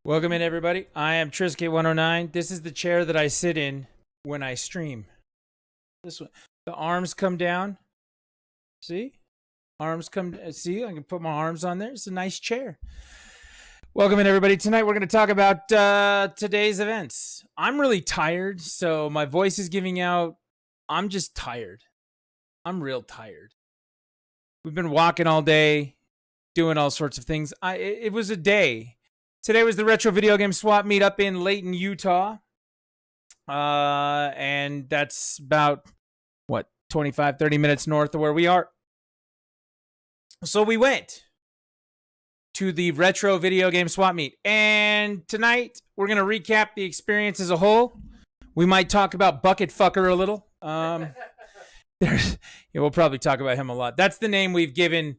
Welcome in, everybody. I am Trisket109. This is the chair that I sit in when I stream. This one. The arms come down. See? Arms come. See? I can put my arms on there. It's a nice chair. Welcome in, everybody. Tonight we're going to talk about today's events. I'm really tired, so my voice is giving out. I'm just tired. I'm real tired. We've been walking all day, doing all sorts of things. It was a day. Today was the Retro Video Game Swap Meet up in Layton, Utah. And that's about, 25, 30 minutes north of where we are. So we went to the Retro Video Game Swap Meet. And tonight, we're going to recap the experience as a whole. We might talk about Bucket Fucker a little. We'll probably talk about him a lot. That's the name we've given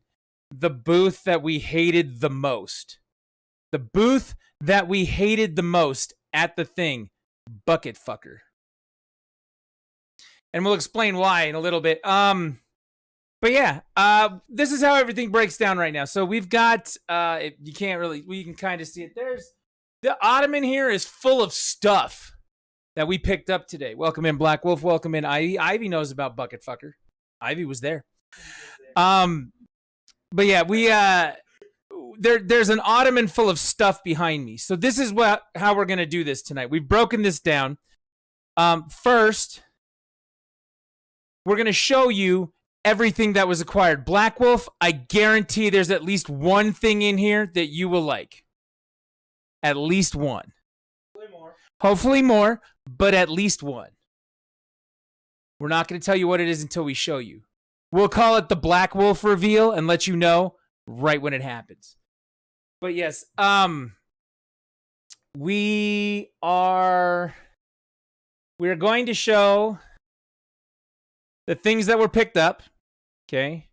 the booth that we hated the most. The booth that we hated the most at the thing, Bucket Fucker. And we'll explain why in a little bit. But yeah, this is how everything breaks down right now. So we've got, you can't really, we can kind of see it. There's, the ottoman here is full of stuff that we picked up today. Welcome in, Black Wolf. Welcome in, Ivy. Ivy knows about Bucket Fucker. Ivy was there. But yeah, we, there's an ottoman full of stuff behind me. So this is how we're going to do this tonight. We've broken this down. First, we're going to show you everything that was acquired. Black Wolf, I guarantee there's at least one thing in here that you will like. At least one. Hopefully more, but at least one. We're not going to tell you what it is until we show you. We'll call it the Black Wolf reveal and let you know right when it happens. But yes, we're going to show the things that were picked up, okay?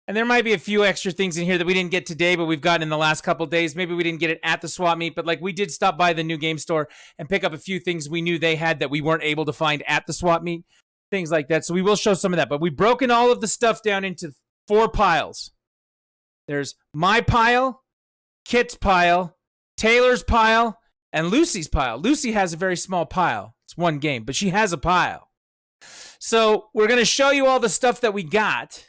And there might be a few extra things in here that we didn't get today, but we've gotten in the last couple days. Maybe we didn't get it at the swap meet, but like we did stop by the new game store and pick up a few things we knew they had that we weren't able to find at the swap meet, things like that. So we will show some of that, but we've broken all of the stuff down into 4 piles. There's my pile, Kit's pile, Taylor's pile, and Lucy's pile. Lucy has a very small pile. It's one game, but she has a pile. So we're going to show you all the stuff that we got.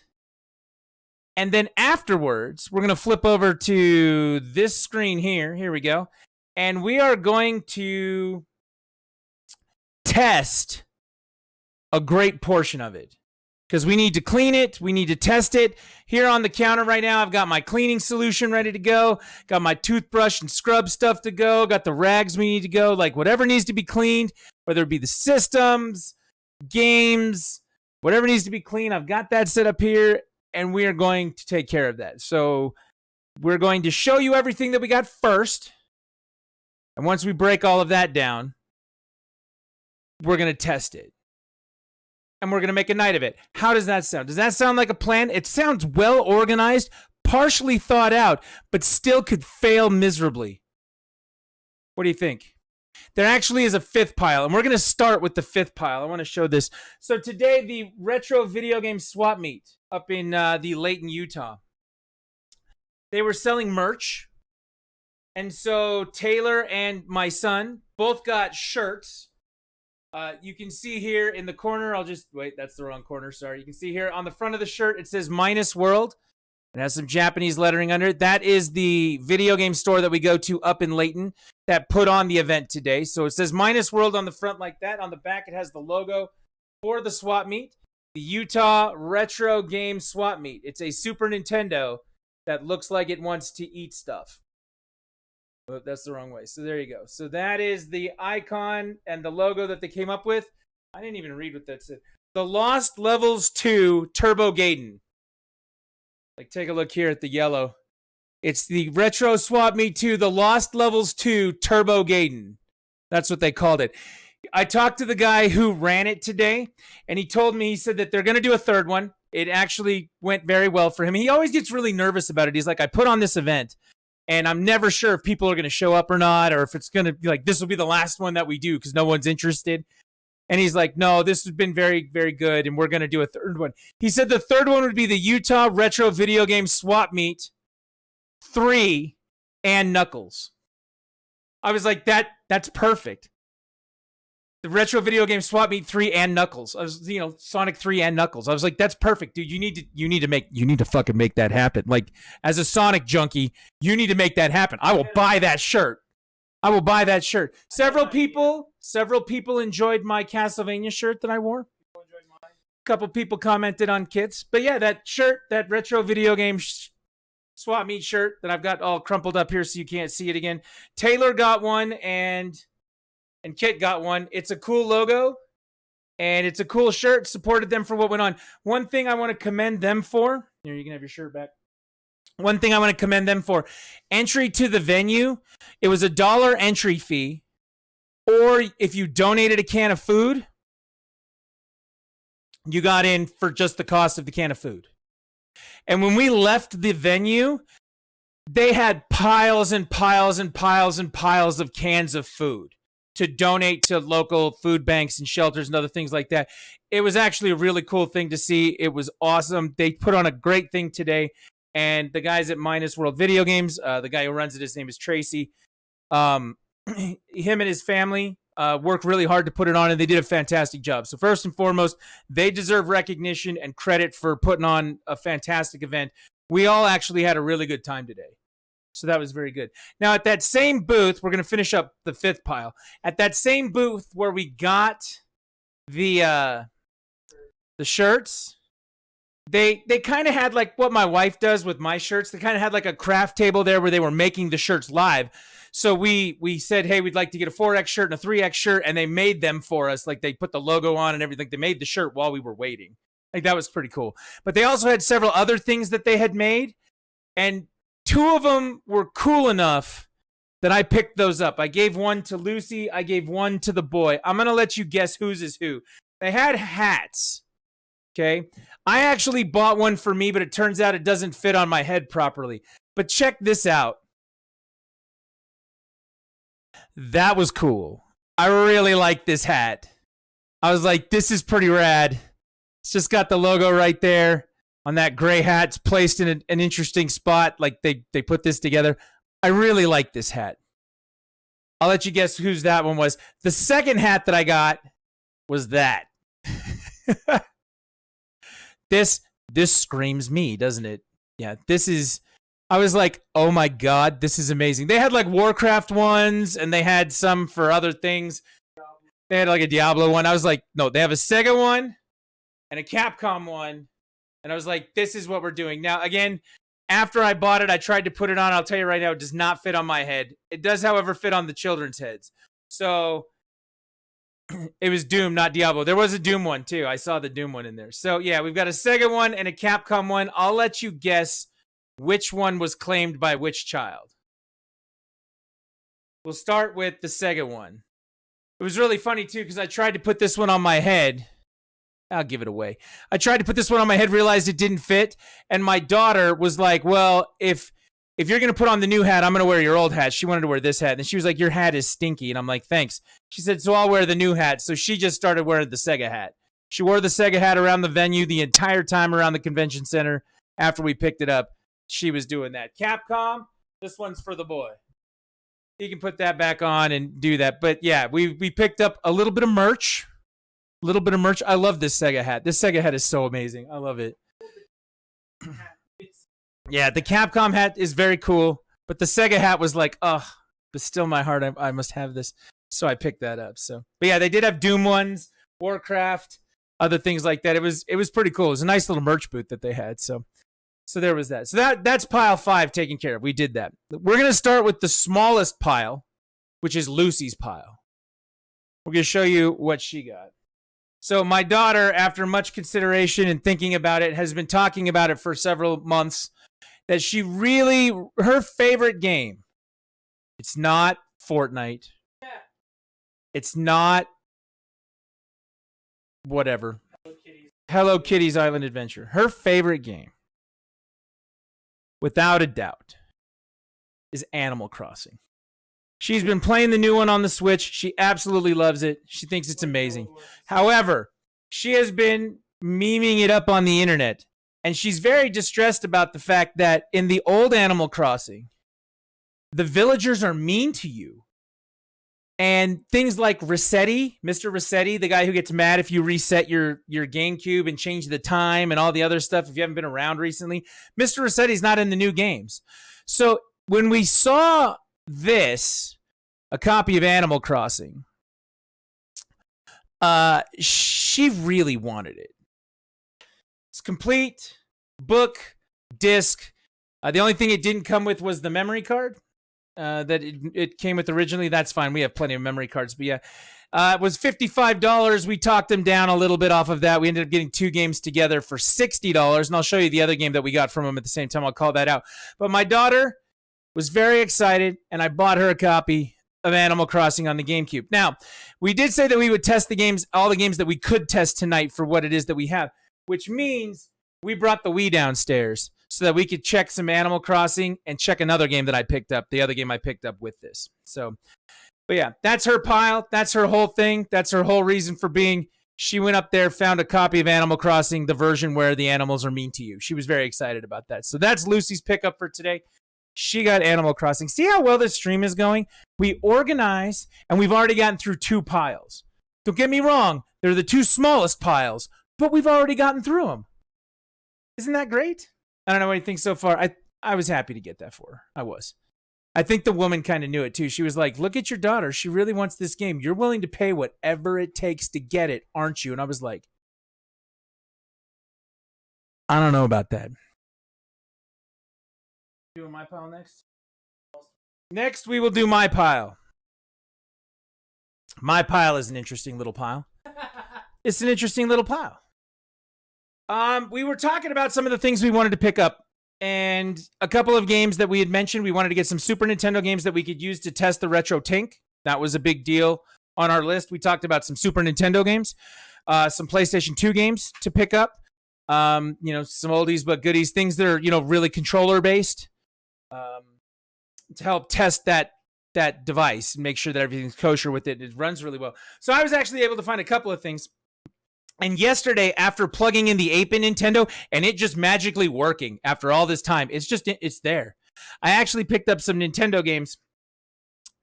And then afterwards, we're going to flip over to this screen here. Here we go. And we are going to test a great portion of it. Because we need to clean it. We need to test it. Here on the counter right now, I've got my cleaning solution ready to go. Got my toothbrush and scrub stuff to go. Got the rags we need to go. Like whatever needs to be cleaned, whether it be the systems, games, whatever needs to be cleaned, I've got that set up here. And we are going to take care of that. So we're going to show you everything that we got first. And once we break all of that down, we're going to test it. And we're going to make a night of it. How does that sound? Does that sound like a plan? It sounds well organized, partially thought out, but still could fail miserably. What do you think? There actually is a 5th pile, and we're going to start with the 5th pile. I want to show this. So today, the Retro Video Game Swap Meet up in the Layton, Utah. They were selling merch. And so Taylor and my son both got shirts. You can see here in the corner, wait, that's the wrong corner, sorry. You can see here on the front of the shirt, it says Minus World. It has some Japanese lettering under it. That is the video game store that we go to up in Layton that put on the event today. So it says Minus World on the front like that. On the back, it has the logo for the swap meet, the Utah Retro Game Swap Meet. It's a Super Nintendo that looks like it wants to eat stuff. But that's the wrong way. So there you go. So that is the icon and the logo that they came up with. I didn't even read what that said. The Lost Levels 2 Turbo Gaiden. Like, take a look here at the yellow. It's the Retro Swap Meet 2, the Lost Levels 2 Turbo Gaiden. That's what they called it. I talked to the guy who ran it today, and he told me, he said that they're going to do a 3rd one. It actually went very well for him. He always gets really nervous about it. He's like, I put on this event, and I'm never sure if people are going to show up or not, or if it's going to be like, this will be the last one that we do because no one's interested. And he's like, no, this has been very, very good, and we're going to do a 3rd one. He said the 3rd one would be the Utah Retro Video Game Swap Meet 3 and Knuckles. I was like, that's perfect. The retro video game Swap Meet 3 and Knuckles. I was, Sonic 3 and Knuckles. I was like, that's perfect, dude. You need to fucking make that happen. Like, as a Sonic junkie, you need to make that happen. I will buy that shirt. Several people enjoyed my Castlevania shirt that I wore. A couple people commented on Kits. But yeah, that shirt, that retro video game Swap Meet shirt that I've got all crumpled up here so you can't see it again. Taylor got one and Kit got one. It's a cool logo and it's a cool shirt. Supported them for what went on. One thing I want to commend them for. Here, you can have your shirt back. One thing I want to commend them for. Entry to the venue. It was $1 entry fee. Or if you donated a can of food, you got in for just the cost of the can of food. And when we left the venue, they had piles and piles and piles and piles of cans of food to donate to local food banks and shelters and other things like that. It was actually a really cool thing to see. It was awesome. They put on a great thing today. And the guys at Minus World Video Games, the guy who runs it, his name is Tracy. Him and his family worked really hard to put it on, and they did a fantastic job. So first and foremost, they deserve recognition and credit for putting on a fantastic event. We all actually had a really good time today. So that was very good. Now, at that same booth, we're going to finish up the fifth pile. At that same booth where we got the shirts, they kind of had like what my wife does with my shirts. They kind of had like a craft table there where they were making the shirts live. So we said, hey, we'd like to get a 4X shirt and a 3X shirt, and they made them for us. Like, they put the logo on and everything. They made the shirt while we were waiting. Like, that was pretty cool. But they also had several other things that they had made, and two of them were cool enough that I picked those up. I gave one to Lucy. I gave one to the boy. I'm going to let you guess whose is who. They had hats. Okay. I actually bought one for me, but it turns out it doesn't fit on my head properly. But check this out. That was cool. I really like this hat. I was like, this is pretty rad. It's just got the logo right there on that gray hat. It's placed in an interesting spot. Like, they put this together. I really like this hat. I'll let you guess whose that one was. The second hat that I got was that. This screams me, doesn't it? Yeah, this is... I was like, oh my God, this is amazing. They had like Warcraft ones, and they had some for other things. They had like a Diablo one. I was like, no, they have a Sega one and a Capcom one. And I was like, this is what we're doing. Now, again, after I bought it, I tried to put it on. I'll tell you right now, it does not fit on my head. It does, however, fit on the children's heads. So it was Doom, not Diablo. There was a Doom one too. I saw the Doom one in there. So yeah, we've got a Sega one and a Capcom one. I'll let you guess which one was claimed by which child. We'll start with the Sega one. It was really funny too, because I tried to put this one on my head. I'll give it away. I tried to put this one on my head, realized it didn't fit, and my daughter was like, well, if you're going to put on the new hat, I'm going to wear your old hat. She wanted to wear this hat, and she was like, your hat is stinky, and I'm like, thanks. She said, so I'll wear the new hat. So she just started wearing the Sega hat. She wore the Sega hat around the venue the entire time around the convention center. After we picked it up, she was doing that. Capcom, this one's for the boy. He can put that back on and do that. But yeah, we picked up a little bit of merch. I love this Sega hat. This Sega hat is so amazing. I love it. Yeah, the Capcom hat is very cool. But the Sega hat was like, oh, but still my heart, I must have this. So I picked that up. So, but yeah, they did have Doom ones, Warcraft, other things like that. It was pretty cool. It was a nice little merch booth that they had. So there was that. So that's pile 5 taken care of. We did that. We're going to start with the smallest pile, which is Lucy's pile. We're going to show you what she got. So my daughter, after much consideration and thinking about it, has been talking about it for several months, that her favorite game, it's not Fortnite. It's not whatever. Hello Kitty's Island Adventure. Her favorite game, without a doubt, is Animal Crossing. She's been playing the new one on the Switch. She absolutely loves it. She thinks it's amazing. However, she has been memeing it up on the internet, and she's very distressed about the fact that in the old Animal Crossing, the villagers are mean to you And things like Resetti, Mr. Resetti, the guy who gets mad if you reset your GameCube and change the time and all the other stuff if you haven't been around recently. Mr. Resetti's not in the new games. So when we saw this, a copy of Animal Crossing, she really wanted it. It's complete, book, disc. The only thing it didn't come with was the memory card. That it came with originally. That's fine. We have plenty of memory cards. But yeah, it was $55. We talked them down a little bit off of that. We ended up getting 2 games together for $60. And I'll show you the other game that we got from them at the same time. I'll call that out. But my daughter was very excited, and I bought her a copy of Animal Crossing on the GameCube. Now, we did say that we would test the games, all the games that we could test tonight for what it is that we have, which means we brought the Wii downstairs so that we could check some Animal Crossing and check another game that I picked up, the other game I picked up with this. So, but yeah, that's her pile. That's her whole thing. That's her whole reason for being. She went up there, found a copy of Animal Crossing, the version where the animals are mean to you. She was very excited about that. So that's Lucy's pickup for today. She got Animal Crossing. See how well this stream is going? We organize, and we've already gotten through 2 piles. Don't get me wrong. They're the 2 smallest piles, but we've already gotten through them. Isn't that great? I don't know what you think so far. I was happy to get that for her. I was. I think the woman kind of knew it too. She was like, look at your daughter. She really wants this game. You're willing to pay whatever it takes to get it, aren't you? And I was like, I don't know about that. Doing my pile next? Next, we will do my pile. My pile is an interesting little pile. It's an interesting little pile. We were talking about some of the things we wanted to pick up, and a couple of games that we had mentioned. We wanted to get some Super Nintendo games that we could use to test the Retro Tink. That was a big deal on our list. We talked about some Super Nintendo games, some PlayStation 2 games to pick up, some oldies but goodies, things that are, really controller based, to help test that device and make sure that everything's kosher with it. It runs really well. So I was actually able to find a couple of things. And yesterday, after plugging in the 8-bit Nintendo and it just magically working after all this time, it's there. I actually picked up some Nintendo games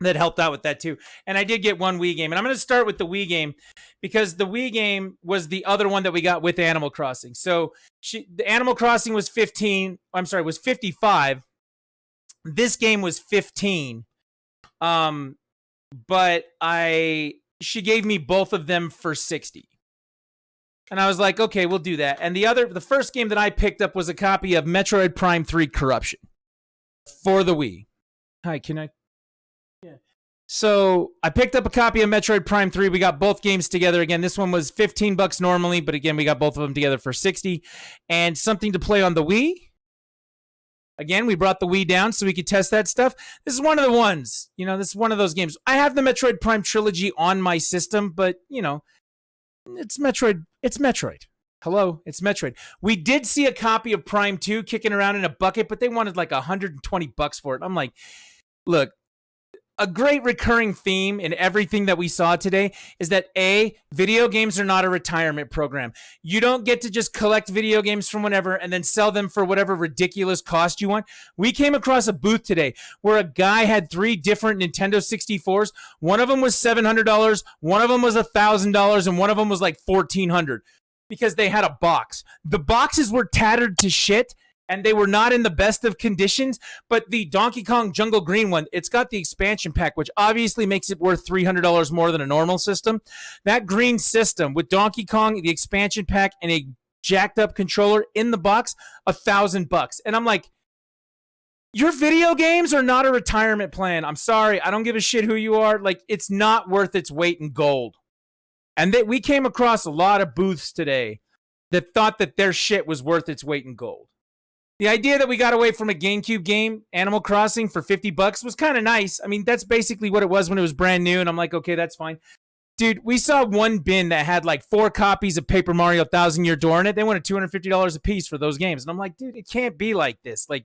that helped out with that too. And I did get one Wii game. And I'm going to start with the Wii game because the Wii game was the other one that we got with Animal Crossing. So the Animal Crossing was was 55. This game was 15. But she gave me both of them for 60. And I was like, okay, we'll do that. And the first game that I picked up was a copy of Metroid Prime 3 Corruption for the Wii. Hi, can I? Yeah. So I picked up a copy of Metroid Prime 3. We got both games together. Again, this one was $15 normally, but again, we got both of them together for 60. And something to play on the Wii. Again, we brought the Wii down so we could test that stuff. This is one of the ones. This is one of those games. I have the Metroid Prime trilogy on my system, but, it's Metroid. It's Metroid. Hello, it's Metroid. We did see a copy of Prime 2 kicking around in a bucket, but they wanted like $120 for it. I'm like, look, a great recurring theme in everything that we saw today is that video games are not a retirement program. You don't get to just collect video games from whenever and then sell them for whatever ridiculous cost you want. We came across a booth today where a guy had 3 different Nintendo 64s. One of them was $700, one of them was $1,000, and one of them was like $1,400 because they had a box. The boxes were tattered to shit, and they were not in the best of conditions, but the Donkey Kong Jungle Green one, it's got the expansion pack, which obviously makes it worth $300 more than a normal system. That green system with Donkey Kong, the expansion pack, and a jacked up controller in the box, $1,000. And I'm like, your video games are not a retirement plan. I'm sorry. I don't give a shit who you are. Like, it's not worth its weight in gold. And we came across a lot of booths today that thought that their shit was worth its weight in gold. The idea that we got away from a GameCube game, Animal Crossing, for $50 was kind of nice. I mean, that's basically what it was when it was brand new, and I'm like, okay, that's fine. Dude, we saw one bin that had like 4 copies of Paper Mario Thousand Year Door in it. They wanted $250 a piece for those games. And I'm like, dude, it can't be like this. Like,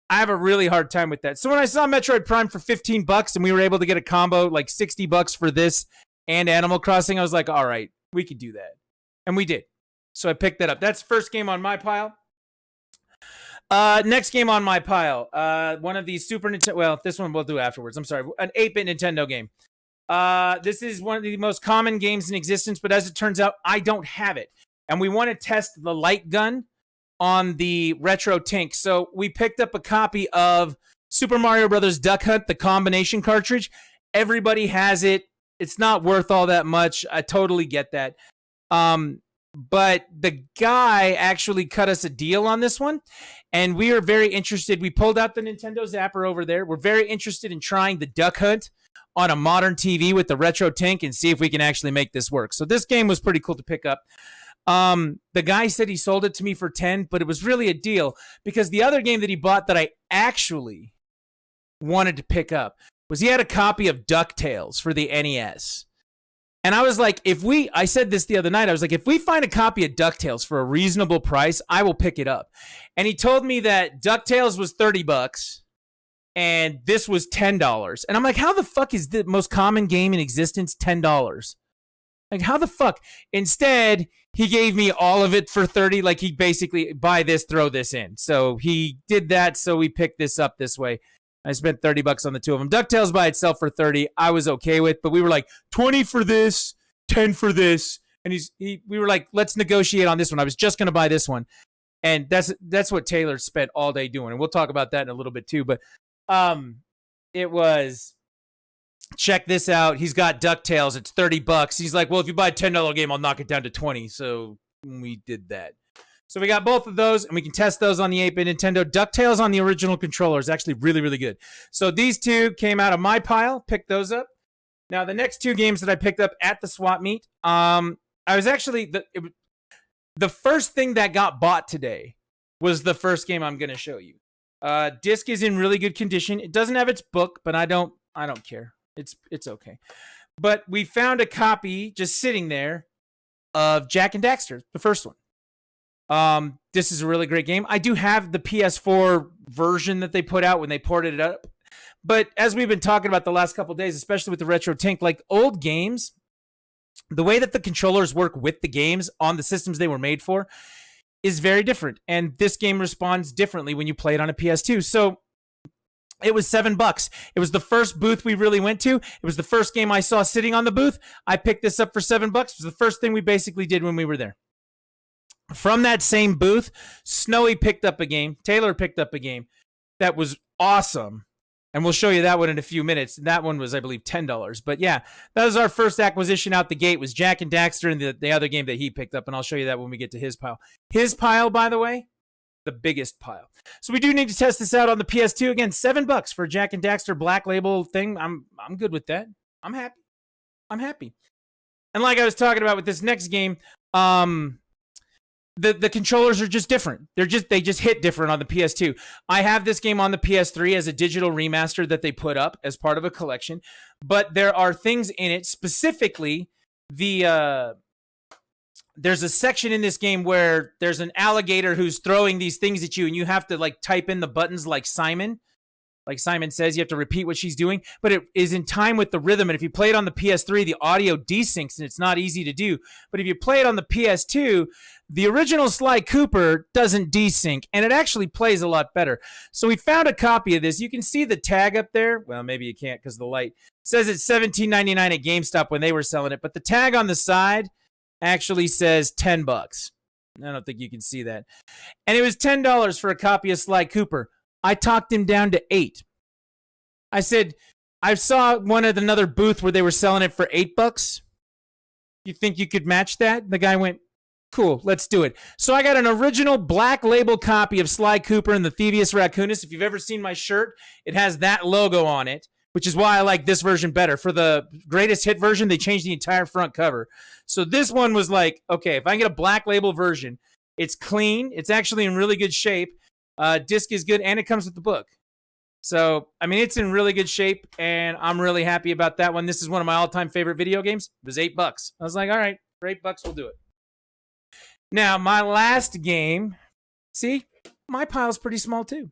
I have a really hard time with that. So when I saw Metroid Prime for $15 and we were able to get a combo, like $60 for this and Animal Crossing, I was like, all right, we could do that. And we did. So I picked that up. That's the first game on my pile. Next game on my pile. One of these Super Nintendo. Well, this one we'll do afterwards. I'm sorry. An 8-bit Nintendo game. This is one of the most common games in existence, but as it turns out, I don't have it. And we want to test the light gun on the Retro Tink. So we picked up a copy of Super Mario Brothers Duck Hunt, the combination cartridge. Everybody has it. It's not worth all that much. I totally get that. But the guy actually cut us a deal on this one, and we are very interested. We pulled out the Nintendo Zapper over there. We're very interested in trying the Duck Hunt on a modern TV with the Retro Tink and see if we can actually make this work. So this game was pretty cool to pick up. The guy said he sold it to me for 10, but it was really a deal because the other game that he bought that I actually wanted to pick up was he had a copy of DuckTales for the NES. And I was like, I said this the other night, I was like, if we find a copy of DuckTales for a reasonable price, I will pick it up. And he told me that DuckTales was $30 and this was $10. And I'm like, how the fuck is the most common game in existence $10? Like, how the fuck? Instead, he gave me all of it for 30. Like, he basically, buy this, throw this in. So he did that, so we picked this up this way. I spent $30 on the two of them. DuckTales by itself for 30, I was okay with, but we were like 20 for this, 10 for this, and we were like, let's negotiate on this one. I was just gonna buy this one, and that's what Taylor spent all day doing, and we'll talk about that in a little bit too. But it was, check this out. He's got DuckTales. It's $30. He's like, well, if you buy a $10 game, I'll knock it down to 20. So we did that. So we got both of those, and we can test those on the 8-bit Nintendo. DuckTales on the original controller is actually really, really good. So these two came out of my pile, picked those up. Now, the next two games that I picked up at the swap meet, I was actually, the first thing that got bought today was the first game I'm going to show you. Disc is in really good condition. It doesn't have its book, but I don't care. It's okay. But we found a copy just sitting there of Jak and Daxter, the first one. This is a really great game. I do have the PS4 version that they put out when they ported it up. But as we've been talking about the last couple of days, especially with the Retro Tink, like old games, the way that the controllers work with the games on the systems they were made for is very different. And this game responds differently when you play it on a PS2. So it was $7. It was the first booth we really went to. It was the first game I saw sitting on the booth. I picked this up for $7. It was the first thing we basically did when we were there. From that same booth, Snowy picked up a game. Taylor picked up a game that was awesome. And we'll show you that one in a few minutes. That one was, I believe, $10. But yeah, that was our first acquisition out the gate, was Jak and Daxter, and the other game that he picked up. And I'll show you that when we get to his pile. His pile, by the way, the biggest pile. So we do need to test this out on the PS2. Again, $7 for Jak and Daxter Black Label thing. I'm good with that. I'm happy. And like I was talking about with this next game, the controllers are just different. They just hit different on the PS2. I have this game on the PS3 as a digital remaster that they put up as part of a collection, but there are things in it, specifically there's a section in this game where there's an alligator who's throwing these things at you, and you have to like type in the buttons like Simon. Like Simon says, you have to repeat what she's doing, but it is in time with the rhythm. And if you play it on the PS3, the audio desyncs, and it's not easy to do. But if you play it on the PS2, the original Sly Cooper doesn't desync, and it actually plays a lot better. So we found a copy of this. You can see the tag up there. Well, maybe you can't because of the light. It says it's $17.99 at GameStop when they were selling it, but the tag on the side actually says $10. I don't think you can see that. And it was $10 for a copy of Sly Cooper. I talked him down to $8. I said, I saw one at another booth where they were selling it for $8. You think you could match that? The guy went, cool, let's do it. So I got an original Black Label copy of Sly Cooper and the Thievius Raccoonus. If you've ever seen my shirt, it has that logo on it, which is why I like this version better. For the greatest hit version, they changed the entire front cover. So this one was like, okay, if I can get a Black Label version, it's clean. It's actually in really good shape. Disc is good, and it comes with the book. So, I mean, it's in really good shape, and I'm really happy about that one. This is one of my all-time favorite video games. It was $8. I was like, all right, for $8, we'll do it. Now, my last game, see, my pile's pretty small too.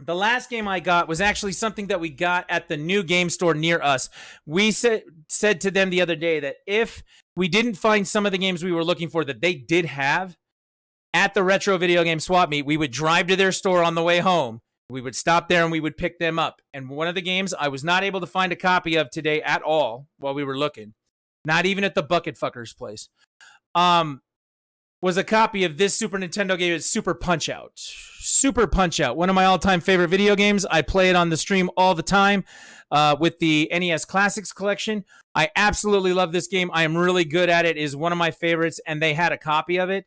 The last game I got was actually something that we got at the new game store near us. We said to them the other day that if we didn't find some of the games we were looking for that they did have at the Retro Video Game Swap Meet, we would drive to their store on the way home We would stop there and we would pick them up. And one of the games I was not able to find a copy of today at all while we were looking, not even at the bucket fucker's place, was a copy of this Super Nintendo game. It's Super Punch-Out. Super Punch-Out, one of my all-time favorite video games. I play it on the stream all the time with the NES Classics collection. I absolutely love this game. I am really good at it. It is one of my favorites, and they had a copy of it.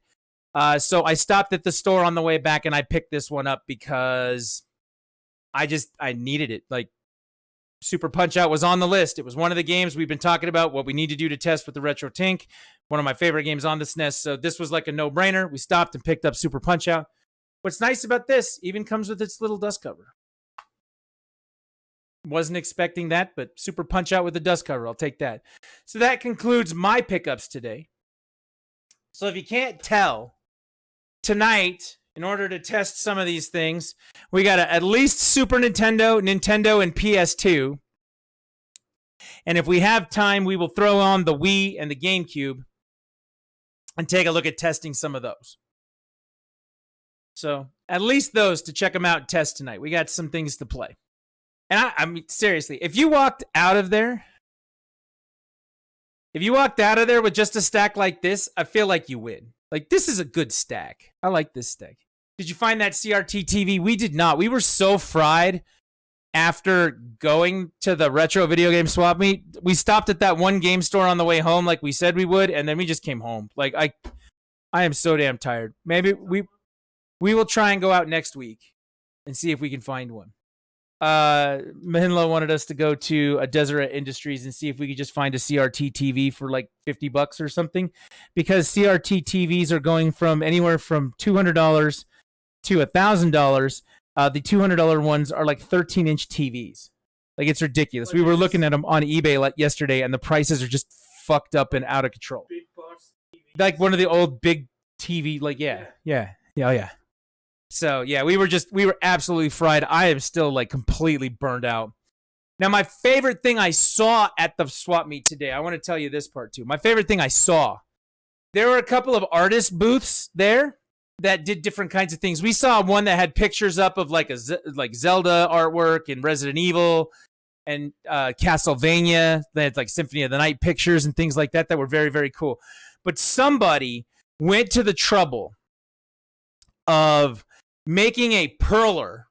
So I stopped at the store on the way back, and I picked this one up because I needed it. Like, Super Punch-Out was on the list. It was one of the games we've been talking about, what we need to do to test with the Retro Tink. One of my favorite games on the SNES. So this was like a no-brainer. We stopped and picked up Super Punch-Out. What's nice about this, even comes with its little dust cover. Wasn't expecting that, but Super Punch-Out with the dust cover. I'll take that. So that concludes my pickups today. So if you can't tell, tonight, in order to test some of these things, we got at least Super Nintendo, and PS2. And if we have time, we will throw on the Wii and the GameCube and take a look at testing some of those. So at least those to check them out and test tonight. We got some things to play. And I mean, seriously, if you walked out of there with just a stack like this, I feel like you win. Like, this is a good stack. I like this stack. Did you find that CRT TV? We did not. We were so fried after going to the retro video game swap meet. We stopped at that one game store on the way home like we said we would, and then we just came home. Like, I am so damn tired. Maybe we will try and go out next week and see if we can find one. Mahinlo wanted us to go to a Deseret Industries and see if we could just find a CRT TV for like $50 or something, because CRT TVs are going from anywhere from $200 to $1,000. The $200 ones are like 13-inch TVs. Like, it's ridiculous. We were looking at them on eBay yesterday, and the prices are just fucked up and out of control. Big box TV. Like one of the old big TV, like, yeah. So, yeah, we were absolutely fried. I am still, like, completely burned out. Now, my favorite thing I saw at the swap meet today, I want to tell you this part, too. My favorite thing I saw, there were a couple of artist booths there that did different kinds of things. We saw one that had pictures up of, like, Zelda artwork and Resident Evil and Castlevania. They had, like, Symphony of the Night pictures and things like that that were very, very cool. But somebody went to the trouble of making a perler.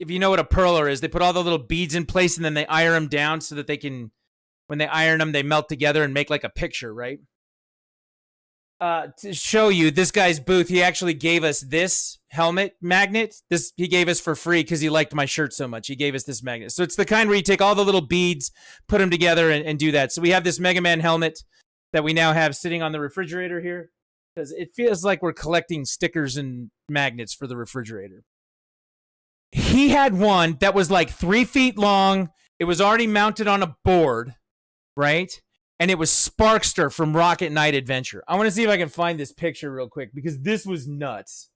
If you know what a perler is, they put all the little beads in place and then they iron them down so that they can, when they iron them, they melt together and make like a picture, right? To show you this guy's booth, he actually gave us this helmet magnet. This he gave us for free because he liked my shirt so much. He gave us this magnet. So it's the kind where you take all the little beads, put them together, and do that. So we have this Mega Man helmet that we now have sitting on the refrigerator here, because it feels like we're collecting stickers and magnets for the refrigerator. He had one that was like 3 feet long. It was already mounted on a board, right? And it was Sparkster from Rocket Knight Adventure. I want to see if I can find this picture real quick, because this was nuts.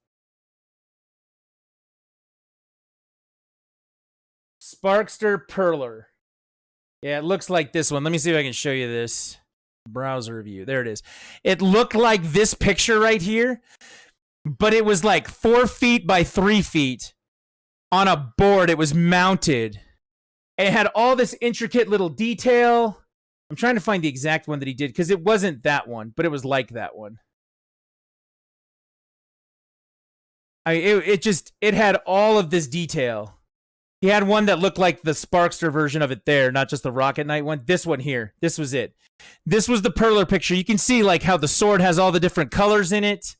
Sparkster Perler. Yeah, it looks like this one. Let me see if I can show you this. Browser view. There it is. It looked like this picture right here, but it was like 4 feet by 3 feet on a board. It was mounted. It had all this intricate little detail. I'm trying to find the exact one that he did, because it wasn't that one, but it was like that one. It had all of this detail. He had one that looked like the Sparkster version of it there, not just the Rocket Knight one. This one here. This was it. This was the Perler picture. You can see like how the sword has all the different colors in it.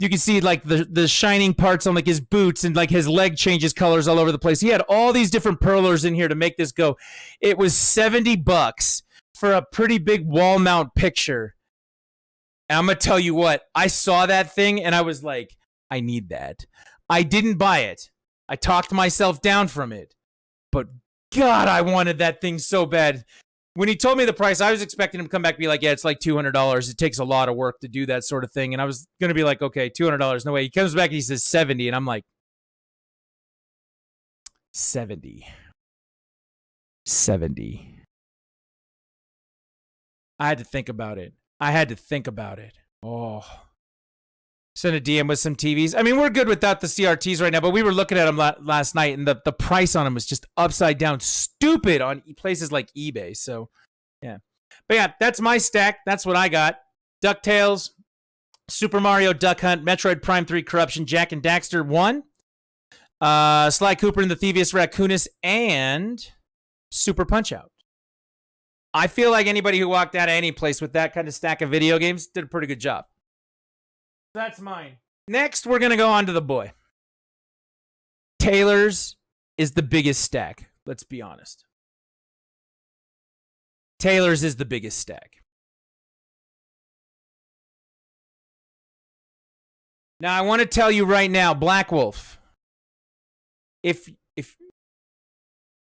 You can see like the shining parts on like his boots, and like his leg changes colors all over the place. He had all these different Perlers in here to make this go. It was $70 for a pretty big wall mount picture. And I'm going to tell you what, I saw that thing and I was like, I need that. I didn't buy it. I talked myself down from it. But God, I wanted that thing so bad. When he told me the price, I was expecting him to come back and be like, yeah, it's like $200. It takes a lot of work to do that sort of thing. And I was going to be like, okay, $200. No way. He comes back and he says 70. And I'm like, 70. I had to think about it. Oh. Send a DM with some TVs. I mean, we're good without the CRTs right now, but we were looking at them last night, and the price on them was just upside down stupid on places like eBay. So, yeah. But yeah, that's my stack. That's what I got. DuckTales, Super Mario Duck Hunt, Metroid Prime 3 Corruption, Jak and Daxter 1, Sly Cooper and the Thievius Raccoonus, and Super Punch-Out. I feel like anybody who walked out of any place with that kind of stack of video games did a pretty good job. That's mine. Next, we're going to go on to the boy. Taylor's is the biggest stack. Let's be honest. Taylor's is the biggest stack. Now, I want to tell you right now, Black Wolf, if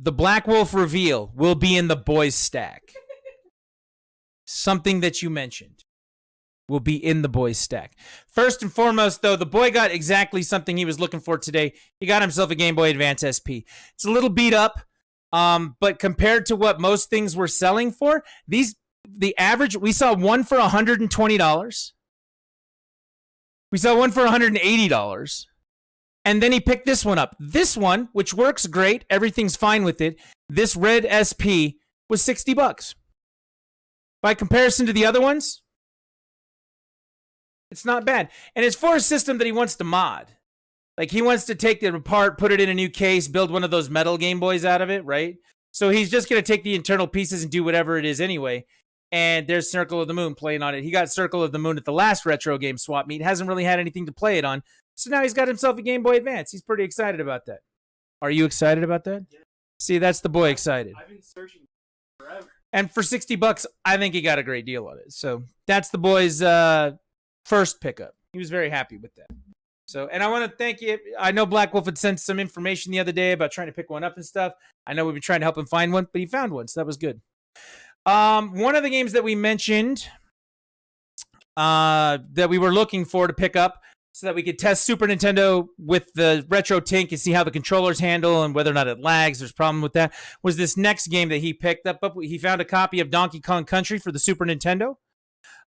the Black Wolf reveal will be in the boys stack, something that you mentioned will be in the boys stack. First and foremost, though, the boy got exactly something he was looking for today. He got himself a Game Boy Advance SP. It's a little beat up, but compared to what most things were selling for, the average, we saw one for $120. We saw one for $180. And then he picked this one up. This one, which works great, everything's fine with it. This red SP was $60. By comparison to the other ones, it's not bad. And it's for a system that he wants to mod. Like, he wants to take it apart, put it in a new case, build one of those metal Game Boys out of it, right? So he's just going to take the internal pieces and do whatever it is anyway. And there's Circle of the Moon playing on it. He got Circle of the Moon at the last retro game swap meet. Hasn't really had anything to play it on. So now he's got himself a Game Boy Advance. He's pretty excited about that. Are you excited about that? Yeah. See, that's the boy excited. I've been searching forever. And for $60, I think he got a great deal on it. So that's the boy's first pickup. He was very happy with that. So, and I want to thank you. I know Black Wolf had sent some information the other day about trying to pick one up and stuff. I know we've been trying to help him find one, but he found one, so that was good. One of the games that we mentioned that we were looking for to pick up so that we could test Super Nintendo with the Retro Tink and see how the controllers handle and whether or not it lags, there's a problem with that, was this next game that he picked up. He found a copy of Donkey Kong Country for the Super Nintendo.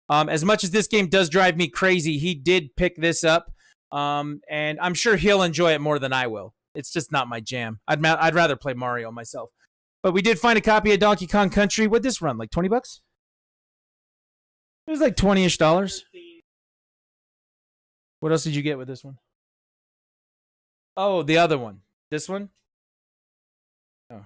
As much as this game does drive me crazy, he did pick this up, and I'm sure he'll enjoy it more than I will. It's just not my jam. I'd rather play Mario myself. But we did find a copy of Donkey Kong Country. What'd this run, like $20? It was like $20-ish. What else did you get with this one? Oh, the other one. This one? Oh.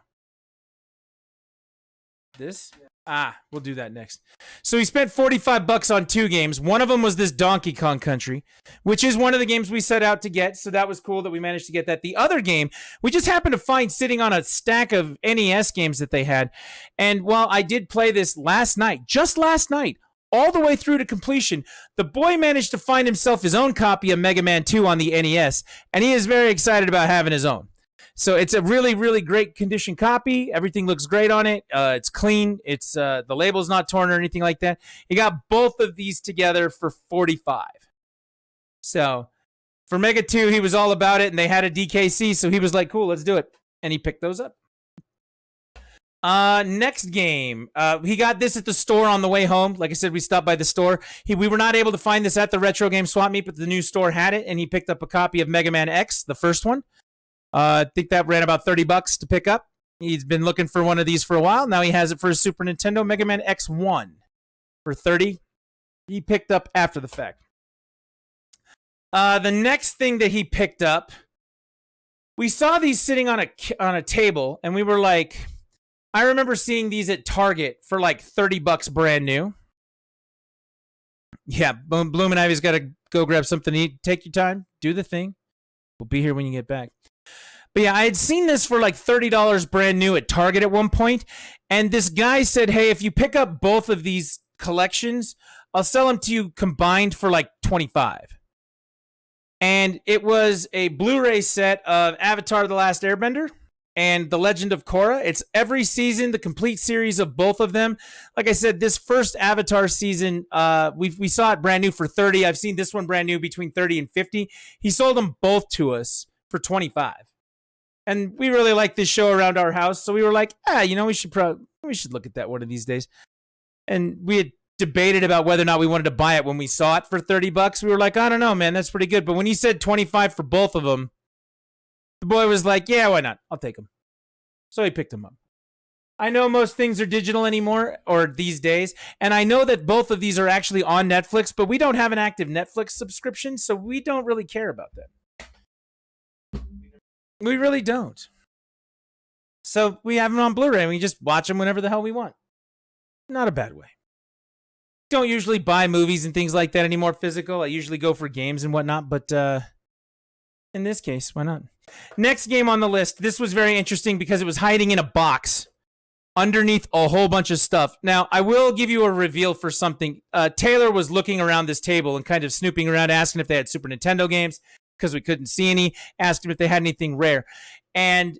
This? Yeah. Ah, we'll do that next. So he spent $45 on two games. One of them was this Donkey Kong Country, which is one of the games we set out to get. So that was cool that we managed to get that. The other game, we just happened to find sitting on a stack of NES games that they had. And while I did play this last night, just last night, all the way through to completion, the boy managed to find himself his own copy of Mega Man 2 on the NES, and he is very excited about having his own. So it's a really, really great condition copy. Everything looks great on it. It's clean. It's the label's not torn or anything like that. He got both of these together for $45. So for Mega 2, he was all about it, and they had a DKC, so he was like, cool, let's do it. And he picked those up. Next game. He got this at the store on the way home. Like I said, we stopped by the store. We were not able to find this at the Retro Game Swap Meet, but the new store had it, and he picked up a copy of Mega Man X, the first one. I think that ran about $30 to pick up. He's been looking for one of these for a while. Now he has it for his Super Nintendo, Mega Man X1 for $30. He picked up after the fact. The next thing that he picked up, we saw these sitting on a table, and we were like, I remember seeing these at Target for like $30 brand new. Yeah, Bloom and Ivy's got to go grab something to eat. Take your time. Do the thing. We'll be here when you get back. But yeah, I had seen this for like $30 brand new at Target at one point, and this guy said, hey, if you pick up both of these collections, I'll sell them to you combined for like $25. And it was a Blu-ray set of Avatar: The Last Airbender and The Legend of Korra. It's every season, the complete series of both of them. Like I said, this first Avatar season, we saw it brand new for $30. I've seen this one brand new between $30 and $50. He sold them both to us for $25. And we really like this show around our house, so we were like, we should look at that one of these days. And we had debated about whether or not we wanted to buy it when we saw it for $30. We were like, I don't know, man, that's pretty good. But when he said 25 for both of them, the boy was like, yeah, why not? I'll take them. So he picked them up. I know most things are digital anymore, or these days, and I know that both of these are actually on Netflix, but we don't have an active Netflix subscription, so we don't really care about that. We really don't. So we have them on Blu-ray, and we just watch them whenever the hell we want. Not a bad way. Don't usually buy movies and things like that anymore physical. I usually go for games and whatnot, but in this case, why not? Next game on the list. This was very interesting because it was hiding in a box underneath a whole bunch of stuff. Now, I will give you a reveal for something. Taylor was looking around this table and kind of snooping around, asking if they had Super Nintendo games because we couldn't see any, asking if they had anything rare. And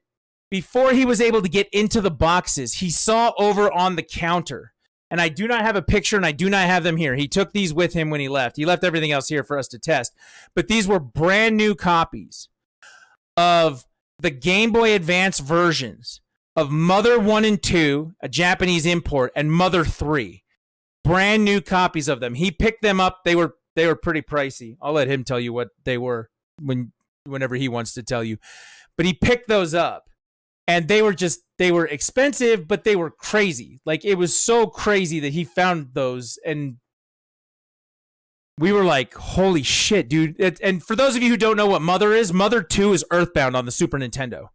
before he was able to get into the boxes, he saw over on the counter, and I do not have a picture and I do not have them here. He took these with him when he left. He left everything else here for us to test. But these were brand new copies of the Game Boy Advance versions of Mother 1 and 2, a Japanese import, and Mother 3. Brand new copies of them. He picked them up. They were pretty pricey. I'll let him tell you what they were whenever he wants to tell you. But he picked those up. And they were expensive, but they were crazy. Like, it was so crazy that he found those, and we were like, holy shit, dude. And for those of you who don't know what Mother is, Mother 2 is Earthbound on the Super Nintendo.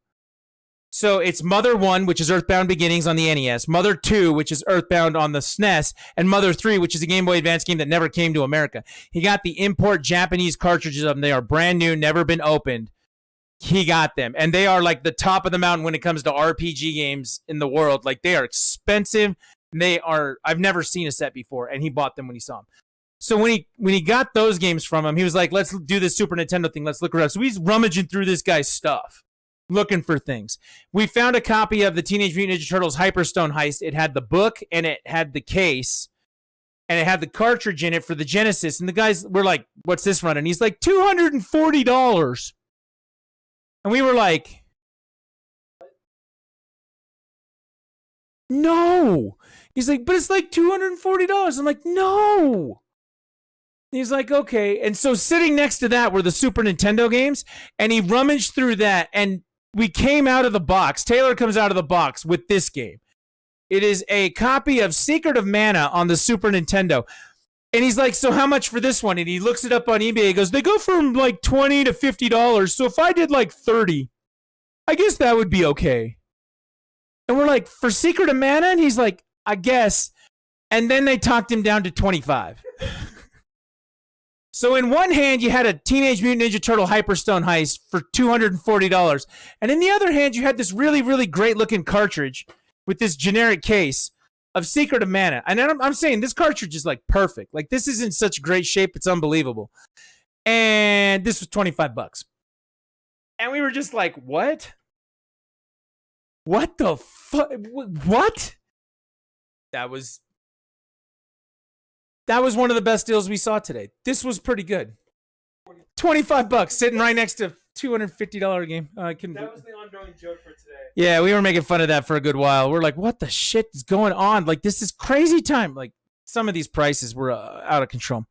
So it's Mother 1, which is Earthbound Beginnings on the NES, Mother 2, which is Earthbound on the SNES, and Mother 3, which is a Game Boy Advance game that never came to America. He got the import Japanese cartridges of them. They are brand new, never been opened. He got them, and they are like the top of the mountain when it comes to RPG games in the world. Like, they are expensive. I've never seen a set before, and he bought them when he saw them. So when he got those games from him, he was like, let's do this Super Nintendo thing. Let's look around. So he's rummaging through this guy's stuff, looking for things. We found a copy of the Teenage Mutant Ninja Turtles Hyperstone Heist. It had the book, and it had the case, and it had the cartridge in it for the Genesis. And the guys were like, what's this run? And he's like, $240. And we were like, no. He's like, but it's like $240. I'm like, no. He's like, okay. And so sitting next to that were the Super Nintendo games, and he rummaged through that, and we came out of the box. Taylor comes out of the box with this game. It is a copy of Secret of Mana on the Super Nintendo. And he's like, so how much for this one? And he looks it up on eBay. He goes, they go from like $20 to $50. So if I did like 30, I guess that would be okay. And we're like, for Secret of Mana? And he's like, I guess. And then they talked him down to 25. So in one hand, you had a Teenage Mutant Ninja Turtle Hyperstone Heist for $240. And in the other hand, you had this really, really great looking cartridge with this generic case of Secret of Mana. And I'm saying this cartridge is like perfect. Like, this is in such great shape, it's unbelievable. And this was $25. And we were just like, what? What the fuck? What? That was one of the best deals we saw today. This was pretty good. $25 sitting right next to $250 game. That was the ongoing joke for today. Yeah, we were making fun of that for a good while. We're like, what the shit is going on? Like, this is crazy time. Like, some of these prices were out of control.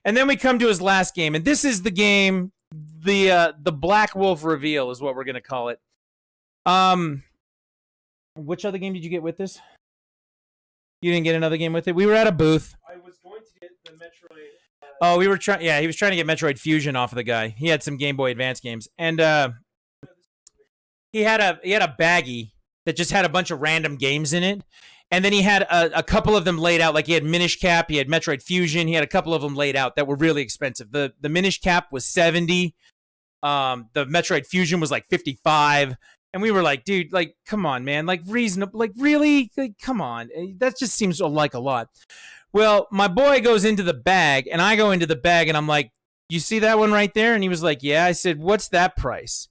And then we come to his last game, and this is the game, the Black Wolf Reveal is what we're going to call it. Which other game did you get with this? You didn't get another game with it? We were at a booth. I was going to get the Metroid. Oh, we were trying. Yeah, he was trying to get Metroid Fusion off of the guy. He had some Game Boy Advance games, and he had a baggie that just had a bunch of random games in it, and then he had a couple of them laid out. Like, he had Minish Cap, he had Metroid Fusion, he had a couple of them laid out that were really expensive. The Minish Cap was $70. The Metroid Fusion was like $55. And we were like, dude, like, come on, man. Like, reasonable. Like, really? Like, come on. That just seems like a lot. Well, my boy goes into the bag, and I go into the bag, and I'm like, you see that one right there? And he was like, yeah. I said, what's that price?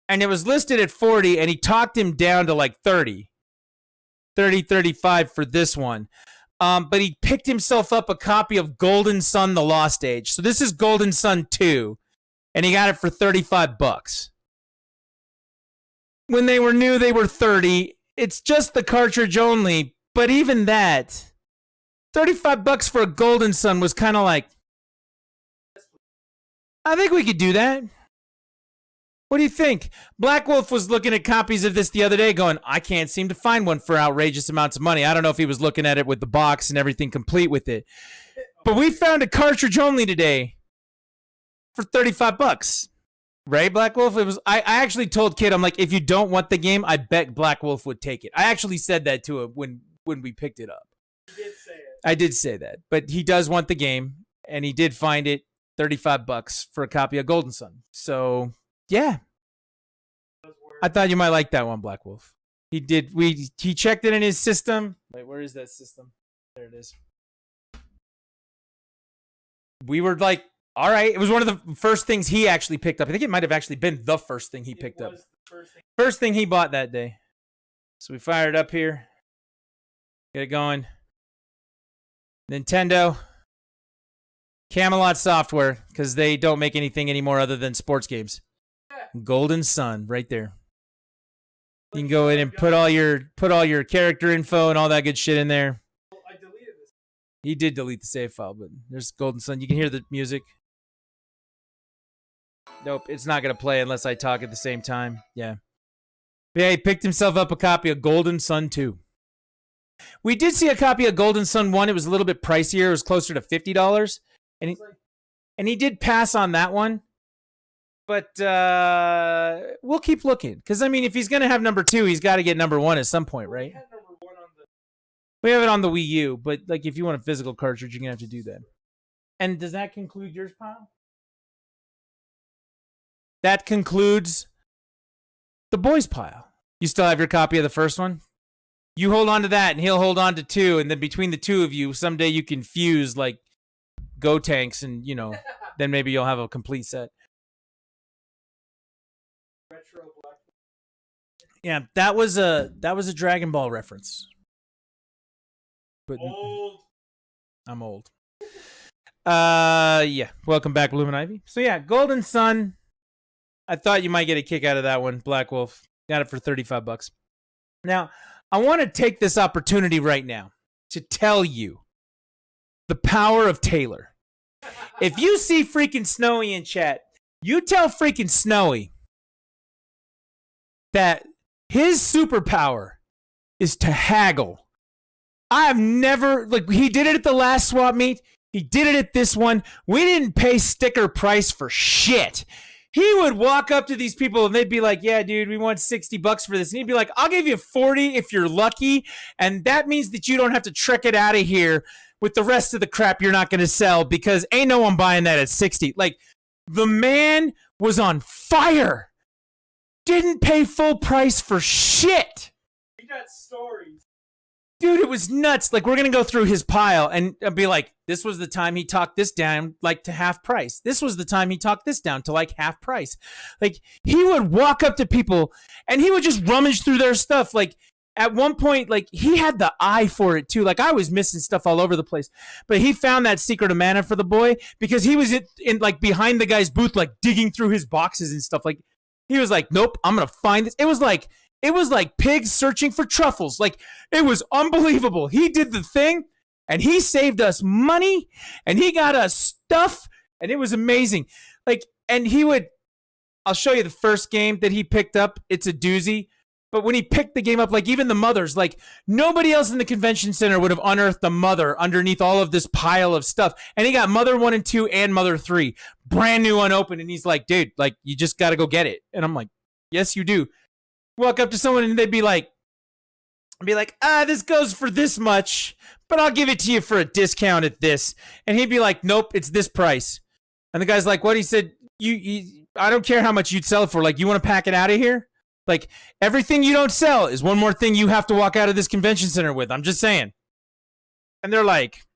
And it was listed at 40, and he talked him down to like 30, 35 for this one. But he picked himself up a copy of Golden Sun: The Lost Age. So this is Golden Sun 2, and he got it for $35. When they were new, they were 30. It's just the cartridge only, but even that, $35 for a Golden Sun was kind of like, I think we could do that. What do you think? Black Wolf was looking at copies of this the other day going, I can't seem to find one for outrageous amounts of money. I don't know if he was looking at it with the box and everything complete with it. But we found a cartridge only today for $35. Right, Black Wolf? It was. I actually told Kid, I'm like, if you don't want the game, I bet Black Wolf would take it. I actually said that to him when we picked it up. You did say it. I did say that. But he does want the game, and he did find it $35 for a copy of Golden Sun. So yeah. I thought you might like that one, Black Wolf. He did. He checked it in his system. Wait, where is that system? There it is. We were like, all right. It was one of the first things he actually picked up. I think it might have actually been the first thing he picked up. First thing he bought that day. So we fired it up here. Get it going. Nintendo. Camelot Software, because they don't make anything anymore other than sports games. Golden Sun, right there. You can go in and put all your character info and all that good shit in there. I deleted this. He did delete the save file, but there's Golden Sun. You can hear the music. Nope, it's not gonna play unless I talk at the same time. Yeah. But yeah, he picked himself up a copy of Golden Sun 2. We did see a copy of Golden Sun 1. It was a little bit pricier. It was closer to $50. And he did pass on that one. But we'll keep looking. Because, I mean, if he's going to have number 2, he's got to get number 1 at some point, right? We have it on the Wii U. But, like, if you want a physical cartridge, you're going to have to do that. And does that conclude yours, pal? That concludes the boys' pile. You still have your copy of the first one? You hold on to that, and he'll hold on to 2. And then between the two of you, someday you can fuse, like, Go Tanks, and, you know, then maybe you'll have a complete set. Retro Black. Yeah, that was a Dragon Ball reference. But Old. I'm old. Yeah. Welcome back, Bloom and Ivy. So yeah, Golden Sun. I thought you might get a kick out of that one, Black Wolf. Got it for $35. Now, I want to take this opportunity right now to tell you the power of Taylor. If you see freaking Snowy in chat, you tell freaking Snowy that his superpower is to haggle. I've never, like, he did it at the last swap meet. He did it at this one. We didn't pay sticker price for shit. He would walk up to these people and they'd be like, yeah, dude, we want $60 for this. And he'd be like, I'll give you 40 if you're lucky. And that means that you don't have to trek it out of here with the rest of the crap you're not going to sell, because ain't no one buying that at 60. Like, the man was on fire. Didn't pay full price for shit. We got stories. Dude, it was nuts. Like, we're going to go through his pile and be like, this was the time he talked this down, like, to half price. This was the time he talked this down to, like, half price. Like, he would walk up to people and he would just rummage through their stuff. Like, at one point, like, he had the eye for it, too. Like, I was missing stuff all over the place. But he found that secret of mana for the boy because he was in like, behind the guy's booth, like, digging through his boxes and stuff. Like, he was like, nope, I'm going to find this. It was like pigs searching for truffles. Like, it was unbelievable. He did the thing, and he saved us money, and he got us stuff, and it was amazing. Like, and I'll show you the first game that he picked up. It's a doozy. But when he picked the game up, like, even the mothers, like, nobody else in the convention center would have unearthed the mother underneath all of this pile of stuff. And he got Mother 1 and 2 and Mother 3, brand new, unopened. And he's like, dude, like, you just got to go get it. And I'm like, yes, you do. Walk up to someone and they'd be like, this goes for this much, but I'll give it to you for a discount at this. And he'd be like, nope, it's this price. And the guy's like, what? He said, I don't care how much you'd sell it for. Like, you want to pack it out of here? Like, everything you don't sell is one more thing you have to walk out of this convention center with. I'm just saying. And they're like,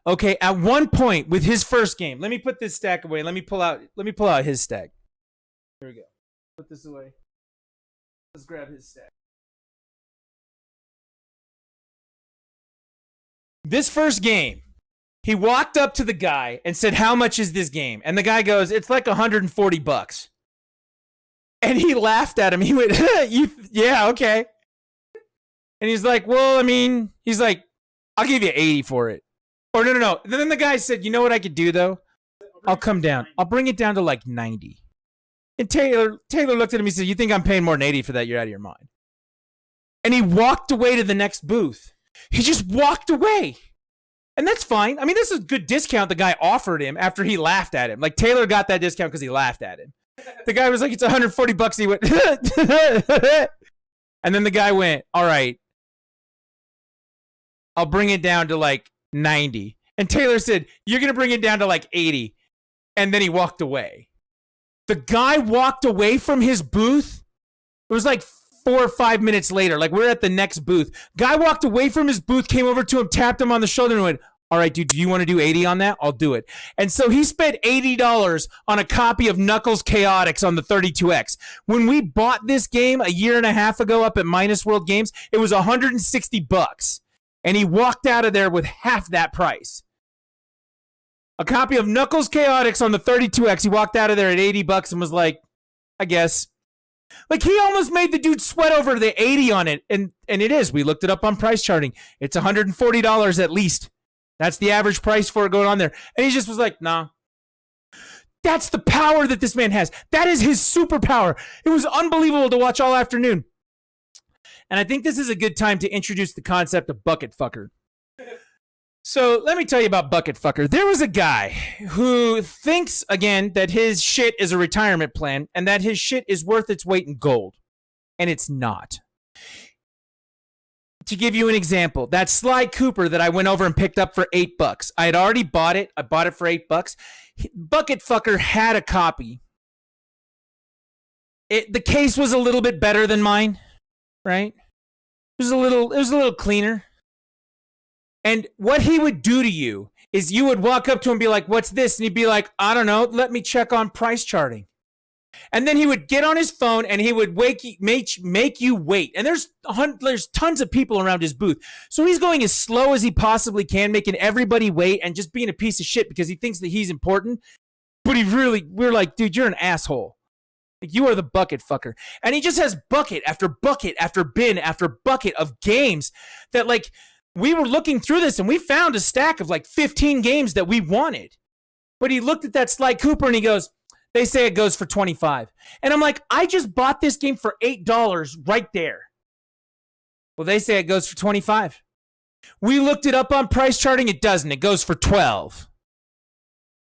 okay, at one point with his first game, let me put this stack away. Let me pull out his stack. Here we go. Put this away. Let's grab his stack. This first game, he walked up to the guy and said, how much is this game? And the guy goes, it's like $140. And he laughed at him. He went, yeah, okay. And he's like, well, I mean, he's like, I'll give you 80 for it. Or no. Then the guy said, you know what I could do though? I'll come down. I'll bring it down to like 90. And Taylor looked at him and said, you think I'm paying more than 80 for that? You're out of your mind. And he walked away to the next booth. He just walked away. And that's fine. I mean, this is a good discount the guy offered him after he laughed at him. Like, Taylor got that discount because he laughed at him. The guy was like, it's $140. He went, and then the guy went, all right, I'll bring it down to like 90. And Taylor said, you're going to bring it down to like 80. And then he walked away. The guy walked away from his booth. It was like 4 or 5 minutes later. Like, we're at the next booth. Guy walked away from his booth, came over to him, tapped him on the shoulder, and went, all right, dude, do you want to do 80 on that? I'll do it. And so he spent $80 on a copy of Knuckles Chaotix on the 32X. When we bought this game a year and a half ago up at Minus World Games, it was $160. And he walked out of there with half that price. A copy of Knuckles Chaotix on the 32X. He walked out of there at $80 and was like, I guess. Like, he almost made the dude sweat over the 80 on it. And it is. We looked it up on price charting. It's $140 at least. That's the average price for it going on there. And he just was like, nah. That's the power that this man has. That is his superpower. It was unbelievable to watch all afternoon. And I think this is a good time to introduce the concept of bucket fucker. So let me tell you about bucket fucker. There was a guy who thinks, again, that his shit is a retirement plan and that his shit is worth its weight in gold. And it's not. To give you an example, that Sly Cooper that I went over and picked up for $8. I had already bought it. I bought it for $8. Bucket fucker had a copy. The case was a little bit better than mine, right? It was a little cleaner. And what he would do to you is you would walk up to him and be like, what's this? And he'd be like, I don't know. Let me check on price charting. And then he would get on his phone and he would make you wait. And there's tons of people around his booth. So he's going as slow as he possibly can, making everybody wait and just being a piece of shit because he thinks that he's important. But we're like, dude, you're an asshole. Like, you are the bucket fucker. And he just has bucket after bucket after bin after bucket of games that, like, we were looking through this and we found a stack of like 15 games that we wanted. But he looked at that Sly Cooper and he goes, they say it goes for $25. And I'm like, I just bought this game for $8 right there. Well, they say it goes for $25. We looked it up on price charting. It doesn't. It goes for $12.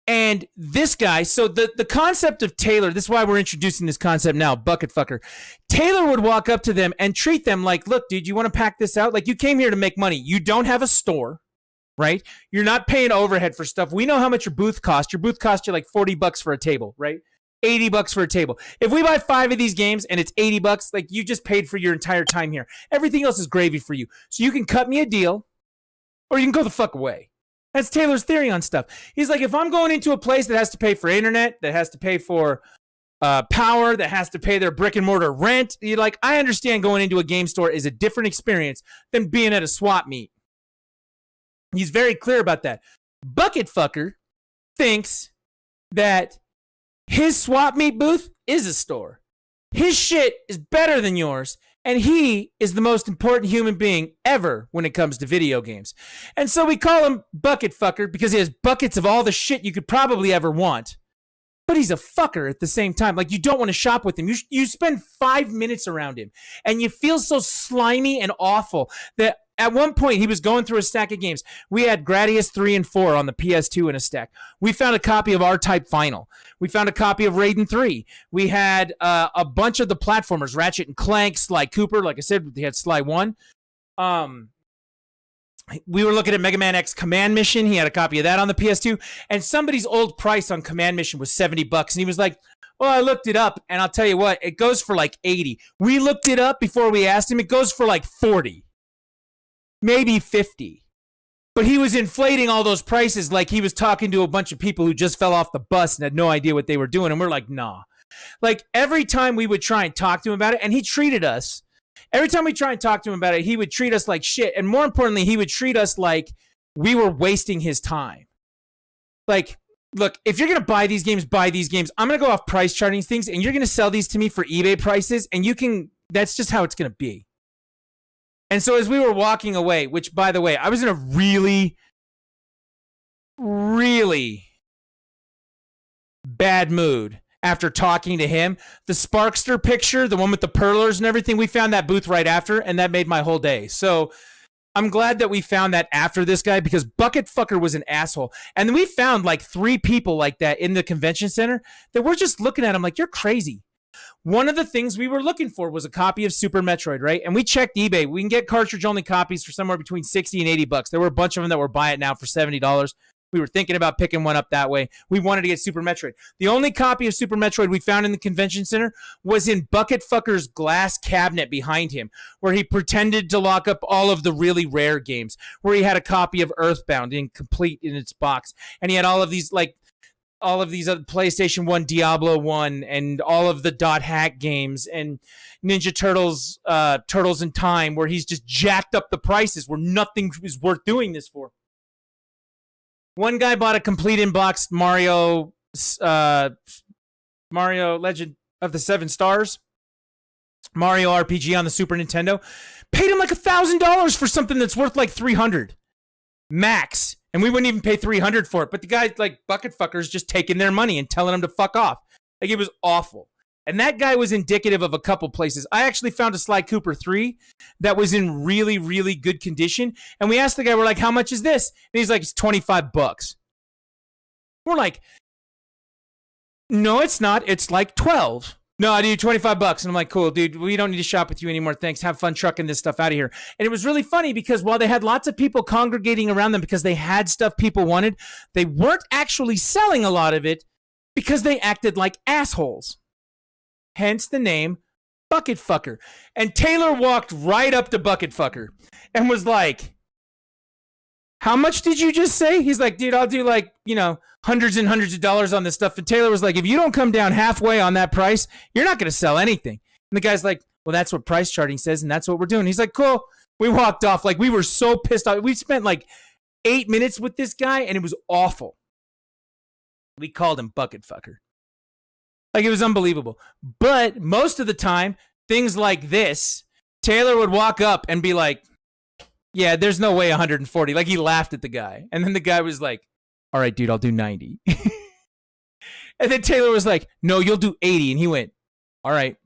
And this guy, so the concept of Taylor, this is why we're introducing this concept now, bucket fucker. Taylor would walk up to them and treat them like, look, dude, you want to pack this out? Like, you came here to make money. You don't have a store. Right? You're not paying overhead for stuff. We know how much your booth costs. Your booth costs you like $40 for a table, right? $80 for a table. If we buy 5 of these games and it's $80, like, you just paid for your entire time here. Everything else is gravy for you. So you can cut me a deal or you can go the fuck away. That's Taylor's theory on stuff. He's like, if I'm going into a place that has to pay for internet, that has to pay for power, that has to pay their brick and mortar rent, you're like, I understand going into a game store is a different experience than being at a swap meet. He's very clear about that. Bucket fucker thinks that his swap meet booth is a store. His shit is better than yours, and he is the most important human being ever when it comes to video games. And so we call him bucket fucker because he has buckets of all the shit you could probably ever want. But he's a fucker at the same time. Like, you don't want to shop with him. You spend 5 minutes around him, and you feel so slimy and awful that at one point, he was going through a stack of games. We had Gradius 3 and 4 on the PS2 in a stack. We found a copy of R-Type Final. We found a copy of Raiden 3. We had a bunch of the platformers, Ratchet and Clank, Sly Cooper. Like I said, we had Sly 1. We were looking at Mega Man X Command Mission. He had a copy of that on the PS2. And somebody's old price on Command Mission was $70. And he was like, well, I looked it up, and I'll tell you what, it goes for like $80. We looked it up before we asked him. It goes for like $40. Maybe $50. But he was inflating all those prices like he was talking to a bunch of people who just fell off the bus and had no idea what they were doing. And we're like, nah. Like, every time we would try and talk to him about it, and he treated us, every time we try and talk to him about it, he would treat us like shit. And more importantly, he would treat us like we were wasting his time. Like, look, if you're going to buy these games, buy these games. I'm going to go off price charting things, and you're going to sell these to me for eBay prices, and that's just how it's going to be. And so as we were walking away, which by the way, I was in a really, really bad mood after talking to him. The Sparkster picture, the one with the perlers and everything, we found that booth right after, and that made my whole day. So I'm glad that we found that after this guy, because Bucket Fucker was an asshole. And then we found like 3 people like that in the convention center that we're just looking at him like, you're crazy. One of the things we were looking for was a copy of Super Metroid, right? And we checked eBay. We can get cartridge-only copies for somewhere between $60 and $80. There were a bunch of them that were buying it now for $70. We were thinking about picking one up that way. We wanted to get Super Metroid. The only copy of Super Metroid we found in the convention center was in Bucket Fucker's glass cabinet behind him, where he pretended to lock up all of the really rare games, where he had a copy of Earthbound incomplete in its box. And he had all of these other PlayStation 1, Diablo 1, and all of the Dot Hack games, and Ninja Turtles, Turtles in Time, where he's just jacked up the prices, where nothing is worth doing this for. One guy bought a complete in-box Mario Legend of the Seven Stars, Mario RPG on the Super Nintendo. Paid him like $1,000 for something that's worth like $300 max. And we wouldn't even pay $300 for it. But the guy, like Bucket Fucker's, just taking their money and telling them to fuck off. Like, it was awful. And that guy was indicative of a couple places. I actually found a Sly Cooper 3 that was in really, really good condition. And we asked the guy, we're like, how much is this? And he's like, it's $25. We're like, no, it's not. It's like 12. No, I do $25. And I'm like, cool, dude, we don't need to shop with you anymore. Thanks. Have fun trucking this stuff out of here. And it was really funny because while they had lots of people congregating around them because they had stuff people wanted, they weren't actually selling a lot of it because they acted like assholes. Hence the name Bucket Fucker. And Taylor walked right up to Bucket Fucker and was like, how much did you just say? He's like, dude, I'll do like, hundreds and hundreds of dollars on this stuff. And Taylor was like, if you don't come down halfway on that price, you're not going to sell anything. And the guy's like, well, that's what price charting says, and that's what we're doing. He's like, cool. We walked off. Like, we were so pissed off. We spent like 8 minutes with this guy, and it was awful. We called him Bucket Fucker. Like, it was unbelievable. But most of the time, things like this, Taylor would walk up and be like, yeah, there's no way 140. Like, he laughed at the guy. And then the guy was like, all right, dude, I'll do 90. And then Taylor was like, no, you'll do 80. And he went, all right,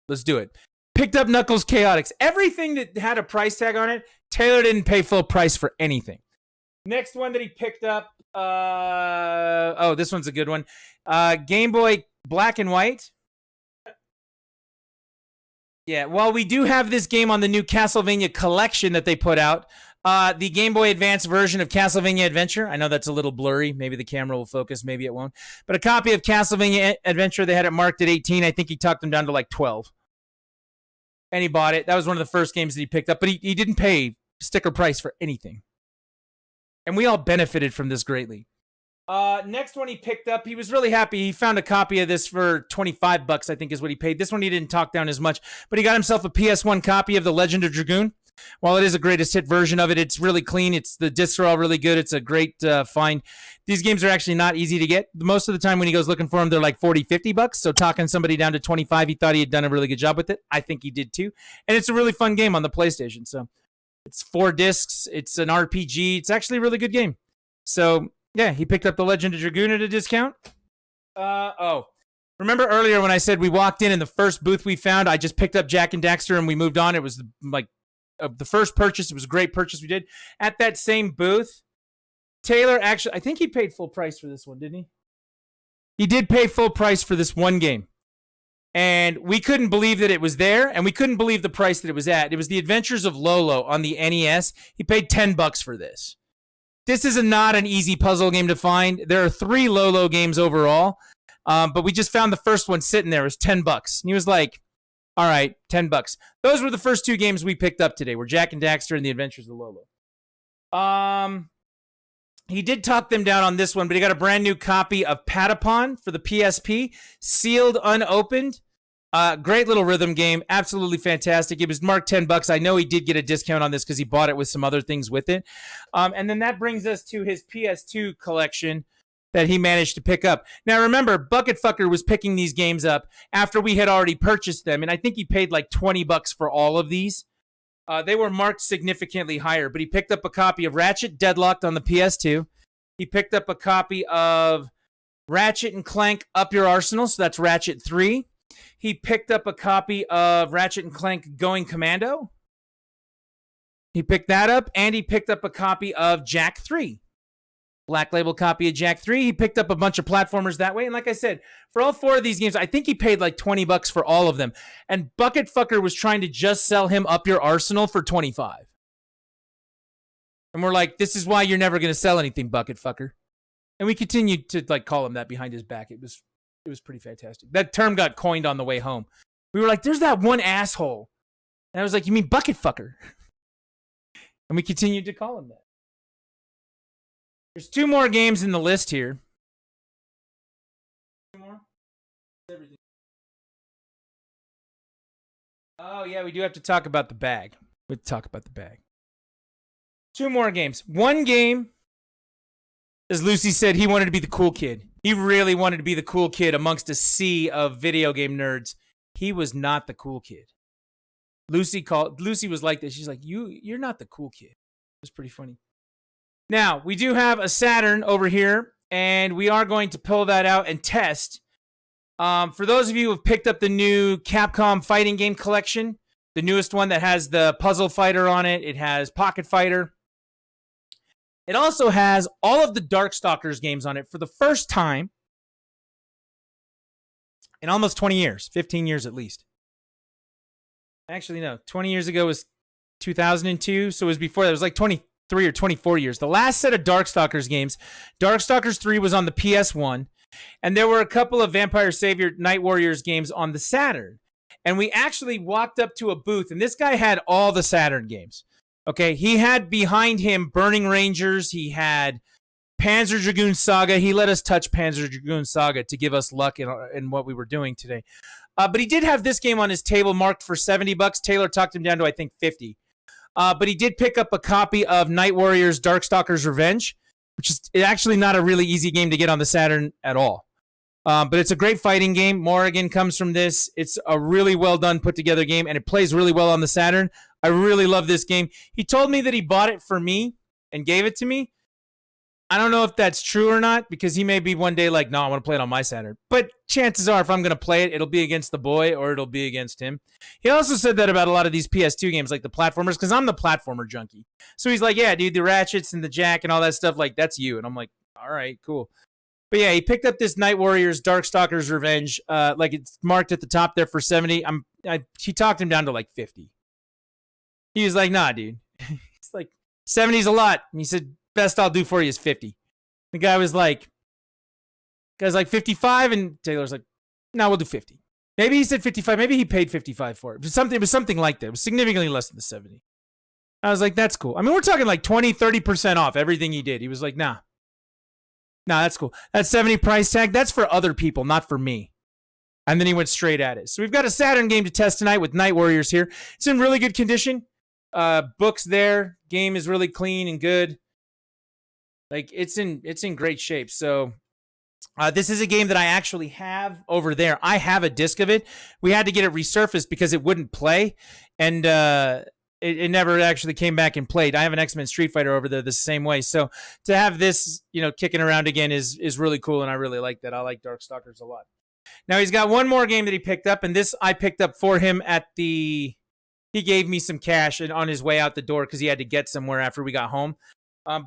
let's do it. Picked up Knuckles Chaotix. Everything that had a price tag on it, Taylor didn't pay full price for anything. Next one that he picked up, this one's a good one. Game Boy Black and White. Yeah, well, we do have this game on the new Castlevania collection that they put out. The Game Boy Advance version of Castlevania Adventure. I know that's a little blurry. Maybe the camera will focus. Maybe it won't. But a copy of Castlevania Adventure, they had it marked at 18. I think he talked them down to like 12. And he bought it. That was one of the first games that he picked up. But he didn't pay sticker price for anything. And we all benefited from this greatly. Next one he picked up, he was really happy. He found a copy of this for $25, I think is what he paid. This one he didn't talk down as much, but he got himself a PS1 copy of The Legend of Dragoon. While it is a greatest hit version of it, it's really clean. The discs are all really good. It's a great find. These games are actually not easy to get. Most of the time when he goes looking for them, they're like $40, $50. So talking somebody down to 25, he thought he had done a really good job with it. I think he did too. And it's a really fun game on the PlayStation. So it's 4 discs. It's an RPG. It's actually a really good game. So yeah, he picked up The Legend of Dragoon at a discount. Remember earlier when I said we walked in and the first booth we found, I just picked up Jak and Daxter and we moved on. It was like the first purchase. It was a great purchase we did. At that same booth, Taylor actually, I think he paid full price for this one, didn't he? He did pay full price for this one game. And we couldn't believe that it was there, and we couldn't believe the price that it was at. It was The Adventures of Lolo on the NES. He paid $10 for this. This is not an easy puzzle game to find. There are 3 Lolo games overall, but we just found the first one sitting there. It was $10. And he was like, all right, $10. Those were the first 2 games we picked up today, were Jak and Daxter and The Adventures of Lolo. He did talk them down on this one, but he got a brand new copy of Patapon for the PSP, sealed, unopened. Great little rhythm game. Absolutely fantastic. It was marked $10. I know he did get a discount on this because he bought it with some other things with it. And then that brings us to his PS2 collection that he managed to pick up. Now, remember, Bucket Fucker was picking these games up after we had already purchased them. And I think he paid like $20 for all of these. They were marked significantly higher, but he picked up a copy of Ratchet Deadlocked on the PS2. He picked up a copy of Ratchet and Clank Up Your Arsenal, so that's Ratchet 3. He picked up a copy of Ratchet and Clank Going Commando. He picked that up, and he picked up a copy of Jak 3. Black label copy of Jak 3. He picked up a bunch of platformers that way. And like I said, for all 4 of these games, I think he paid like $20 for all of them. And Bucket Fucker was trying to just sell him Up Your Arsenal for $25. And we're like, this is why you're never going to sell anything, Bucket Fucker. And we continued to like call him that behind his back. It was pretty fantastic. That term got coined on the way home. We were like, there's that one asshole. And I was like, you mean Bucket Fucker? And we continued to call him that. There's 2 more games in the list here. 2 more? Everything. Oh, yeah, we do have to talk about the bag. We have to talk about the bag. 2 more games. One game, as Lucy said, he wanted to be the cool kid. He really wanted to be the cool kid amongst a sea of video game nerds. He was not the cool kid. Lucy was like this. She's like, you're not the cool kid. It was pretty funny. Now, we do have a Saturn over here, and we are going to pull that out and test. For those of you who have picked up the new Capcom fighting game collection, the newest one that has the Puzzle Fighter on it, it has Pocket Fighter. It also has all of the Darkstalkers games on it for the first time in almost 20 years, 15 years at least. Actually, no, 20 years ago was 2002, so it was before that. It was like 23 or 24 years. The last set of Darkstalkers games, Darkstalkers 3 was on the PS1, and there were a couple of Vampire Savior Night Warriors games on the Saturn. And we actually walked up to a booth, and this guy had all the Saturn games. Okay, he had behind him Burning Rangers. He had Panzer Dragoon Saga. He let us touch Panzer Dragoon Saga to give us luck in what we were doing today. But he did have this game on his table marked for $70. Taylor talked him down to, I think, 50. But he did pick up a copy of Night Warriors Darkstalkers Revenge, which is actually not a really easy game to get on the Saturn at all. But it's a great fighting game. Morrigan comes from this. It's a really well done, put together game, and it plays really well on the Saturn. I really love this game. He told me that he bought it for me and gave it to me. I don't know if that's true or not, because he may be one day like, no, I want to play it on my Saturn. But chances are, if I'm going to play it, it'll be against the boy or it'll be against him. He also said that about a lot of these PS2 games, like the platformers, because I'm the platformer junkie. So he's like, yeah, dude, the Ratchets and the Jak and all that stuff, like, that's you. And I'm like, all right, cool. But yeah, he picked up this Night Warriors Darkstalkers Revenge. Like, it's marked at the top there for 70. He talked him down to like 50. He was like, nah, dude. It's like, 70's a lot. And he said, best I'll do for you is 50. The guy was like 55, and Taylor's like, no, we'll do 50. Maybe he said 55. Maybe he paid 55 for it. It was something like that. It was significantly less than the 70. I was like, that's cool. I mean, we're talking like 20, 30% off everything he did. He was like, nah, that's cool. That 70 price tag, that's for other people, not for me. And then he went straight at it. So we've got a Saturn game to test tonight with Night Warriors here. It's in really good condition. Books there. Game is really clean and good. Like, it's in great shape. So this is a game that I actually have over there. I have a disc of it. We had to get it resurfaced because it wouldn't play, and it never actually came back and played. I have an X-Men Street Fighter over there the same way. So to have this, kicking around again is really cool, and I really like that. I like Darkstalkers a lot. Now he's got one more game that he picked up, and this I picked up for him he gave me some cash on his way out the door because he had to get somewhere after we got home.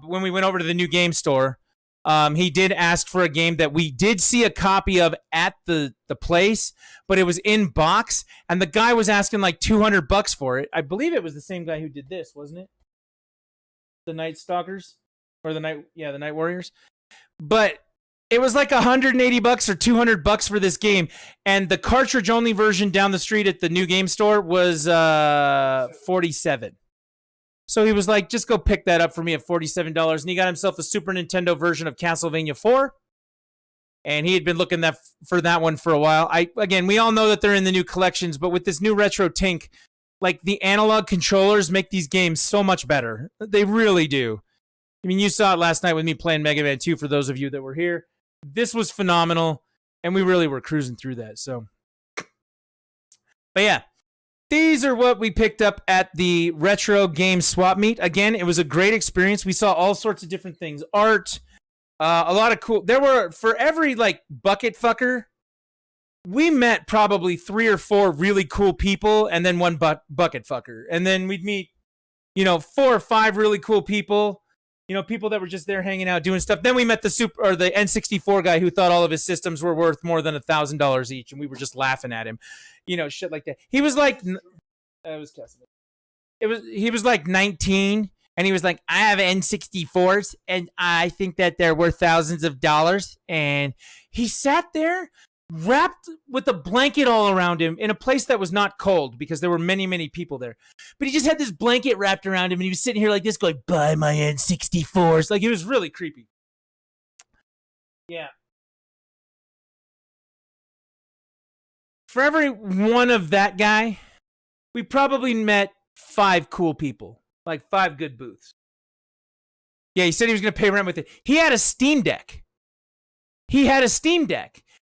When we went over to the new game store, he did ask for a game that we did see a copy of at the place, but it was in box, and the guy was asking like $200 for it. I believe it was the same guy who did this, wasn't it? The Night Stalkers or the Night Warriors. But it was like $180 or $200 for this game, and the cartridge only version down the street at the new game store was $47. So he was like, just go pick that up for me at $47. And he got himself a Super Nintendo version of Castlevania 4. And he had been looking for that one for a while. Again, we all know that they're in the new collections, but with this new retro Tink, like, the analog controllers make these games so much better. They really do. I mean, you saw it last night with me playing Mega Man 2 for those of you that were here. This was phenomenal, and we really were cruising through that. So, but yeah. these are what we picked up at the retro game swap meet. Again, it was a great experience. We saw all sorts of different things. Art, a lot of cool. There were, for every like bucket fucker, we met probably 3 or 4 really cool people and then one bucket fucker. And then we'd meet, 4 or 5 really cool people, people that were just there hanging out doing stuff. Then we met the the N64 guy who thought all of his systems were worth more than $1,000 each. And we were just laughing at him, shit like that. He was like, he was like 19 and he was like, I have N64s and I think that they're worth thousands of dollars. And he sat there wrapped with a blanket all around him in a place that was not cold because there were many, many people there. But he just had this blanket wrapped around him and he was sitting here like this going, buy my N64s. Like, it was really creepy. Yeah. For every one of that guy, we probably met 5 cool people. Like 5 good booths. Yeah, he said he was going to pay rent with it. He had a Steam Deck.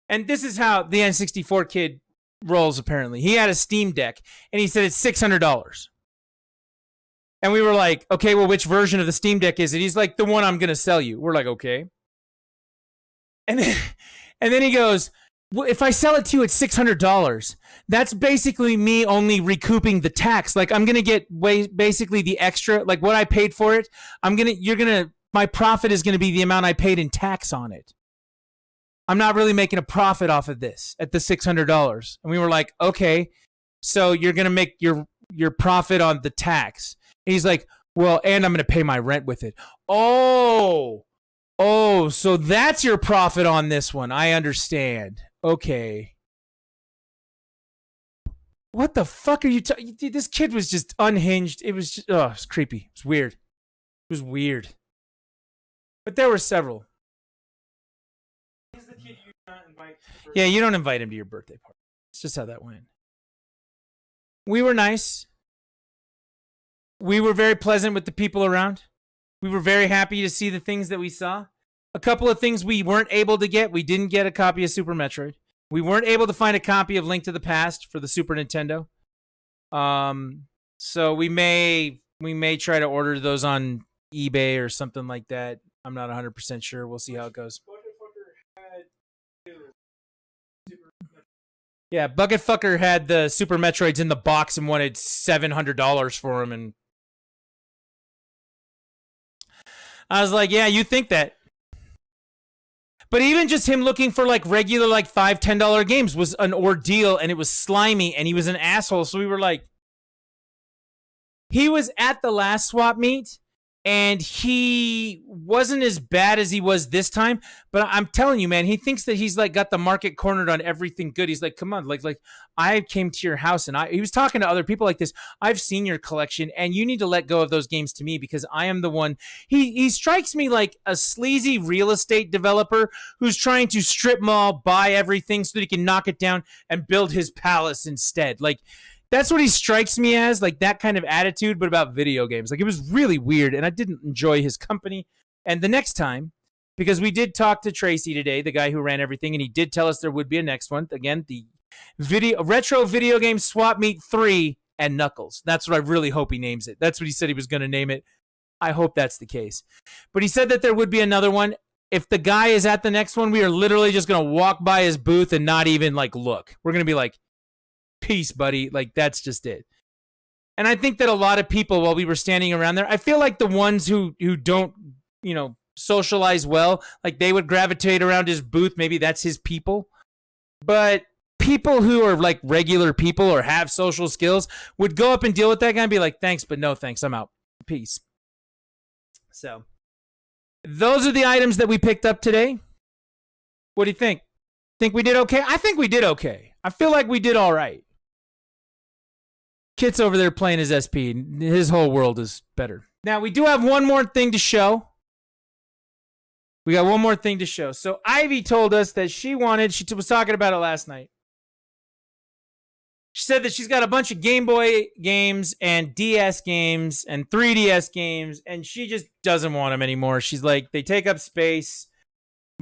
And this is how the N64 kid rolls, apparently. He had a Steam Deck, and he said it's $600. And we were like, okay, well, which version of the Steam Deck is it? He's like, the one I'm going to sell you. We're like, okay. And then he goes, well, if I sell it to you at $600, that's basically me only recouping the tax. Like, I'm going to get basically the extra, like what I paid for it. My profit is going to be the amount I paid in tax on it. I'm not really making a profit off of this at the $600. And we were like, okay, so you're going to make your profit on the tax. And he's like, well, and I'm going to pay my rent with it. Oh, so that's your profit on this one. I understand. Okay. What the fuck are you talking? This kid was just unhinged. It was just, it was creepy. It was weird. But there were several. Yeah, you don't invite him to your birthday party. It's just how that went. We were nice. We were very pleasant with the people around. We were very happy to see the things that we saw. A couple of things we weren't able to get. We didn't get a copy of Super Metroid. We weren't able to find a copy of Link to the Past for the Super Nintendo. So we may try to order those on eBay or something like that. I'm not 100% sure. We'll see how it goes. Yeah, Bucketfucker had the Super Metroids in the box and wanted $700 for them, and I was like, yeah, you think that. But even just him looking for like regular like $5, $10 games was an ordeal, and it was slimy, and he was an asshole. So we were like, he was at the last swap meet, and he wasn't as bad as he was this time. But I'm telling you, man, he thinks that he's like got the market cornered on everything good. He's like, come on, like I came to your house, and he was talking to other people like this. I've seen your collection, and you need to let go of those games to me because I am the one. He strikes me like a sleazy real estate developer who's trying to strip mall, buy everything so that he can knock it down and build his palace instead. Like, that's what he strikes me as, like that kind of attitude, but about video games. Like, it was really weird, and I didn't enjoy his company. And the next time, because we did talk to Tracy today, the guy who ran everything, and he did tell us there would be a next one. Again, the Retro Video Game Swap Meet 3 and Knuckles. That's what I really hope he names it. That's what he said he was going to name it. I hope that's the case. But he said that there would be another one. If the guy is at the next one, we are literally just going to walk by his booth and not even, like, look. We're going to be like, peace, buddy. Like, that's just it. And I think that a lot of people, while we were standing around there, I feel like the ones who don't, socialize well, like they would gravitate around his booth. Maybe that's his people. But people who are like regular people or have social skills would go up and deal with that guy and be like, thanks, but no thanks. I'm out. Peace. So those are the items that we picked up today. What do you think? Think we did okay? I think we did okay. I feel like we did all right. Kit's over there playing his SP. His whole world is better. Now, we do have one more thing to show. We got one more thing to show. So Ivy told us that she was talking about it last night. She said that she's got a bunch of Game Boy games and DS games and 3DS games, and she just doesn't want them anymore. She's like, they take up space.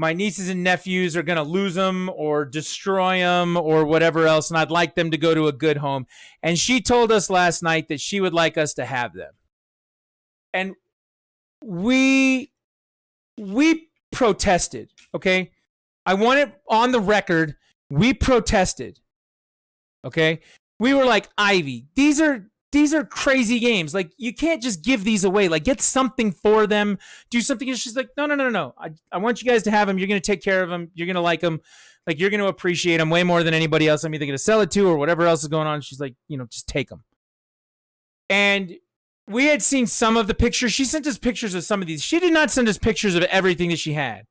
my nieces and nephews are going to lose them or destroy them or whatever else, and I'd like them to go to a good home. And she told us last night that she would like us to have them. And we protested, okay? I want it on the record. We protested, okay? We were like, Ivy, these are crazy games. Like, you can't just give these away. Like, get something for them. Do something. And she's like, no. I want you guys to have them. You're going to take care of them. You're going to like them. Like, you're going to appreciate them way more than anybody else. I'm either going to sell it to or whatever else is going on. She's like, just take them. And we had seen some of the pictures. She sent us pictures of some of these. She did not send us pictures of everything that she had.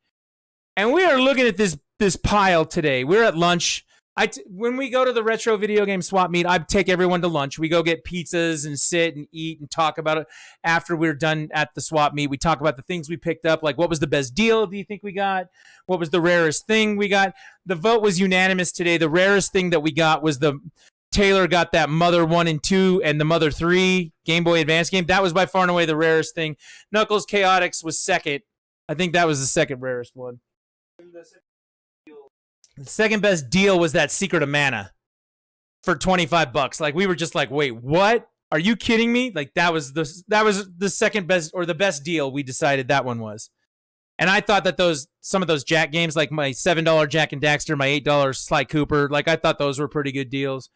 And we are looking at this pile today. We're at lunch. When we go to the retro video game swap meet, I take everyone to lunch. We go get pizzas and sit and eat and talk about it. After we're done at the swap meet, we talk about the things we picked up, like what was the best deal do you think we got? What was the rarest thing we got? The vote was unanimous today. The rarest thing that we got was Taylor got that Mother 1 and 2 and the Mother 3 Game Boy Advance game. That was by far and away the rarest thing. Knuckles Chaotix was second. I think that was the second rarest one. The second best deal was that Secret of Mana for $25. Like, we were just like, wait, what? Are you kidding me? Like, that was the second best, or the best deal we decided that one was. And I thought that some of those Jack games, like my $7 Jack and Daxter, my $8 Sly Cooper, like, I thought those were pretty good deals.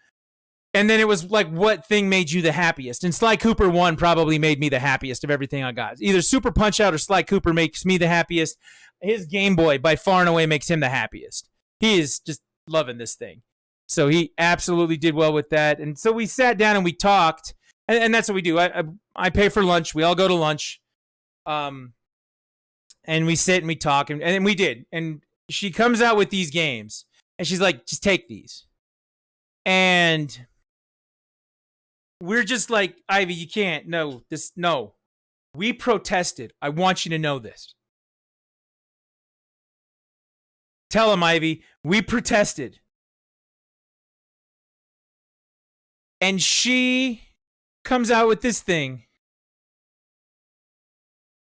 And then it was like, what thing made you the happiest? And Sly Cooper 1 probably made me the happiest of everything I got. Either Super Punch-Out or Sly Cooper makes me the happiest. His Game Boy, by far and away, makes him the happiest. He is just loving this thing. So he absolutely did well with that. And so we sat down and we talked. And that's what we do. I pay for lunch. We all go to lunch. And we sit and we talk. And we did. And she comes out with these games. And she's like, just take these. And we're just like, Ivy, you can't. No. We protested. I want you to know this. Tell him, Ivy, we protested. And she comes out with this thing.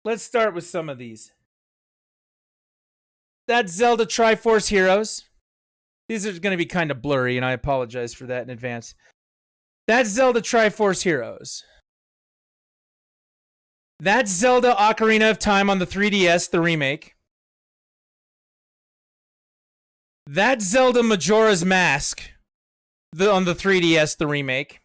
Let's start with some of these. That's Zelda Triforce Heroes. These are going to be kind of blurry, and I apologize for that in advance. That's Zelda Triforce Heroes. That's Zelda Ocarina of Time on the 3DS, the remake. That's Zelda Majora's Mask on the 3DS, the remake.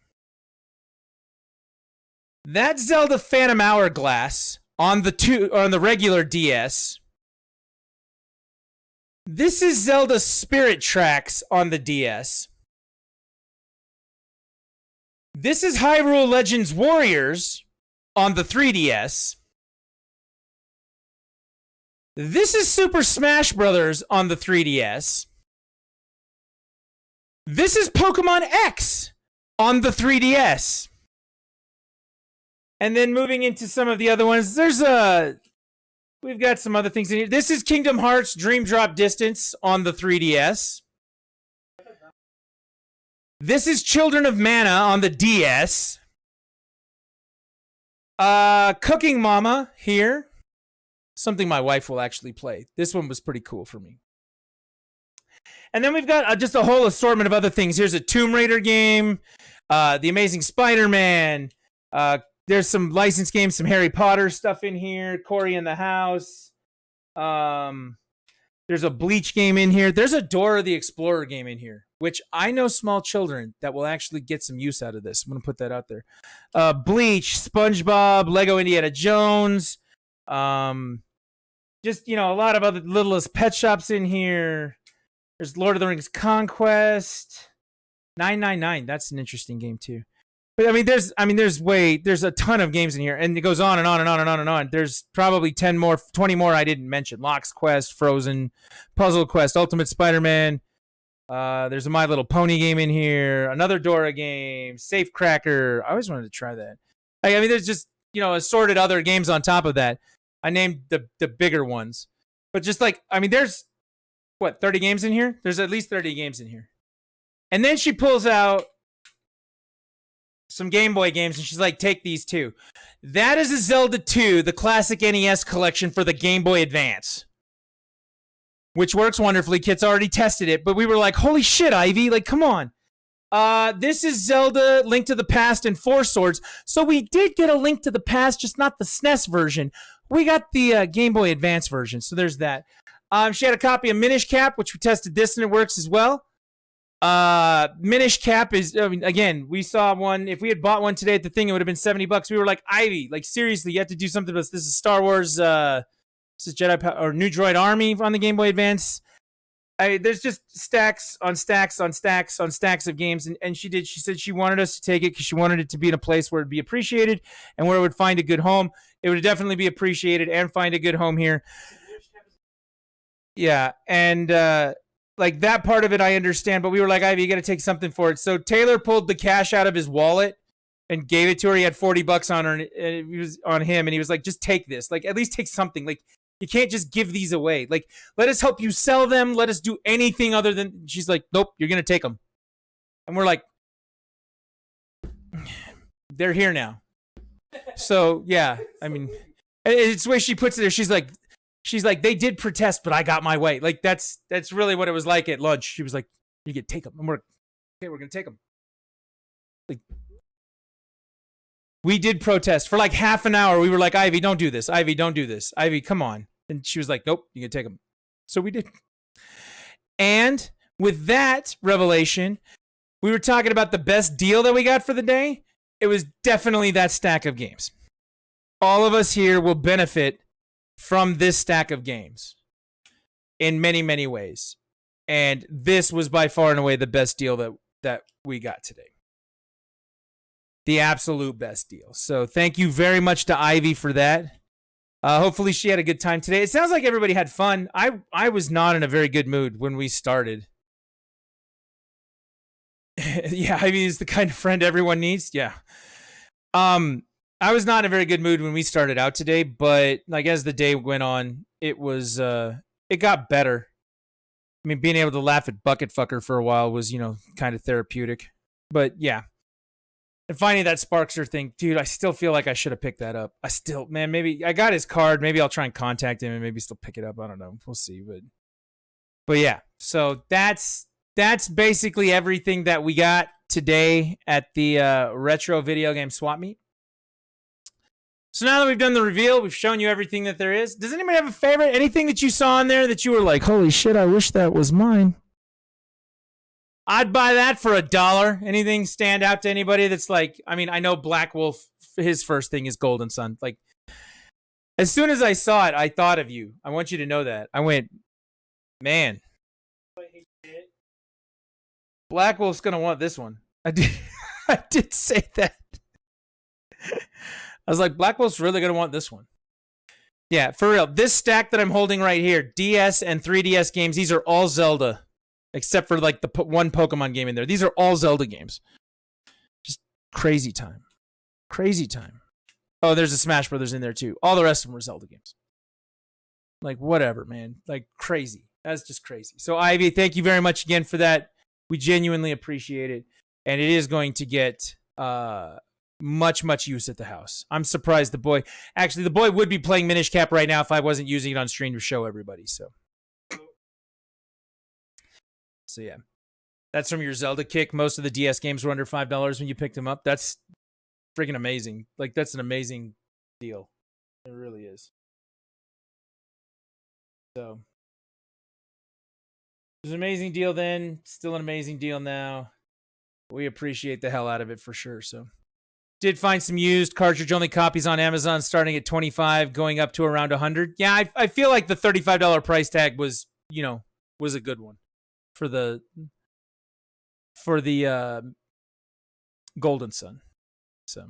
That's Zelda Phantom Hourglass on the regular DS. This is Zelda Spirit Tracks on the DS. This is Hyrule Legends Warriors on the 3DS. This is Super Smash Bros. On the 3DS. This is Pokemon X on the 3DS. And then moving into some of the other ones, we've got some other things in here. This is Kingdom Hearts Dream Drop Distance on the 3DS. This is Children of Mana on the DS. Cooking Mama here. Something my wife will actually play. This one was pretty cool for me. And then we've got just a whole assortment of other things. Here's a Tomb Raider game, The Amazing Spider-Man. There's some licensed games, some Harry Potter stuff in here. Cory in the House. There's a Bleach game in here. There's a Dora the Explorer game in here, which I know small children that will actually get some use out of this. I'm going to put that out there. Bleach, SpongeBob, Lego Indiana Jones. Just, a lot of other Littlest Pet Shops in here. There's Lord of the Rings Conquest. 999. That's an interesting game too. But there's a ton of games in here, and it goes on and on and on and on and on. There's probably 20 more I didn't mention. Lock's Quest, Frozen, Puzzle Quest, Ultimate Spider-Man. There's a My Little Pony game in here, another Dora game, Safe Cracker. I always wanted to try that. There's just, assorted other games on top of that. I named the bigger ones. But just there's 30 games in here? There's at least 30 games in here. And then she pulls out some Game Boy games, and she's like, take these too. That is a Zelda 2, the classic NES collection for the Game Boy Advance. which works wonderfully. Kit's already tested it, but we were like, holy shit, Ivy, like, come on. This is Zelda Link to the Past and Four Swords. So we did get a Link to the Past, just not the SNES version. We got the Game Boy Advance version, so there's that. She had a copy of Minish Cap, which we tested this, and it works as well. Minish Cap is, I mean, again, we saw one. If we had bought one today at the thing, it would have been $70. We were like, Ivy, like, seriously, you have to do something with this. This is Star Wars, this is Jedi or New Droid Army on the Game Boy Advance. There's just stacks on stacks on stacks on stacks of games, and she said she wanted us to take it because she wanted it to be in a place where it'd be appreciated and where it would find a good home. It would definitely be appreciated and find a good home here. Yeah, and like that part of it I understand, but we were like, Ivy, you got to take something for it. So Taylor pulled the cash out of his wallet and gave it to her. He had $40 on her, and it was on him, and he was like, just take this. Like, at least take something. Like, you can't just give these away. Like, let us help you sell them. Let us do anything other than. She's like, nope, you're gonna take them. And we're like, they're here now. So yeah, I mean, it's the way she puts it there. She's like, they did protest, but I got my way. Like, that's really what it was like at lunch. She was like, you get take them. And we're gonna take them. Like, we did protest for like half an hour. We were like, Ivy, don't do this. Ivy, don't do this. Ivy, come on. And she was like, nope, you can take them. So we did. And with that revelation, we were talking about the best deal that we got for the day. It was definitely that stack of games. All of us here will benefit from this stack of games in many, many ways. And this was by far and away the best deal that we got today. The absolute best deal. So thank you very much to Ivy for that. Hopefully she had a good time today. It sounds like everybody had fun. I was not in a very good mood when we started. Yeah, Ivy is the kind of friend everyone needs. Yeah. I was not in a very good mood when we started out today, but like as the day went on, it was it got better. I mean, being able to laugh at Bucket Fucker for a while was, kind of therapeutic. But yeah. And finding that Sparkster thing, dude, I still feel like I should have picked that up. Maybe I got his card. Maybe I'll try and contact him and maybe still pick it up. I don't know. We'll see. But yeah, so that's basically everything that we got today at the Retro Video Game Swap Meet. So now that we've done the reveal, we've shown you everything that there is. Does anybody have a favorite? Anything that you saw in there that you were like, holy shit, I wish that was mine? I'd buy that for $1. Anything stand out to anybody that's like, I mean, I know Black Wolf, his first thing is Golden Sun. Like, as soon as I saw it, I thought of you. I want you to know that. I went, man, Black Wolf's going to want this one. I did say that. I was like, Black Wolf's really going to want this one. Yeah, for real. This stack that I'm holding right here, DS and 3DS games, these are all Zelda. Except for like the one Pokemon game in there. These are all Zelda games. Just crazy time. Crazy time. Oh, there's a Smash Brothers in there too. All the rest of them were Zelda games. Like, whatever, man. Like, crazy. That's just crazy. So, Ivy, thank you very much again for that. We genuinely appreciate it. And it is going to get much, much use at the house. I'm surprised the boy would be playing Minish Cap right now if I wasn't using it on stream to show everybody. So yeah, that's from your Zelda kick. Most of the DS games were under $5 when you picked them up. That's freaking amazing. Like, that's an amazing deal. It really is. So it was an amazing deal then. Still an amazing deal now. We appreciate the hell out of it for sure. So did find some used cartridge-only copies on Amazon starting at $25, going up to around $100. Yeah, I feel like the $35 price tag was a good one. For the Golden Sun. So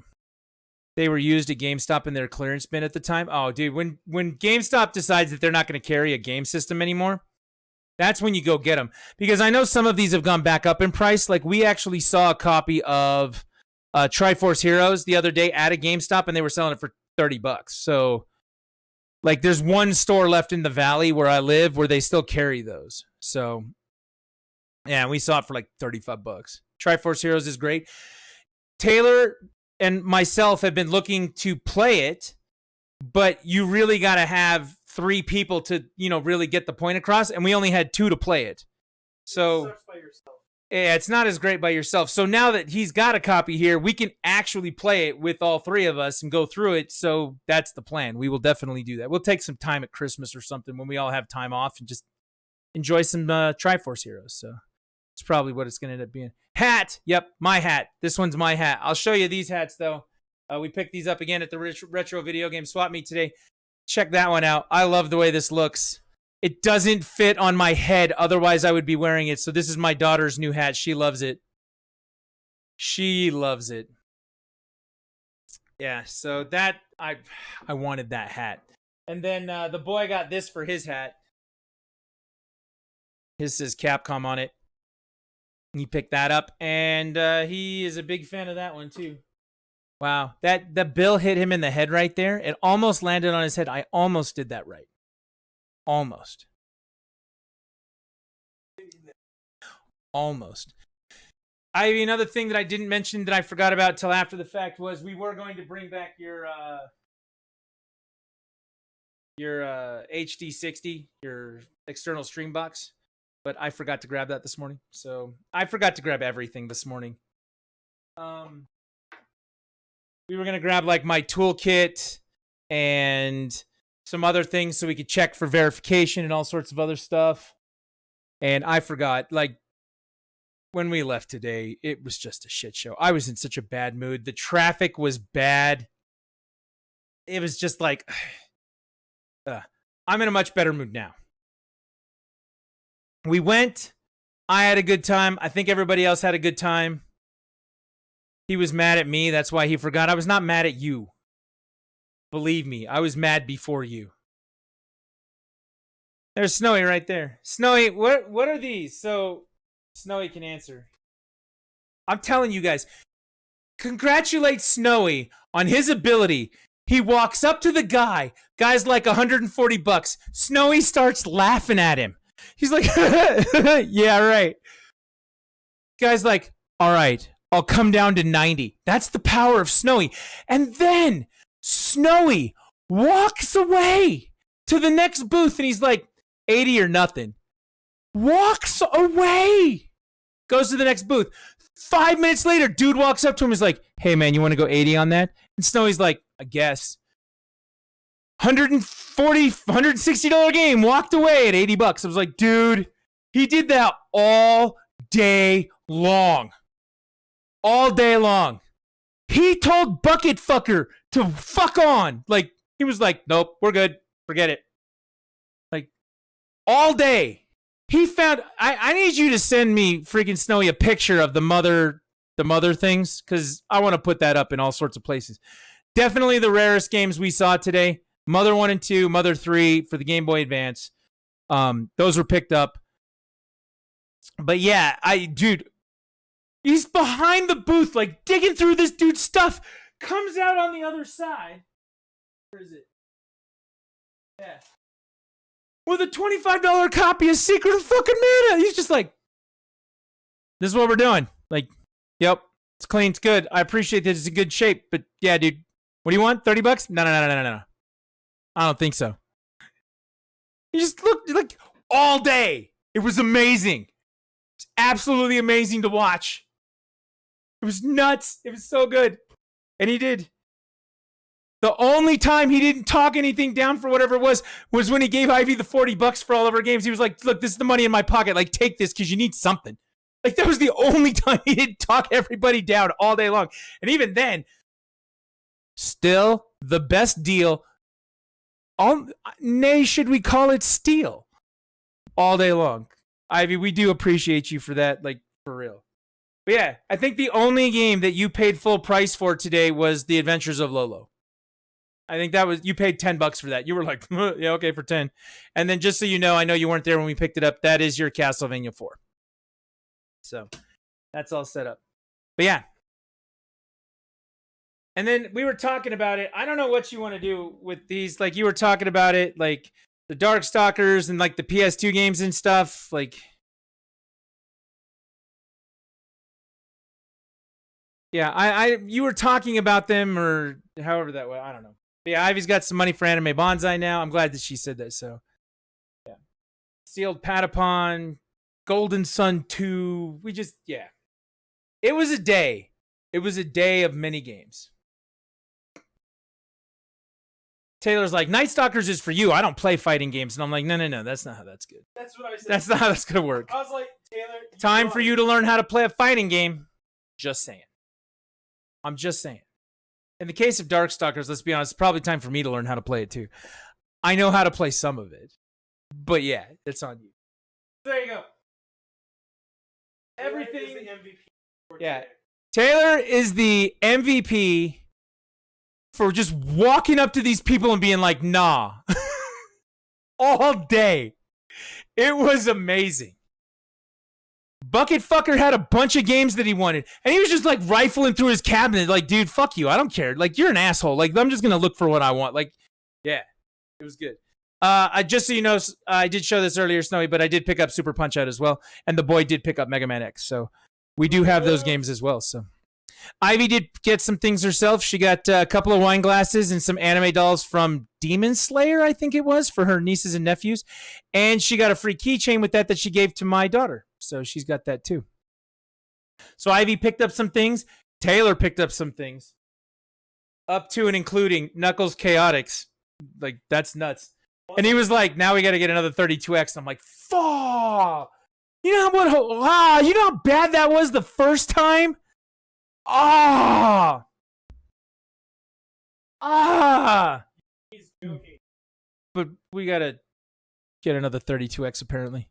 they were used at GameStop in their clearance bin at the time. Oh, dude, when GameStop decides that they're not going to carry a game system anymore, that's when you go get them. Because I know some of these have gone back up in price. Like, we actually saw a copy of Triforce Heroes the other day at a GameStop, and they were selling it for $30. So, like, there's one store left in the valley where I live where they still carry those. So yeah, we saw it for like $35. Triforce Heroes is great. Taylor and myself have been looking to play it, but you really got to have 3 people to, really get the point across, and we only had 2 to play it. So It sucks by yourself. yeah, it's not as great by yourself. So now that he's got a copy here, we can actually play it with all 3 of us and go through it. So that's the plan. We will definitely do that. We'll take some time at Christmas or something when we all have time off and just enjoy some Triforce Heroes. So it's probably what it's going to end up being. Hat. Yep, my hat. This one's my hat. I'll show you these hats, though. We picked these up again at the Retro Video Game Swap Meet today. Check that one out. I love the way this looks. It doesn't fit on my head. Otherwise, I would be wearing it. So this is my daughter's new hat. She loves it. She loves it. Yeah, so that, I wanted that hat. And then the boy got this for his hat. His says Capcom on it. He picked that up. And he is a big fan of that one, too. Wow. The bill hit him in the head right there. It almost landed on his head. I almost did that right. Almost. Another thing that I didn't mention that I forgot about till after the fact was we were going to bring back your HD60, your external stream box, but I forgot to grab that this morning. So I forgot to grab everything this morning. We were gonna grab like my toolkit and some other things so we could check for verification and all sorts of other stuff. And I forgot, like, when we left today, it was just a shit show. I was in such a bad mood. The traffic was bad. It was just like, I'm in a much better mood now. We went. I had a good time. I think everybody else had a good time. He was mad at me. That's why he forgot. I was not mad at you. Believe me, I was mad before you. There's Snowy right there. Snowy, what are these? So Snowy can answer. I'm telling you guys, congratulate Snowy on his ability. He walks up to the guy. Guy's like $140. Snowy starts laughing at him. He's like, yeah, right. Guy's like, all right, I'll come down to 90. That's the power of Snowy. And then Snowy walks away to the next booth and he's like, 80 or nothing. Walks away. Goes to the next booth. 5 minutes later, dude walks up to him and is like, hey man, you want to go 80 on that? And Snowy's like, I guess. $160 game, walked away at $80. I was like, dude, he did that all day long. All day long. He told Bucket Fucker to fuck on. Like, he was like, nope, we're good. Forget it. Like, all day. He found, I need you to send me freaking Snowy a picture of the mother things, because I want to put that up in all sorts of places. Definitely the rarest games we saw today. Mother 1 and 2, Mother 3 for the Game Boy Advance. Those were picked up. But yeah, dude, he's behind the booth, like digging through this dude's stuff. Comes out on the other side. Where is it? Yeah. With a $25 copy of Secret of fucking Mana. He's just like, this is what we're doing. Like, yep, it's clean, it's good. I appreciate that it's in good shape, but yeah, dude, what do you want? $30? No. I don't think so. He just looked like all day. It was amazing. It's absolutely amazing to watch. It was nuts. It was so good. And he did. The only time he didn't talk anything down for whatever it was when he gave Ivy the $40 for all of her games. He was like, look, this is the money in my pocket. Like, take this because you need something. Like, that was the only time he didn't talk everybody down all day long. And even then, still the best deal. Nay, should we call it steal? All day long. Ivy, we do appreciate you for that, like, for real. But yeah, I think the only game that you paid full price for today was The Adventures of Lolo. I think that was, you paid $10 for that. You were like, yeah, okay, for 10. And then just so you know, I know you weren't there when we picked it up, that is your Castlevania 4. So that's all set up. But yeah. And then we were talking about it. I don't know what you want to do with these. Like, you were talking about it, like the Darkstalkers and like the PS2 games and stuff. Like, yeah, you were talking about them or however that way. I don't know. But yeah, Ivy's got some money for Anime Bonsai now. I'm glad that she said that. So, yeah. Sealed Patapon, Golden Sun 2. Yeah. It was a day. It was a day of many games. Taylor's like, Night Stalkers is for you. I don't play fighting games. And I'm like, no. That's not how that's good. That's what I said. That's not how that's going to work. I was like, Taylor. Time for you to learn how to play a fighting game. Just saying. I'm just saying. In the case of Darkstalkers, let's be honest, it's probably time for me to learn how to play it too. I know how to play some of it. But yeah, it's on you. There you go. Everything. Taylor is the MVP for Yeah. today. Taylor is the MVP for just walking up to these people and being like, nah. All day. It was amazing. Bucket Fucker had a bunch of games that he wanted. And he was just like rifling through his cabinet. Like, dude, fuck you. I don't care. Like, you're an asshole. Like, I'm just going to look for what I want. Like, yeah, it was good. Just so you know, I did show this earlier, Snowy, but I did pick up Super Punch Out as well. And the boy did pick up Mega Man X. So we do have those games as well. So Ivy did get some things herself. She got a couple of wine glasses and some anime dolls from Demon Slayer, I think it was, for her nieces and nephews. And she got a free keychain with that she gave to my daughter. So she's got that too. So Ivy picked up some things. Taylor picked up some things. Up to and including Knuckles Chaotix. Like, that's nuts. And he was like, now we got to get another 32X. And I'm like, fuck. You know you know how bad that was the first time? He's joking. But we got to get another 32X apparently.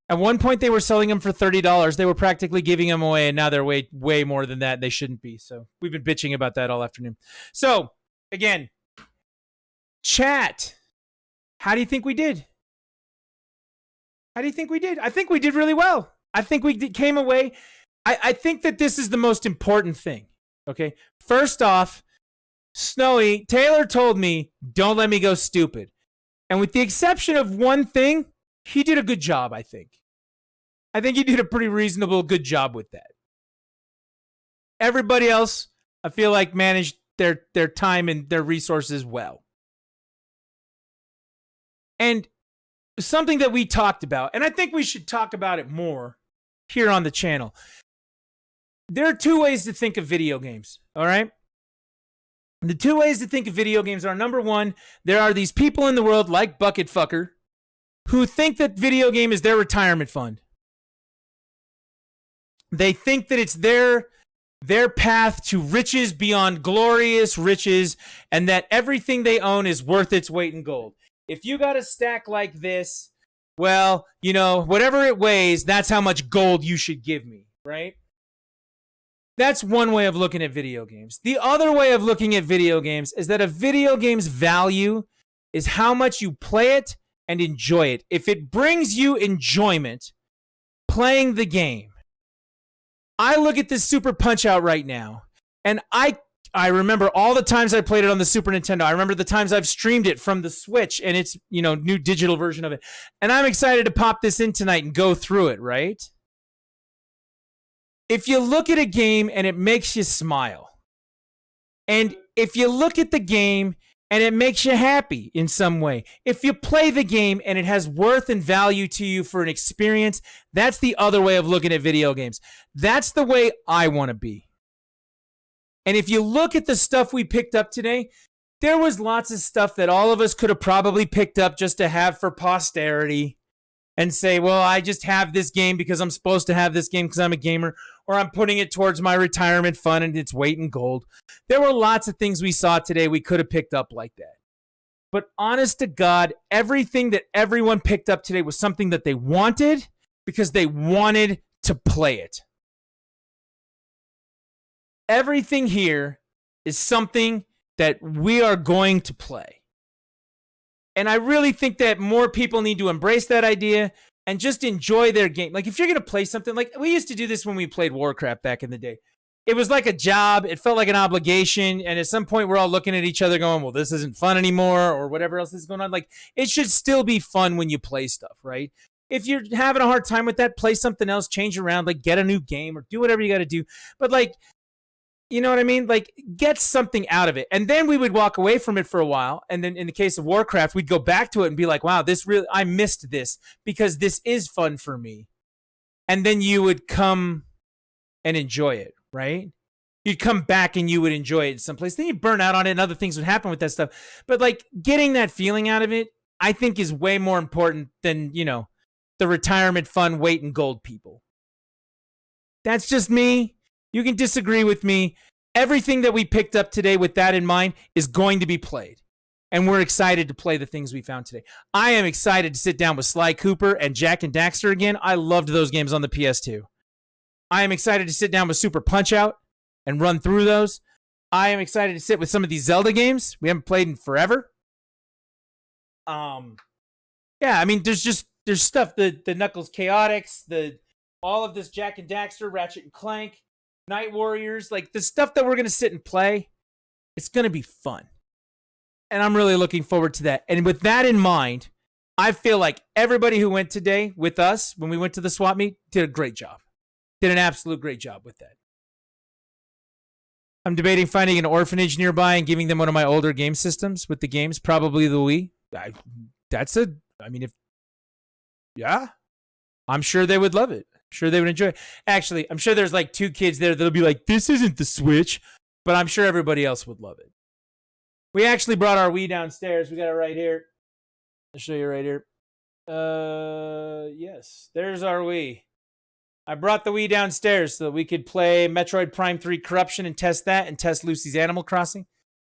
At one point, they were selling them for $30. They were practically giving them away, and now they're way more than that. They shouldn't be. So we've been bitching about that all afternoon. So, again, chat, how do you think we did? How do you think we did? I think we did really well. I think we came away. I think that this is the most important thing. Okay? First off, Snowy, Taylor told me, don't let me go stupid. And with the exception of one thing, he did a good job, I think. I think he did a pretty reasonable, good job with that. Everybody else, I feel like, managed their time and their resources well. And something that we talked about, and I think we should talk about it more here on the channel. There are two ways to think of video games, all right? The two ways to think of video games are, number one, there are these people in the world like Bucket Fucker who think that video game is their retirement fund. They think that it's their path to riches beyond glorious riches, and that everything they own is worth its weight in gold. If you got a stack like this, well, you know, whatever it weighs, that's how much gold you should give me, right? That's one way of looking at video games. The other way of looking at video games is that a video game's value is how much you play it and enjoy it. If it brings you enjoyment playing the game, I look at this Super Punch Out right now, and I remember all the times I played it on the Super Nintendo. I remember the times I've streamed it from the Switch and its, you know, new digital version of it. And I'm excited to pop this in tonight and go through it, right? If you look at a game and it makes you smile, and if you look at the game and it makes you happy in some way, if you play the game and it has worth and value to you for an experience, that's the other way of looking at video games. That's the way I want to be. And if you look at the stuff we picked up today, there was lots of stuff that all of us could have probably picked up just to have for posterity and say, well, I just have this game because I'm supposed to have this game because I'm a gamer, or I'm putting it towards my retirement fund and it's weight in gold. There were lots of things we saw today we could have picked up like that. But honest to God, everything that everyone picked up today was something that they wanted because they wanted to play it. Everything here is something that we are going to play. And I really think that more people need to embrace that idea and just enjoy their game. Like, if you're going to play something, like we used to do this when we played Warcraft back in the day. It was like a job. It felt like an obligation. And at some point, we're all looking at each other going, well, this isn't fun anymore, or whatever else is going on. Like, it should still be fun when you play stuff, right? If you're having a hard time with that, play something else, change around, like get a new game or do whatever you got to do. But like, You know what I mean? Like, get something out of it. And then we would walk away from it for a while. And then in the case of Warcraft, we'd go back to it and be like, wow, I missed this because this is fun for me. And then you would come and enjoy it, right? You'd come back and you would enjoy it someplace. Then you'd burn out on it and other things would happen with that stuff. But like getting that feeling out of it, I think is way more important than, the retirement fund weight and gold people. That's just me. You can disagree with me. Everything that we picked up today with that in mind is going to be played. And we're excited to play the things we found today. I am excited to sit down with Sly Cooper and Jak and Daxter again. I loved those games on the PS2. I am excited to sit down with Super Punch-Out and run through those. I am excited to sit with some of these Zelda games we haven't played in forever. Yeah, I mean, there's stuff, the Knuckles Chaotix, all of this Jak and Daxter, Ratchet and Clank, Night Warriors, like the stuff that we're going to sit and play, it's going to be fun. And I'm really looking forward to that. And with that in mind, I feel like everybody who went today with us when we went to the swap meet did a great job. Did an absolute great job with that. I'm debating finding an orphanage nearby and giving them one of my older game systems with the games, probably the Wii. I'm sure they would love it. Sure they would enjoy it. Actually, I'm sure there's like 2 kids there that'll be like, this isn't the Switch, but I'm sure everybody else would love it. We actually brought our Wii downstairs. We got it right here. I'll show you right here. Yes, there's our Wii. I brought the Wii downstairs so that we could play Metroid Prime 3 Corruption and test that and test Lucy's Animal Crossing.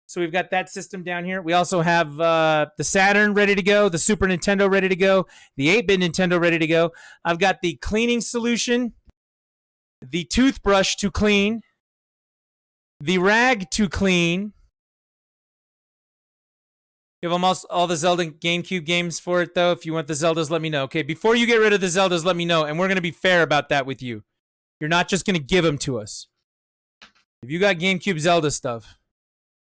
So we've got that system down here. We also have the Saturn ready to go, the Super Nintendo ready to go, the 8-bit Nintendo ready to go. I've got the cleaning solution, the toothbrush to clean, the rag to clean. You have almost all the Zelda GameCube games for it, though. If you want the Zeldas, let me know. Okay, before you get rid of the Zeldas, let me know. And we're going to be fair about that with you. You're not just going to give them to us. If you got GameCube Zelda stuff,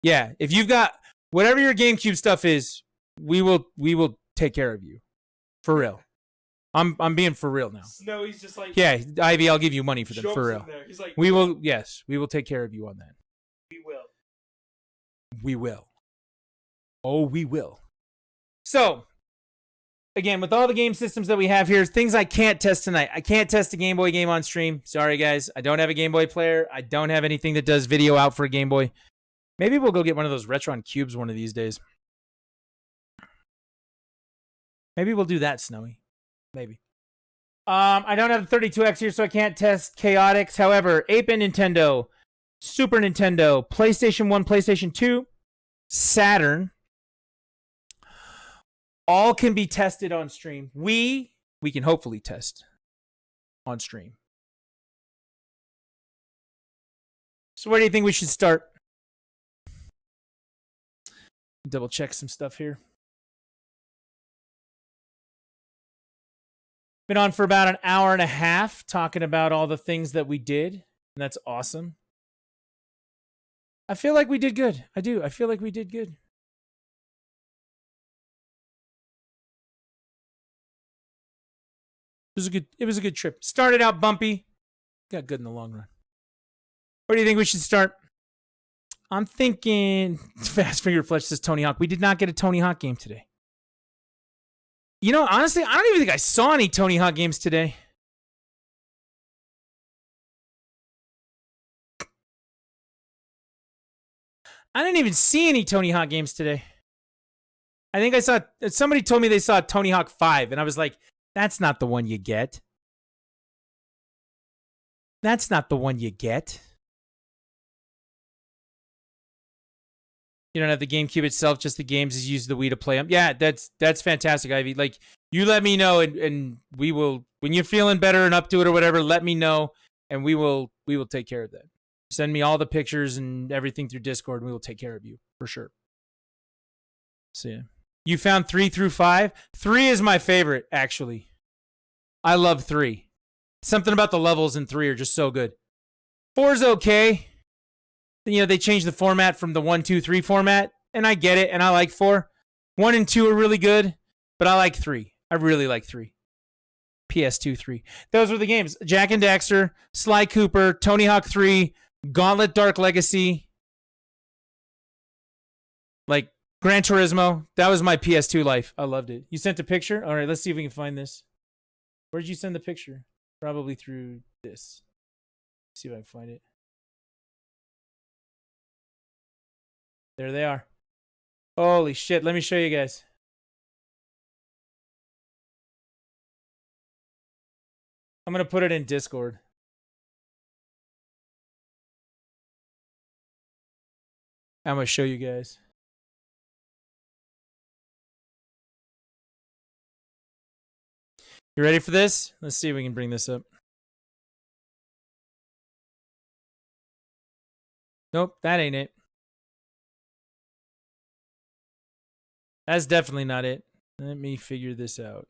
yeah, if you've got whatever your GameCube stuff is, we will take care of you. For real. I'm being for real now. No, he's just like, yeah, Ivy, I'll give you money for them, for real. He's like, we will take care of you on that. We will. We will. Oh, we will. So, again, with all the game systems that we have here, things I can't test tonight. I can't test a Game Boy game on stream. Sorry, guys. I don't have a Game Boy player. I don't have anything that does video out for a Game Boy. Maybe we'll go get one of those Retron cubes one of these days. Maybe we'll do that, Snowy. Maybe. I don't have the 32X here, so I can't test Chaotix. However, 8-bit Nintendo, Super Nintendo, PlayStation 1, PlayStation 2, Saturn, all can be tested on stream. We can hopefully test on stream. So where do you think we should start? Double check some stuff here. Been on for about an hour and a half talking about all the things that we did, and that's awesome. I feel like we did good. I do. I feel like we did good. It was a good trip. Started out bumpy, got good in the long run. Where do you think we should start? I'm thinking Fast Finger Fletch says Tony Hawk. We did not get a Tony Hawk game today. You know, honestly, I don't even think I saw any Tony Hawk games today. I didn't even see any Tony Hawk games today. I think I saw, somebody told me they saw Tony Hawk 5, and I was like, that's not the one you get. That's not the one you get. You don't have the GameCube itself, just the games. Is use the Wii to play them. Yeah, that's fantastic, Ivy. Like, you let me know, and we will, when you're feeling better and up to it or whatever, let me know, and we will take care of that. Send me all the pictures and everything through Discord, and we will take care of you for sure. So yeah. You found 3 through 5? 3 is my favorite, actually. I love 3. Something about the levels in 3 are just so good. 4's okay. You know, they changed the format from the 1, 2, 3 format, and I get it, and I like 4. 1 and 2 are really good, but I like 3. I really like 3. PS2 3. Those were the games. Jak and Daxter, Sly Cooper, Tony Hawk 3, Gauntlet Dark Legacy, like Gran Turismo. That was my PS2 life. I loved it. You sent a picture? All right, let's see if we can find this. Where did you send the picture? Probably through this. Let's see if I can find it. There they are. Holy shit. Let me show you guys. I'm going to put it in Discord. I'm going to show you guys. You ready for this? Let's see if we can bring this up. Nope, that ain't it. That's definitely not it. Let me figure this out.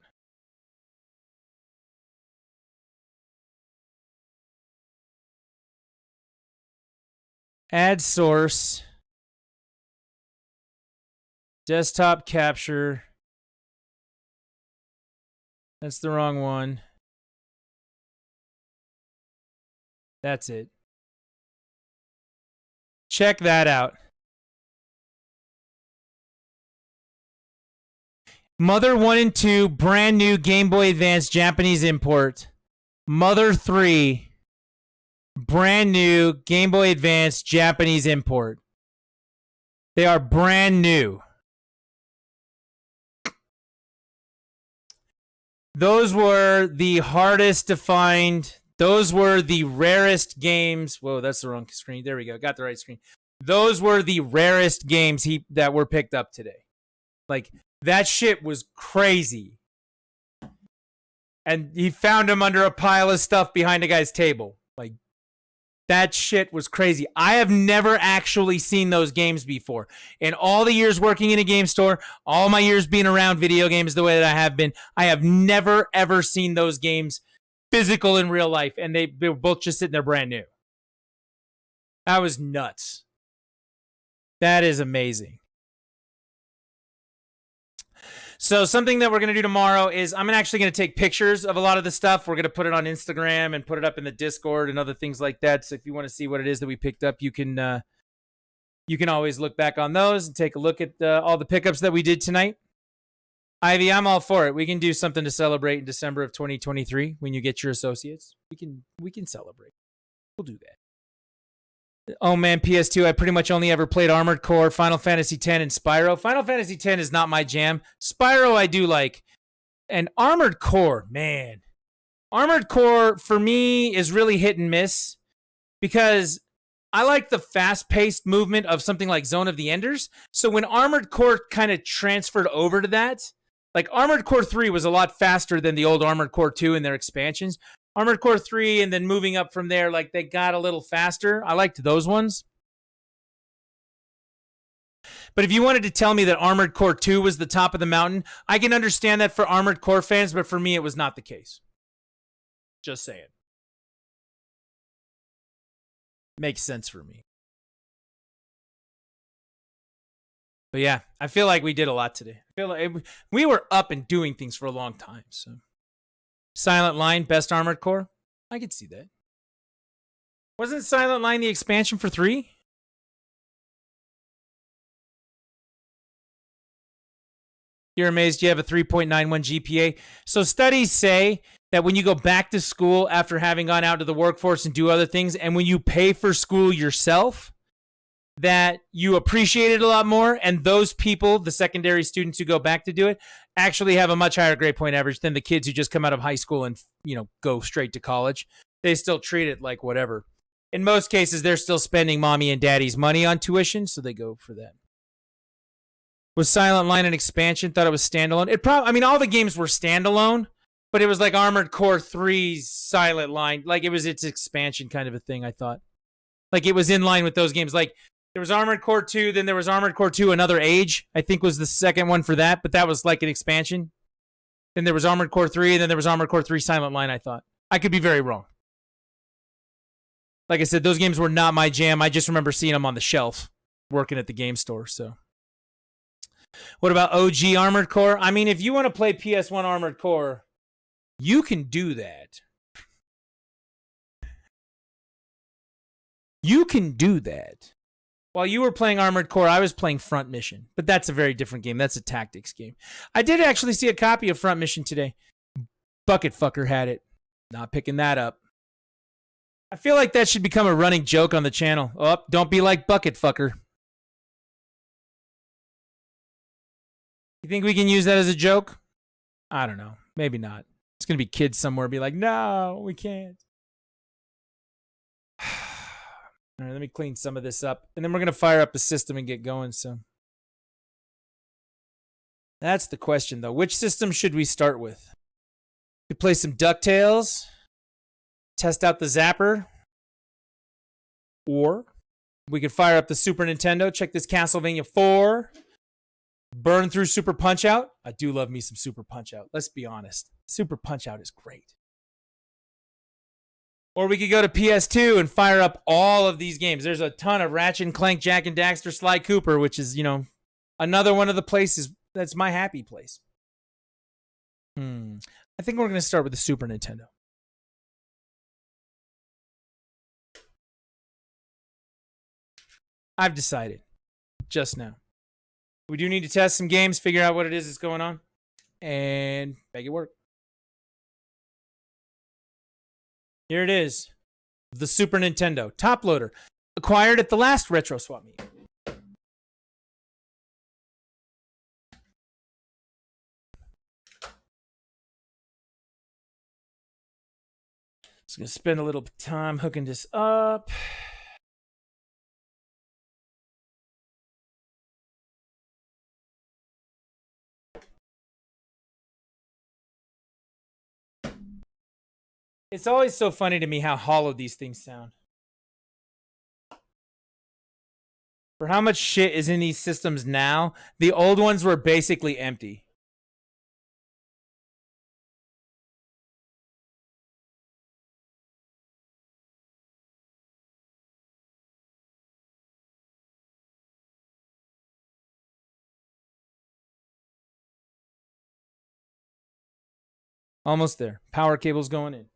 Add source. Desktop capture. That's the wrong one. That's it. Check that out. Mother 1 and 2, brand new Game Boy Advance Japanese import. Mother 3, brand new Game Boy Advance Japanese import. They are brand new. Those were the hardest to find. Those were the rarest games. Whoa, that's the wrong screen. There we go. Got the right screen. Those were the rarest games that were picked up today. Like, that shit was crazy. And he found him under a pile of stuff behind a guy's table. Like, that shit was crazy. I have never actually seen those games before. In all the years working in a game store, all my years being around video games the way that I have been, I have never, ever seen those games physical in real life. And they were both just sitting there brand new. That was nuts. That is amazing. So something that we're going to do tomorrow is I'm actually going to take pictures of a lot of the stuff. We're going to put it on Instagram and put it up in the Discord and other things like that. So if you want to see what it is that we picked up, you can always look back on those and take a look at all the pickups that we did tonight. Ivy, I'm all for it. We can do something to celebrate in December of 2023 when you get your associates. We can celebrate. We'll do that. Oh man, PS2, I pretty much only ever played Armored Core, Final Fantasy X, and Spyro. Final Fantasy X is not my jam. Spyro I do like. And Armored Core, man. Armored Core, for me, is really hit and miss. Because I like the fast-paced movement of something like Zone of the Enders. So when Armored Core kind of transferred over to that, like Armored Core 3 was a lot faster than the old Armored Core 2 in their expansions. Armored Core 3 and then moving up from there, like they got a little faster. I liked those ones. But if you wanted to tell me that Armored Core 2 was the top of the mountain, I can understand that for Armored Core fans, but for me, it was not the case. Just saying. Makes sense for me. But yeah, I feel like we did a lot today. I feel like we were up and doing things for a long time, so... Silent Line, best Armored Core? I could see that. Wasn't Silent Line the expansion for 3? You're amazed you have a 3.91 GPA. So studies say that when you go back to school after having gone out to the workforce and do other things, and when you pay for school yourself, that you appreciate it a lot more, and those people, the secondary students who go back to do it, actually have a much higher grade point average than the kids who just come out of high school and, you know, go straight to college. They still treat it like whatever. In most cases, they're still spending mommy and daddy's money on tuition, so they go for that. Was Silent Line an expansion? Thought it was standalone. I mean, all the games were standalone, but it was like Armored Core 3's Silent Line. Like, it was its expansion kind of a thing, I thought. Like, it was in line with those games. Like, there was Armored Core 2, then there was Armored Core 2 Another Age, I think was the second one for that, but that was like an expansion. Then there was Armored Core 3, and then there was Armored Core 3 Silent Line, I thought. I could be very wrong. Like I said, those games were not my jam. I just remember seeing them on the shelf working at the game store, so. What about OG Armored Core? I mean, if you want to play PS1 Armored Core, you can do that. You can do that. While you were playing Armored Core, I was playing Front Mission, but that's a very different game. That's a tactics game. I did actually see a copy of Front Mission today. Bucket Fucker had it. Not picking that up. I feel like that should become a running joke on the channel. Oh, don't be like Bucket Fucker. You think we can use that as a joke? I don't know. Maybe not. It's going to be kids somewhere be like, no, we can't. All right, let me clean some of this up. And then we're going to fire up the system and get going. So that's the question, though. Which system should we start with? We could play some DuckTales, test out the Zapper, or we could fire up the Super Nintendo, check this Castlevania 4, burn through Super Punch-Out. I do love me some Super Punch-Out. Let's be honest. Super Punch-Out is great. Or we could go to PS2 and fire up all of these games. There's a ton of Ratchet and Clank, Jak and Daxter, Sly Cooper, which is, another one of the places that's my happy place. I think we're going to start with the Super Nintendo. I've decided just now. We do need to test some games, figure out what it is that's going on, and make it work. Here it is. The Super Nintendo. Top loader. Acquired at the last Retro Swap meet. Just going to spend a little time hooking this up. It's always so funny to me how hollow these things sound. For how much shit is in these systems now, the old ones were basically empty. Almost there. Power cable's going in.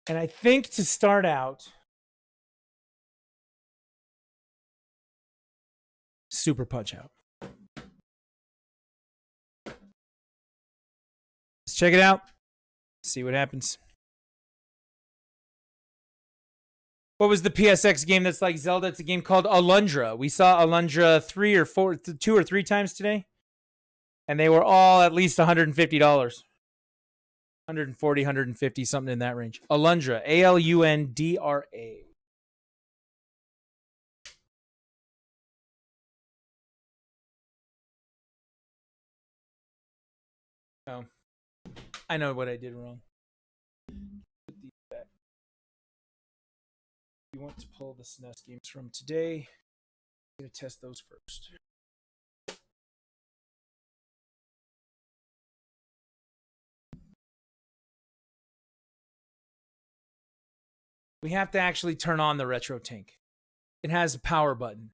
And I think to start out, Super Punch-Out. Let's check it out. See what happens. What was the PSX game that's like Zelda? It's a game called Alundra. We saw Alundra 2 or 3 times today. And they were all at least $150. 140, 150, something in that range. Alundra. Alundra. Oh. I know what I did wrong. Put these back. You want to pull the SNES games from today. I'm going to test those first. We have to actually turn on the Retro Tank. It has a power button.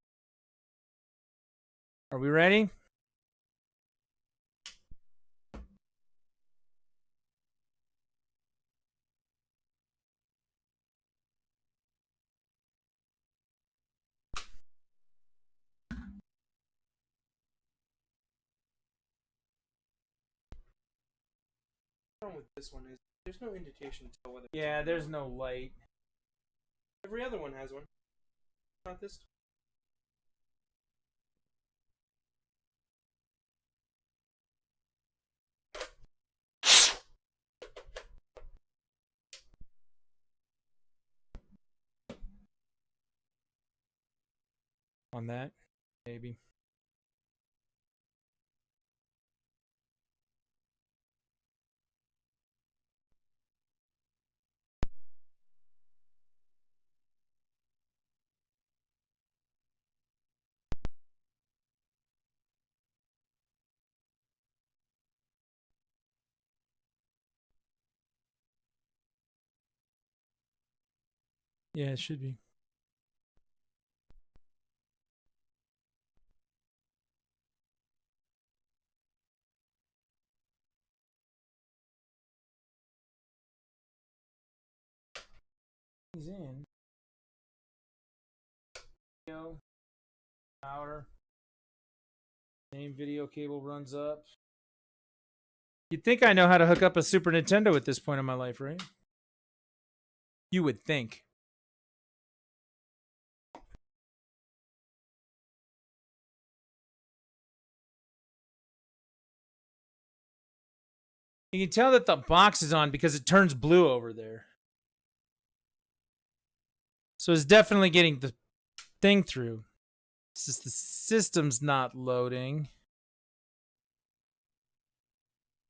Are we ready? The problem with this one is there's no indication to tell whether. Yeah, there's no light. Every other one has one. Not this. On that, maybe. Yeah, it should be. He's in. Video. Power. Same video cable runs up. You'd think I know how to hook up a Super Nintendo at this point in my life, right? You would think. You can tell that the box is on because it turns blue over there. So it's definitely getting the thing through. It's just the system's not loading.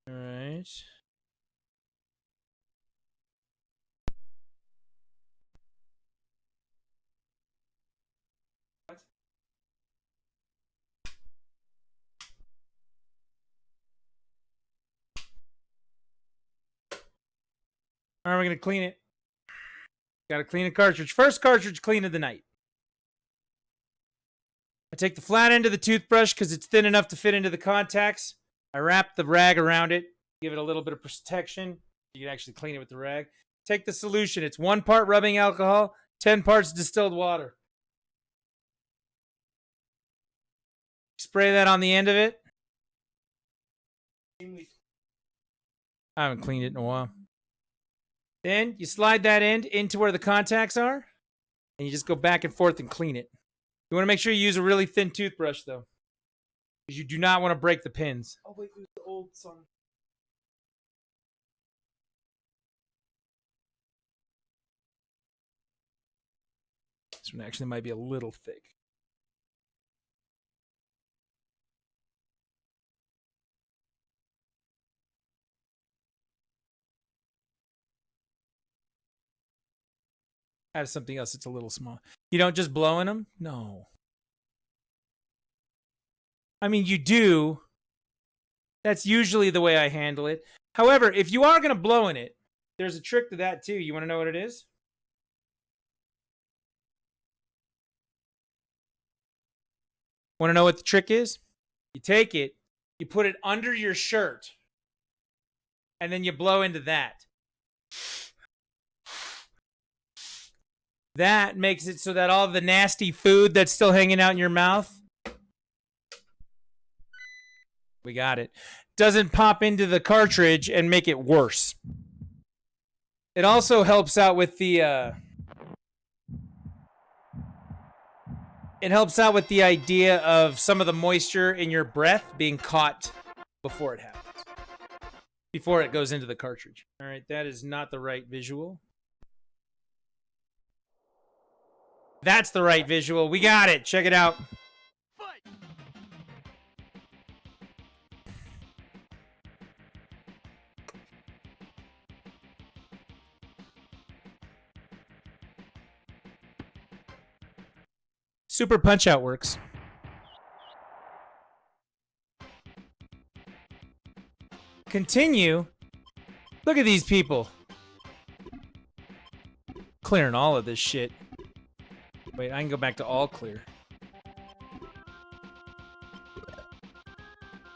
All right. What? All right, we're going to clean it. Got to clean a cartridge. First cartridge clean of the night. I take the flat end of the toothbrush because it's thin enough to fit into the contacts. I wrap the rag around it, give it a little bit of protection. You can actually clean it with the rag. Take the solution. It's 1 part rubbing alcohol, 10 parts distilled water. Spray that on the end of it. I haven't cleaned it in a while. Then you slide that end into where the contacts are, and you just go back and forth and clean it. You want to make sure you use a really thin toothbrush, though, because you do not want to break the pins. Oh wait, there's the old song. This one actually might be a little thick. I have something else that's a little small. You don't just blow in them? No. I mean, you do. That's usually the way I handle it. However, if you are going to blow in it, there's a trick to that too. You want to know what it is? Want to know what the trick is? You take it, you put it under your shirt, and then you blow into that. That makes it so that all the nasty food that's still hanging out in your mouth, we got it, doesn't pop into the cartridge and make it worse. It also helps out with the idea of some of the moisture in your breath being caught before it happens, before it goes into the cartridge. All right, that is not the right visual. That's the right visual. We got it. Check it out. Super Punch Out works. Continue. Look at these people. Clearing all of this shit. Wait, I can go back to all clear.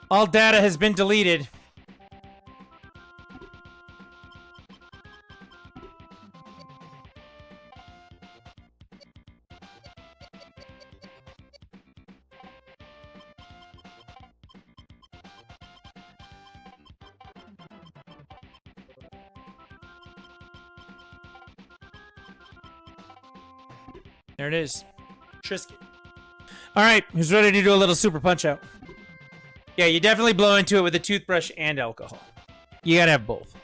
All data has been deleted. There it is. Trisket. All right, who's ready to do a little Super Punch Out? Yeah, you definitely blow into it with a toothbrush and alcohol. You gotta have both.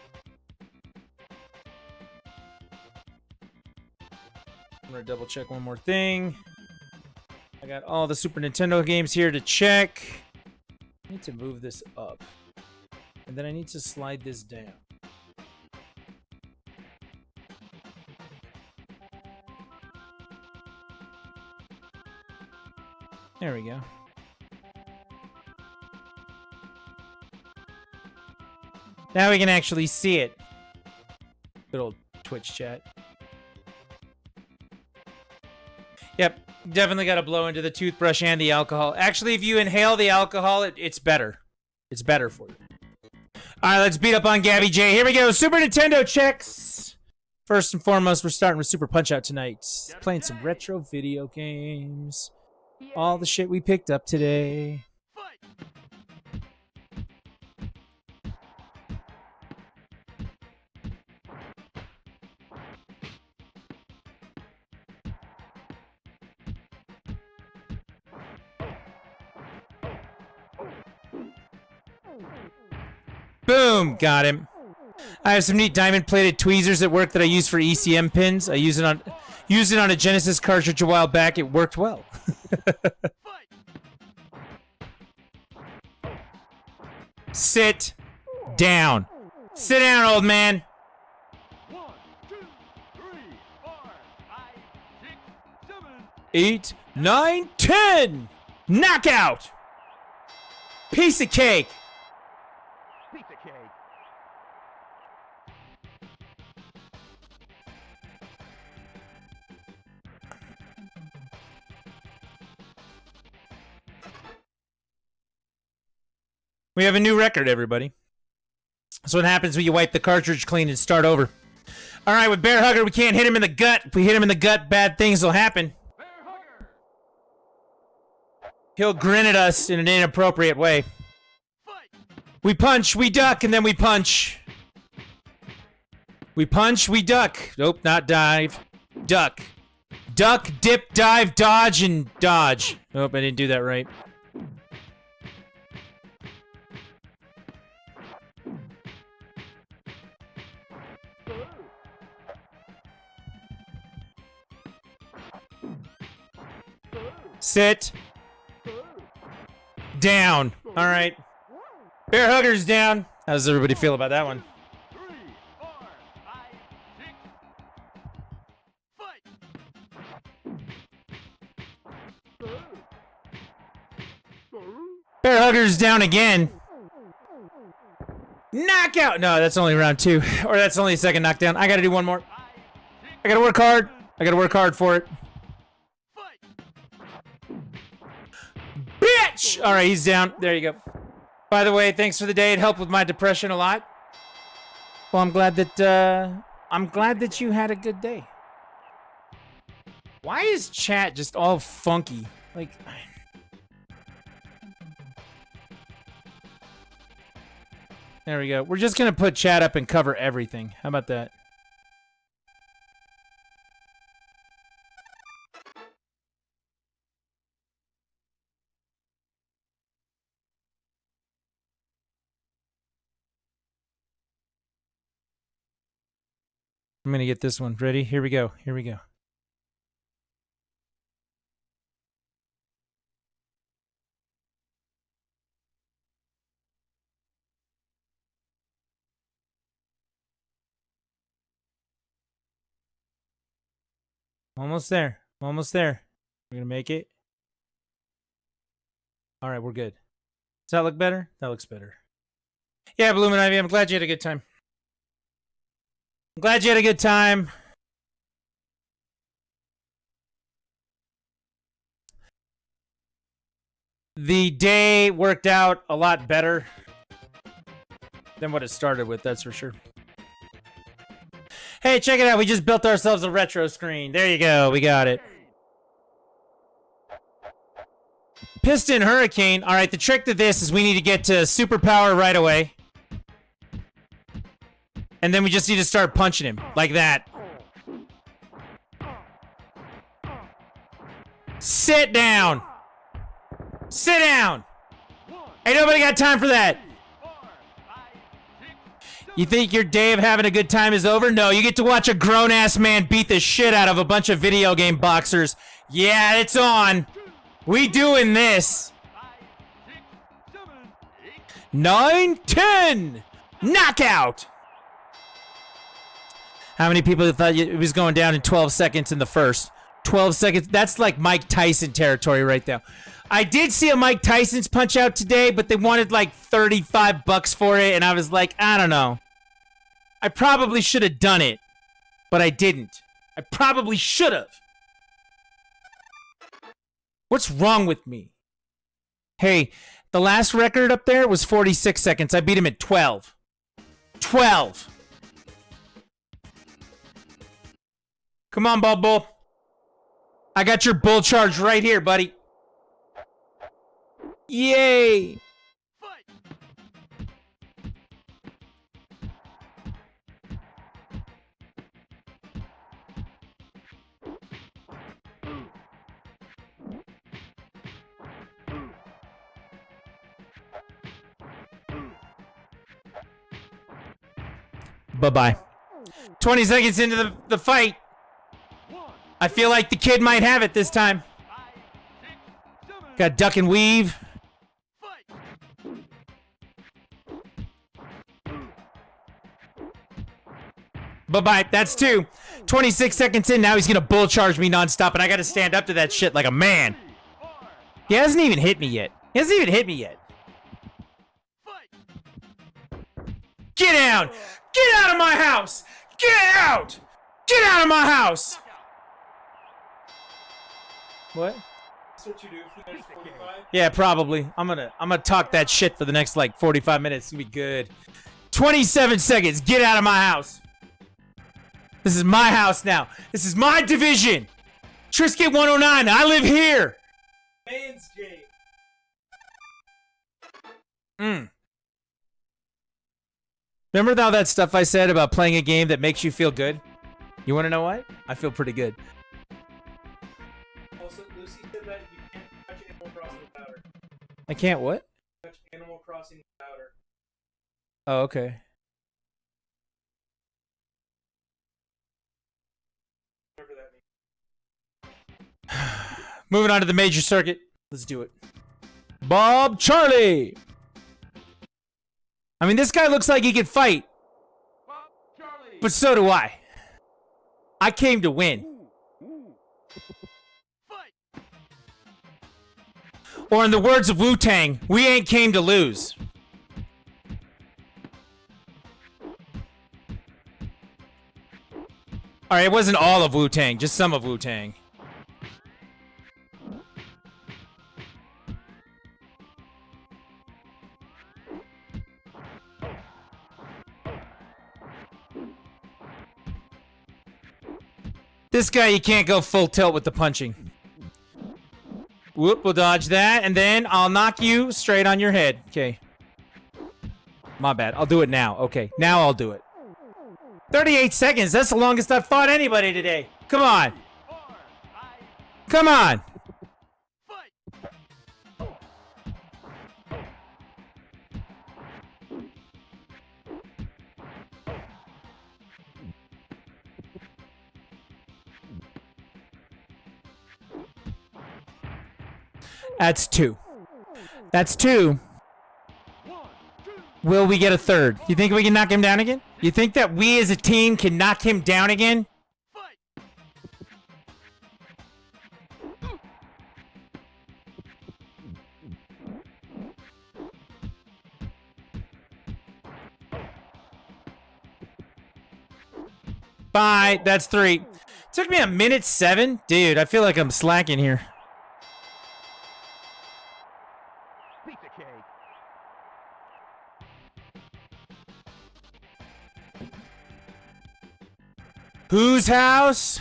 I'm gonna double check one more thing. I got all the Super Nintendo games here to check. I need to move this up. And then I need to slide this down. There we go. Now we can actually see it. Good old Twitch chat. Yep, definitely got to blow into the toothbrush and the alcohol. Actually, if you inhale the alcohol, it's better. It's better for you. All right, let's beat up on Gabby J. Here we go. Super Nintendo checks First and foremost, we're starting with Super Punch-Out tonight. Playing some retro video games. All the shit we picked up today. Boom! Got him. I have some neat diamond-plated tweezers at work that I use for ECM pins. I used it on a Genesis cartridge a while back. It worked well. Sit down. Sit down, old man. 1, 2, 3, 4, 5, 6, 7, 8, 9, 10. Knockout. Piece of cake. piece of cake. We have a new record, everybody. That's what happens when you wipe the cartridge clean and start over. All right, with Bear Hugger, we can't hit him in the gut. If we hit him in the gut, bad things will happen. Bear hugger. He'll grin at us in an inappropriate way. Fight. We punch, we duck, and then we punch. We punch, we duck. Nope, not dive. Duck. Duck, dip, dive, dodge, and dodge. Nope, I didn't do that right. Sit. Down. All right. Bear Hugger's down. How does everybody feel about that one? 3, 4, 5, 6. Fight. Bear Hugger's down again. Knockout. No, that's only round 2. Or that's only a second knockdown. I gotta do one more. I gotta work hard. I gotta work hard for it. Bitch! All right, he's down. There you go. By the way, thanks for the day. It helped with my depression a lot. Well, I'm glad that you had a good day. Why is chat just all funky? Like, there we go. We're just gonna put chat up and cover everything. How about that? I'm gonna get this one. Ready? Here we go. Here we go. Almost there. Almost there. We're gonna make it. All right, we're good. Does that look better? That looks better. Yeah, Bloomin' Ivy, I'm glad you had a good time. I'm glad you had a good time. The day worked out a lot better than what it started with, that's for sure. Hey, check it out. We just built ourselves a retro screen. There you go. We got it. Piston Hurricane. All right, the trick to this is we need to get to superpower right away. And then we just need to start punching him. Like that. Sit down. Sit down. Ain't nobody got time for that. You think your day of having a good time is over? No, you get to watch a grown-ass man beat the shit out of a bunch of video game boxers. Yeah, it's on. We doing this. 9, 10. Knockout. How many people thought it was going down in 12 seconds in the first? 12 seconds. That's like Mike Tyson territory right there. I did see a Mike Tyson's punch out today, but they wanted like $35 for it, and I was like, I don't know. I probably should have done it, but I didn't. I probably should have. What's wrong with me? Hey, the last record up there was 46 seconds. I beat him at 12. 12. Come on, Bald Bull. I got your bull charge right here, buddy. Yay! Fight! Bye-bye. 20 seconds into the fight. One, I feel like the kid might have it this time. 5, 6, 7, Got duck and weave. fight! Bye-bye. That's 2. 26 seconds in. Now he's going to bull charge me nonstop, and I got to stand up to that shit like a man. 3, 4, He hasn't even hit me yet. He hasn't even hit me yet. fight! Get down! Get out of my house! Get out! Get out of my house! What? That's what you do for the next 45. Yeah, probably. I'm gonna talk that shit for the next like 45 minutes. It's gonna be good. 27 seconds. Get out of my house. This is my house now. This is my division. Trisket 109. I live here. Manscaped. Remember all that stuff I said about playing a game that makes you feel good? You want to know what? I feel pretty good. Also, Lucy said that you can't touch Animal Crossing without her. I can't what? Touch Animal Crossing without her. Oh, okay. Whatever that means. Moving on to the major circuit. Let's do it. Bob Charlie. I mean, this guy looks like he could fight, Bob Charlie! but so do I. I came to win. Fight! Or in the words of Wu-Tang, we ain't came to lose. Alright, it wasn't all of Wu-Tang, just some of Wu-Tang. This guy, you can't go full tilt with the punching. Whoop, we'll dodge that, and then I'll knock you straight on your head. Okay. My bad. I'll do it now. Okay, now I'll do it. 38 seconds. That's the longest I've fought anybody today. Come on. 4, Come on. fight! That's 2. That's 2. 1, 2, Will we get a third? You think we can knock him down again? You think that we as a team can knock him down again? fight! Bye. That's 3. Took me a minute 7? Dude, I feel like I'm slacking here. Piece of cake! Whose house?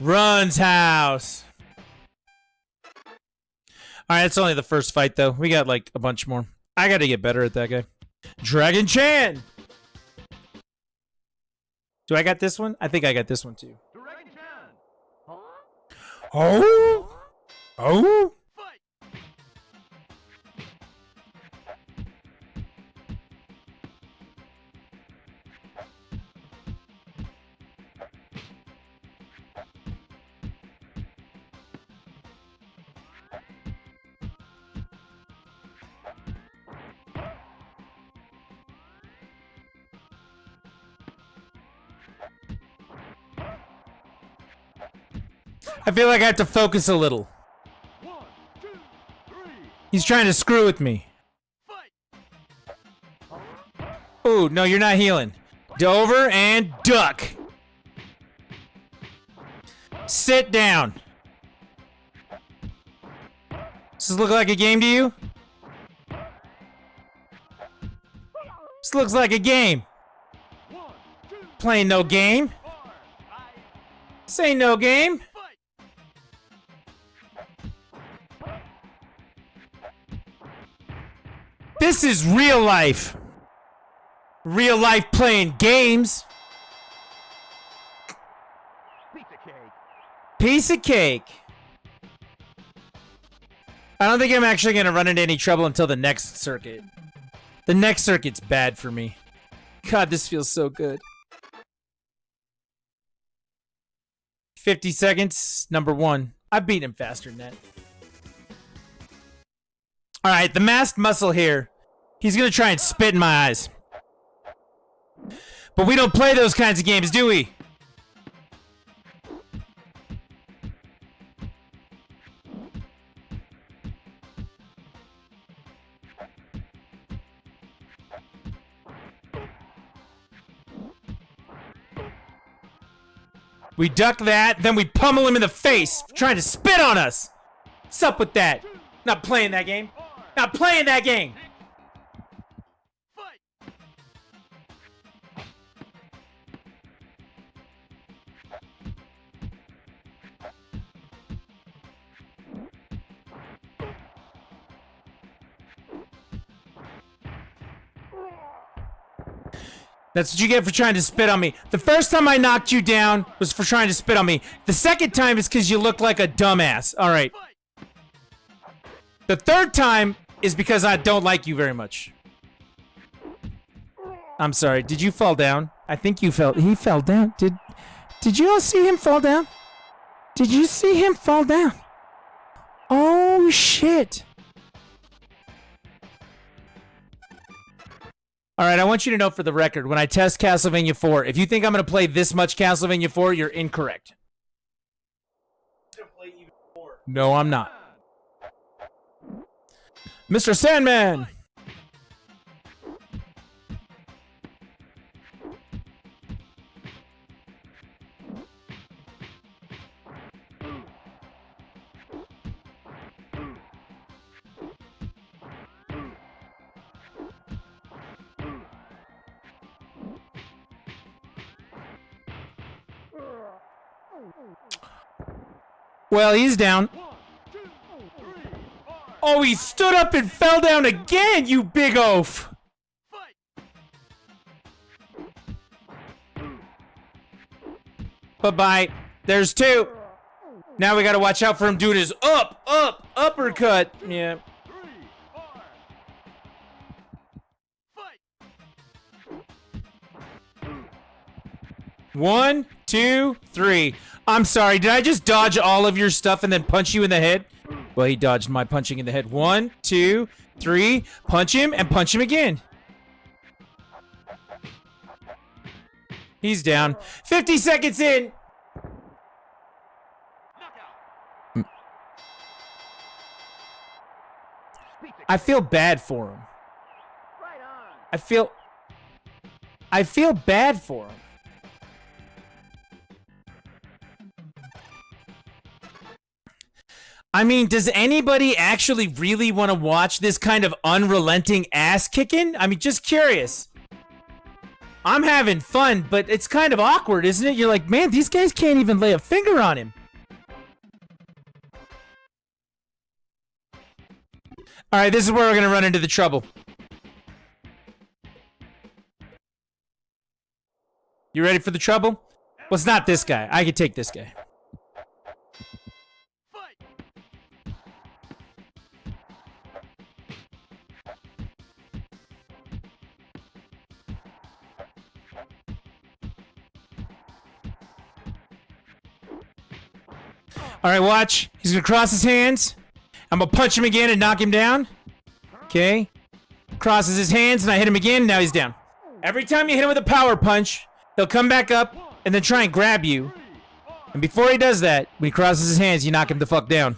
Run's house. Alright, that's only the first fight, though. We got, like, a bunch more. I gotta get better at that guy. Dragon Chan! Do I got this one? I think I got this one, too. Dragon Chan! Huh? Oh? Oh? Fight! I feel like I have to focus a little. 1, 2, 3, He's trying to screw with me. fight! Ooh, no, you're not healing. Dover and duck. Sit down. Does this look like a game to you? This looks like a game. 1, 2, Playing no game. 4, This ain't no game. This is real life. Real life playing games. Piece of cake. Piece of cake. I don't think I'm actually going to run into any trouble until the next circuit. The next circuit's bad for me. God, this feels so good. 50 seconds, number 1. I've beaten him faster than that. Alright, the masked muscle here. He's going to try and spit in my eyes. But we don't play those kinds of games, do we? We duck that, then we pummel him in the face, trying to spit on us. What's up with that? Not playing that game. Not playing that game. Fight. That's what you get for trying to spit on me. The first time I knocked you down was for trying to spit on me. The second time is because you look like a dumbass. All right. The third time is because I don't like you very much. I'm sorry. Did you fall down? I think you fell. He fell down. Did you all see him fall down? Did you see him fall down? Oh, shit. All right, I want you to know for the record, when I test Castlevania 4, if you think I'm going to play this much Castlevania 4, you're incorrect. Play even more. No, I'm not. Mr. Sandman! Well, he's down. 1, 2, 3, 4. Oh, he stood up and fell down again, you big oaf! Fight. Bye-bye. There's 2. Now we gotta watch out for him doing his uppercut. Yeah. 3, 4. Fight. 1, 2, 3. I'm sorry, did I just dodge all of your stuff and then punch you in the head? Well, he dodged my punching in the head. 1, 2, 3. Punch him and punch him again. He's down. 50 seconds in. Knockout. I feel bad for him. Right on. I feel bad for him. I mean, does anybody actually really want to watch this kind of unrelenting ass kicking? I mean, just curious. I'm having fun, but it's kind of awkward, isn't it? You're like, man, these guys can't even lay a finger on him. All right, this is where we're going to run into the trouble. You ready for the trouble? Well, it's not this guy. I could take this guy. All right, watch. He's gonna cross his hands. I'm gonna punch him again and knock him down. Okay. Crosses his hands and I hit him again. Now he's down. Every time you hit him with a power punch, he'll come back up and then try and grab you. And before he does that, when he crosses his hands, you knock him the fuck down.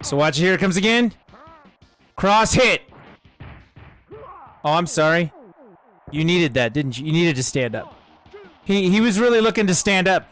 So watch, here it comes again. Cross hit. Oh, I'm sorry. You needed that, didn't you? You needed to stand up. He was really looking to stand up.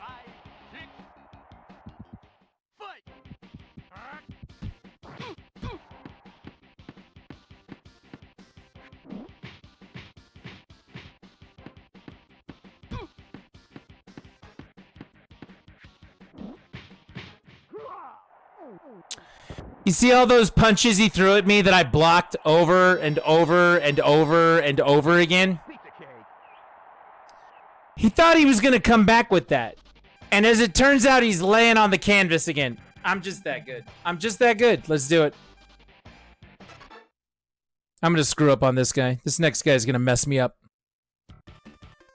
You see all those punches he threw at me that I blocked over and over and over and over again? Pizza cake. He thought he was going to come back with that. And as it turns out, he's laying on the canvas again. I'm just that good. I'm just that good. Let's do it. I'm going to screw up on this guy. This next guy is going to mess me up.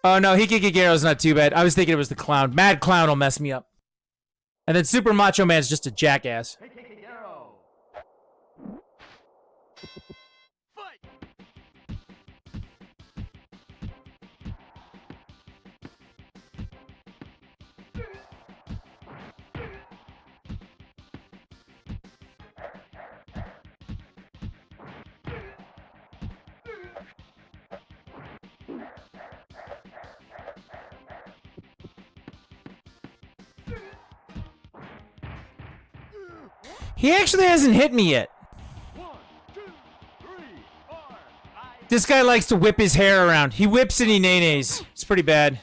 Oh, no. Hiki Kagero's not too bad. I was thinking it was the clown. Mad Clown will mess me up. And then Super Macho Man's just a jackass. Hey, Kikigero. Fight. He actually hasn't hit me yet. 1, 2, 3, 4, 5. This guy likes to whip his hair around. He whips and he nays. It's pretty bad.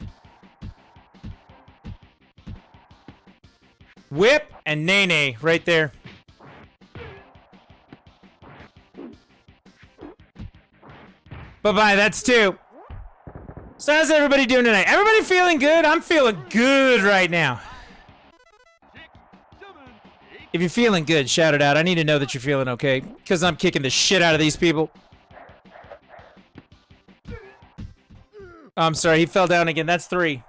Whip and nay right there. Bye-bye, that's 2. So how's everybody doing tonight? Everybody feeling good? I'm feeling good right now. 6, 7, 8. If you're feeling good, shout it out. I need to know that you're feeling okay. Because I'm kicking the shit out of these people. Oh, I'm sorry, he fell down again. That's 3.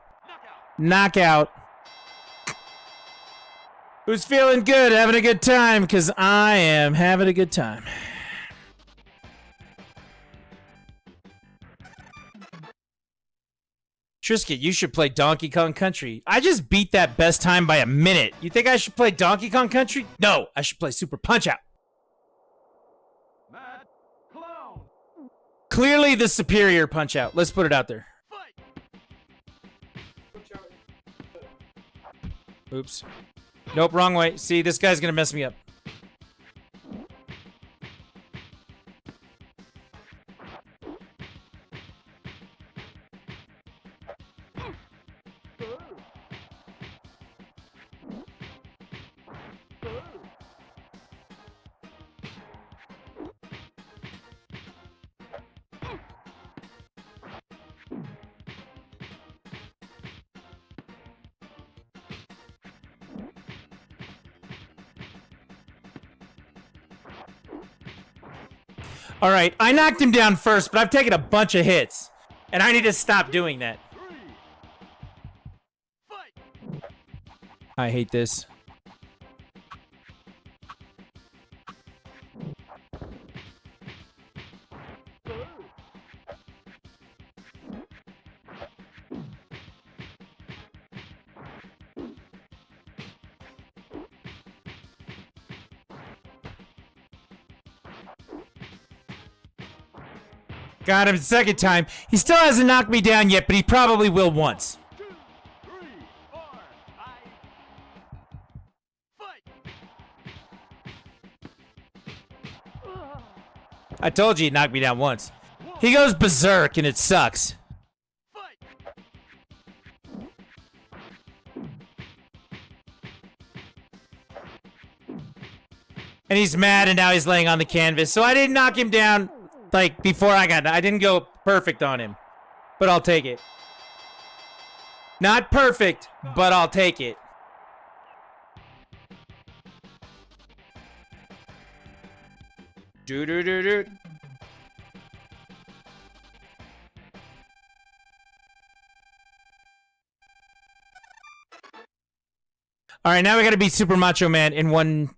Knockout. Who's feeling good? Having a good time? Because I am having a good time. Trisket, you should play Donkey Kong Country. I just beat that best time by a minute. You think I should play Donkey Kong Country? No, I should play Super Punch-Out. Mad Clown. Clearly the superior Punch-Out. Let's put it out there. Fight. Oops. Nope, wrong way. See, this guy's gonna mess me up. All right, I knocked him down first, but I've taken a bunch of hits. And I need to stop doing that. 3. Fight. I hate this. Got him the second time. He still hasn't knocked me down yet, but he probably will once. 2, 3, 4, 5. Fight. I told you he'd knock me down once. He goes berserk, and it sucks. Fight. And he's mad, and now he's laying on the canvas. So I didn't knock him down, like, before I didn't go perfect on him. But I'll take it. Not perfect, but I'll take it. Do-do-do-do. All right, now we gotta beat Super Macho Man in one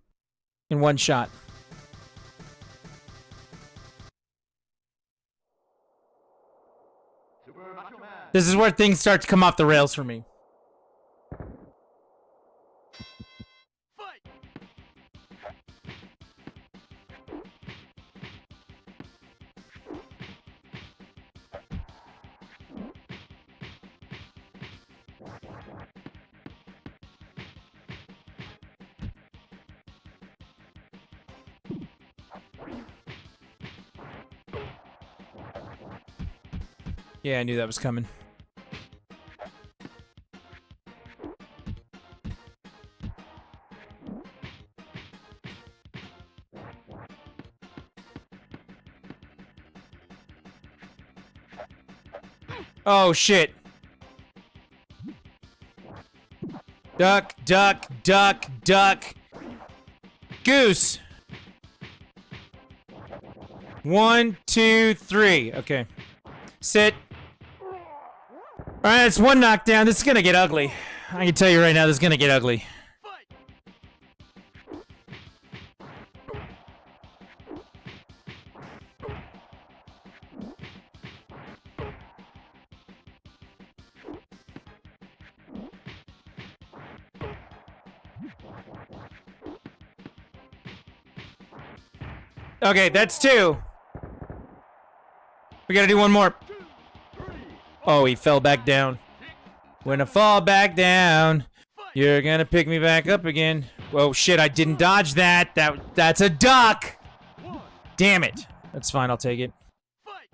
shot. Super Macho Man. This is where things start to come off the rails for me. Fight. Yeah, I knew that was coming. Oh, shit. Duck, duck, duck, duck. Goose. 1, 2, 3. Okay. Sit. Alright, it's one knockdown. This is gonna get ugly. I can tell you right now, this is gonna get ugly. Fight! Okay, that's 2. We gotta do one more. 2, 3, Oh, he fell back down. When I fall back down, you're gonna pick me back up again. Whoa, shit, I didn't dodge that. That's a duck! 1, Damn it. That's fine, I'll take it. fight!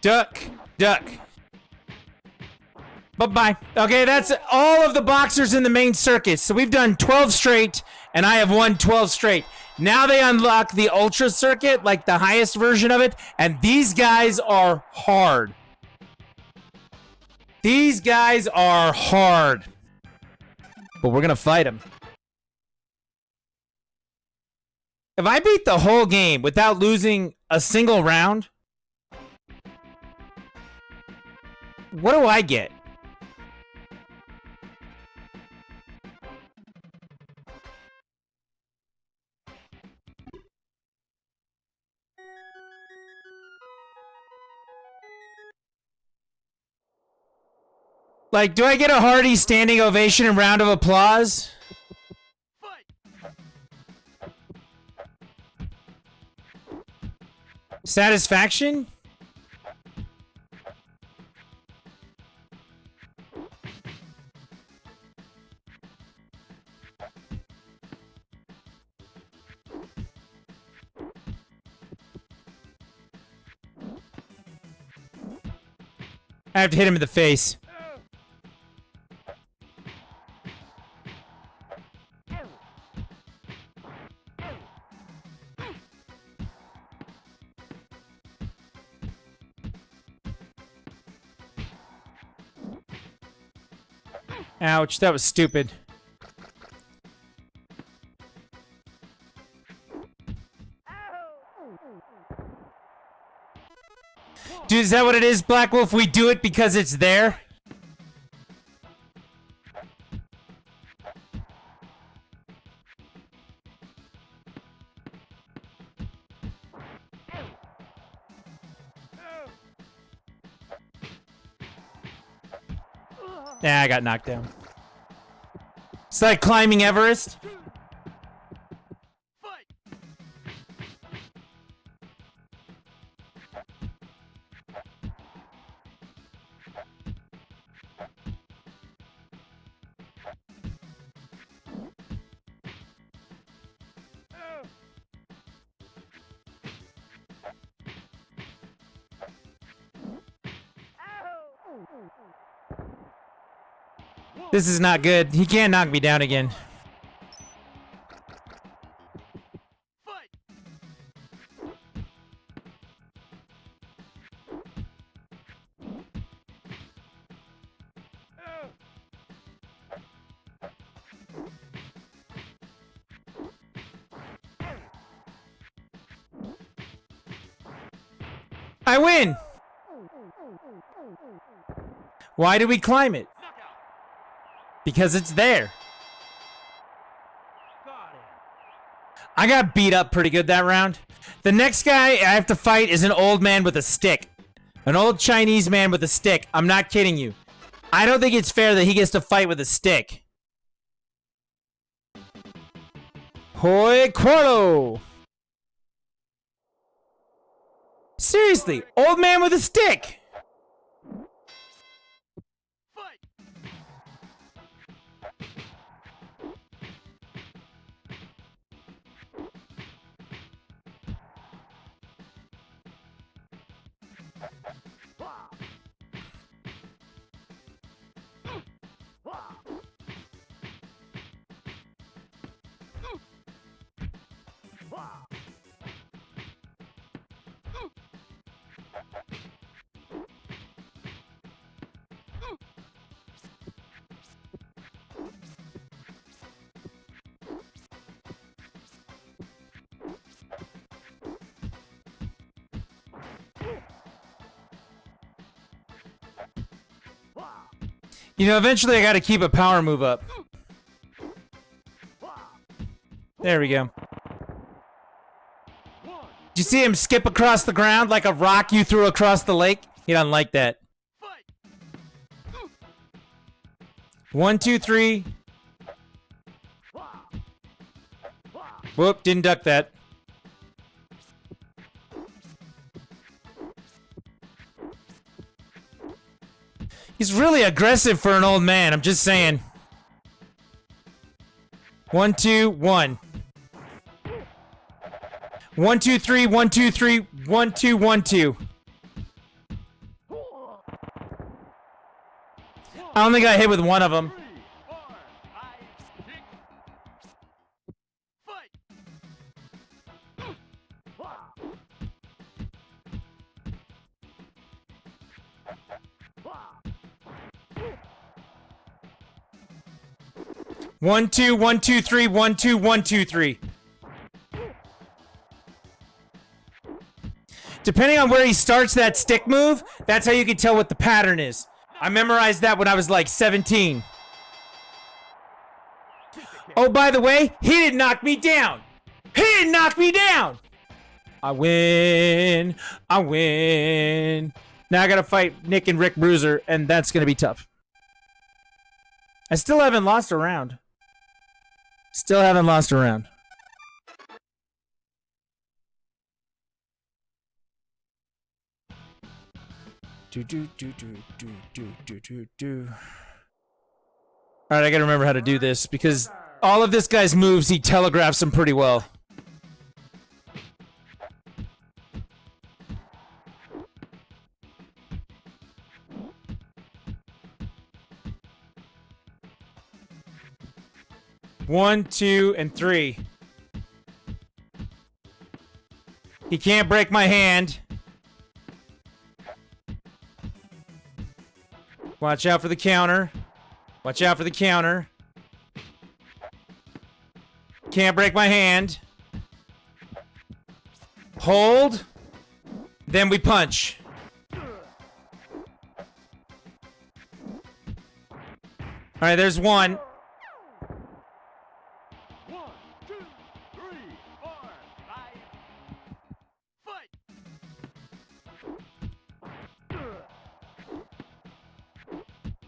Duck, duck. Bye-bye. Okay, that's all of the boxers in the main circuit. So we've done 12 straight, and I have won 12 straight. Now they unlock the Ultra Circuit, like the highest version of it, and these guys are hard. These guys are hard. But we're gonna fight them. If I beat the whole game without losing a single round, what do I get? Like, do I get a hearty standing ovation and round of applause? Fight! Satisfaction? I have to hit him in the face. Ouch, that was stupid. Dude, is that what it is, Black Wolf? We do it because it's there? Nah, I got knocked down. It's like climbing Everest. Fight! This is not good. He can't knock me down again. Fight! I win! Why do we climb it? Knockout! Because it's there. Got him! I got beat up pretty good that round. The next guy I have to fight is an old man with a stick. An old Chinese man with a stick. I'm not kidding you. I don't think it's fair that he gets to fight with a stick. Hoi Quarto! Seriously, old man with a stick! Fight! You know, eventually I gotta keep a power move up. There we go. Did you see him skip across the ground like a rock you threw across the lake? He doesn't like that. Fight! 1, 2, 3. Whoop, didn't duck that. He's really aggressive for an old man, I'm just saying. 1, 2, 1. 1, 2, 3, 1, 2, 3, 1, 2, 1, 2. I only got hit with one of them. 3, 4, 5, 6. Fight! 1, 2, 1, 2, 3, 1, 2, 1, 2, 3. Depending on where he starts that stick move, that's how you can tell what the pattern is. I memorized that when I was like 17. Oh, by the way, he didn't knock me down. He didn't knock me down. I win. I win. Now I gotta fight Nick and Rick Bruiser, and that's gonna be tough. I still haven't lost a round. Still haven't lost a round. Alright, I gotta remember how to do this because all of this guy's moves, he telegraphs them pretty well. One, 2, and 3. He can't break my hand. Watch out for the counter. Watch out for the counter. Can't break my hand. Hold. Then we punch. Alright, there's one. 1, 2, 3, 4, 5. Fight!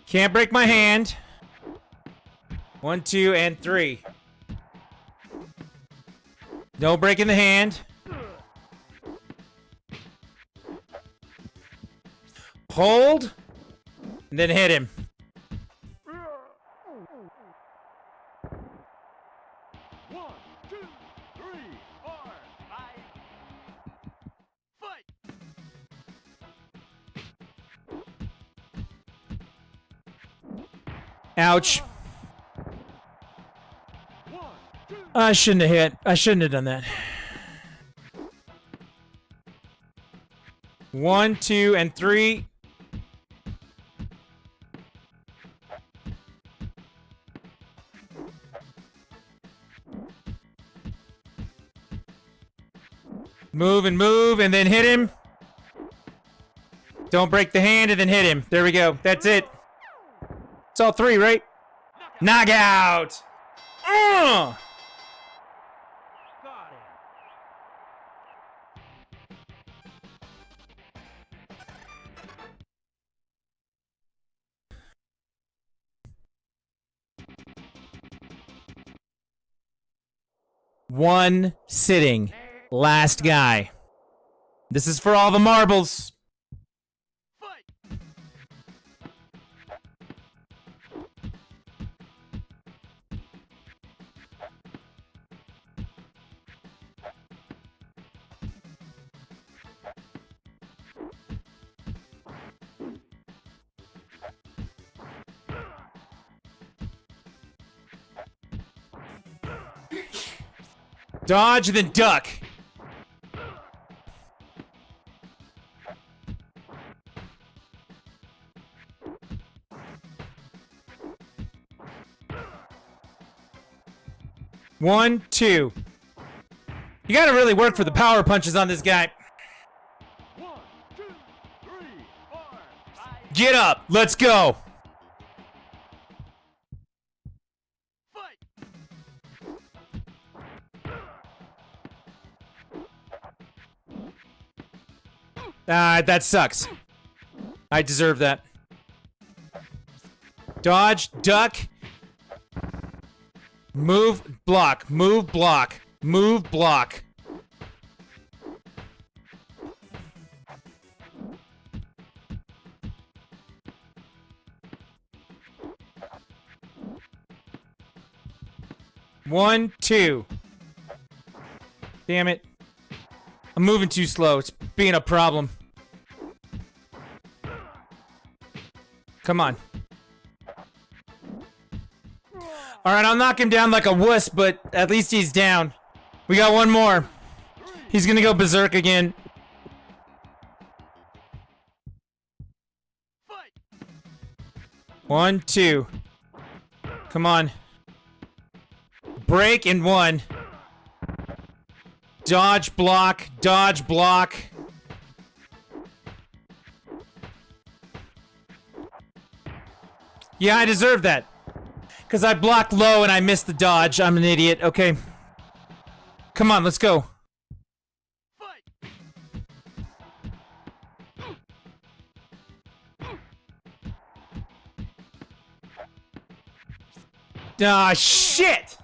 Can't break my hand. 1, 2, and 3. No breaking the hand. Hold. And then hit him. 1, 2, 3, 4, 5. Fight! Ouch. 1, 2. I shouldn't have hit. I shouldn't have done that. 1, 2, and 3. Move, and then hit him. Don't break the hand, and then hit him. There we go. That's it. It's all 3, right? Knockout! Got him. One sitting. Last guy. This is for all the marbles. Fight! Dodge, then duck. One, two. You gotta really work for the power punches on this guy. 1, 2, 3, 4, 5. Get up. Let's go. Fight! That sucks. I deserve that. Dodge, duck. Move, block, move, block, move, block. One, two. Damn it. I'm moving too slow. It's being a problem. Come on. Alright, I'll knock him down like a wuss, but at least he's down. We got one more. He's gonna go berserk again. Fight! 1, 2. Come on. Break in 1. Dodge, block, dodge, block. Yeah, I deserve that. Because I blocked low and I missed the dodge. I'm an idiot. Okay. Come on, let's go. Fight! Ah, shit!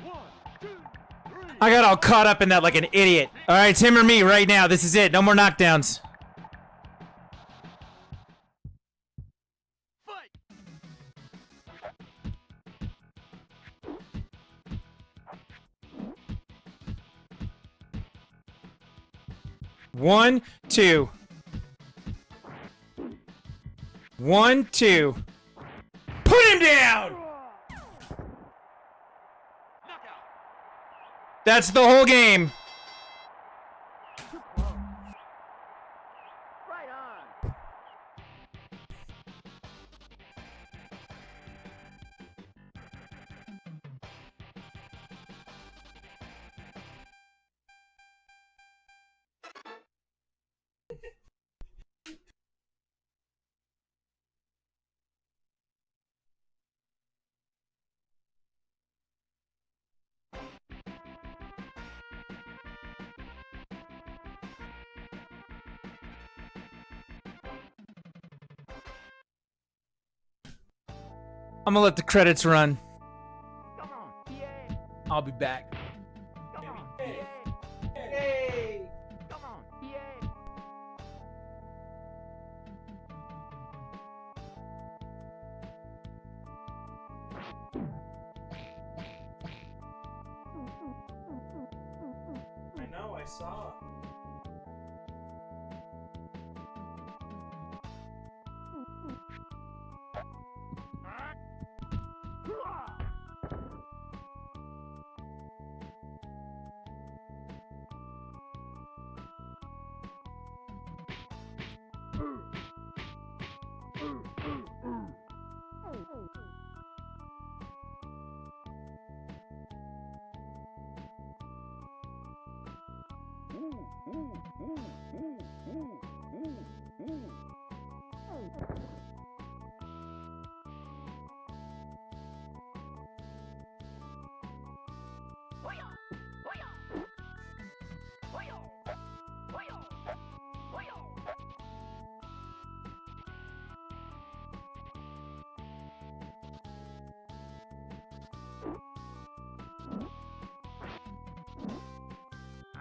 1, 2, 3. I got all caught up in that like an idiot. Alright, it's him or me right now. This is it. No more knockdowns. Fight! 1, 2. 1, 2. Put him down! Knockout! That's the whole game. Right on! I'm gonna let the credits run. Come on, yeah! I'll be back. Come on, Hey. yeah! Hey! Come on, yeah! I know, I saw.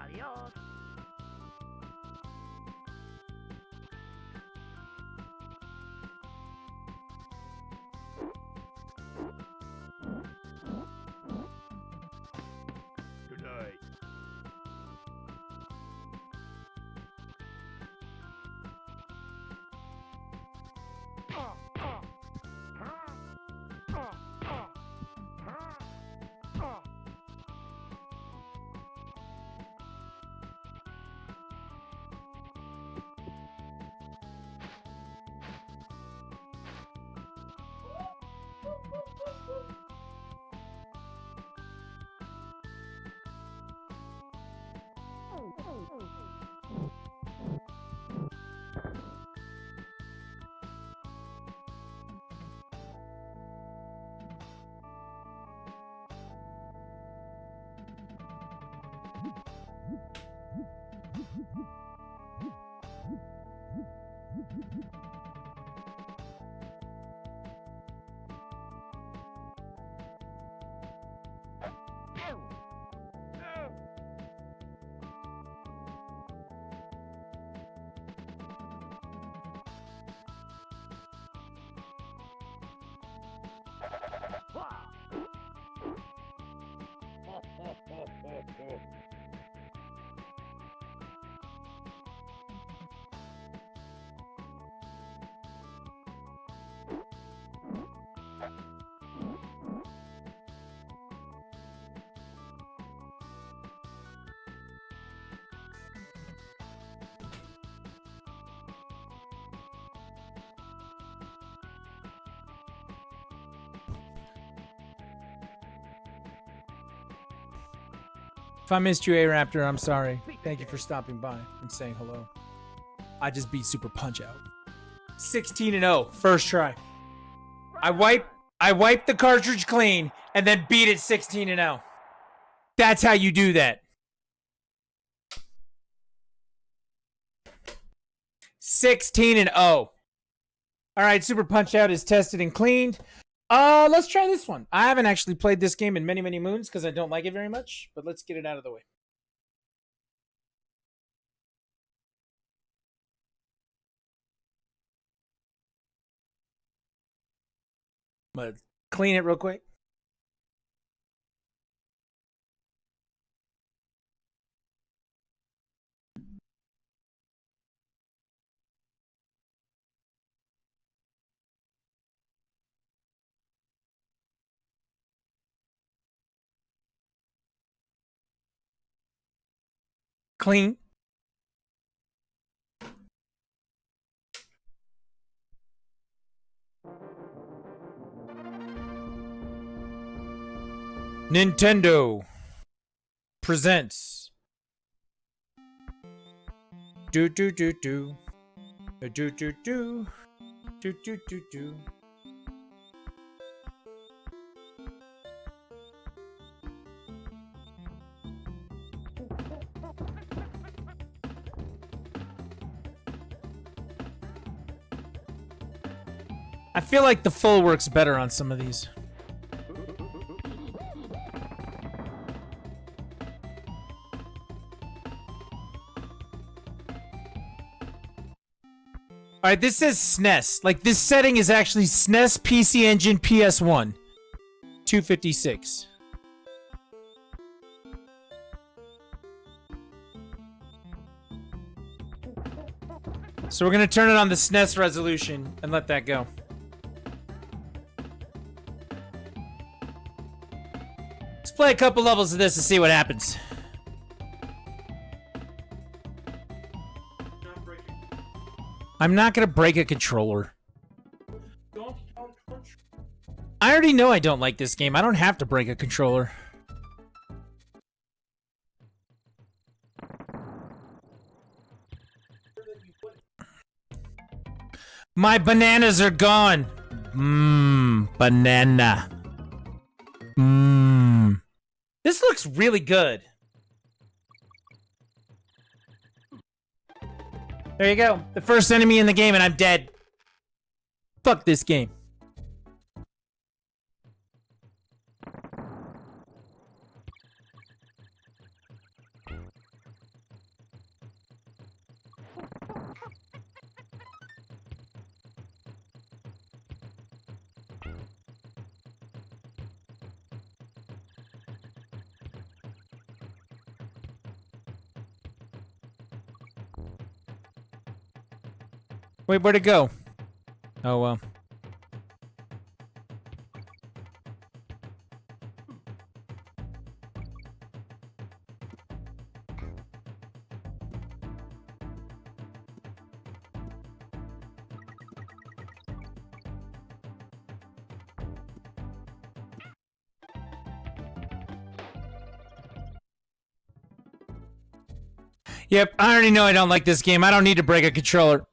Adios! Good night. If I missed you, A-Raptor, I'm sorry. Thank you for stopping by and saying hello. I just beat Super Punch Out. 16-0, first try. I wiped the cartridge clean and then beat it 16-0. That's how you do that. 16-0. All right, Super Punch Out is tested and cleaned. Let's try this one. I haven't actually played this game in many, many moons because I don't like it very much, but let's get it out of the way. I'm gonna clean it real quick. Clean. Nintendo presents do do do do do do do do do do do. I feel like the full works better on some of these. All right, this says SNES. Like, this setting is actually SNES, PC Engine, PS1. 256. So we're going to turn it on the SNES resolution and let that go. Let's play a couple levels of this and see what happens. I'm not gonna break a controller. I already know I don't like this game. I don't have to break a controller. My bananas are gone. Banana. This looks really good. There you go. The first enemy in the game and I'm dead. Fuck this game. Wait, where'd it go? Oh, well. Yep, I already know I don't like this game. I don't need to break a controller.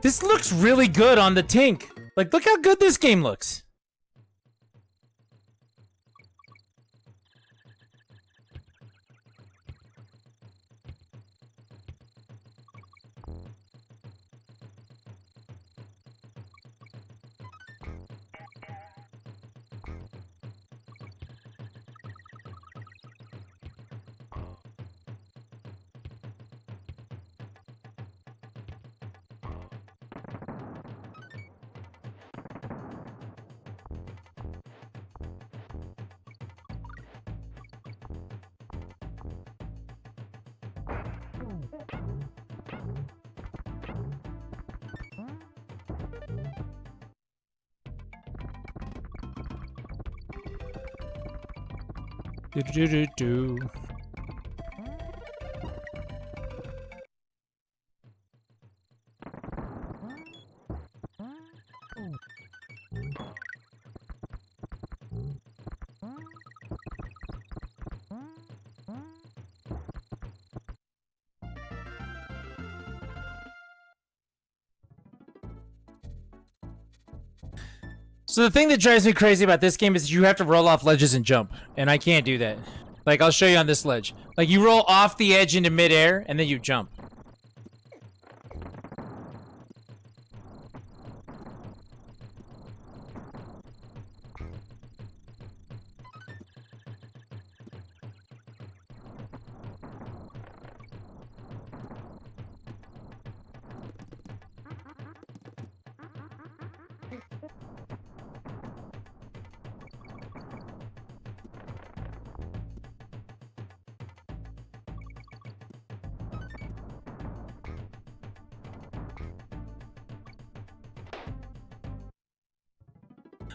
This looks really good on the Tink. Like, look how good this game looks. Do. So the thing that drives me crazy about this game is you have to roll off ledges and jump, and I can't do that. Like, I'll show you on this ledge. Like, you roll off the edge into midair, and then you jump.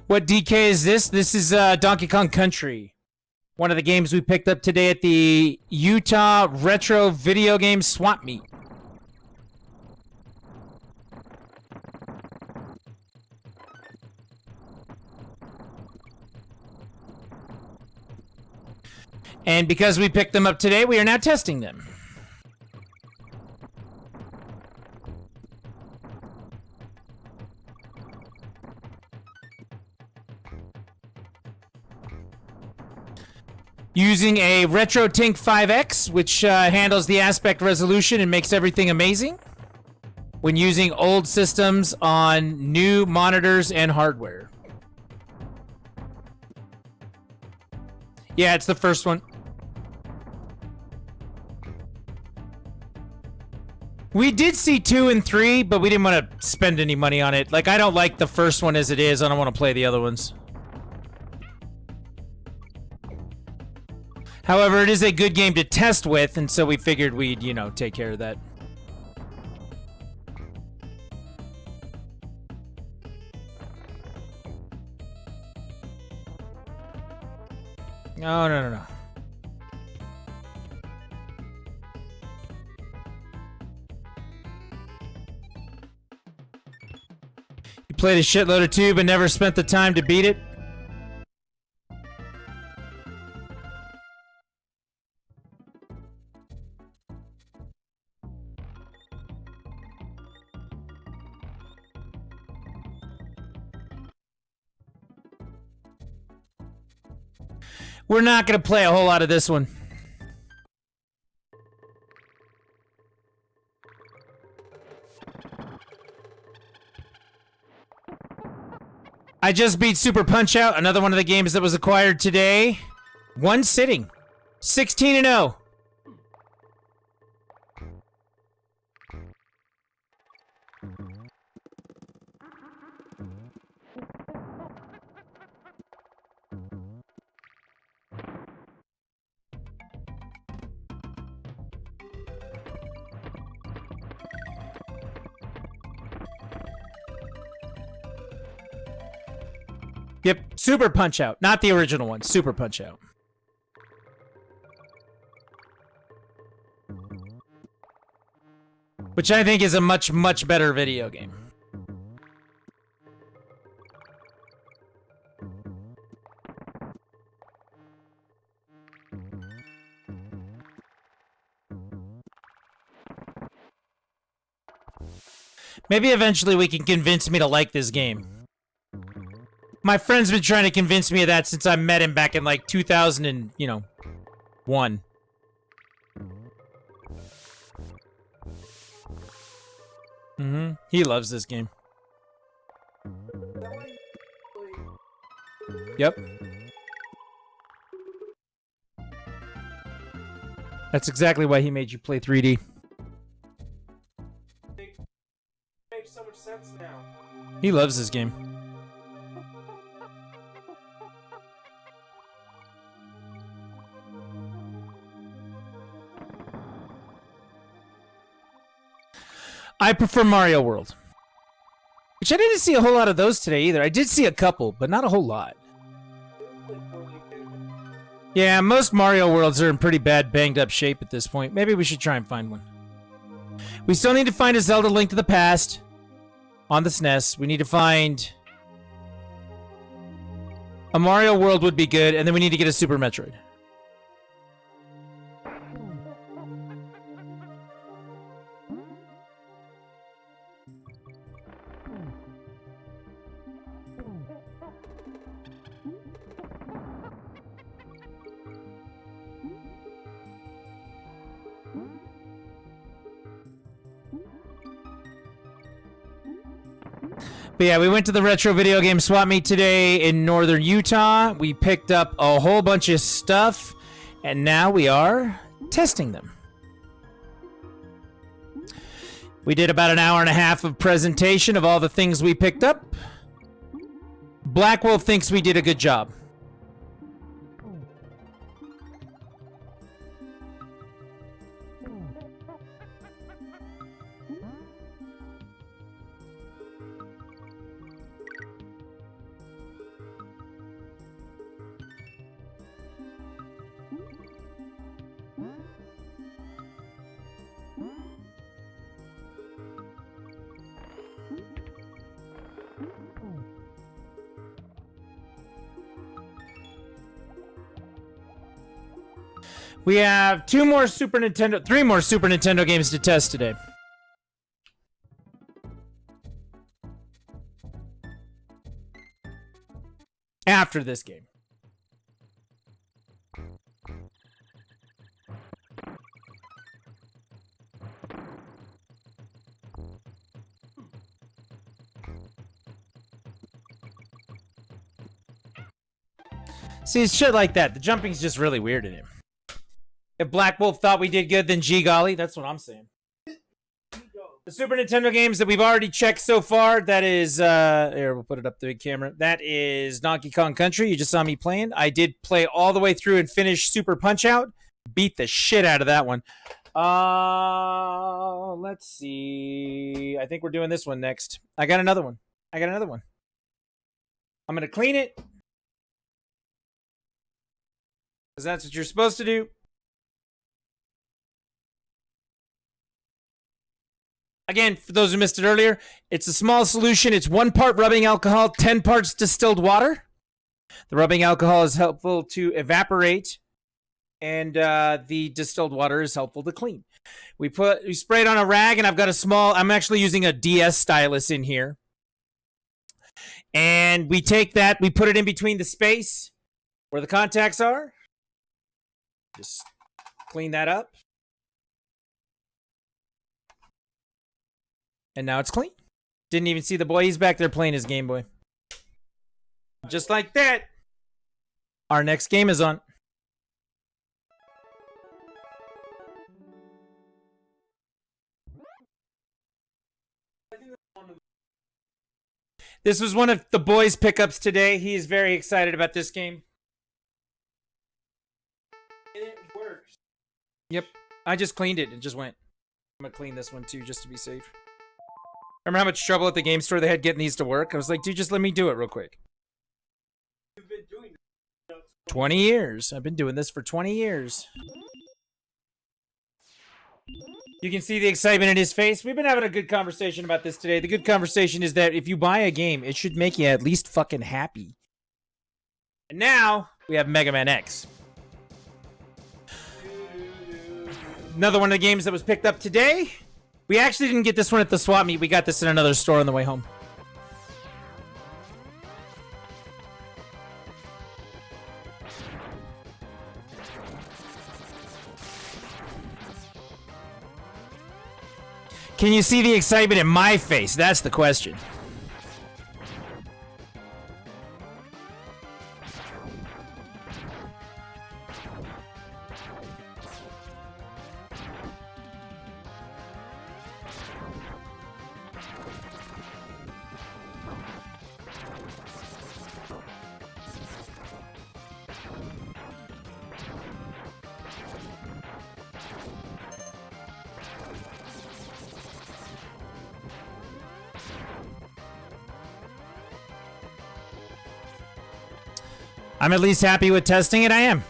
What DK is this? This is Donkey Kong Country. One of the games we picked up today at the Utah Retro Video Game Swap Meet. And because we picked them up today, we are now testing them. Using a RetroTink 5X, which handles the aspect resolution and makes everything amazing when using old systems on new monitors and hardware. Yeah, it's the first one. We did see 2 and 3, but we didn't want to spend any money on it. Like, I don't like the first one as it is. I don't want to play the other ones. However, it is a good game to test with, and so we figured we'd, you know, take care of that. No. You played a shitload of 2, but never spent the time to beat it? We're not going to play a whole lot of this one. I just beat Super Punch-Out, another one of the games that was acquired today. One sitting. 16-0. Yep, Super Punch-Out. Not the original one, Super Punch-Out. Which I think is a much, much better video game. Maybe eventually we can convince me to like this game. My friend's been trying to convince me of that since I met him back in like 2001. He loves this game. Yep. That's exactly why he made you play 3D. Makes so much sense now. He loves this game. I prefer Mario World. Which I didn't see a whole lot of those today either. I did see a couple, but not a whole lot. Yeah, most Mario Worlds are in pretty bad, banged up shape at this point. Maybe we should try and find one. We still need to find a Zelda Link to the Past on the SNES. We need to find a Mario World would be good, and then we need to get a Super Metroid. But yeah, we went to the Retro Video Game Swap Meet today in northern Utah. We picked up a whole bunch of stuff, and now we are testing them. We did about an hour and a half of presentation of all the things we picked up. Black Wolf thinks we did a good job. We have three more Super Nintendo games to test today. After this game. See, it's shit like that. The jumping's just really weird in him. If Black Wolf thought we did good, then gee golly, that's what I'm saying. The Super Nintendo games that we've already checked so far, that is, here, we'll put it up to the big camera. That is Donkey Kong Country. You just saw me playing. I did play all the way through and finish Super Punch-Out. Beat the shit out of that one. Let's see. I think we're doing this one next. I got another one. I'm going to clean it. Because that's what you're supposed to do. Again, for those who missed it earlier, it's a small solution. It's 1 part rubbing alcohol, 10 parts distilled water. The rubbing alcohol is helpful to evaporate, and the distilled water is helpful to clean. We spray it on a rag, and I've got I'm actually using a DS stylus in here. And we take that, we put it in between the space where the contacts are. Just clean that up. And now it's clean. Didn't even see the boy. He's back there playing his Game Boy. Just like that. Our next game is on. This was one of the boys' pickups today. He is very excited about this game. And it works. Yep. I just cleaned it and just went. I'm going to clean this one too, just to be safe. Remember how much trouble at the game store they had getting these to work? I was like, dude, just let me do it real quick. You've been doing this. 20 years. I've been doing this for 20 years. You can see the excitement in his face. We've been having a good conversation about this today. The good conversation is that if you buy a game, it should make you at least fucking happy. And now, we have Mega Man X. Another one of the games that was picked up today. We actually didn't get this one at the swap meet. We got this in another store on the way home. Can you see the excitement in my face? That's the question. I'm at least happy with testing it. I am.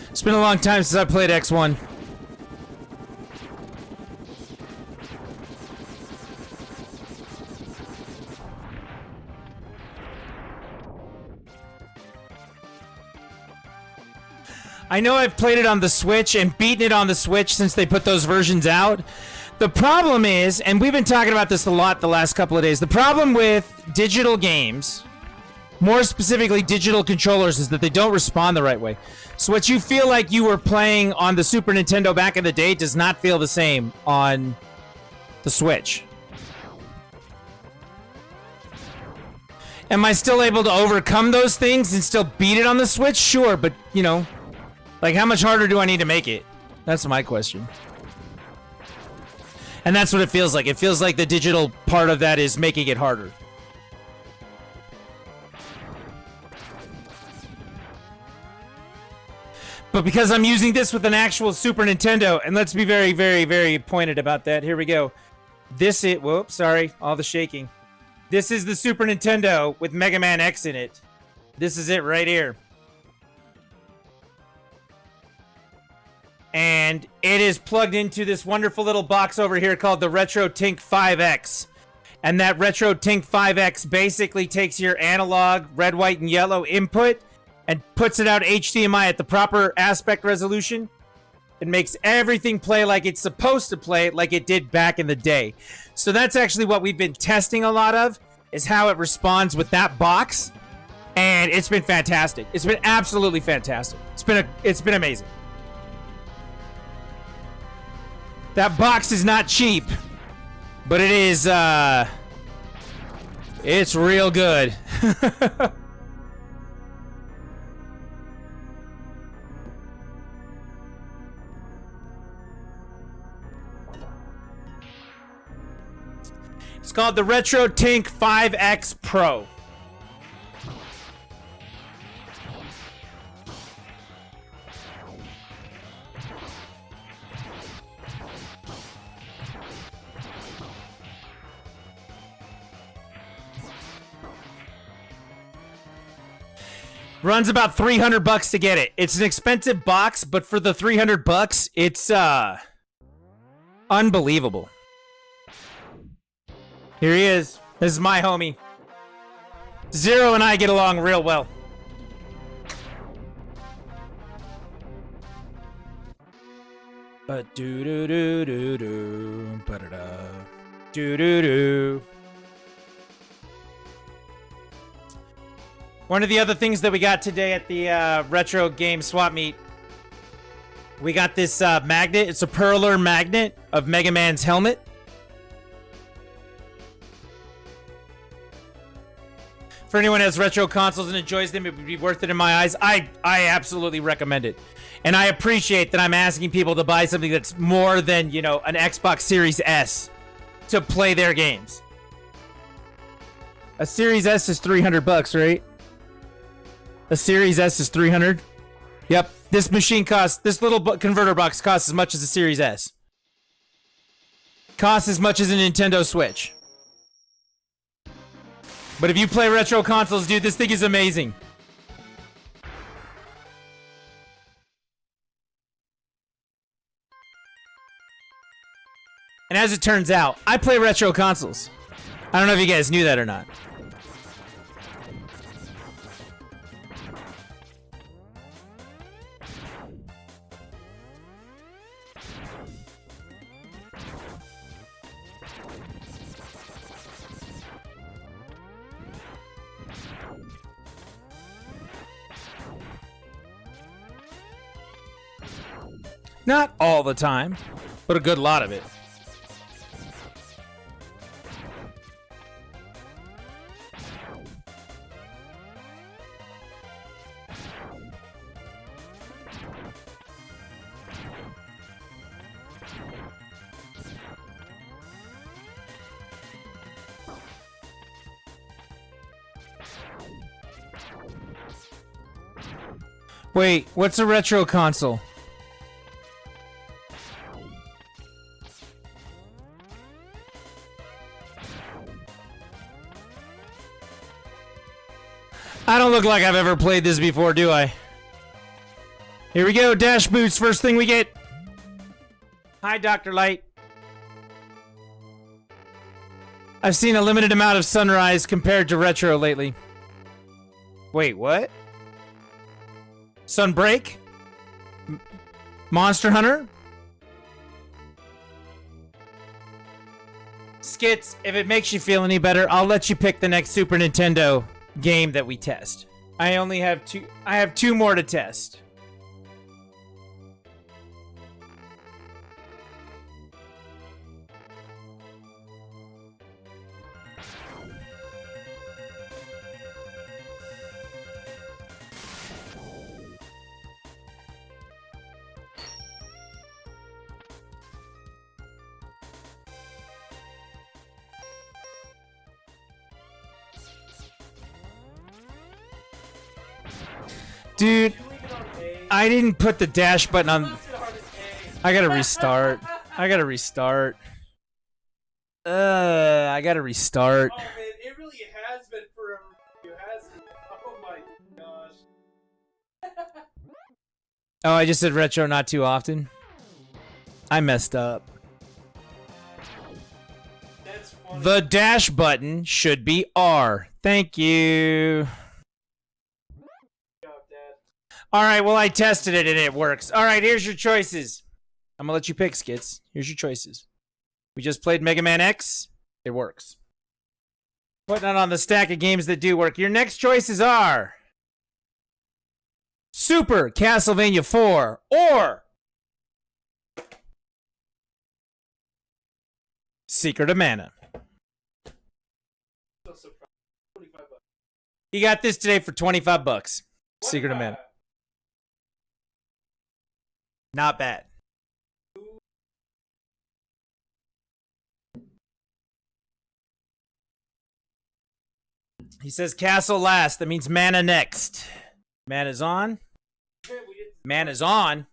It's been a long time since I played X1. I know I've played it on the Switch and beaten it on the Switch since they put those versions out. The problem is, and we've been talking about this a lot the last couple of days, the problem with digital games, more specifically digital controllers, is that they don't respond the right way. So what you feel like you were playing on the Super Nintendo back in the day does not feel the same on the Switch. Am I still able to overcome those things and still beat it on the Switch? Sure, but, you know, like, how much harder do I need to make it? That's my question. And that's what it feels like. It feels like the digital part of that is making it harder. But because I'm using this with an actual Super Nintendo, and let's be very, very, very pointed about that. Here we go. This is, whoops, sorry, all the shaking. This is the Super Nintendo with Mega Man X in it. This is it right here. And it is plugged into this wonderful little box over here called the RetroTink 5X. And that RetroTink 5X basically takes your analog red, white, and yellow input and puts it out HDMI at the proper aspect resolution. It makes everything play like it's supposed to play, like it did back in the day. So that's actually what we've been testing a lot of, is how it responds with that box. And it's been fantastic. It's been absolutely fantastic. It's been amazing. That box is not cheap, but it is, it's real good. It's called the RetroTink 5X Pro. Runs about $300 to get it. It's an expensive box, but for the $300, it's unbelievable. Here he is. This is my homie. Zero and I get along real well. But do do do do do, ba da da, do do do. One of the other things that we got today at the retro game swap meet, we got this magnet. It's a perler magnet of Mega Man's helmet. For anyone who has retro consoles and enjoys them, it would be worth it in my eyes. I absolutely recommend it. And I appreciate that I'm asking people to buy something that's more than, you know, an Xbox Series S to play their games. A Series S is $300, right? A Series S is 300. Yep. This machine costs, this little converter box costs as much as a Series S. Costs as much as a Nintendo Switch. But if you play retro consoles, dude, this thing is amazing. And as it turns out, I play retro consoles. I don't know if you guys knew that or not. Not all the time, but a good lot of it. Wait, what's a retro console? I don't look like I've ever played this before, do I? Here we go, Dash Boots, first thing we get. Hi, Dr. Light. I've seen a limited amount of Sunrise compared to retro lately. Wait, what? Sunbreak? Monster Hunter? Skits, if it makes you feel any better, I'll let you pick the next Super Nintendo game that we test. I have two more to test. Dude, I didn't put the dash button on. I gotta restart. I gotta restart. I gotta restart. Oh man, it really has been forever. It hasn't. Oh my gosh. Oh, I just said retro not too often. I messed up. That's funny. The dash button should be R. Thank you. Good job, Dad. All right, well, I tested it and it works. All right, here's your choices. I'm going to let you pick, Skits. Here's your choices. We just played Mega Man X. It works. Putting it on the stack of games that do work. Your next choices are Super Castlevania 4 or Secret of Mana. So surprised. 25 bucks. You got this today for 25 bucks. Secret of Mana. Not bad. He says castle last. That means mana next. Mana's on. Mana's on.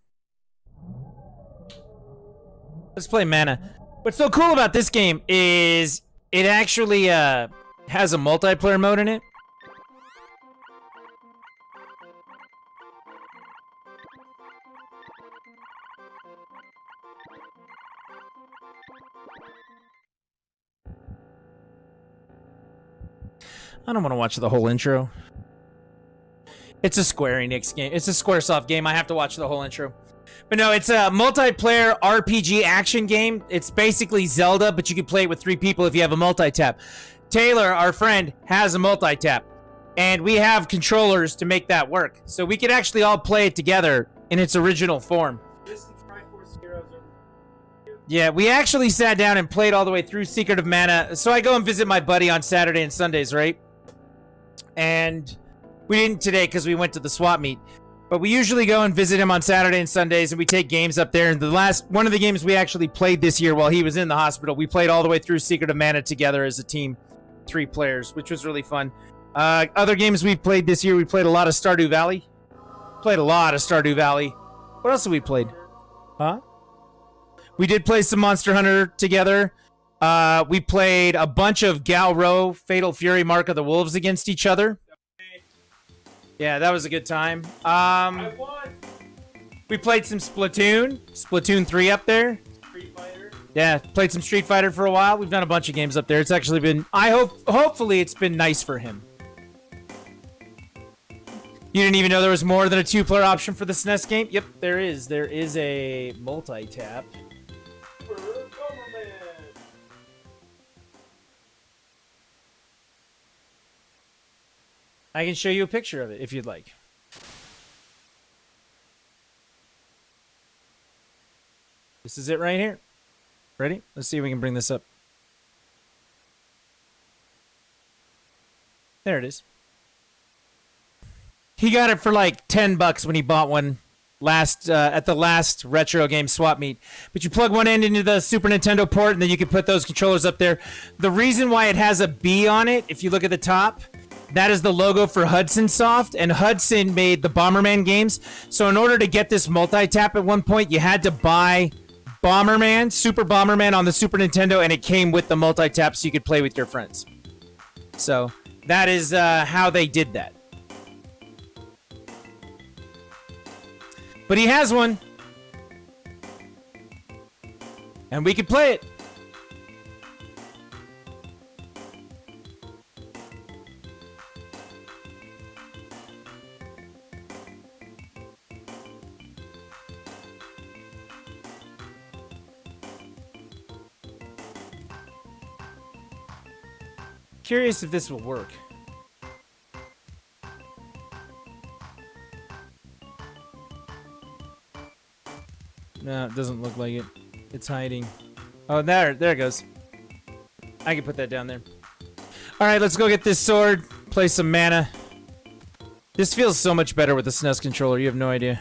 Let's play mana. What's so cool about this game is it actually has a multiplayer mode in it. I don't want to watch the whole intro. It's a Square Enix game. It's a Squaresoft game. I have to watch the whole intro. But no, it's a multiplayer RPG action game. It's basically Zelda, but you can play it with 3 people if you have a multi-tap. Taylor, our friend, has a multi-tap. And we have controllers to make that work. So we could actually all play it together in its original form. This is Triforce Heroes. Yeah, we actually sat down and played all the way through Secret of Mana. So I go and visit my buddy on Saturday and Sundays, right? And we didn't today because we went to the swap meet. But we usually go and visit him on Saturday and Sundays, and we take games up there. And one of the games we actually played this year while he was in the hospital, we played all the way through Secret of Mana together as a team. 3 players, which was really fun. Other games we played this year, we played a lot of Stardew Valley. Played a lot of Stardew Valley. What else have we played? Huh? We did play some Monster Hunter together. We played a bunch of Galro, Fatal Fury, Mark of the Wolves against each other. Yeah, that was a good time. I won. We played some Splatoon. Splatoon 3 up there. Street Fighter. Yeah, played some Street Fighter for a while. We've done a bunch of games up there. It's actually been, hopefully it's been nice for him. You didn't even know there was more than a 2-player option for the SNES game? Yep, there is. There is a multi-tap. For Bomberman. I can show you a picture of it if you'd like. This is it right here. Ready? Let's see if we can bring this up. There it is. He got it for like $10 when he bought one at the last retro game swap meet. But you plug one end into the Super Nintendo port, and then you can put those controllers up there. The reason why it has a B on it, if you look at the top, that is the logo for Hudson Soft, and Hudson made the Bomberman games. So in order to get this multi-tap at one point, you had to buy Bomberman, Super Bomberman on the Super Nintendo, and it came with the multi-tap so you could play with your friends. So that is how they did that. But he has one. And we could play it. Curious if this will work. No, it doesn't look like it. It's hiding. Oh, there it goes. I can put that down there. All right, let's go get this sword. Play some mana. This feels so much better with the SNES controller. You have no idea.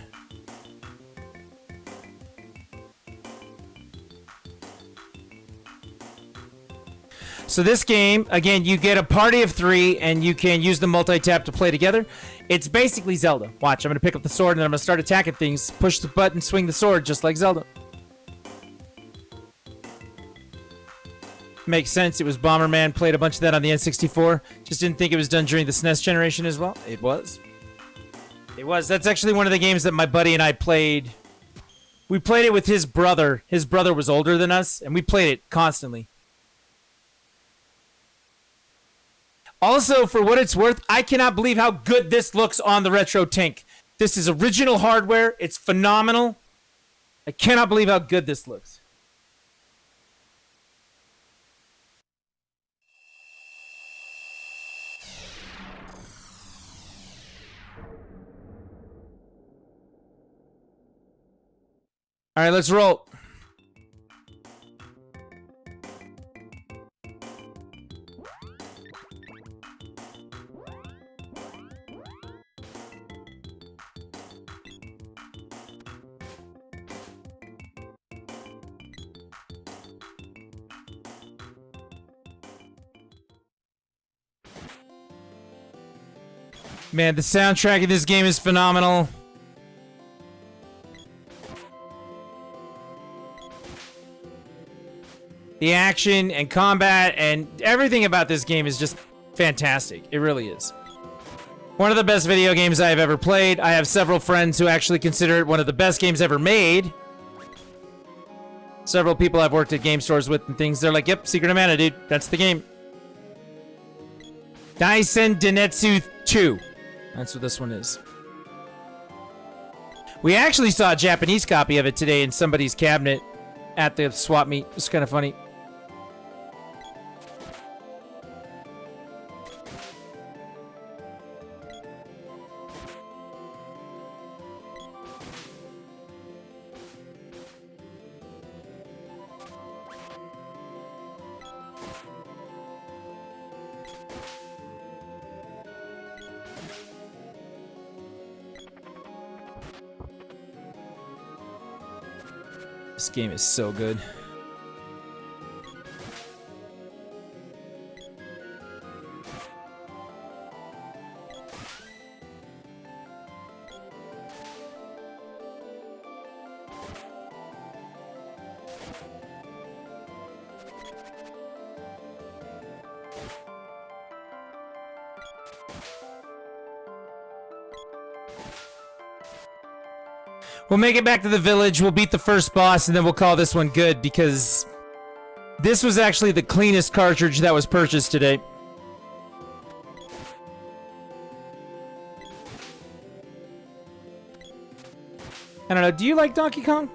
So this game, again, you get a party of 3, and you can use the multi-tap to play together. It's basically Zelda. Watch, I'm going to pick up the sword, and then I'm going to start attacking things. Push the button, swing the sword, just like Zelda. Makes sense. It was Bomberman. Played a bunch of that on the N64. Just didn't think it was done during the SNES generation as well. It was. It was. That's actually one of the games that my buddy and I played. We played it with his brother. His brother was older than us, and we played it constantly. Also, for what it's worth, I cannot believe how good this looks on the Retro Tink. This is original hardware. It's phenomenal. I cannot believe how good this looks. All right, let's roll. Man, the soundtrack of this game is phenomenal. The action and combat and everything about this game is just fantastic. It really is. One of the best video games I have ever played. I have several friends who actually consider it one of the best games ever made. Several people I've worked at game stores with and things, they're like, yep, Secret of Mana, dude. That's the game. Daisen Densetsu 2. That's what this one is. We actually saw a Japanese copy of it today in somebody's cabinet at the swap meet. It's kind of funny. This game is so good. We'll make it back to the village. We'll beat the first boss, and then we'll call this one good because this was actually the cleanest cartridge that was purchased today. I don't know. Do you like Donkey Kong?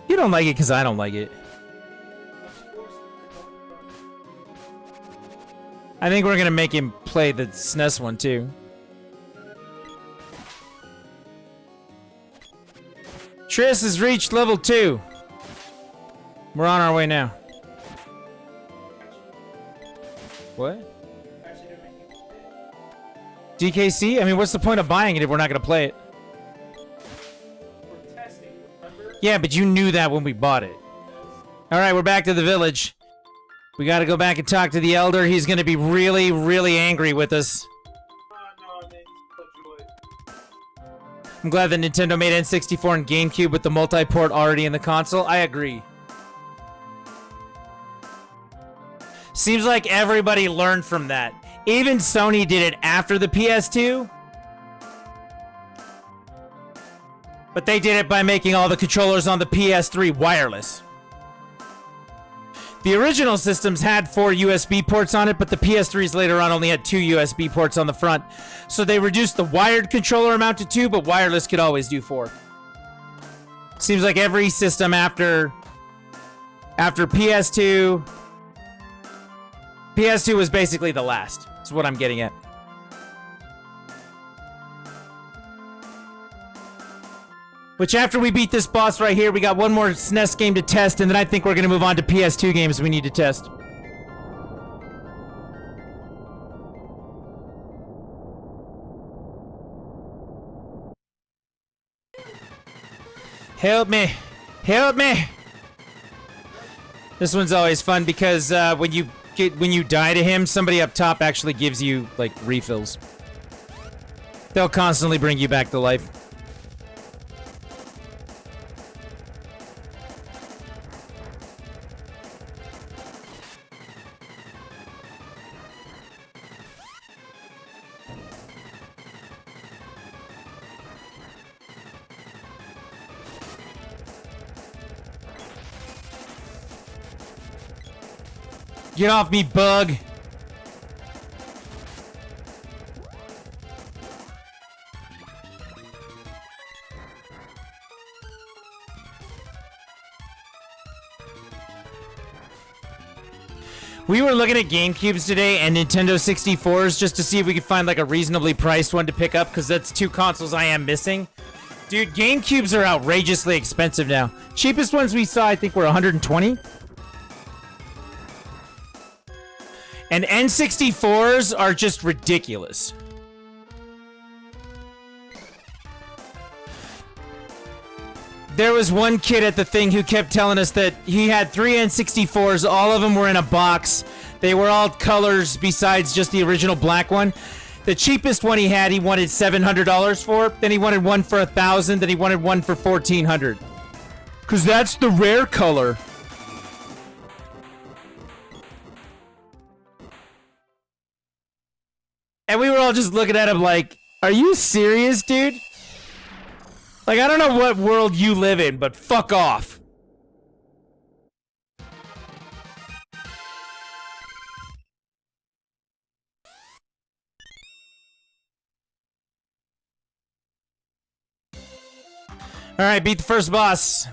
You don't like it because I don't like it. I think we're going to make him play the SNES one too. Triss has reached level 2. We're on our way now. What? DKC? I mean, what's the point of buying it if we're not going to play it? We're testing, remember? Yeah, but you knew that when we bought it. Alright, we're back to the village. We gotta go back and talk to the elder. He's gonna be really, really angry with us. Oh, no, man, he's full of joy. I'm glad that Nintendo made N64 and GameCube with the multi-port already in the console. I agree. Seems like everybody learned from that. Even Sony did it after the PS2. But they did it by making all the controllers on the PS3 wireless. The original systems had 4 USB ports on it, but the PS3s later on only had 2 USB ports on the front. So they reduced the wired controller amount to 2, but wireless could always do 4. Seems like every system after PS2... PS2 was basically the last. That's what I'm getting at. Which after we beat this boss right here, we got one more SNES game to test, and then I think we're going to move on to PS2 games we need to test. Help me! Help me! This one's always fun because when you die to him, somebody up top actually gives you like refills. They'll constantly bring you back to life. Get off me, bug! We were looking at GameCubes today and Nintendo 64s just to see if we could find like a reasonably priced one to pick up because that's 2 consoles I am missing. Dude, GameCubes are outrageously expensive now. Cheapest ones we saw I think were 120. And N64s are just ridiculous. There was one kid at the thing who kept telling us that he had 3 N64s. All of them were in a box. They were all colors besides just the original black one. The cheapest one he had, he wanted $700 for. Then he wanted one for $1,000. Then he wanted one for $1,400. Because that's the rare color. And we were all just looking at him like, are you serious, dude? Like, I don't know what world you live in, but fuck off. Alright, beat the first boss.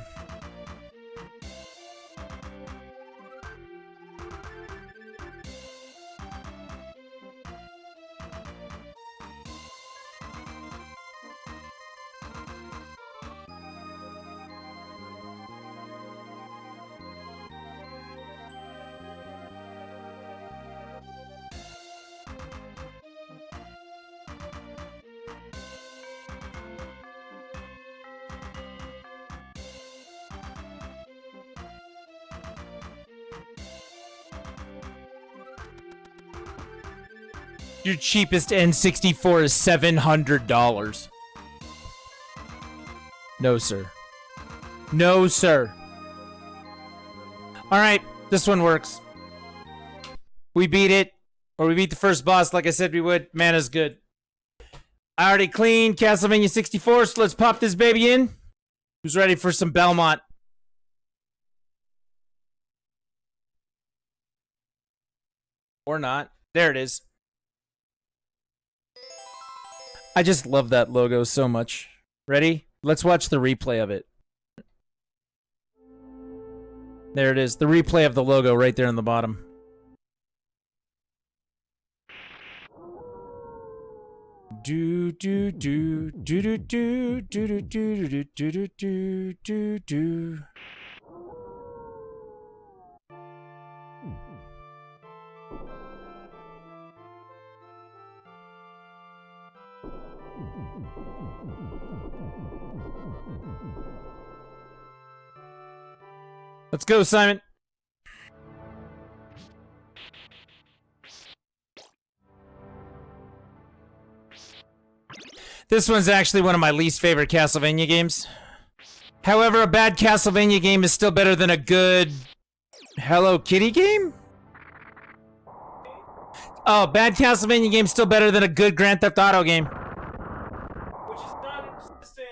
Your cheapest N64 is $700. No, sir. No, sir. Alright, this one works. We beat it. Or we beat the first boss like I said we would. Mana's good. I already cleaned Castlevania 64, so let's pop this baby in. Who's ready for some Belmont? Or not. There it is. I just love that logo so much. Ready? Let's watch the replay of it. There it is. The replay of the logo right there on the bottom. Do do do do do do do do do do do do do. Let's go, Simon. This one's actually one of my least favorite Castlevania games. However, a bad Castlevania game is still better than a good Hello Kitty game? Oh, bad Castlevania game still better than a good Grand Theft Auto game. Which is not inconsistent.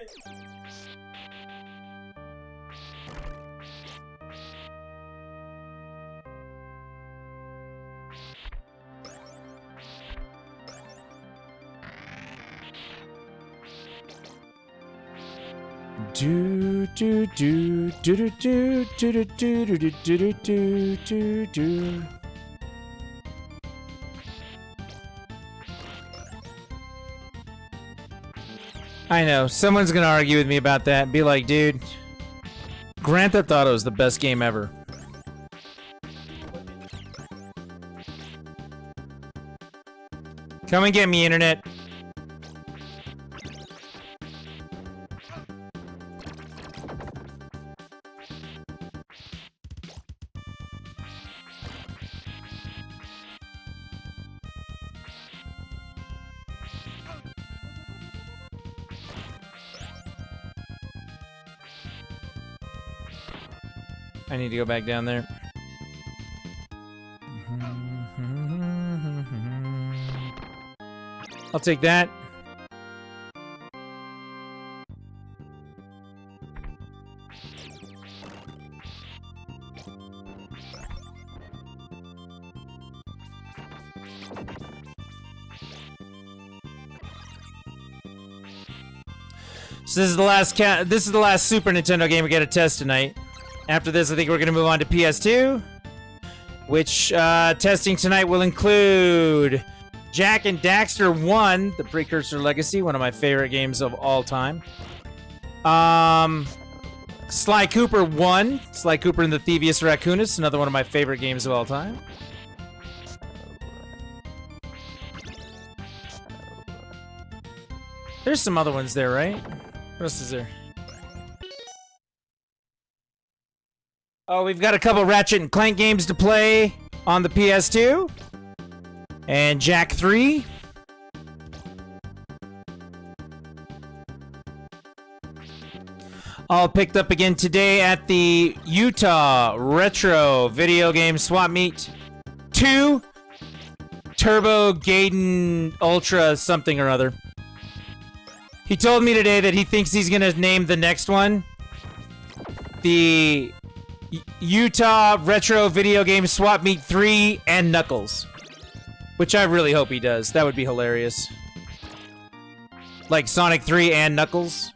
Do do do do do do do do do do do do do. I know, someone's gonna argue with me about that and be like, dude, Grand Theft Auto is the best game ever. Come and get me, internet. I need to go back down there. I'll take that. So this is the last Super Nintendo game we get to test tonight. After this, I think we're going to move on to PS2, which testing tonight will include Jak and Daxter 1, the Precursor Legacy, one of my favorite games of all time. Sly Cooper 1, Sly Cooper and the Thievius Raccoonus, another one of my favorite games of all time. There's some other ones there, right? What else is there? Oh, we've got a couple Ratchet and Clank games to play on the PS2. And Jak 3. All picked up again today at the Utah Retro Video Game Swap Meet 2. Turbo Gaiden Ultra something or other. He told me today that he thinks he's going to name the next one the Utah Retro Video Game Swap Meet 3 and Knuckles. Which I really hope he does. That would be hilarious. Like Sonic 3 and Knuckles.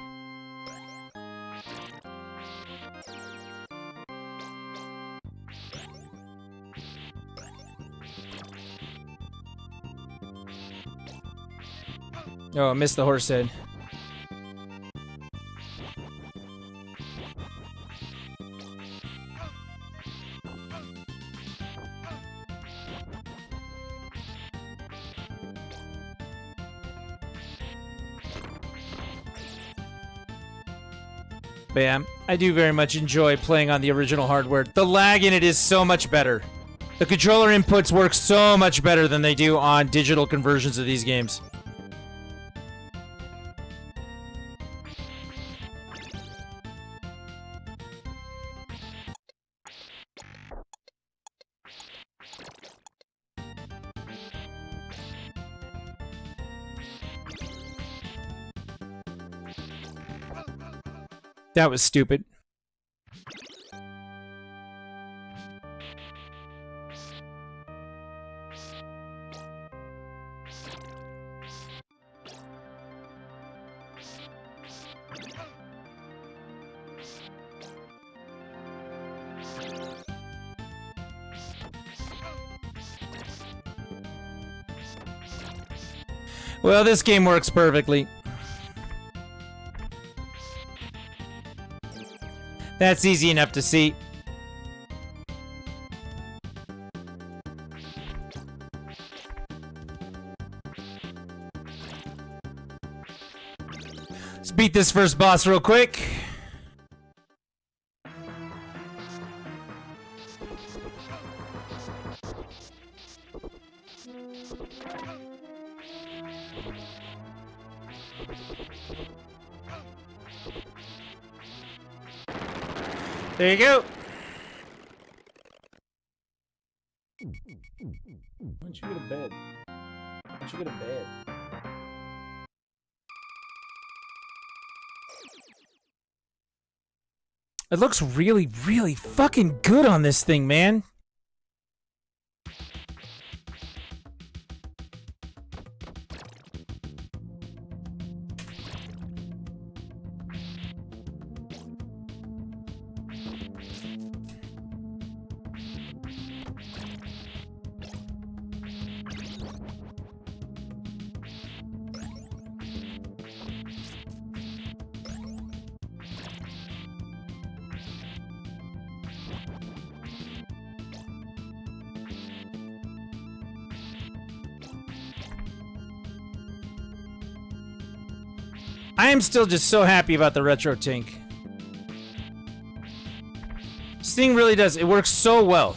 Oh, I missed the horse head. But yeah, I do very much enjoy playing on the original hardware. The lag in it is so much better. The controller inputs work so much better than they do on digital conversions of these games. That was stupid. Well, this game works perfectly. That's easy enough to see. Let's beat this first boss real quick. There you go. Why don't you go to bed? Why don't you go to bed? It looks really, really fucking good on this thing, man. I am still just so happy about the Retro Tink. This thing really does. It works so well.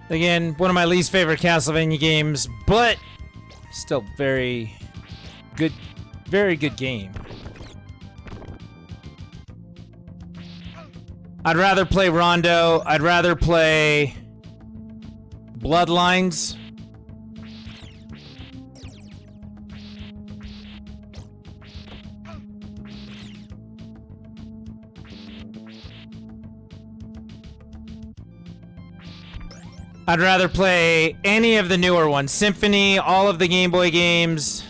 Again, one of my least favorite Castlevania games, but still very good game. I'd rather play Rondo. I'd rather play Bloodlines. I'd rather play any of the newer ones. Symphony, all of the Game Boy games.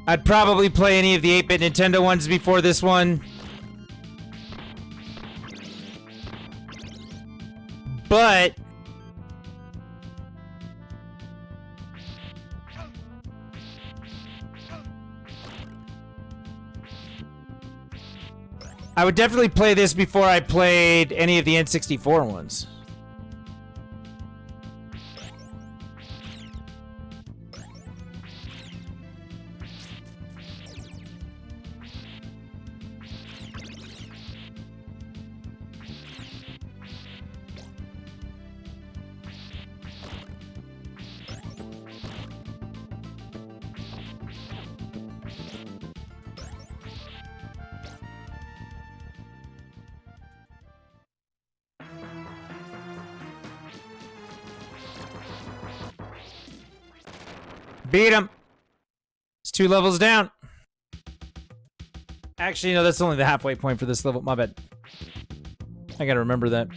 I'd probably play any of the 8-bit Nintendo ones before this one. But I would definitely play this before I played any of the N64 ones. Beat him. It's 2 levels down. Actually, no, that's only the halfway point for this level. My bad. I gotta remember that.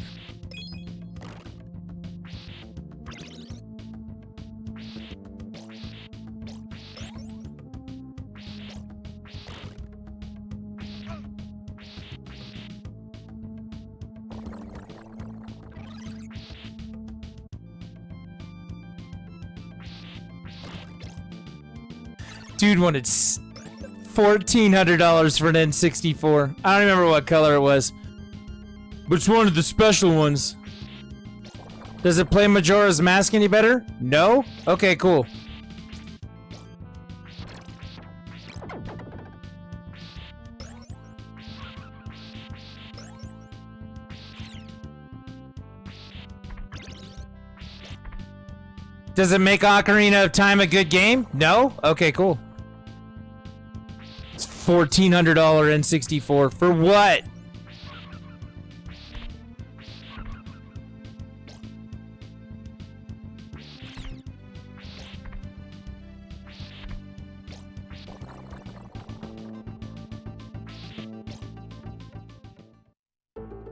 Dude wanted $1,400 for an N64. I don't remember what color it was. Which one of the special ones? Does it play Majora's Mask any better? No? Okay, cool. Does it make Ocarina of Time a good game? No? Okay, cool. It's $1,400 N64 for what?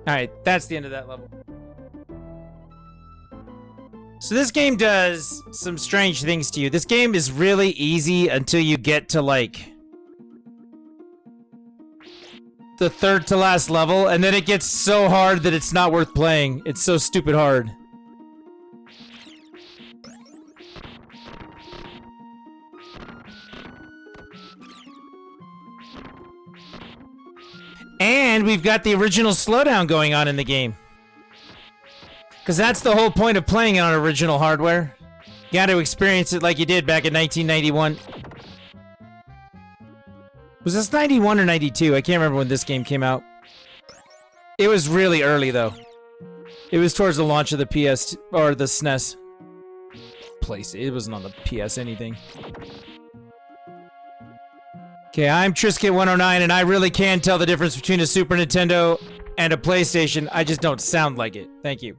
Alright, that's the end of that level. So this game does some strange things to you. This game is really easy until you get to, like, the third to last level, and then it gets so hard that it's not worth playing. It's so stupid hard. And we've got the original slowdown going on in the game. Because that's the whole point of playing it on original hardware. You got to experience it like you did back in 1991. Was this 91 or 92? I can't remember when this game came out. It was really early, though. It was towards the launch of the PS, or the SNES. It wasn't on the PS anything. Okay, I'm Trisket109, and I really can tell the difference between a Super Nintendo and a PlayStation. I just don't sound like it. Thank you.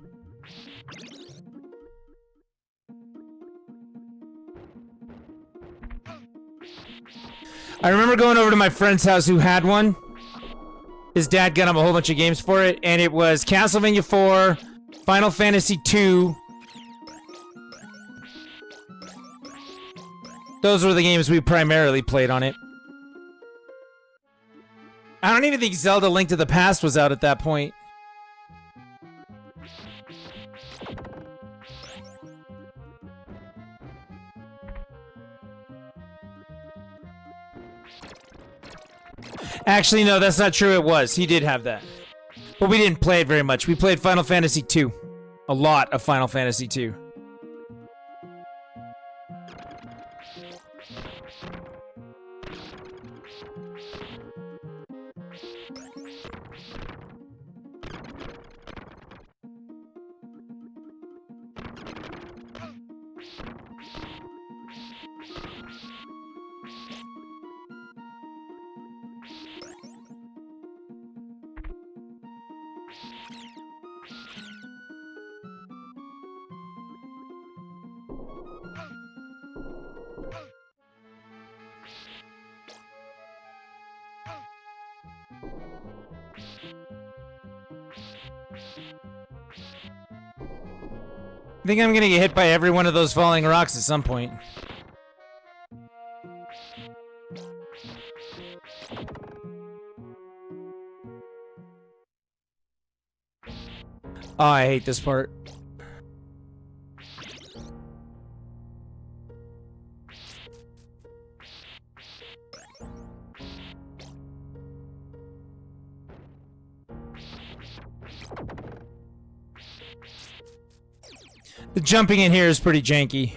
I remember going over to my friend's house who had one. His dad got him a whole bunch of games for it, and it was Castlevania 4, Final Fantasy 2. Those were the games we primarily played on it. I don't even think Zelda Link to the Past was out at that point. Actually, no, that's not true. It was. He did have that. But we didn't play it very much. We played Final Fantasy 2. A lot of Final Fantasy 2. I think I'm gonna get hit by every one of those falling rocks at some point. Oh, I hate this part. The jumping in here is pretty janky.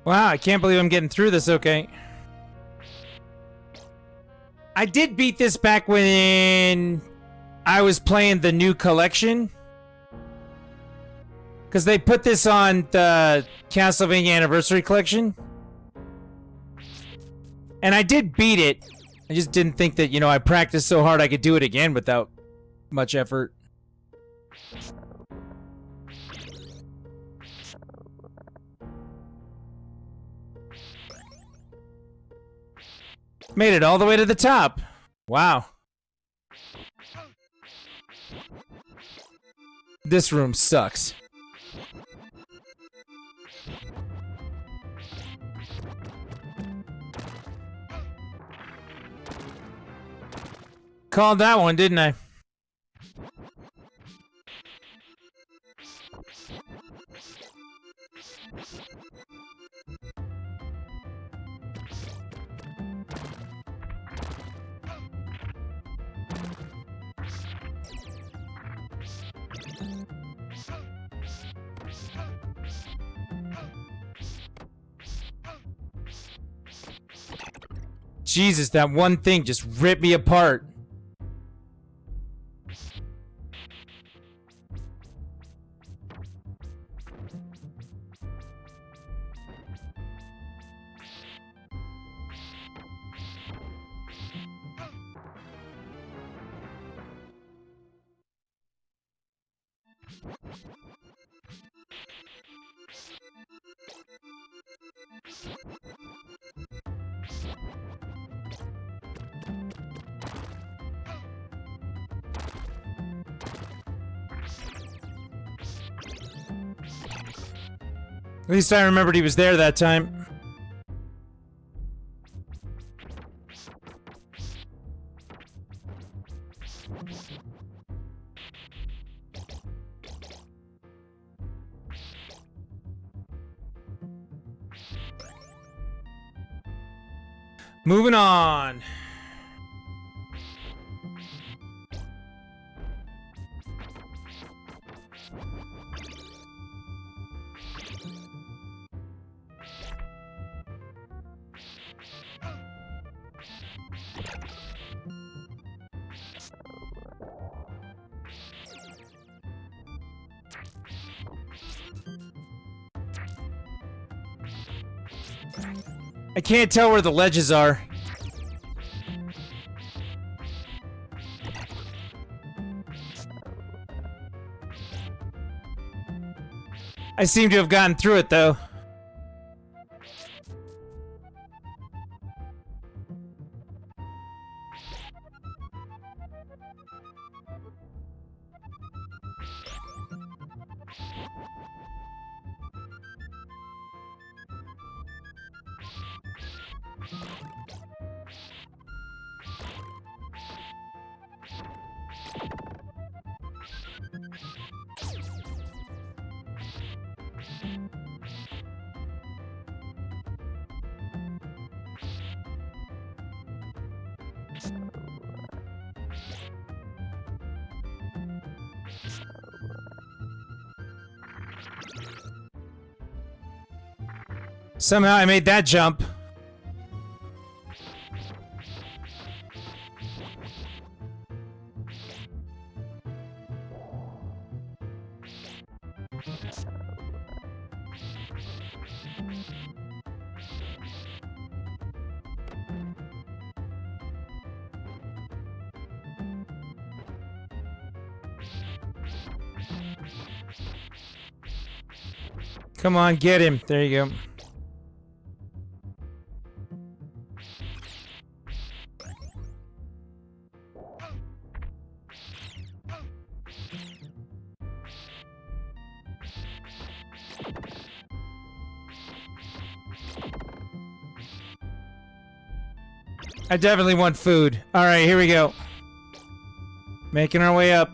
Wow, I can't believe I'm getting through this okay. I did beat this back when I was playing the new collection. Because they put this on the Castlevania Anniversary Collection. And I did beat it. I just didn't think that, you know, I practiced so hard I could do it again without much effort. Made it all the way to the top. Wow. This room sucks. Called that one, didn't I? Jesus, that one thing just ripped me apart. At least I remembered he was there that time. Moving on. I can't tell where the ledges are. I seem to have gotten through it, though. Somehow I made that jump. Come on, get him. There you go. I definitely want food. All right, here we go. Making our way up.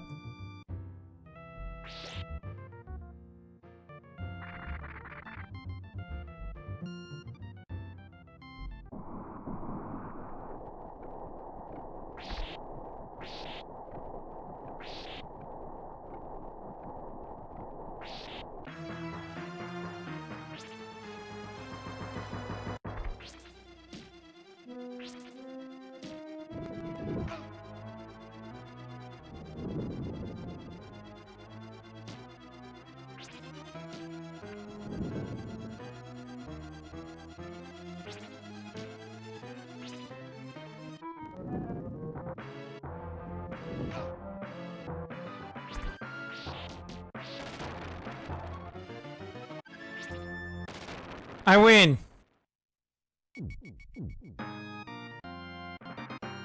I win.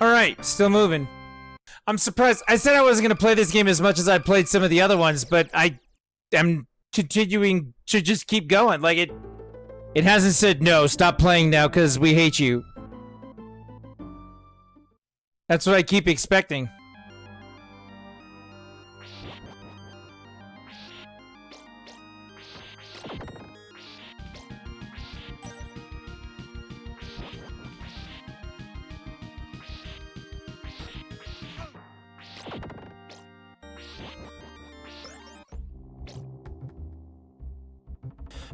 Alright, still moving. I'm surprised. I said I wasn't going to play this game as much as I played some of the other ones, but I am continuing to just keep going. Like, it hasn't said, no, stop playing now because we hate you. That's what I keep expecting.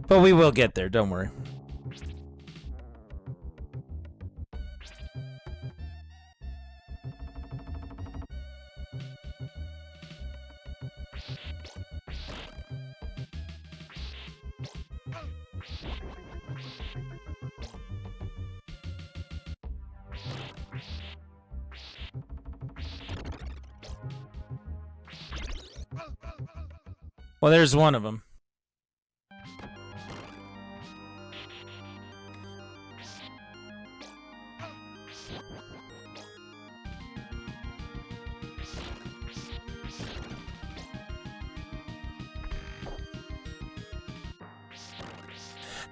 But we will get there, don't worry. Well, there's one of them.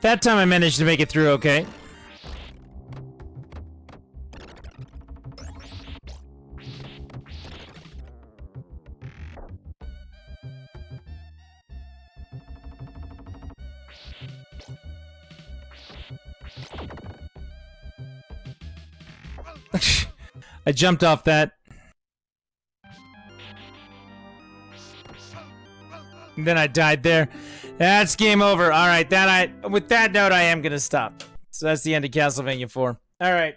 That time I managed to make it through okay. I jumped off that. And then I died there. That's game over. All right, with that note, I am gonna stop. So that's the end of Castlevania 4. All right,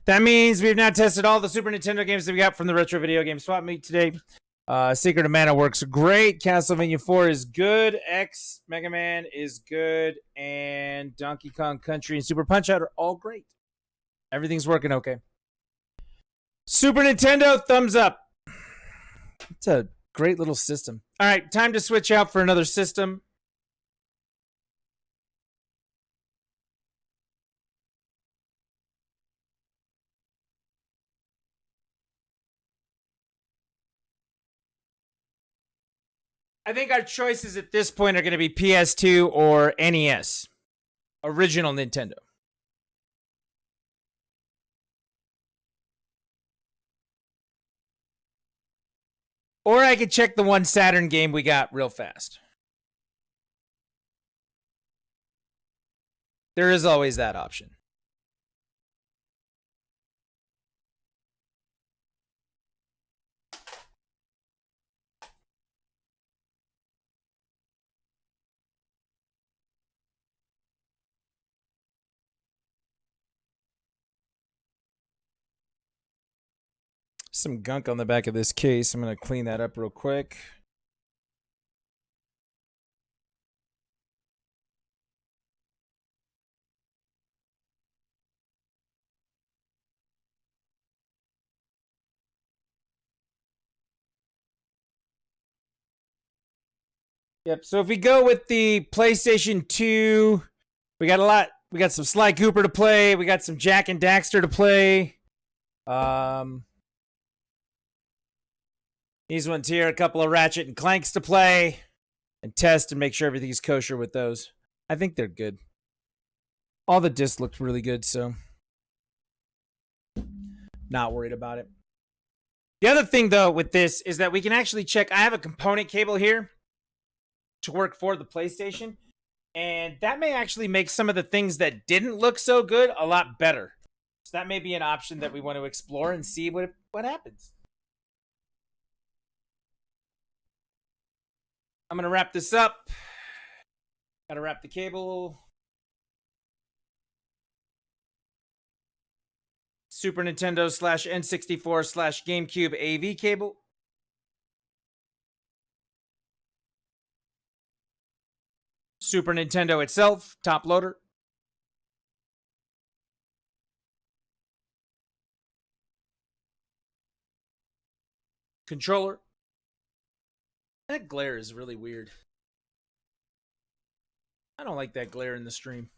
that means we've now tested all the Super Nintendo games that we got from the Retro Video Game Swap Meet today. Secret of Mana works great. Castlevania 4 is good. X Mega Man is good, and Donkey Kong Country and Super Punch Out are all great. Everything's working okay. Super Nintendo, thumbs up. It's a great little system. All right, time to switch out for another system. I think our choices at this point are going to be PS2 or NES. Original Nintendo. Or I could check the one Saturn game we got real fast. There is always that option. Some gunk on the back of this case. I'm going to clean that up real quick. Yep, so if we go with the PlayStation 2, we got a lot. We got some Sly Cooper to play. We got some Jak and Daxter to play. These ones here, a couple of Ratchet and Clanks to play and test and make sure everything's kosher with those. I think they're good. All the discs looked really good, so not worried about it. The other thing, though, with this is that we can actually check. I have a component cable here to work for the PlayStation, and that may actually make some of the things that didn't look so good a lot better. So that may be an option that we want to explore and see what happens. I'm going to wrap this up. Got to wrap the cable. Super Nintendo / N64 / GameCube AV cable. Super Nintendo itself, top loader. Controller. That glare is really weird. I don't like that glare in the stream.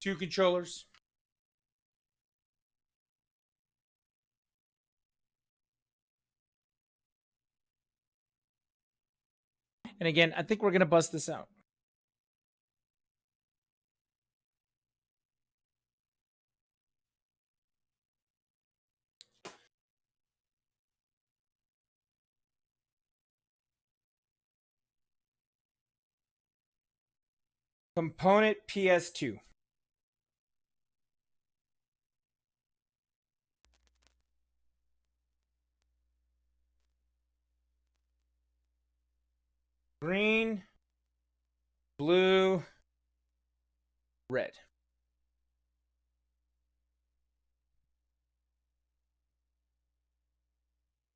2 controllers. And again, I think we're going to bust this out. Component PS2. Green, blue, red.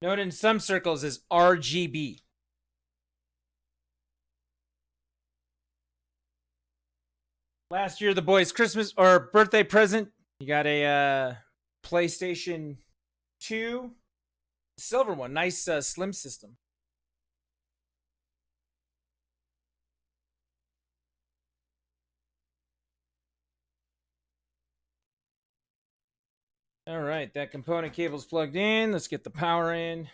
Known in some circles as RGB. Last year, the boys' Christmas or birthday present, you got a PlayStation 2 silver one. Nice slim system. All right, that component cable's plugged in. Let's get the power in.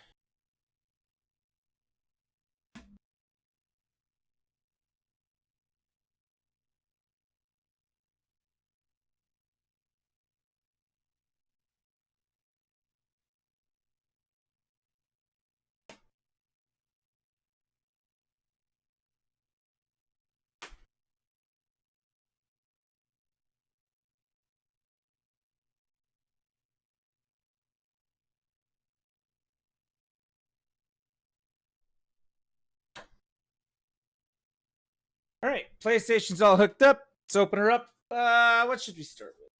All right, PlayStation's all hooked up. Let's open her up. What should we start with?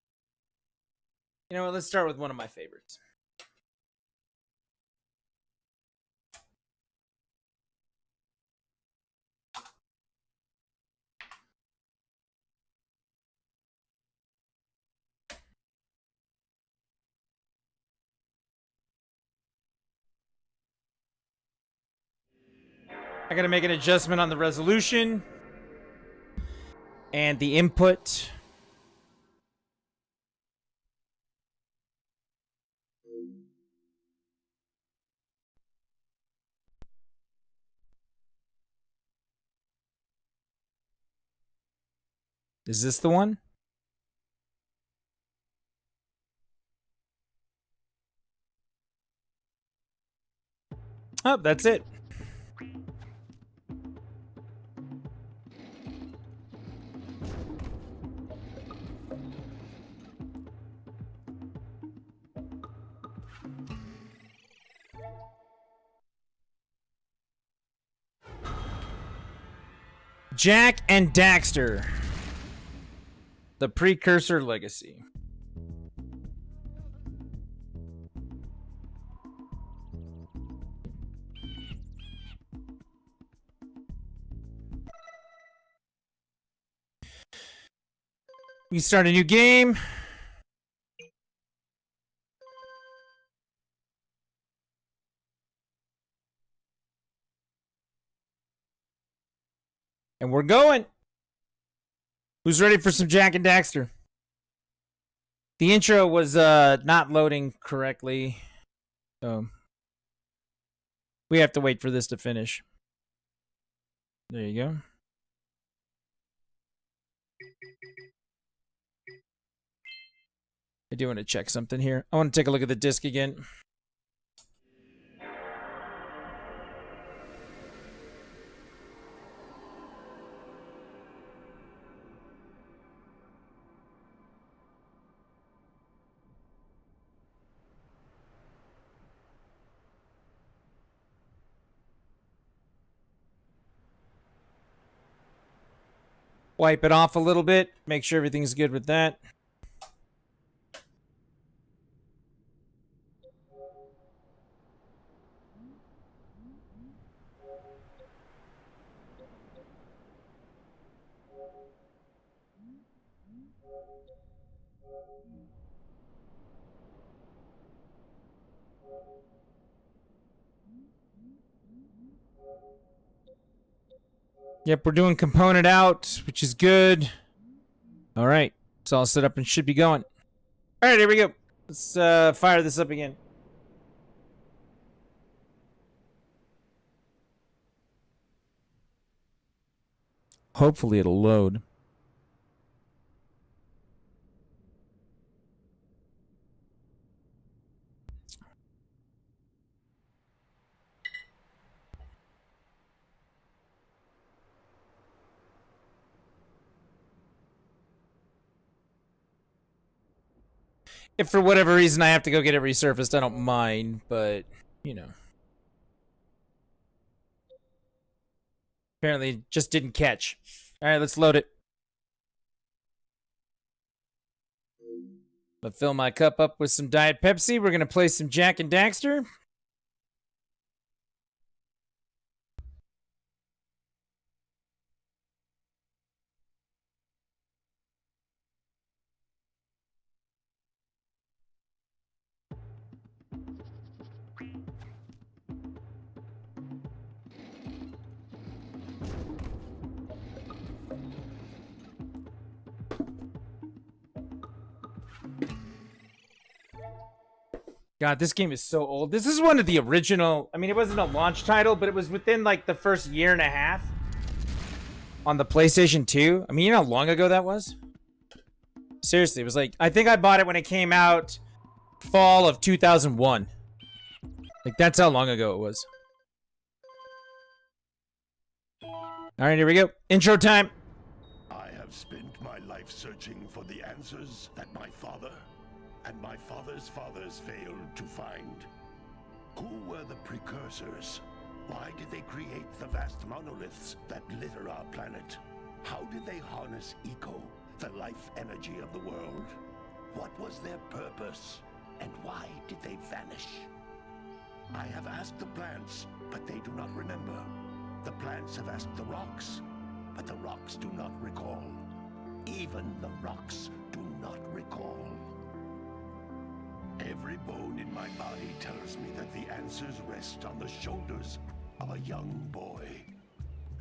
You know what? Let's start with one of my favorites. I gotta make an adjustment on the resolution and the input. Is this the one? Oh, that's it. Jak and Daxter. The Precursor Legacy. We start a new game. And we're going. Who's ready for some Jak and Daxter? The intro was not loading correctly. So we have to wait for this to finish. There you go. I do want to check something here. I want to take a look at the disc again. Wipe it off a little bit. Make sure everything's good with that. Yep, we're doing component out, which is good. All right, It's all set up and should be going. All right, here we go. Let's fire this up again. Hopefully it'll load. If for whatever reason I have to go get it resurfaced, I don't mind, but, you know. Apparently it just didn't catch. All right, let's load it. I'll fill my cup up with some Diet Pepsi. We're going to play some Jack and Daxter. God, this game is so old. This is one of the original... I mean, it wasn't a launch title, but it was within, like, the first year and a half on the PlayStation 2. I mean, you know how long ago that was? Seriously, it was like... I think I bought it when it came out fall of 2001. Like, that's how long ago it was. All right, here we go. Intro time. I have spent my life searching for the answers that my father and my father's fathers failed to find. Who were the precursors? Why did they create the vast monoliths that litter our planet? How did they harness eco, the life energy of the world? What was their purpose? And why did they vanish? I have asked the plants, but they do not remember. The plants have asked the rocks, but the rocks do not recall. Even the rocks do not recall. Every bone in my body tells me that the answers rest on the shoulders of a young boy.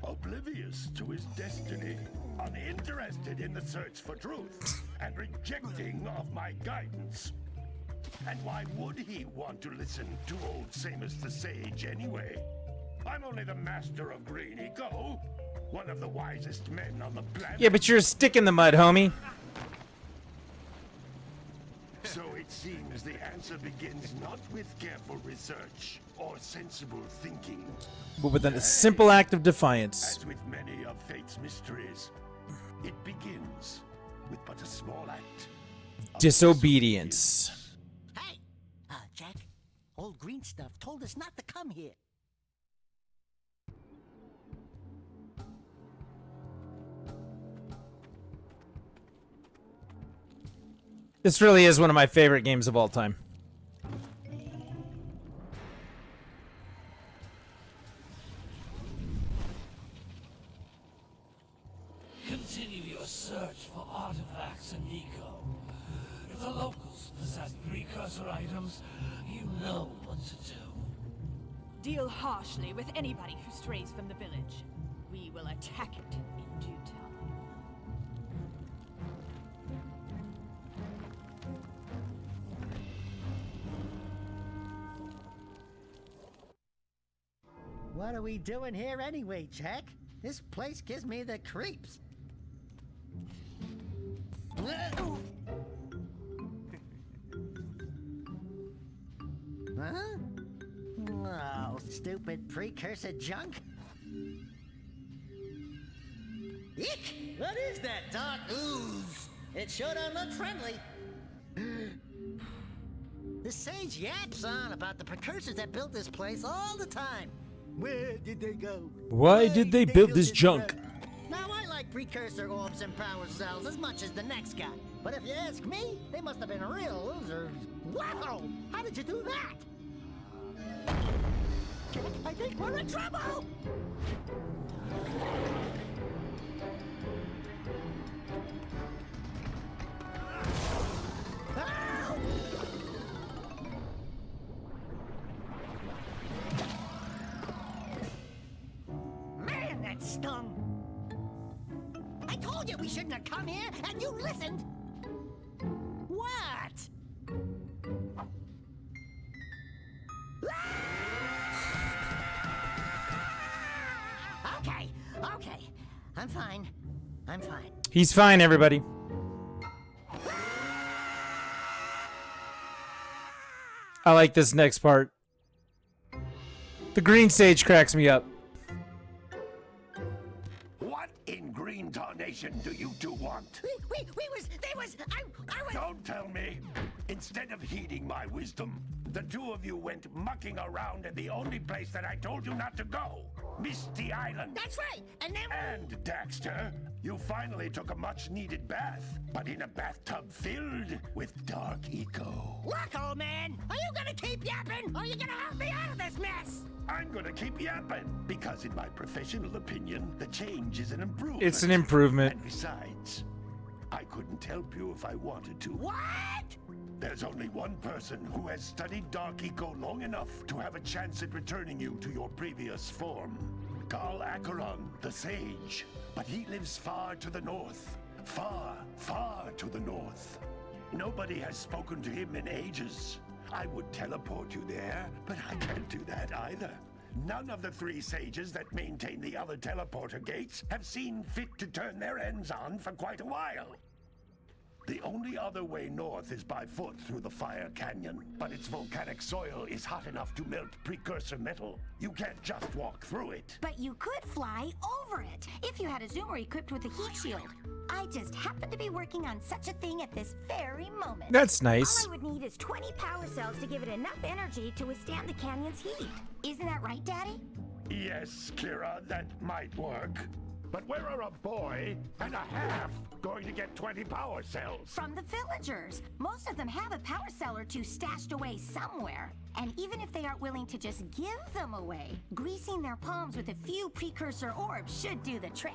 Oblivious to his destiny, uninterested in the search for truth, and rejecting of my guidance. And why would he want to listen to old Samus the Sage anyway? I'm only the master of green eco, one of the wisest men on the planet. Yeah, but you're a stick in the mud, homie. So it seems the answer begins not with careful research or sensible thinking, But with a simple act of defiance. as with many of fate's mysteries. It begins with but a small act of Disobedience. Hey! Jack, old green stuff told us not to come here. This really is one of my favorite games of all time. Continue your search for artifacts in Nico. If the locals possess precursor items, you know what to do. Deal harshly with anybody who strays from the village. We will attack it in due time. What are we doing here anyway, Jack? This place gives me the creeps. Huh? Oh, stupid precursor junk. Eek! What is that dark ooze? It sure don't look friendly. The sage yaps on about the precursors that built this place all the time. Where did they go? Why did they build this junk? Now, I like precursor orbs and power cells as much as the next guy. But if you ask me, they must have been real losers. Wow! How did you do that? I think we're in trouble! Ow! Man, that stung! I told you we shouldn't have come here, and you listened! I'm fine. I'm fine. He's fine, everybody. I like this next part. The green sage cracks me up. What in green tarnation do you two want? I was... Don't tell me. Instead of heeding my wisdom, the two of you went mucking around in the only place that I told you not to go. Misty Island. That's right. And then... And, Daxter, you finally took a much-needed bath, but in a bathtub filled with dark eco. Look, old man, are you gonna keep yapping, or are you gonna help me out of this mess? I'm gonna keep yapping, because in my professional opinion, the change is an improvement. It's an improvement. And besides, I couldn't help you if I wanted to. What? There's only one person who has studied Dark Eco long enough to have a chance at returning you to your previous form. Carl Acheron, the Sage. But he lives far to the north. Far, far to the north. Nobody has spoken to him in ages. I would teleport you there, but I can't do that either. None of the three sages that maintain the other teleporter gates have seen fit to turn their ends on for quite a while. The only other way north is by foot through the Fire Canyon, but its volcanic soil is hot enough to melt precursor metal. You can't just walk through it. But you could fly over it if you had a zoomer equipped with a heat shield. I just happen to be working on such a thing at this very moment. That's nice. All I would need is 20 power cells to give it enough energy to withstand the canyon's heat. Isn't that right, Daddy? Yes, Kira, that might work. But where are a boy and a half going to get 20 power cells? From the villagers. Most of them have a power cell or two stashed away somewhere. And even if they aren't willing to just give them away, greasing their palms with a few precursor orbs should do the trick.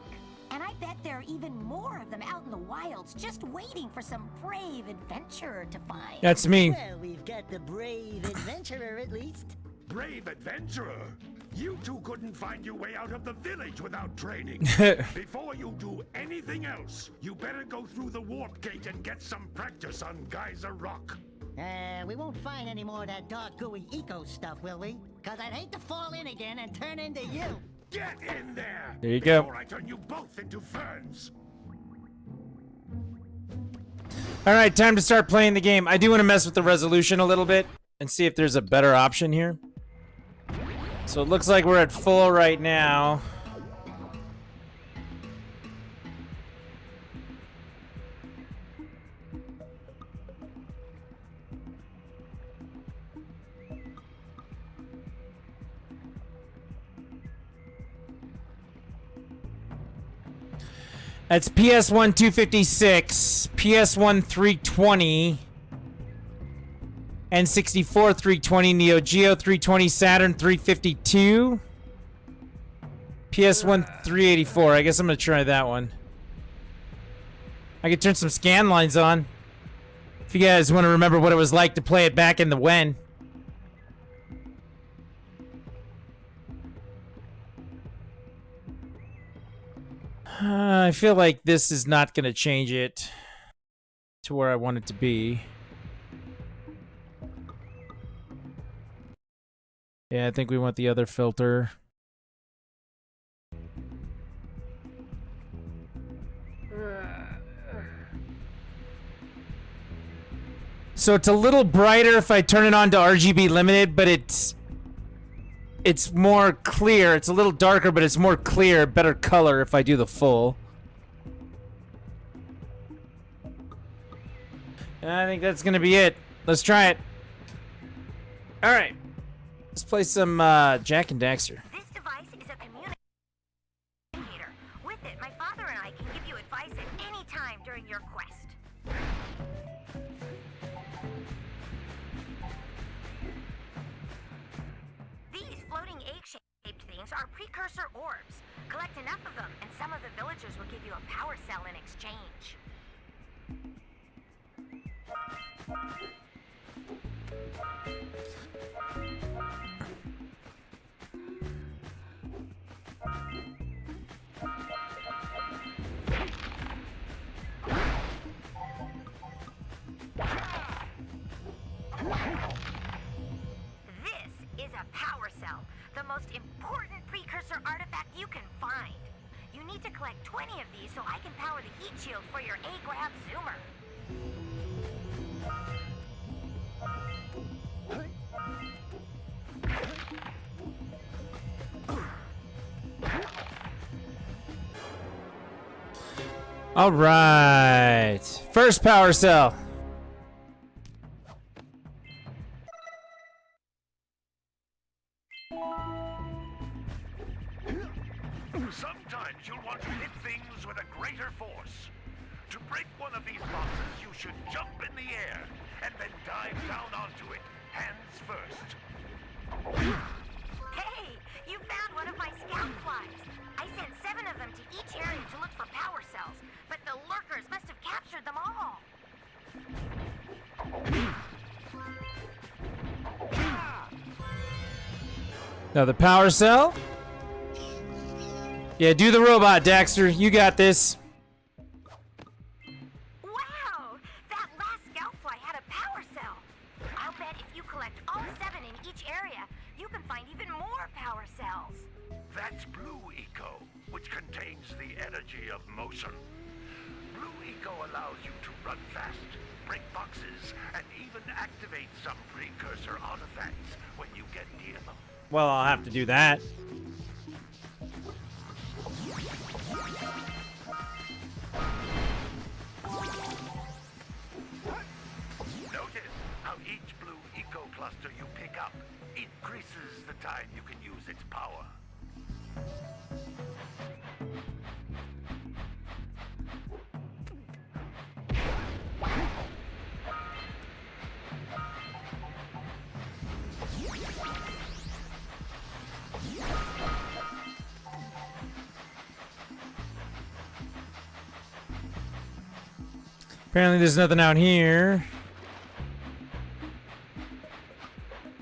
And I bet there are even more of them out in the wilds just waiting for some brave adventurer to find. That's me. Well, we've got the brave adventurer at least. Brave adventurer? You two couldn't find your way out of the village without training. Before you do anything else, you better go through the warp gate and get some practice on Geyser Rock. We won't find any more of that dark gooey eco stuff, will we? Cause I'd hate to fall in again and turn into you. Get in there! There you go. Before I turn you both into ferns. All right, time to start playing the game. I do want to mess with the resolution a little bit and see if there's a better option here. So it looks like we're at full right now. That's PS1 256, PS1 320, N64 320, Neo Geo 320, Saturn 352, PS1 384. I guess I'm gonna try that one. I could turn some scan lines on. If you guys want to remember what it was like to play it back in the when. I feel like this is not going to change it to where I want it to be. Yeah, I think we want the other filter. So it's a little brighter if I turn it on to RGB limited, but it's more clear. It's a little darker, but it's more clear, better color if I do the full. And I think that's gonna be it. Let's try it. All right, let's play some Jack and Daxter. This device is a communicator. With it, my father and I can give you advice at any time during your quest. These floating egg-shaped things are precursor orbs. Collect enough of them, and some of the villagers will give you a power cell in exchange. This is a power cell, the most important precursor artifact you can find. You need to collect 20 of these so I can power the heat shield for your A-Grav Zoomer. All right. First power cell. Sometimes you'll want to hit things with a greater force. To break one of these boxes, you should jump in the air and then dive down onto it, hands first. Hey, you found one of my scout flies. I sent 7 of them to each area to look for power cells, but the lurkers must have captured them all. Now the power cell. Yeah, do the robot, Daxter. You got this. Wow! That last scout fly had a power cell. I'll bet if you collect all 7 in each area, you can find even more power cells. That's Blue Eco, which contains the energy of motion. Blue Eco allows you to run fast, break boxes, and even activate some precursor artifacts when you get near them. Well, I'll have to do that. Notice how each Blue Eco cluster you pick up increases the time you can use its power. Apparently there's nothing out here.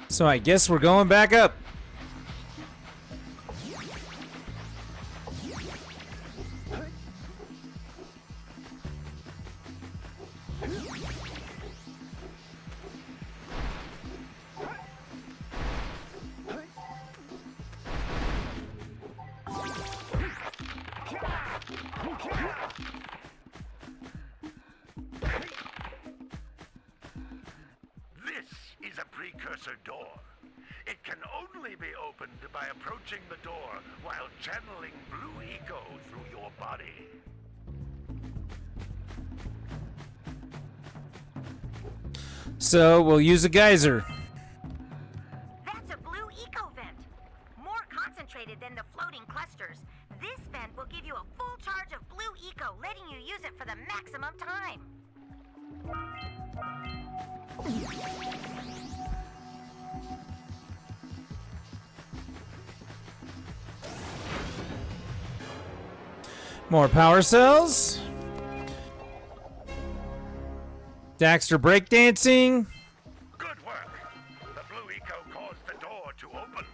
So I guess we're going back up. This is a precursor door. It can only be opened by approaching the door while channeling Blue Eco through your body. So we'll use a geyser. That's a Blue Eco vent. More concentrated than the floating clusters. This vent will give you a full charge of Blue Eco, letting you use it for the maximum time. More power cells. Daxter breakdancing. Good work. The Blue Eco caused the door to open.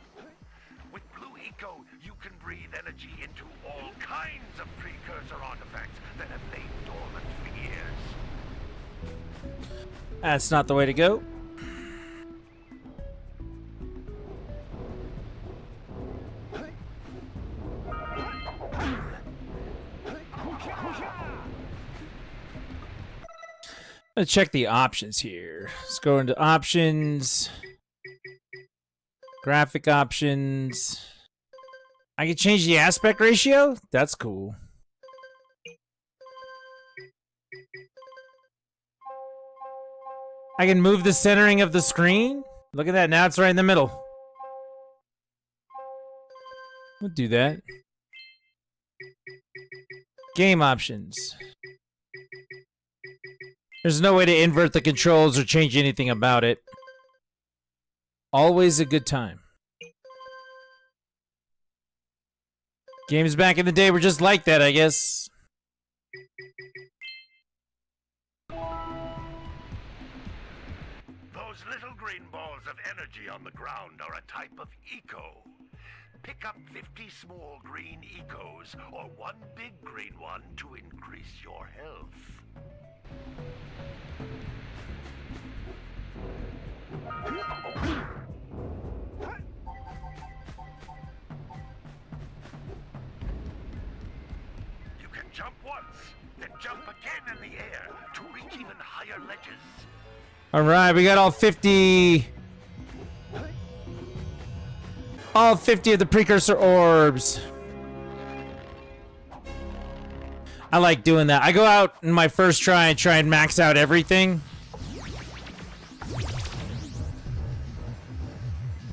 With Blue Eco, you can breathe energy into all kinds of precursor artifacts that have lain dormant for years. That's not the way to go. Let's check the options here. Let's go into options. Graphic options. I can change the aspect ratio? That's cool. I can move the centering of the screen. Look at that. Now it's right in the middle. We'll do that. Game options. There's no way to invert the controls or change anything about it. Always a good time. Games back in the day were just like that, I guess. Those little green balls of energy on the ground are a type of eco. Pick up 50 small green ecos or one big green one to increase your health. Jump once, then jump again in the air to reach even higher ledges. All right, we got all 50 of the precursor orbs. I like doing that. I go out in my first try and try and max out everything.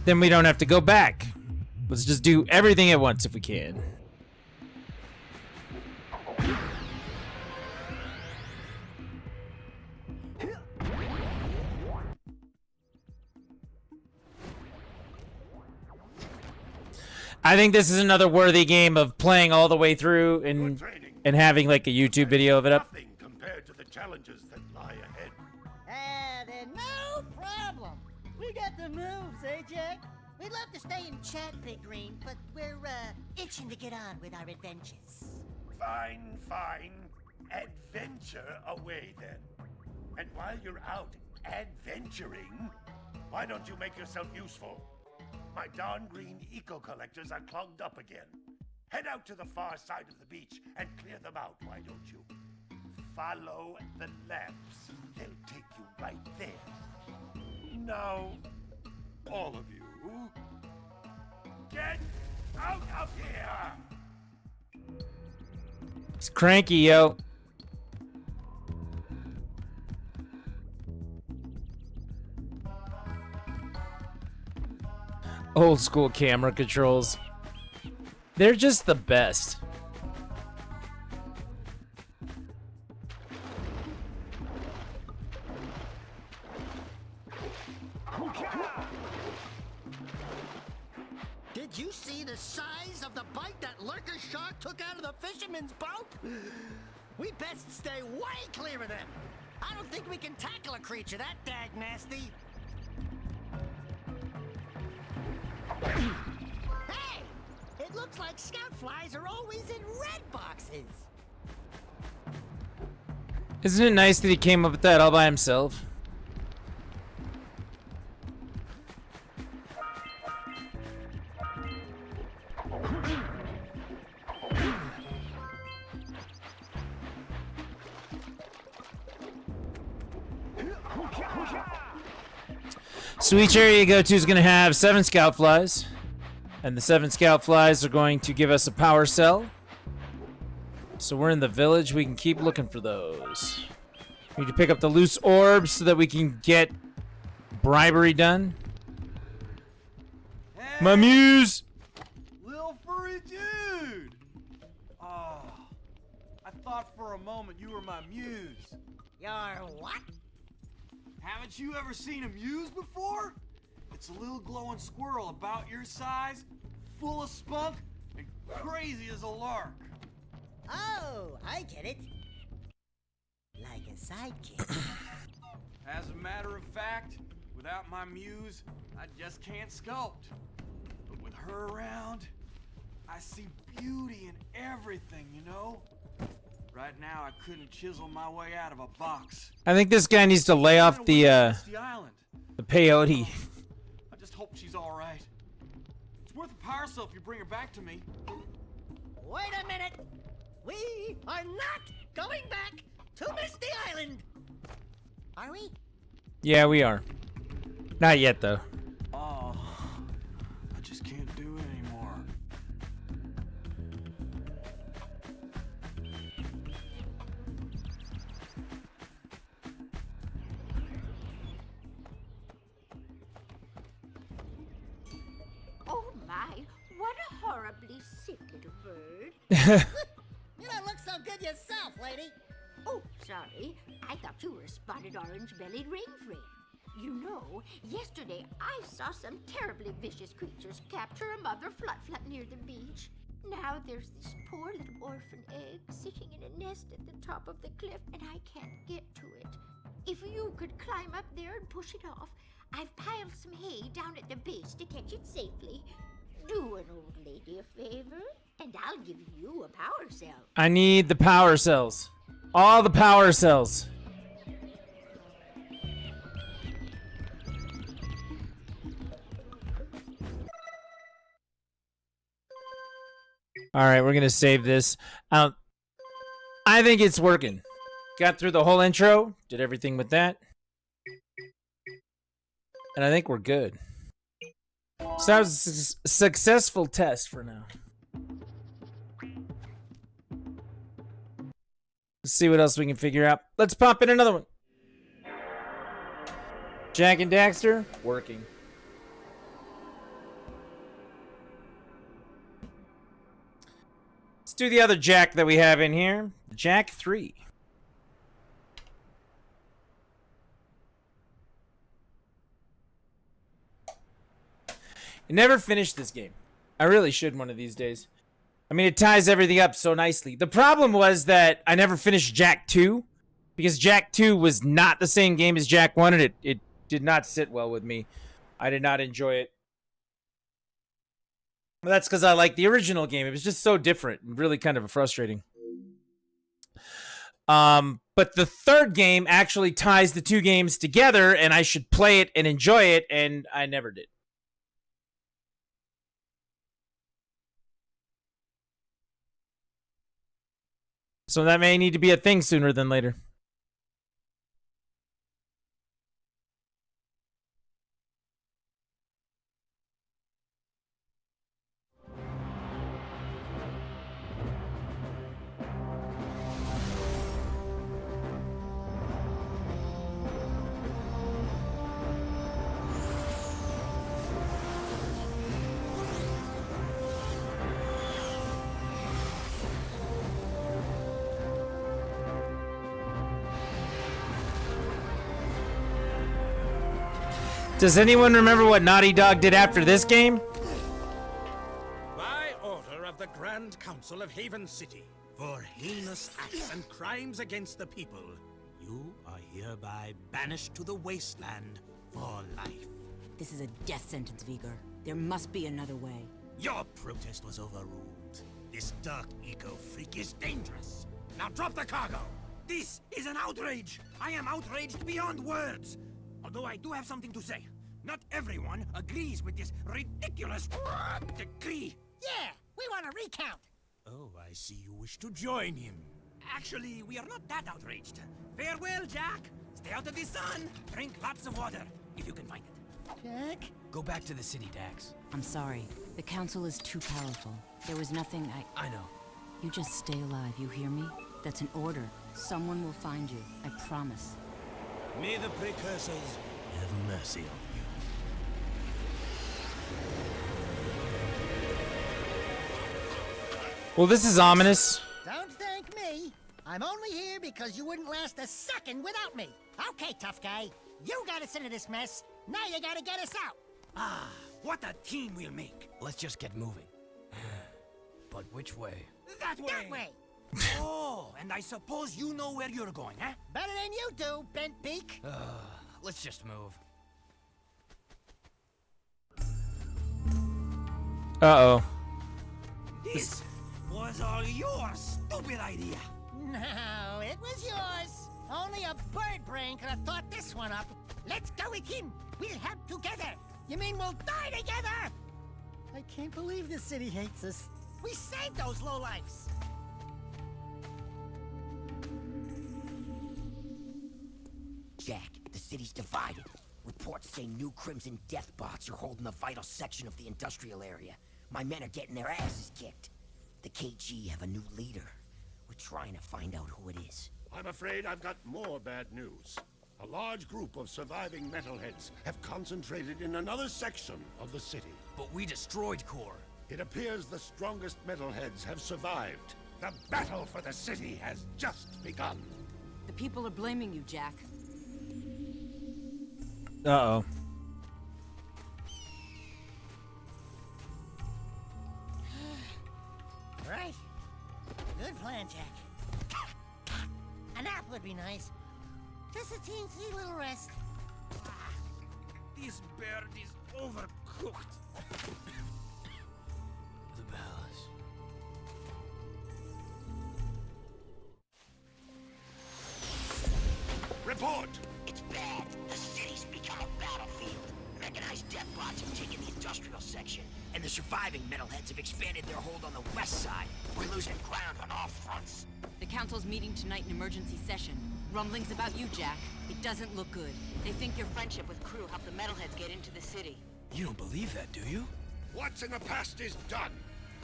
Then we don't have to go back. Let's just do everything at once if we can. I think this is another worthy game of playing all the way through and having like a YouTube video of it up. Nothing compared to the challenges that lie ahead. Then no problem. We got the moves, eh, Jack? We'd love to stay and chat, Big Green, but we're, itching to get on with our adventures. Fine, fine. Adventure away then. And while you're out adventuring, why don't you make yourself useful? My darn green eco-collectors are clogged up again. Head out to the far side of the beach and clear them out, why don't you? Follow the lamps. They'll take you right there. Now, all of you, get out of here! It's cranky, yo. Old school camera controls. They're just the best. Did you see the size of the bite that lurker shark took out of the fisherman's boat? We best stay way clear of them. I don't think we can tackle a creature that dag nasty. Hey! It looks like scout flies are always in red boxes. Isn't it nice that he came up with that all by himself? So each area you go to is going to have 7 scout flies. And the 7 scout flies are going to give us a power cell. So we're in the village. We can keep looking for those. We need to pick up the loose orbs so that we can get bribery done. Hey, My muse! little furry dude! Oh, I thought for a moment you were my muse. Your what? Haven't you ever seen a muse before? It's a little glowing squirrel about your size, full of spunk, and crazy as a lark. Oh, I get it. Like a sidekick. As a matter of fact, without my muse, I just can't sculpt. But with her around, I see beauty in everything, you know? Right now, I couldn't chisel my way out of a box. I think this guy needs to lay off the Island. peyote. I just hope she's all right. It's worth a power cell if you bring her back to me. Wait a minute. We are not going back to Misty Island. Are we? Yeah, we are. Not yet, though. Oh, I just can't do it anymore. Oh my, what a horribly sick little bird. You don't look so good yourself, lady. Oh, sorry. I thought you were a spotted orange-bellied rainframe. You know, yesterday I saw some terribly vicious creatures capture a mother flut-flut near the beach. Now there's this poor little orphan egg sitting in a nest at the top of the cliff, and I can't get to it. If you could climb up there and push it off, I've piled some hay down at the base to catch it safely. Do an old lady a favor, and I'll give you a power cell. I need the power cells. All the power cells. All right, we're gonna save this. I think it's working. Got through the whole intro, did everything with that. And I think we're good. So that was a successful test for now. Let's see what else we can figure out. Let's pop in another one. Jak and Daxter, working. Let's do the other Jak that we have in here. Jak 3. I never finished this game. I really should one of these days. I mean, it ties everything up so nicely. The problem was that I never finished Jak 2 because Jak 2 was not the same game as Jak 1 and it did not sit well with me. I did not enjoy it. But that's because I like the original game. It was just so different and really kind of frustrating. But the third game actually ties the two games together and I should play it and enjoy it, and I never did. So that may need to be a thing sooner than later. Does anyone remember what Naughty Dog did after this game? By order of the Grand Council of Haven City, for heinous acts and crimes against the people, you are hereby banished to the wasteland for life. This is a death sentence, Vigor. There must be another way. Your protest was overruled. This dark eco-freak is dangerous. Now drop the cargo! This is an outrage! I am outraged beyond words! Although I do have something to say. Not everyone agrees with this ridiculous decree. Yeah, we want a recount. Oh, I see you wish to join him. Actually, we are not that outraged. Farewell, Jak. Stay out of the sun. Drink lots of water, if you can find it. Jak? Go back to the city, Dax. I'm sorry. The council is too powerful. There was nothing I know. You just stay alive, you hear me? That's an order. Someone will find you. I promise. May the precursors have mercy on you. Well, this is ominous. Don't thank me. I'm only here because you wouldn't last a second without me. Okay, tough guy. You got us into this mess. Now you gotta get us out. Ah, what a team we'll make. Let's just get moving. But which way? That way. That way. Oh, and I suppose you know where you're going, huh? Better than you do, Bent Beak. Let's just move. Uh-oh. This was all your stupid idea. No, it was yours. Only a bird brain could have thought this one up. Let's go with him. We'll help together. You mean we'll die together? I can't believe the city hates us. We saved those lowlifes. Jak, the city's divided. Reports say new Crimson Death bots are holding a vital section of the industrial area. My men are getting their asses kicked. The KG have a new leader. We're trying to find out who it is. I'm afraid I've got more bad news. A large group of surviving metalheads have concentrated in another section of the city. But we destroyed Core. It appears the strongest metalheads have survived. The battle for the city has just begun. The people are blaming you, Jak. Uh-oh. Right. Good plan, Jak. A nap would be nice. Just a teensy little rest. This bird is overcooked. The palace. Report! It's bad. The city's become a battlefield. Mechanized death bots have taken the industrial section, and the surviving metalheads have expanded their hold on the west side. We're losing ground on all fronts. The council's meeting tonight in emergency session. Rumblings about you, Jack. It doesn't look good. They think your friendship with Crew helped the metalheads get into the city. You don't believe that, do you? What's in the past is done.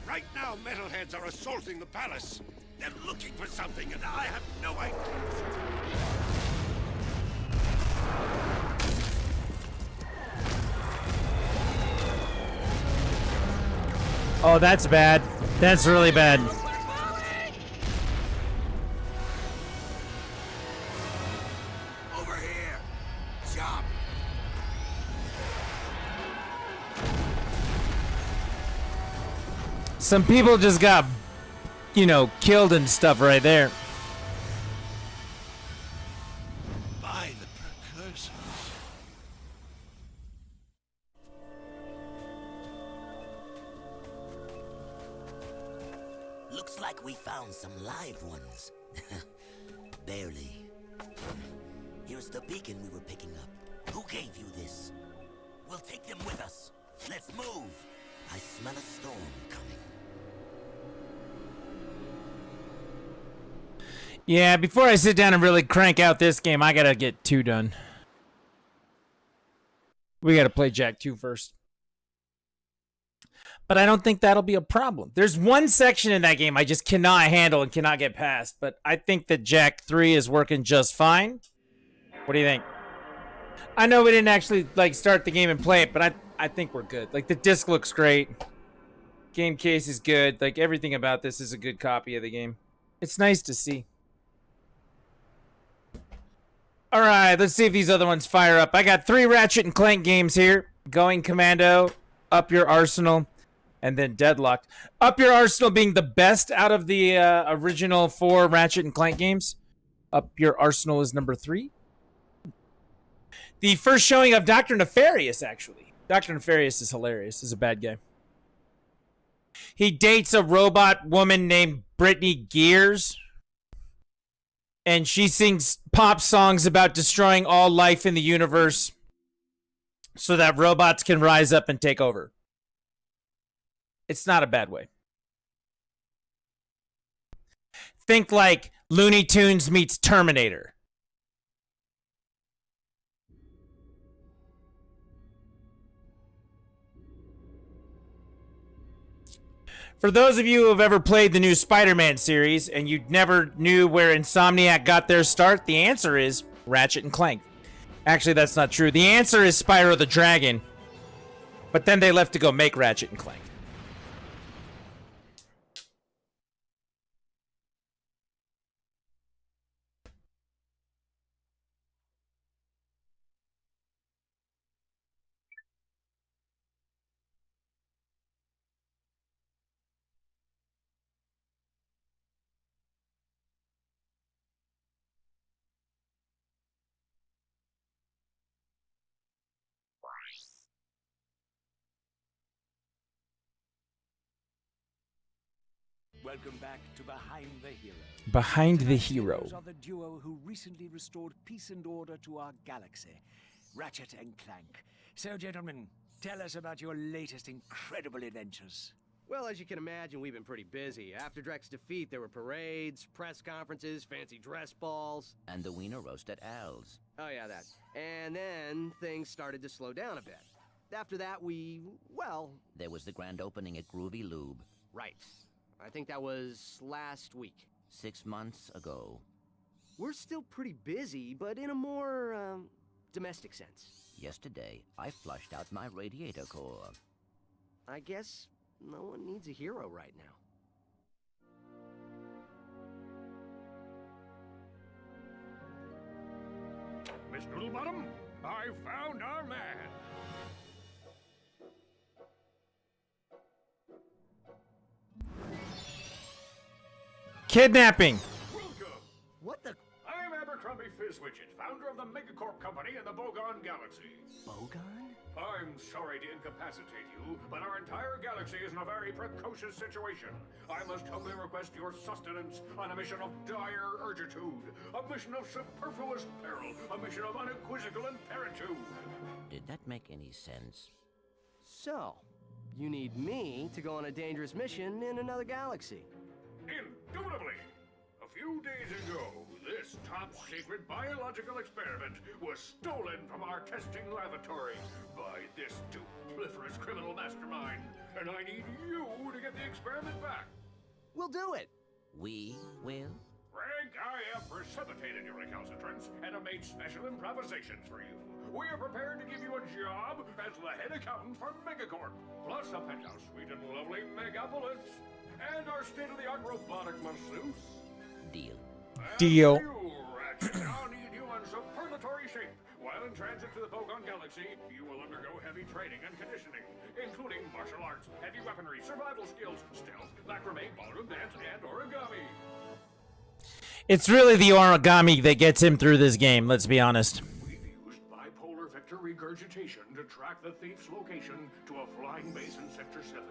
Right now, metalheads are assaulting the palace. They're looking for something, and I have no idea. Oh, that's bad. That's really bad. Over here. Jump. Some people just got, you know, killed and stuff right there. By the precursors. Looks like we found some live ones. Barely. Here's the beacon we were picking up. Who gave you this? We'll take them with us. Let's move. I smell a storm coming. Yeah, before I sit down and really crank out this game, I gotta get 2 done. We gotta play Jak 2 first. But I don't think that'll be a problem. There's one section in that game I just cannot handle and cannot get past. But I think that Jak 3 is working just fine. What do you think? I know we didn't actually like start the game and play it, but I think we're good. Like the disc looks great. Game case is good. Like everything about this is a good copy of the game. It's nice to see. All right, let's see if these other ones fire up. I got 3 Ratchet and Clank games here. Going Commando, Up Your Arsenal, and then Deadlocked. Up Your Arsenal being the best out of the original 4 Ratchet and Clank games. Up Your Arsenal is number 3. The first showing of Dr. Nefarious, actually. Dr. Nefarious is hilarious. He's a bad guy. He dates a robot woman named Brittany Gears. And she sings pop songs about destroying all life in the universe so that robots can rise up and take over. It's not a bad way. Think like Looney Tunes meets Terminator. For those of you who have ever played the new Spider-Man series and you never knew where Insomniac got their start, the answer is Ratchet and Clank. Actually, that's not true. The answer is Spyro the Dragon. But then they left to go make Ratchet and Clank. Welcome back to Behind the Hero. Behind the Hero. Those are the duo who recently restored peace and order to our galaxy, Ratchet and Clank. So, gentlemen, tell us about your latest incredible adventures. Well, as you can imagine, we've been pretty busy. After Drek's defeat, there were parades, press conferences, fancy dress balls. And the wiener roast at Al's. Oh, yeah, that. And then things started to slow down a bit. After that, well... There was the grand opening at Groovy Lube. Right. I think that was last week. 6 months ago. We're still pretty busy, but in a more, domestic sense. Yesterday, I flushed out my radiator core. I guess no one needs a hero right now. Miss Noodlebottom, I found our man. Kidnapping. Welcome. What the? I'm Abercrombie Fizzwidget, founder of the Megacorp Company in the Bogon Galaxy. Bogon? I'm sorry to incapacitate you, but our entire galaxy is in a very precocious situation. I must humbly request your sustenance on a mission of dire urgitude, a mission of superfluous peril, a mission of unequivocal imperitude. Did that make any sense? So, you need me to go on a dangerous mission in another galaxy. Indubitably! A few days ago, this top-secret biological experiment was stolen from our testing laboratory by this dupliferous criminal mastermind, and I need you to get the experiment back. We'll do it! We will? Frank, I have precipitated your recalcitrance and have made special improvisations for you. We are prepared to give you a job as the head accountant for Megacorp, plus a penthouse suite in lovely Megapolis, and our state-of-the-art robotic masseuse. Deal. Deal. You, Ratchet, now need you in superlatory shape. While in transit to the Bogon Galaxy, you will undergo heavy training and conditioning, including martial arts, heavy weaponry, survival skills, stealth, macrame, ballroom dance, and origami. It's really the origami that gets him through this game, let's be honest. We've used bipolar vector regurgitation to track the thief's location to a flying base in Sector 7.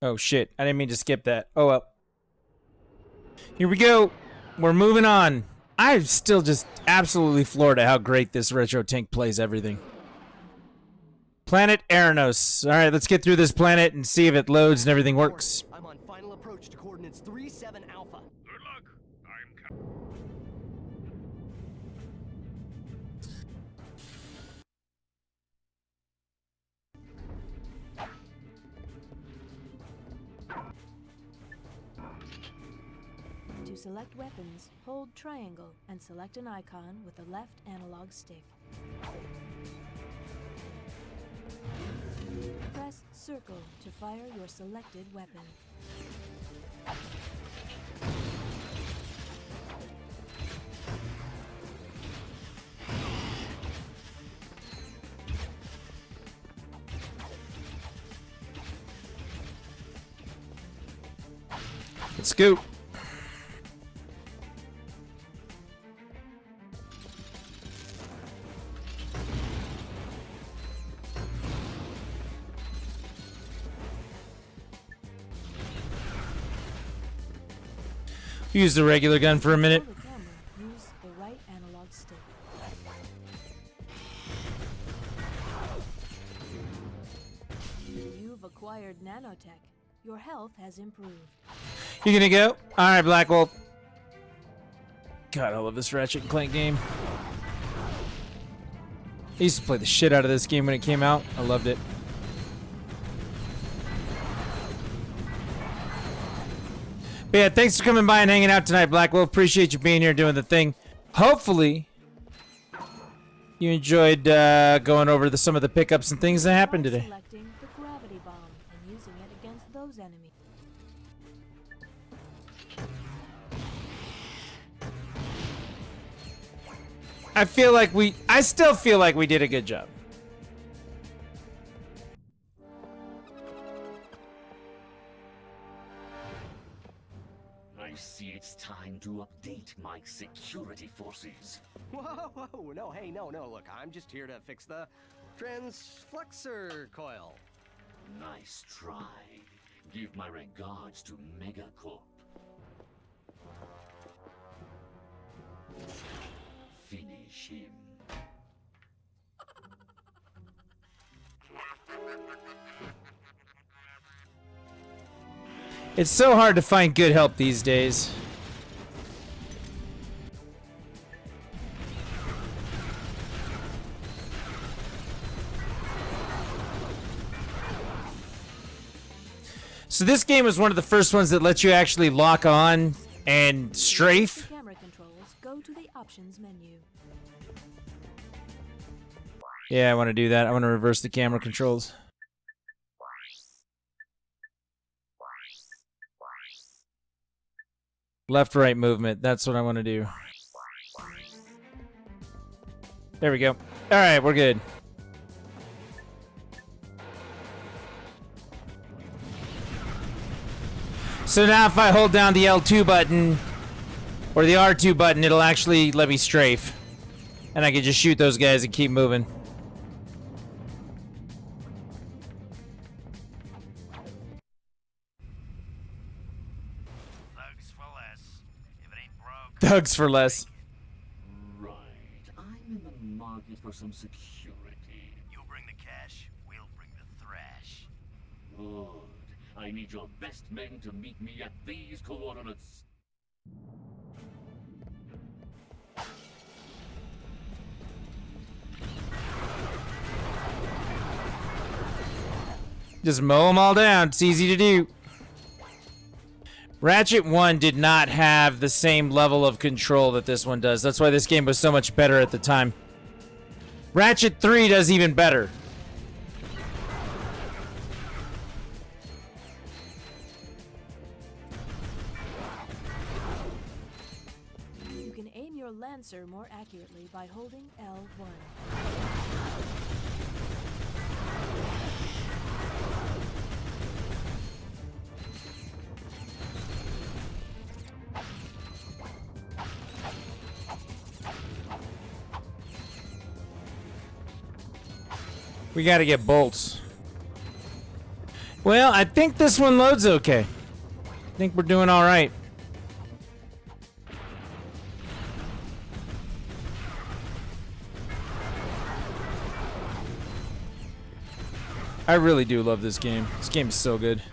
Oh shit, I didn't mean to skip that. Oh well. Here we go. We're moving on. I'm still just absolutely floored at how great this retro tank plays everything. Planet Aranos. Alright, let's get through this planet and see if it loads and everything works. I'm on final approach to coordinates 37 Alpha. Good luck. To select weapons, hold triangle and select an icon with the left analog stick. Press circle to fire your selected weapon. Let's go. Use the regular gun for a minute. Control the camera, use the right analog stick. You've acquired nanotech. Your health has improved. You gonna go? Alright, Black Wolf. God, I love this Ratchet and Clank game. I used to play the shit out of this game when it came out. I loved it. But yeah, thanks for coming by and hanging out tonight, Black Wolf. Appreciate you being here doing the thing. Hopefully, you enjoyed going over some of the pickups and things that happened today. Selecting the gravity bomb and using it against those enemies. I still feel like we did a good job. I see it's time to update my security forces. Whoa, no, hey, no, look, I'm just here to fix the transflexor coil. Nice try. Give my regards to Megacorp. Finish him. It's so hard to find good help these days. So this game was one of the first ones that lets you actually lock on and strafe. Camera controls, go to the options menu. Yeah, I want to do that. I want to reverse the camera controls. Left-right movement. That's what I want to do. There we go. All right, we're good. So now if I hold down the L2 button Or the R2 button, it'll actually let me strafe. And I can just shoot those guys and keep moving. Thugs for less. If it ain't broke. Thugs for less. Right. I'm in the market for some security. You bring the cash, we'll bring the thrash. Good. I need your best men to meet me at these coordinates. Just mow them all down. It's easy to do. Ratchet 1 did not have the same level of control that this one does. That's why this game was so much better at the time. Ratchet 3 does even better. You can aim your Lancer more accurately by holding L1. We gotta get bolts. Well, I think this one loads okay. I think we're doing all right. I really do love this game. This game is so good.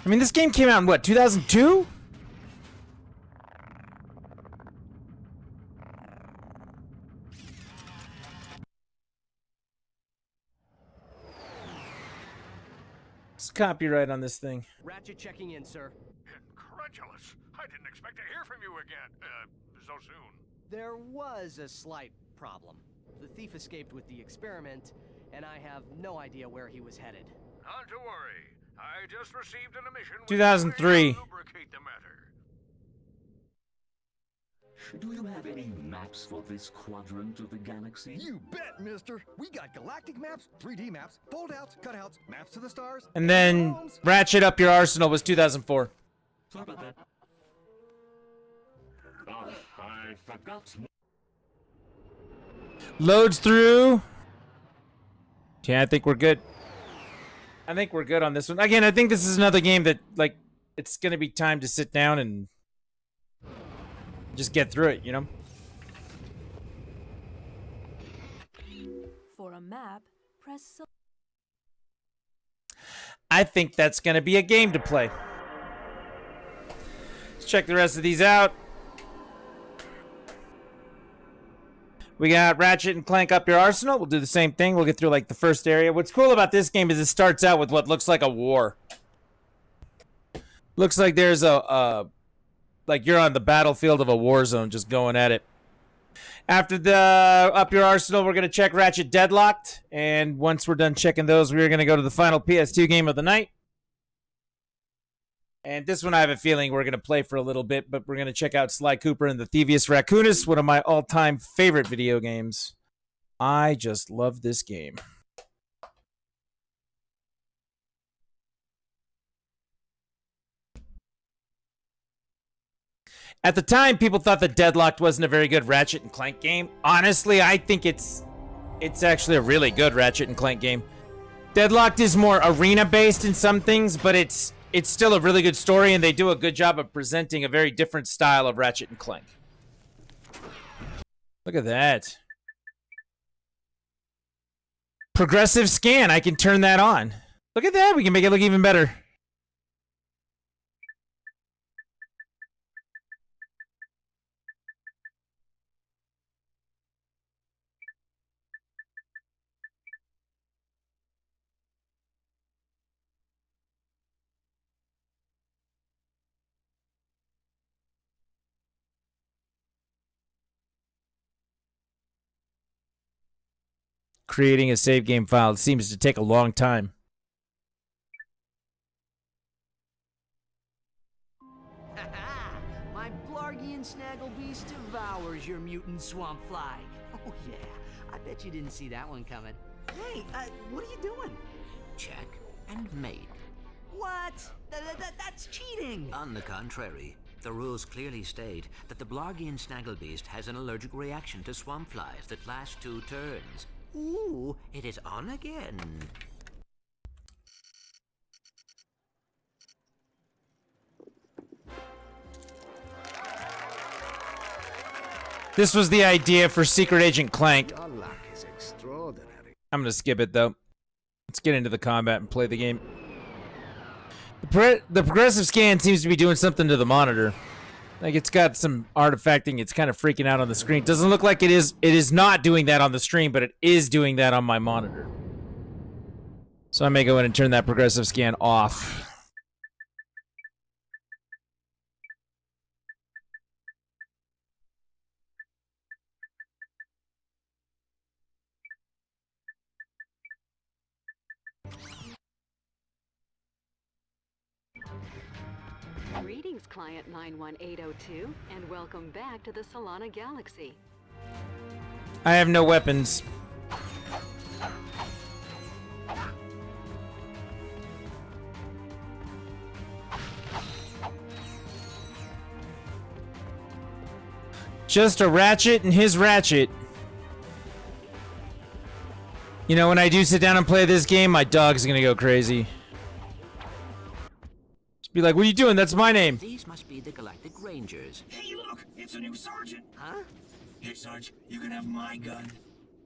I mean, this game came out in what, 2002? What's the copyright on this thing? Ratchet checking in, sir. Incredulous. I didn't expect to hear from you again. So soon. There was a slight problem. The thief escaped with the experiment, and I have no idea where he was headed. Not to worry. I just received an emission. 2003. Lubricate the matter. Do you have any maps for this quadrant of the galaxy? You bet, mister. We got galactic maps, 3D maps, fold-outs, cutouts, maps to the stars. And then Ratchet Up Your Arsenal was 2004. Sorry about that. Oh, I forgot. Loads through. Yeah, I think we're good. I think we're good on this one. Again, I think this is another game that, like, it's gonna be time to sit down and just get through it, you know? For a map, press I think that's gonna be a game to play. Let's check the rest of these out. We got Ratchet and Clank Up Your Arsenal. We'll do the same thing. We'll get through, like, the first area. What's cool about this game is it starts out with what looks like a war. Looks like there's like you're on the battlefield of a war zone just going at it. After the Up Your Arsenal, we're going to check Ratchet Deadlocked. And once we're done checking those, we're going to go to the final PS2 game of the night. And this one I have a feeling we're going to play for a little bit, but we're going to check out Sly Cooper and the Thievius Raccoonus, one of my all-time favorite video games. I just love this game. At the time, people thought that Deadlocked wasn't a very good Ratchet and Clank game. Honestly, I think it's actually a really good Ratchet and Clank game. Deadlocked is more arena-based in some things, but it's still a really good story, and they do a good job of presenting a very different style of Ratchet and Clank. Look at that. Progressive scan. I can turn that on. Look at that. We can make it look even better. Creating a save game file seems to take a long time. My Blargian Snagglebeast devours your mutant swamp fly. Oh yeah, I bet you didn't see that one coming. Hey, what are you doing? Check and mate. What? That's cheating! On the contrary, the rules clearly state that the Blargian Snagglebeast has an allergic reaction to swamp flies that last 2 turns. Ooh, it is on again. This was the idea for Secret Agent Clank. Your luck is extraordinary. I'm gonna skip it though. Let's get into the combat and play the game. The progressive scan seems to be doing something to the monitor. Like it's got some artifacting. It's kind of freaking out on the screen. Doesn't look like it is. It is not doing that on the stream, but it is doing that on my monitor. So I may go in and turn that progressive scan off. Greetings, Client 91802, and welcome back to the Solana Galaxy. I have no weapons. Just a ratchet and his ratchet. You know, when I do sit down and play this game, my dog's gonna go crazy. Be like, what are you doing? That's my name. These must be the Galactic Rangers. Hey, look! It's a new sergeant! Huh? Hey, Sarge, you can have my gun.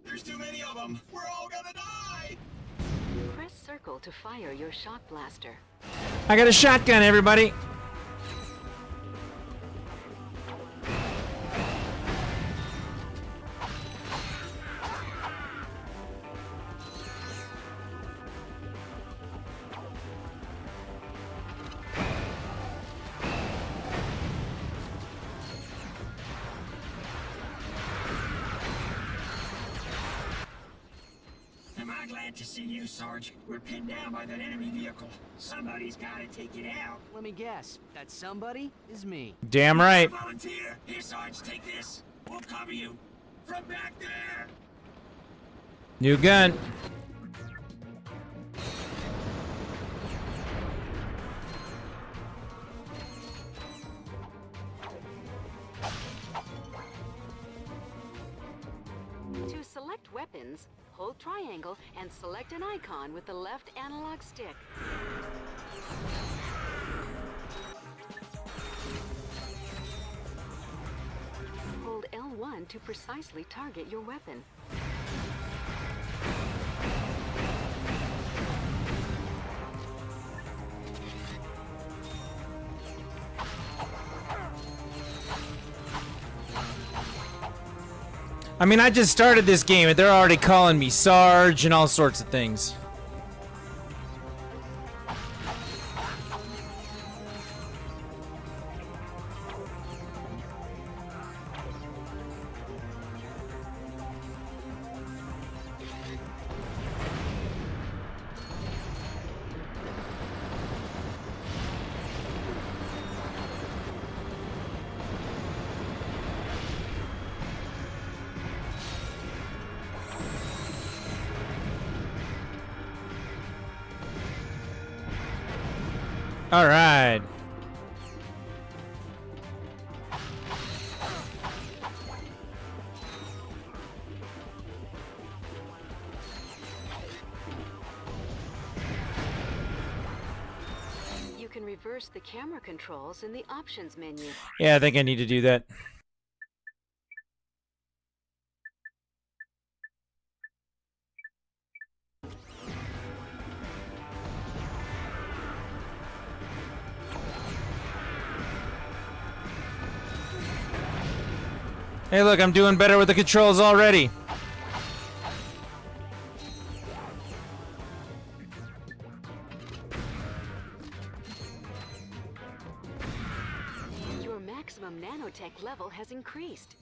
There's too many of them! We're all gonna die! Press circle to fire your shock blaster. I got a shotgun, everybody. Am I glad to see you, Sarge? We're pinned down by that enemy vehicle. Somebody's gotta take it out. Let me guess. That somebody is me. Damn right. Volunteer! Here, Sarge, take this. We'll cover you. From back there! New gun. To select weapons, hold triangle and select an icon with the left analog stick. Hold L1 to precisely target your weapon. I mean, I just started this game and they're already calling me Sarge and all sorts of things. All right. You can reverse the camera controls in the options menu. Yeah, I think I need to do that. Hey, look, I'm doing better with the controls already. Your maximum nanotech level has increased.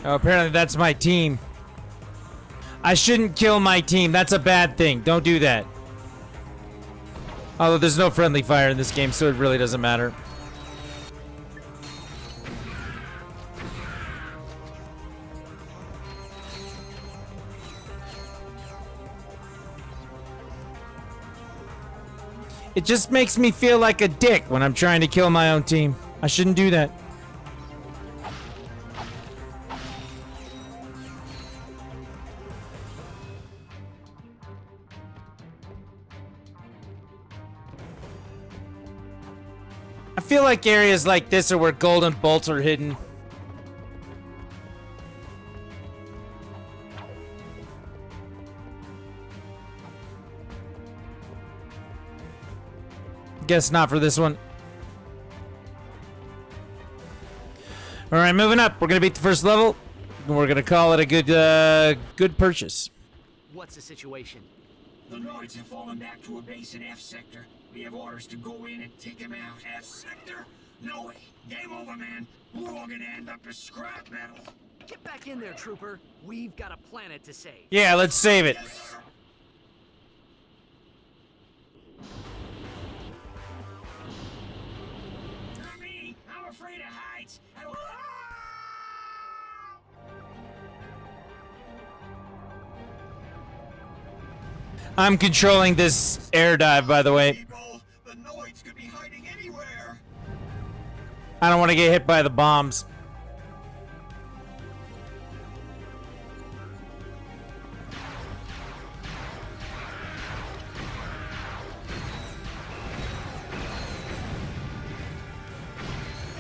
Oh, apparently that's my team. I shouldn't kill my team. That's a bad thing. Don't do that. Although there's no friendly fire in this game, so it really doesn't matter. It just makes me feel like a dick when I'm trying to kill my own team. I shouldn't do that. I feel like areas like this are where golden bolts are hidden. Guess not for this one. All right, moving up. We're gonna beat the first level, and we're gonna call it a good purchase. What's the situation? The Noids have fallen back to a base in F sector. We have orders to go in and take them out. F sector? No way. Game over, man. We're all gonna end up as scrap metal. Get back in there, trooper. We've got a planet to save. Yeah, let's save it. I'm afraid of heights. I'm controlling this air dive, by the way. The Noids could be hiding anywhere. I don't want to get hit by the bombs.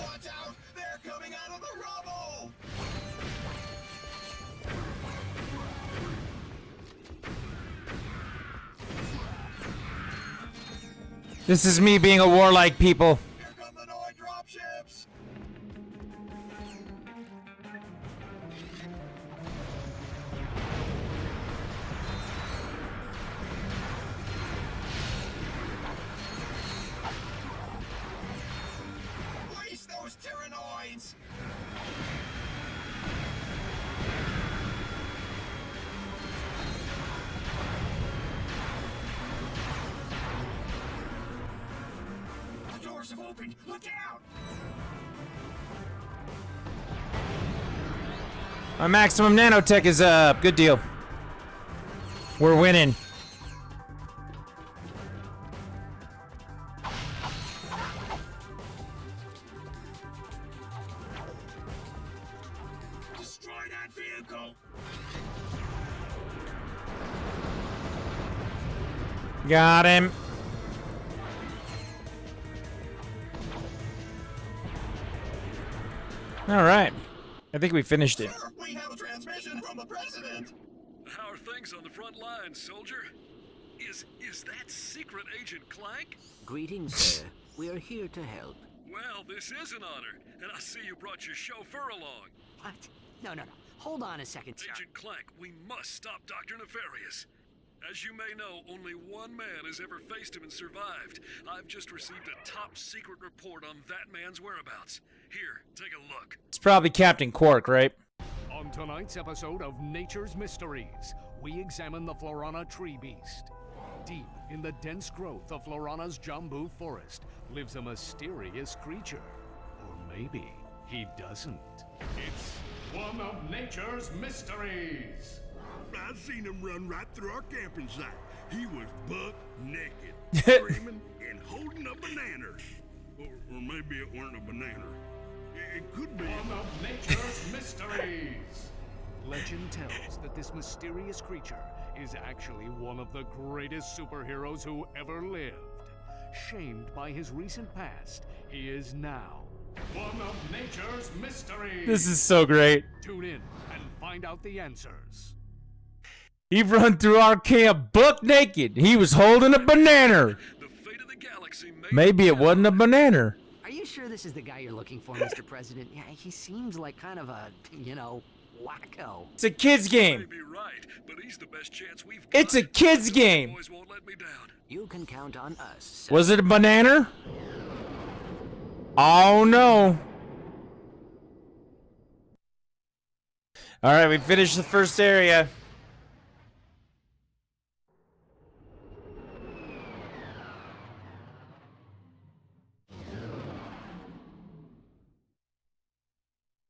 Watch out! They're coming out of the rubble. This is me being a warlike people. Here come the Noid dropships. Release those Tyrannoids. The doors have opened. Look out! My maximum nanotech is up. Good deal. We're winning. Destroy that vehicle. Got him. All right. I think we finished it. We have a transmission from the president. How are things on the front lines, soldier? Is that secret agent Clank? Greetings, sir. We are here to help. Well, this is an honor, and I see you brought your chauffeur along. What? No. Hold on a second, sir. Agent Clank, we must stop Dr. Nefarious. As you may know, only one man has ever faced him and survived. I've just received a top-secret report on that man's whereabouts. Here, take a look. It's probably Captain Quark, right? On tonight's episode of Nature's Mysteries, we examine the Florana tree beast. Deep in the dense growth of Florana's Jambu forest lives a mysterious creature. Or maybe he doesn't. It's one of Nature's Mysteries. I seen him run right through our camping site. He was buck naked, screaming and holding a banana. Or maybe it weren't a banana. It could be. One of Nature's Mysteries. Legend tells that this mysterious creature is actually one of the greatest superheroes who ever lived. Shamed by his recent past, he is now one of Nature's Mysteries. This is so great. Tune in and find out the answers. He run through our camp buck naked. He was holding a banana. Maybe it wasn't a banana. Are you sure this is the guy you're looking for, Mr. President? Yeah, he seems like kind of a, wacko. It's a kid's game. Right, but he's the best chance we've got. It's a kid's game. Boys won't let me down. You can count on us. Was it a banana? Oh no. All right, we finished the first area.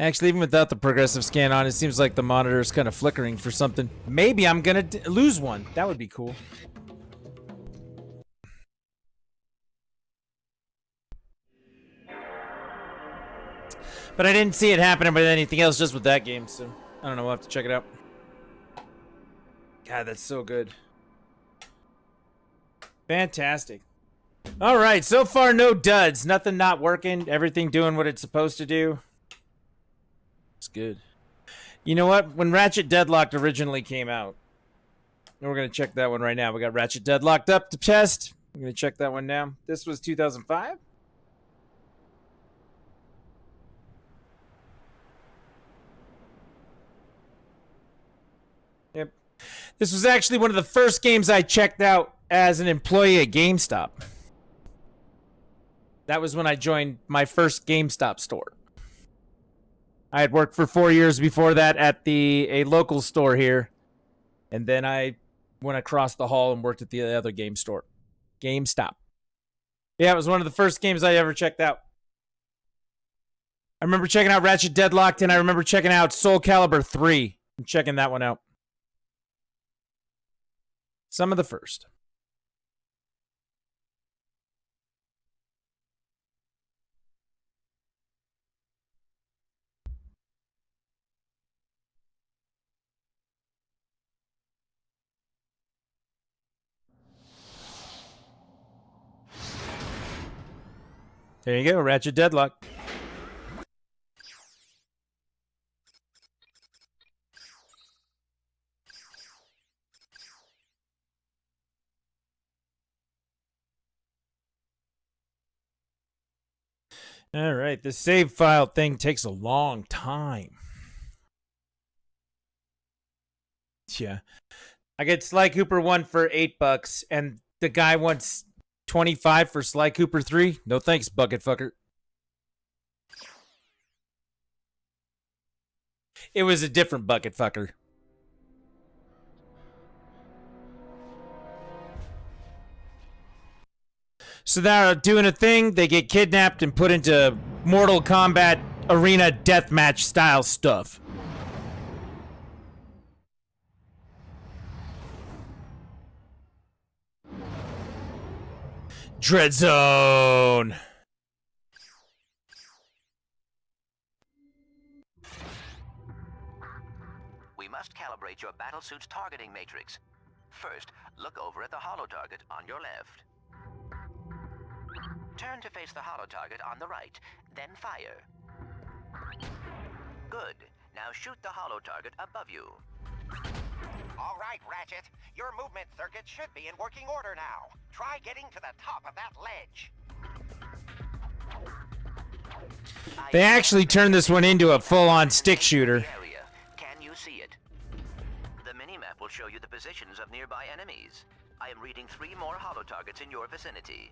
Actually, even without the progressive scan on, it seems like the monitor is kind of flickering for something. Maybe I'm gonna lose one. That would be cool. But I didn't see it happening with anything else, just with that game, so I don't know, we'll have to check it out. God, that's so good. Fantastic. Alright, so far no duds. Nothing not working. Everything doing what it's supposed to do. It's good. You know what? When Ratchet Deadlocked originally came out, and we're going to check that one right now. We got Ratchet Deadlocked up to test. We're going to check that one now. This was 2005? Yep. This was actually one of the first games I checked out as an employee at GameStop. That was when I joined my first GameStop store. I had worked for 4 years before that at a local store here. And then I went across the hall and worked at the other game store. GameStop. Yeah, it was one of the first games I ever checked out. I remember checking out Ratchet Deadlocked, and I remember checking out Soul Calibur 3. I'm checking that one out. Some of the first. There you go, Ratchet Deadlock. All right, the save file thing takes a long time. Yeah. I get Sly Cooper 1 for $8, and the guy wants 25 for Sly Cooper 3? No thanks, bucket fucker. It was a different bucket fucker. So they're doing a thing, they get kidnapped and put into Mortal Kombat arena deathmatch style stuff. Dread Zone. We must calibrate your battlesuit's targeting matrix. First, look over at the holo target on your left. Turn to face the holo target on the right, then fire. Good. Now shoot the holo target above you. All right, Ratchet. Your movement circuit should be in working order now. Try getting to the top of that ledge. They actually turned this one into a full-on stick shooter. Can you see it? The minimap will show you the positions of nearby enemies. I am reading 3 more holo targets in your vicinity.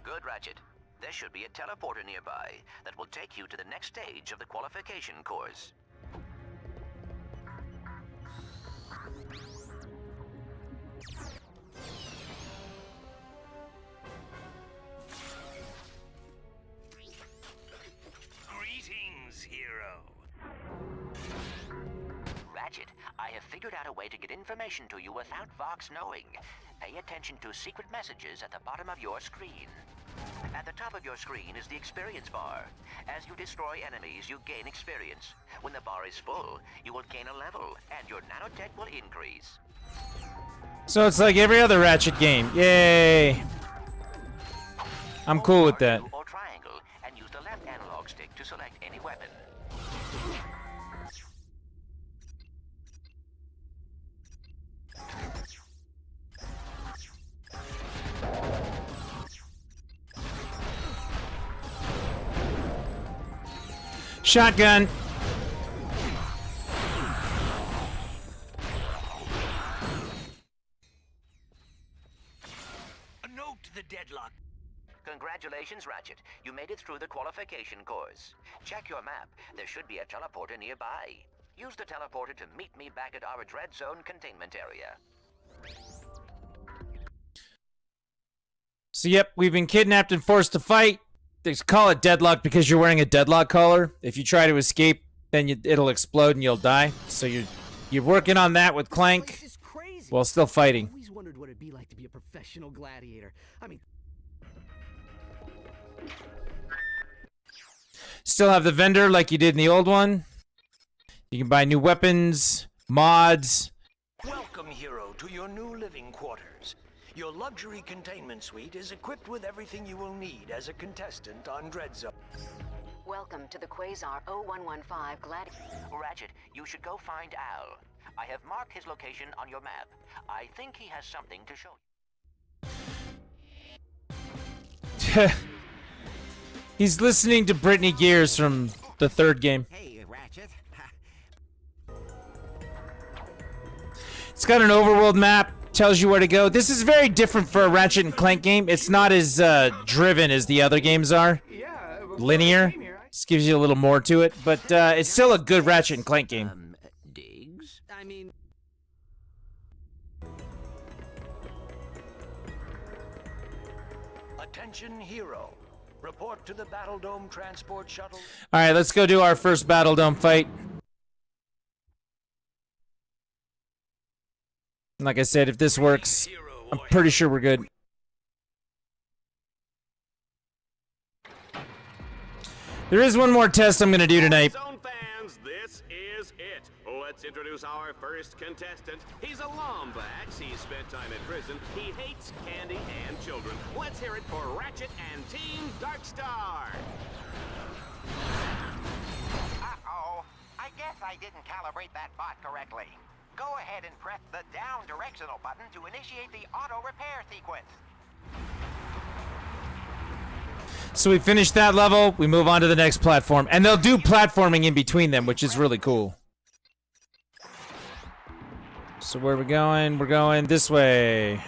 Good, Ratchet. There should be a teleporter nearby that will take you to the next stage of the qualification course. Greetings, hero. Ratchet, I have figured out a way to get information to you without Vox knowing. Pay attention to secret messages at the bottom of your screen. At the top of your screen is the experience bar. As you destroy enemies, you gain experience. When the bar is full, you will gain a level, and your nanotech will increase. So it's like every other Ratchet game. Yay! I'm cool with that. Or triangle, and use the left analog stick to select any weapon. Shotgun. cracked the deadlock. Congratulations, Ratchet. You made it through the qualification course. Check your map. There should be a teleporter nearby. Use the teleporter to meet me back at our Dread Zone containment area. So, yep, we've been kidnapped and forced to fight. They call it deadlock because you're wearing a deadlock collar. If you try to escape, then it'll explode and you'll die. So you're working on that with Clank while still fighting. I always wondered what it'd be like to be a professional gladiator. I mean, still have the vendor like you did in the old one. You can buy new weapons, mods. Welcome, hero, to your new living quarters. Your luxury containment suite is equipped with everything you will need as a contestant on Dread Zone. Welcome to the Quasar 0115 Gladiator. Ratchet, you should go find Al. I have marked his location on your map. I think he has something to show you. He's listening to Britney Gears from the third game. Hey, Ratchet. It's got an overworld map, tells you where to go. This is very different for a Ratchet and Clank game. It's not as driven as the other games are. Linear. This gives you a little more to it, but it's still a good Ratchet and Clank game. Diggs? I mean... Attention, hero. Report to the Battle Dome transport shuttle. All right, let's go do our first Battle Dome fight. Like I said, if this works, I'm pretty sure we're good. There is one more test I'm going to do tonight. Zone fans, this is it. Let's introduce our first contestant. He's a Lombax. He spent time in prison. He hates candy and children. Let's hear it for Ratchet and Team Darkstar. Uh-oh. I guess I didn't calibrate that bot correctly. Go ahead and press the down directional button to initiate the auto repair sequence. So we finish that level, we move on to the next platform. And they'll do platforming in between them, which is really cool. So where are we going? We're going this way.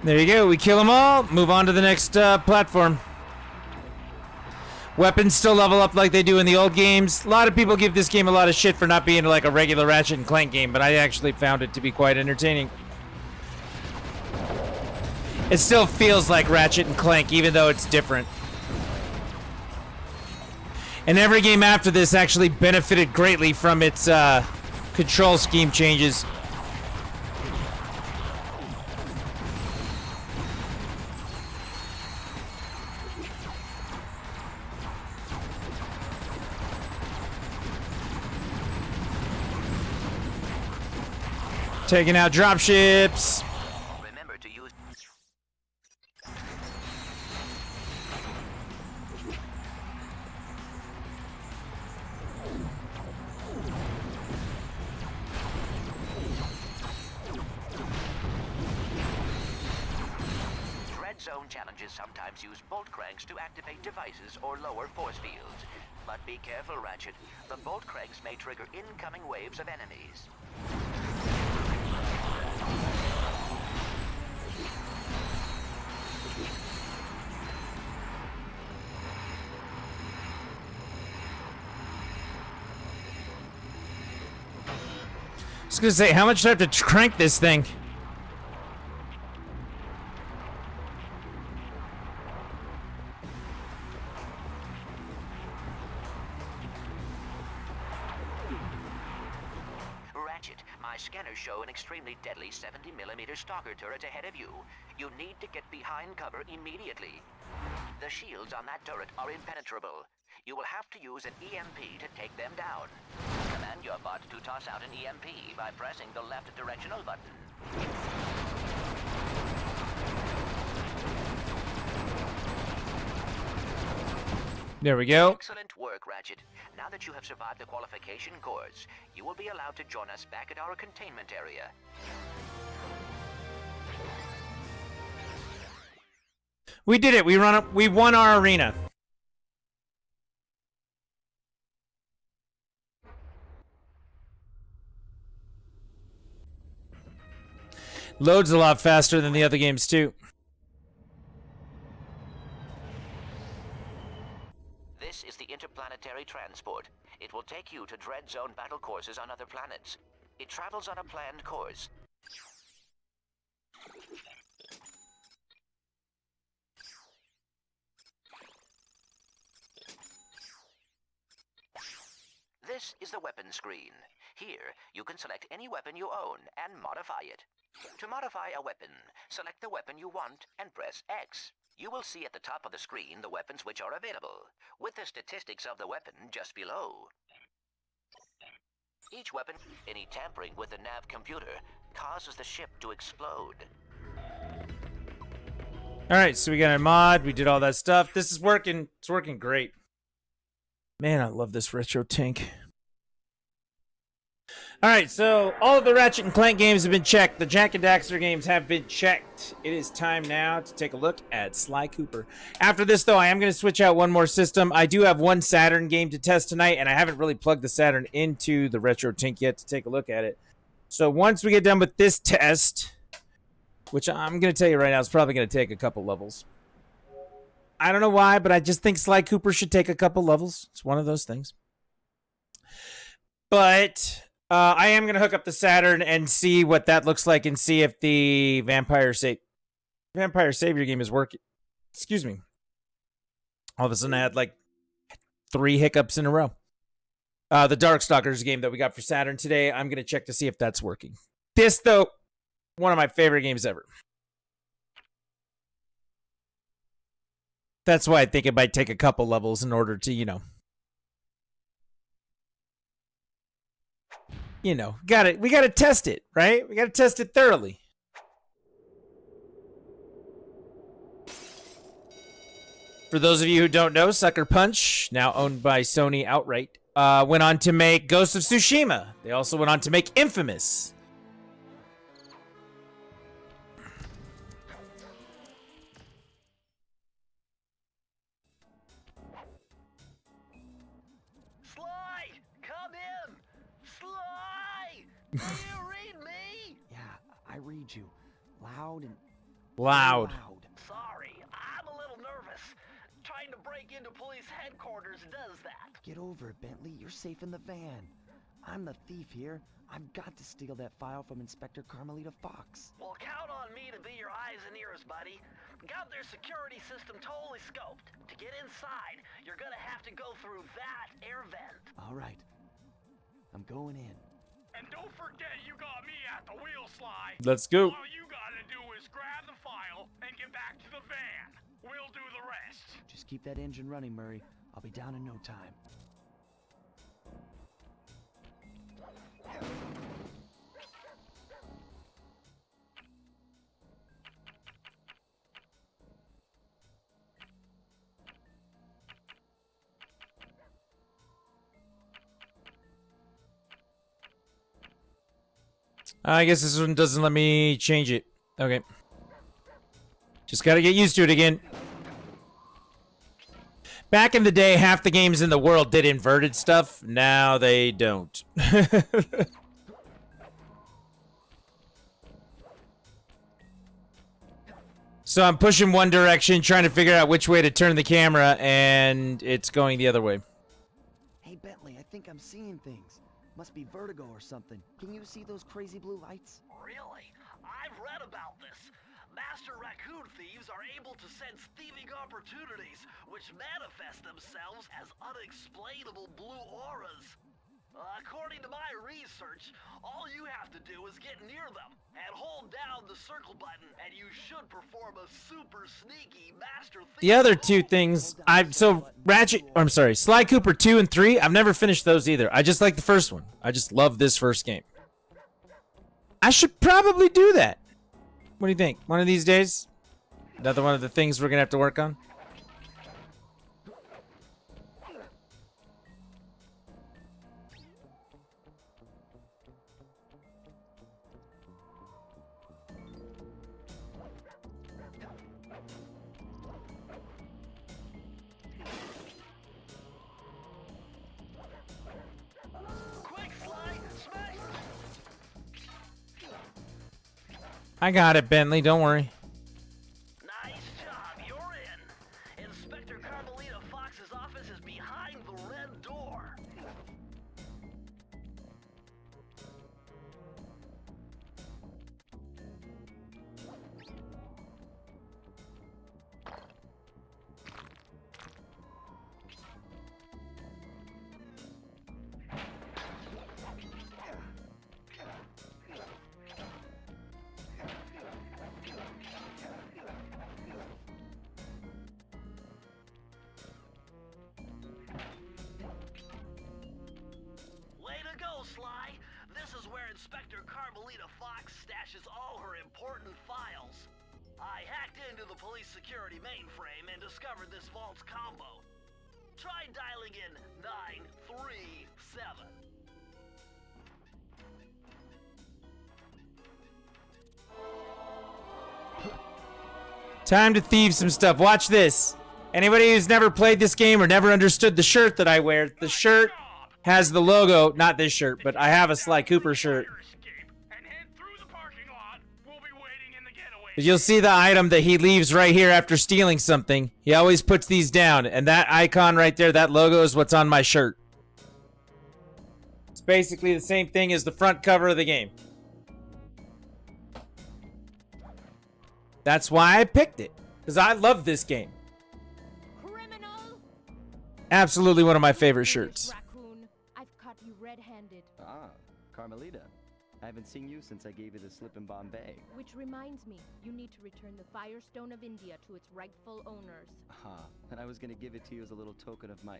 There you go, we kill them all, move on to the next platform. Weapons still level up like they do in the old games. A lot of people give this game a lot of shit for not being like a regular Ratchet and Clank game, but I actually found it to be quite entertaining. It still feels like Ratchet and Clank, even though it's different. And every game after this actually benefited greatly from its control scheme changes. Taking out dropships. Remember to use... Dread Zone challenges sometimes use bolt cranks to activate devices or lower force fields. But be careful, Ratchet. The bolt cranks may trigger incoming waves of enemies. I was gonna say, how much do I have to crank this thing? Ratchet, my scanners show an extremely deadly 70mm stalker turret ahead of you. You need to get behind cover immediately. The shields on that turret are impenetrable. You will have to use an EMP to take them down. Command your bot to toss out an EMP by pressing the left directional button. There we go. Excellent work, Ratchet. Now that you have survived the qualification course, you will be allowed to join us back at our containment area. We did it. We won our arena. Loads a lot faster than the other games too. This is the interplanetary transport. It will take you to Dread Zone battle courses on other planets. It travels on a planned course. This is the weapon screen. Here, you can select any weapon you own and modify it. To modify a weapon, select the weapon you want and press X. You will see at the top of the screen the weapons which are available, with the statistics of the weapon just below. Each weapon, any tampering with the nav computer, causes the ship to explode. Alright, so we got a mod, we did all that stuff. This is working, it's working great. Man, I love this retro tank. Alright, so all of the Ratchet and Clank games have been checked. The Jak and Daxter games have been checked. It is time now to take a look at Sly Cooper. After this, though, I am going to switch out one more system. I do have one Saturn game to test tonight, and I haven't really plugged the Saturn into the retro tank yet to take a look at it. So once we get done with this test, which I'm going to tell you right now, it's probably going to take a couple levels. I don't know why, but I just think Sly Cooper should take a couple levels. It's one of those things. But I am going to hook up the Saturn and see what that looks like and see if the Vampire Savior game is working. Excuse me. All of a sudden I had like 3 hiccups in a row. The Darkstalkers game that we got for Saturn today, I'm going to check to see if that's working. This, though, one of my favorite games ever. That's why I think it might take a couple levels in order to, you know, we got to test it, right? We got to test it thoroughly. For those of you who don't know, Sucker Punch, now owned by Sony outright, went on to make Ghost of Tsushima. They also went on to make Infamous. Do you read me? Yeah, I read you. Loud and... Loud. Sorry, I'm a little nervous. Trying to break into police headquarters does that. Get over it, Bentley. You're safe in the van. I'm the thief here. I've got to steal that file from Inspector Carmelita Fox. Well, count on me to be your eyes and ears, buddy. Got their security system totally scoped. To get inside, you're gonna have to go through that air vent. All right. I'm going in. And don't forget you got me at the wheel, Sly. Let's go. All you gotta do is grab the file and get back to the van. We'll do the rest. Just keep that engine running, Murray. I'll be down in no time. I guess this one doesn't let me change it. Okay. Just gotta get used to it again. Back in the day, half the games in the world did inverted stuff. Now they don't. So I'm pushing one direction, trying to figure out which way to turn the camera, and it's going the other way. Hey, Bentley, I think I'm seeing things. Must be vertigo or something. Can you see those crazy blue lights? Really? I've read about this. Master raccoon thieves are able to sense thieving opportunities, which manifest themselves as unexplainable blue auras. According to my research, all you have to do is get near them and hold down the circle button, and you should perform a super sneaky master thief. The other two things, Sly Cooper 2 and 3, I've never finished those either. I just like the first one. I just love this first game. I should probably do that. What do you think? One of these days? Another one of the things we're gonna have to work on? I got it, Bentley. Don't worry. Nice job. You're in. Inspector Carmelita Fox's office is behind the red door. Way to go, Sly. This is where Inspector Carmelita Fox stashes all her important files. I hacked into the police security mainframe and discovered this vault's combo. Try dialing in 937. Time to thieve some stuff. Watch this. Anybody who's never played this game or never understood the shirt that I wear, the shirt has the logo, not this shirt, but I have a Sly Cooper shirt. But you'll see the item that he leaves right here after stealing something. He always puts these down, and that icon right there, that logo is what's on my shirt. It's basically the same thing as the front cover of the game. That's why I picked it, because I love this game. Absolutely one of my favorite shirts. Raccoon, I've caught you red-handed. Ah, Carmelita. I haven't seen you since I gave you the slip in Bombay. Which reminds me, you need to return the Firestone of India to its rightful owners. And I was gonna give it to you as a little token of my...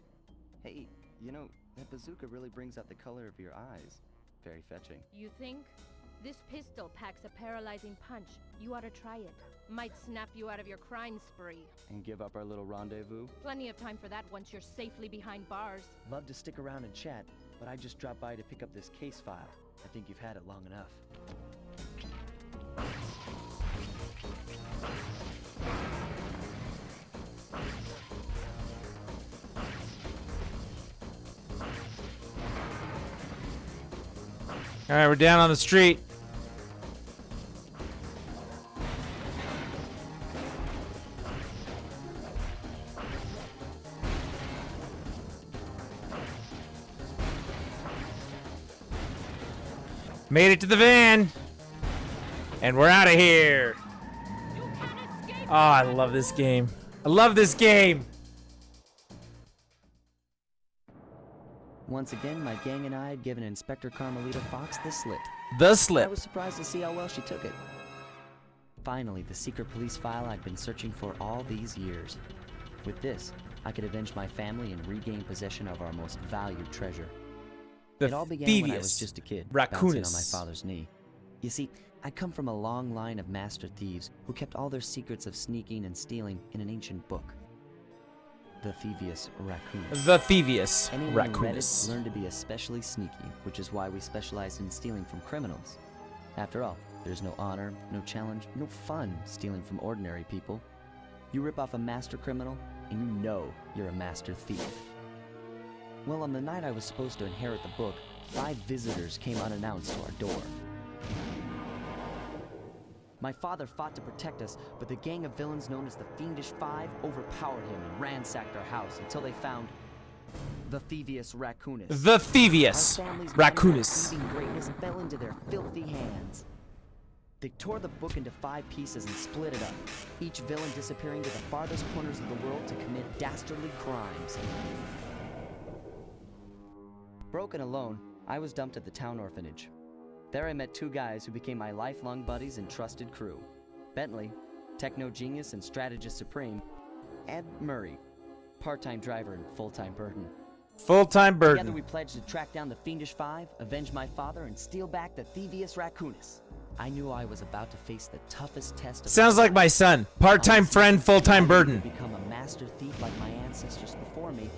Hey, you know, that bazooka really brings out the color of your eyes. Very fetching. You think? This pistol packs a paralyzing punch. You ought to try it. Might snap you out of your crime spree. And give up our little rendezvous? Plenty of time for that once you're safely behind bars. Love to stick around and chat, but I just dropped by to pick up this case file. I think you've had it long enough. All right, we're down on the street. Made it to the van. And we're out of here. Oh, I love this game. I love this game. Once again, my gang and I had given Inspector Carmelita Fox the slip. The slip. I was surprised to see how well she took it. Finally, the secret police file I'd been searching for all these years. With this, I could avenge my family and regain possession of our most valued treasure. It all began when I was just a kid, bouncing on my father's knee. You see, I come from a long line of master thieves who kept all their secrets of sneaking and stealing in an ancient book. The Thievius Raccoonus. The Thievius Anyone who read it Raccoonus. learned to be especially sneaky, which is why we specialize in stealing from criminals. After all, there's no honor, no challenge, no fun stealing from ordinary people. You rip off a master criminal, and you know you're a master thief. Well, on the night I was supposed to inherit the book, 5 visitors came unannounced to our door. My father fought to protect us, but the gang of villains known as the Fiendish Five overpowered him and ransacked our house until they found the Thievius Raccoonus. The Thievius Our family's Raccoonus. thieving greatness fell into their filthy hands. They tore the book into 5 pieces and split it up, each villain disappearing to the farthest corners of the world to commit dastardly crimes. Broken alone, I was dumped at the town orphanage. There I met 2 guys who became my lifelong buddies and trusted crew. Bentley, techno genius and strategist supreme, and Murray, part-time driver and full-time burden. Full-time burden. Together we pledged to track down the Fiendish Five, avenge my father, and steal back the Thievius Raccoonus. I knew I was about to face the toughest test of Sounds like my son. Part-time friend, full-time burden. become a master thief like my ancestors before me.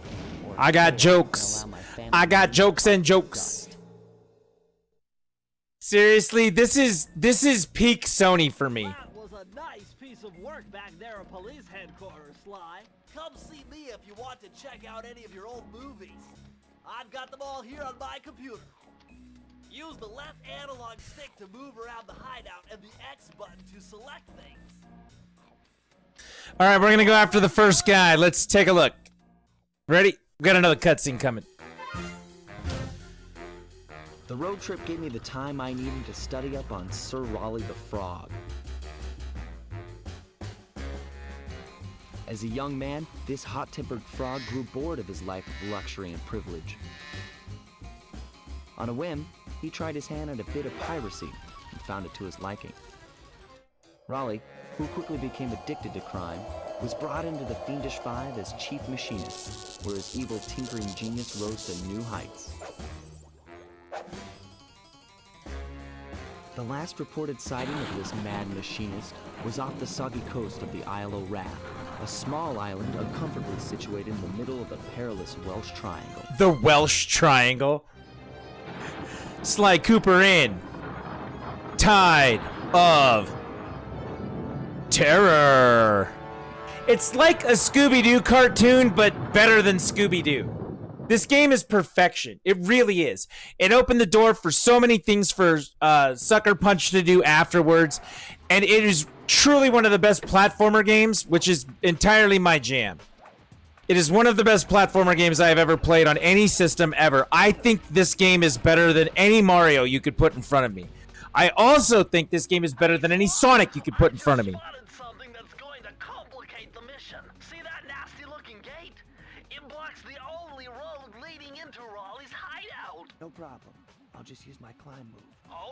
or I got kill jokes. and allow my family I got to jokes and jokes. Seriously, this is peak Sony for me. That was a nice piece of work back there at police headquarters, Sly. Come see me if you want to check out any of your old movies. I've got them all here on my computer. Use the left analog stick to move around the hideout and the X button to select things. All right, we're going to go after the first guy. Let's take a look. Ready? We got another cutscene coming. The road trip gave me the time I needed to study up on Sir Raleigh the Frog. As a young man, this hot-tempered frog grew bored of his life of luxury and privilege. On a whim, he tried his hand at a bit of piracy and found it to his liking. Raleigh, who quickly became addicted to crime, was brought into the Fiendish Five as chief machinist, where his evil tinkering genius rose to new heights. The last reported sighting of this mad machinist was off the soggy coast of the Isle of Wrath, a small island uncomfortably situated in the middle of the perilous Welsh Triangle. The Welsh Triangle. Sly Cooper in Tide of Terror. It's like a Scooby-Doo cartoon, but better than Scooby-Doo. This game is perfection. It really is. It opened the door for so many things for Sucker Punch to do afterwards, and it is truly one of the best platformer games, which is entirely my jam. It is one of the best platformer games I have ever played on any system ever. I think this game is better than any Mario you could put in front of me. I also think this game is better than any Sonic you could put in front of me. Something that's going to complicate the mission. See that nasty-looking gate? It blocks the only road leading into Raleigh's hideout. No problem. I'll just use my climb move.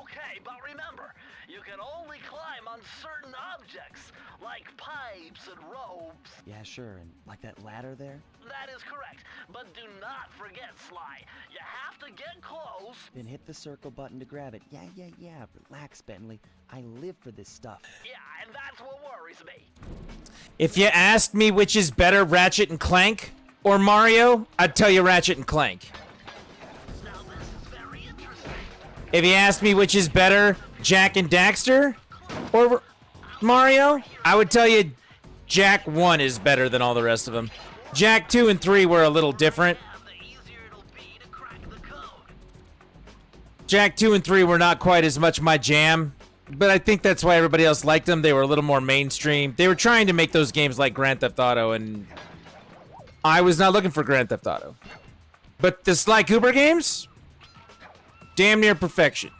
Okay, but remember, you can only climb on certain objects, like pipes and ropes. Yeah, sure, and like that ladder there? That is correct, but do not forget, Sly. You have to get close. Then hit the circle button to grab it. Yeah. Relax, Bentley. I live for this stuff. Yeah, and that's what worries me. If you asked me which is better, Ratchet and Clank or Mario, I'd tell you Ratchet and Clank. If you asked me which is better, Jak and Daxter or Mario, I would tell you Jak 1 is better than all the rest of them. Jak 2 and 3 were a little different. Jak 2 and 3 were not quite as much my jam, but I think that's why everybody else liked them. They were a little more mainstream. They were trying to make those games like Grand Theft Auto, and I was not looking for Grand Theft Auto. But the Sly Cooper games? Damn near perfection.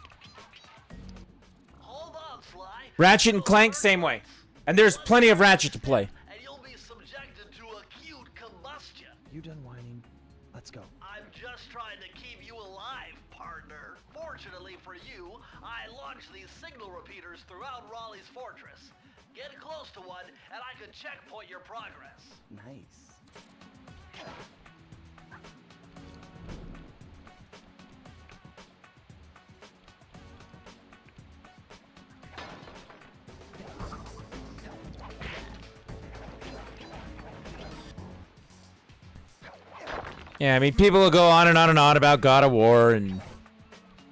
Ratchet and Clank, same way. And there's plenty of Ratchet to play. And you'll be subjected to acute combustion. You done whining? Let's go. I'm just trying to keep you alive, partner. Fortunately for you, I launched these signal repeaters throughout Raleigh's fortress. Get close to one, and I can checkpoint your progress. Nice. Yeah, I mean, people will go on and on and on about God of War and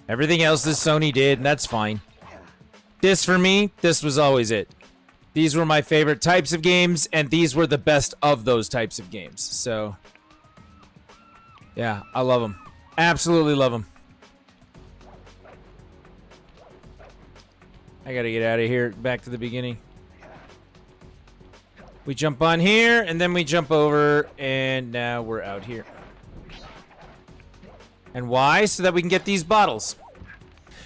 everything else that Sony did, and that's fine. This, for me, this was always it. These were my favorite types of games, and these were the best of those types of games. So, yeah, I love them. Absolutely love them. I gotta get out of here, back to the beginning. We jump on here, and then we jump over, and now we're out here. And why? So that we can get these bottles.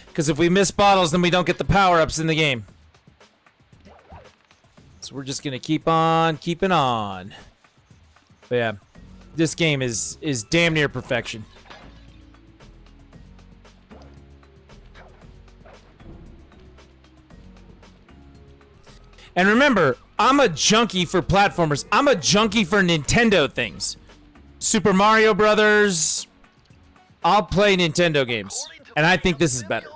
Because if we miss bottles, then we don't get the power-ups in the game. So we're just going to keep on keeping on. But yeah, this game is damn near perfection. And remember, I'm a junkie for platformers. I'm a junkie for Nintendo things. Super Mario Brothers. I'll play Nintendo games. And I think this is better.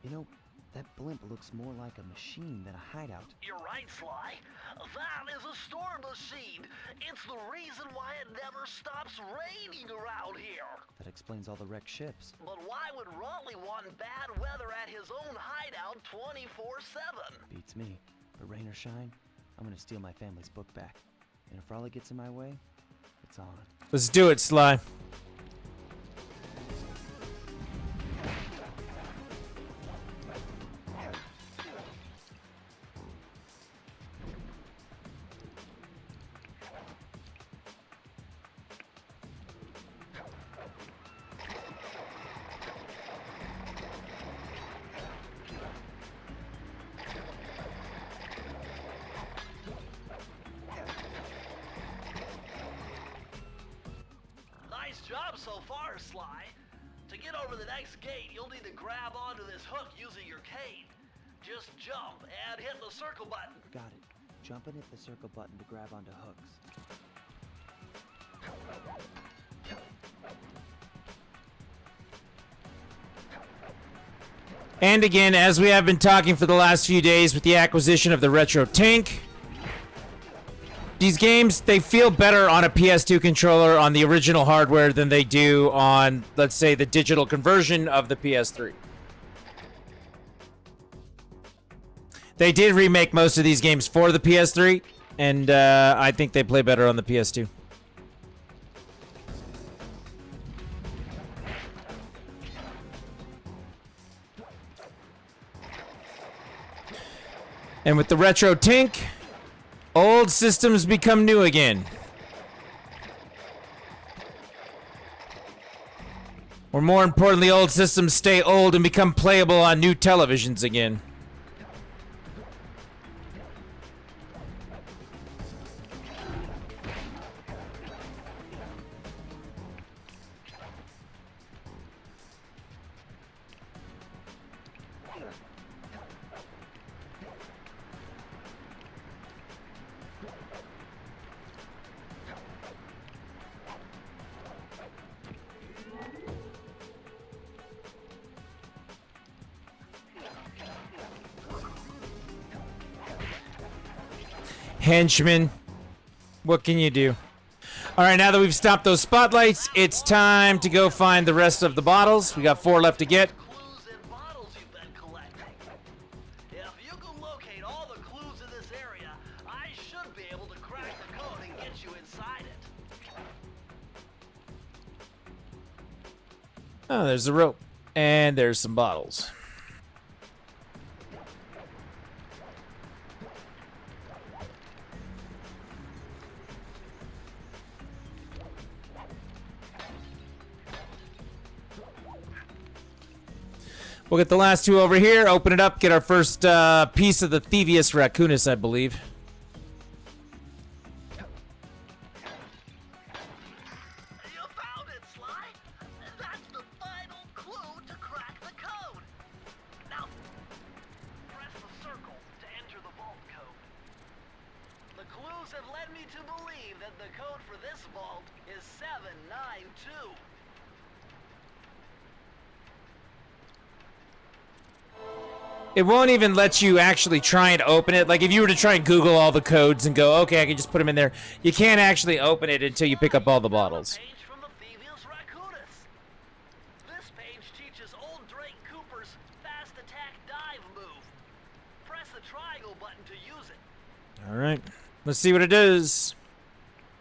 You know, that blimp looks more like a machine than a hideout. You're right, Sly. That is a storm machine. It's the reason why it never stops raining around here. That explains all the wrecked ships. But why would Raleigh want bad weather at his own hideout 24/7? Beats me. But rain or shine, I'm gonna steal my family's book back. And if Raleigh gets in my way, It's on. Let's do it, Sly. Nice job so far, Sly. To get over the next gate, you'll need to grab onto this hook using your cane. Just jump and hit the circle button. Got it. Jump and hit the circle button to grab onto hooks. And again, as we have been talking for the last few days with the acquisition of the Retro Tank, these games, they feel better on a PS2 controller on the original hardware than they do on, let's say, the digital conversion of the PS3. They did remake most of these games for the PS3, and I think they play better on the PS2. And with the Retro Tank, old systems become new again. Or more importantly, old systems stay old and become playable on new televisions again. Henchman, what can you do? All right, now that we've stopped those spotlights, it's time to go find the rest of the bottles. We got 4 left to get. If you can locate all the clues in this area, I should be able to crack the code and get you inside it. Oh, there's the rope. And there's some bottles. We'll get the last 2 over here, open it up, get our first piece of the Thievius Raccoonus, I believe. You found it, Sly! That's the final clue to crack the code! Now, press the circle to enter the vault code. The clues have led me to believe that the code for this vault is 792. It won't even let you actually try and open it. Like, if you were to try and Google all the codes and go, okay, I can just put them in there, you can't actually open it until you pick up all the bottles. This page teaches old Drake Cooper's fast attack dive move. Press the triangle button to use it. All right, let's see what it does.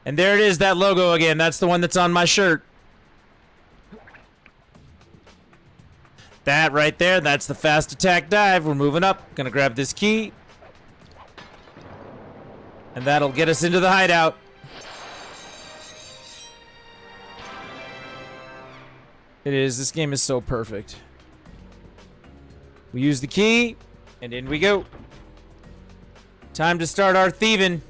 And there it is, that logo again. That's the one that's on my shirt. That right there, that's the fast attack dive. We're moving up. Gonna grab this key. And that'll get us into the hideout. It is. This game is so perfect. We use the key, and in we go. Time to start our thieving.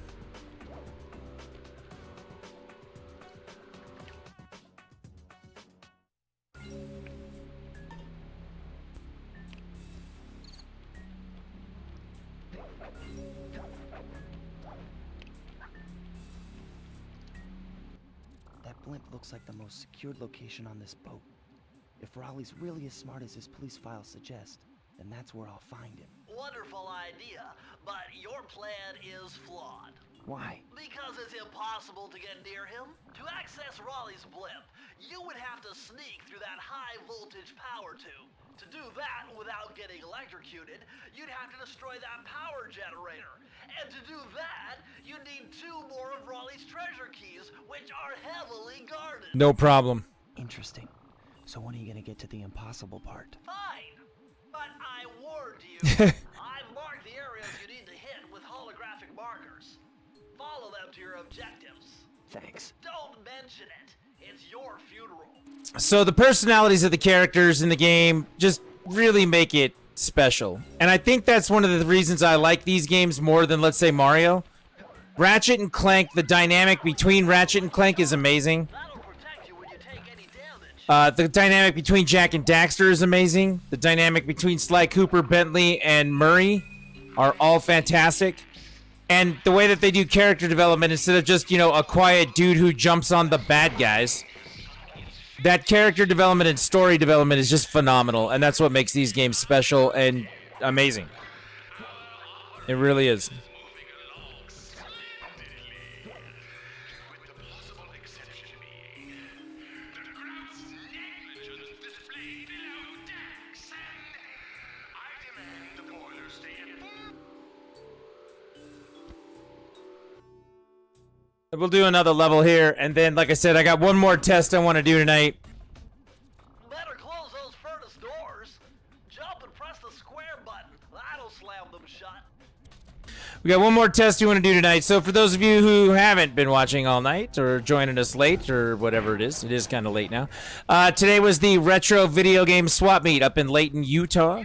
Blimp looks like the most secured location on this boat. If Raleigh's really as smart as his police files suggest, then that's where I'll find him. Wonderful idea, but your plan is flawed. Why? Because it's impossible to get near him. To access Raleigh's blimp, you would have to sneak through that high voltage power tube. To do that without getting electrocuted, you'd have to destroy that power generator. And to do that, you'd need 2 more of Raleigh's treasure keys, which are heavily guarded. No problem. Interesting. So when are you gonna get to the impossible part? Fine, but I warned you. I've marked the areas you need to hit with holographic markers. Follow them to your objectives. Thanks. Don't mention it. It's your funeral. So the personalities of the characters in the game just really make it special. And I think that's one of the reasons I like these games more than, let's say, Mario. Ratchet and Clank, the dynamic between Ratchet and Clank is amazing. The dynamic between Jak and Daxter is amazing. The dynamic between Sly Cooper, Bentley, and Murray are all fantastic. And the way that they do character development, instead of just, you know, a quiet dude who jumps on the bad guys, that character development and story development is just phenomenal. And that's what makes these games special and amazing. It really is. We'll do another level here, and then, like I said, I got one more test I want to do tonight. Better close those furnace doors. Jump and press the square button. That'll slam them shut. We got one more test we want to do tonight. So for those of you who haven't been watching all night or joining us late or whatever it is kind of late now. Today was the Retro Video Game Swap Meet up in Layton, Utah.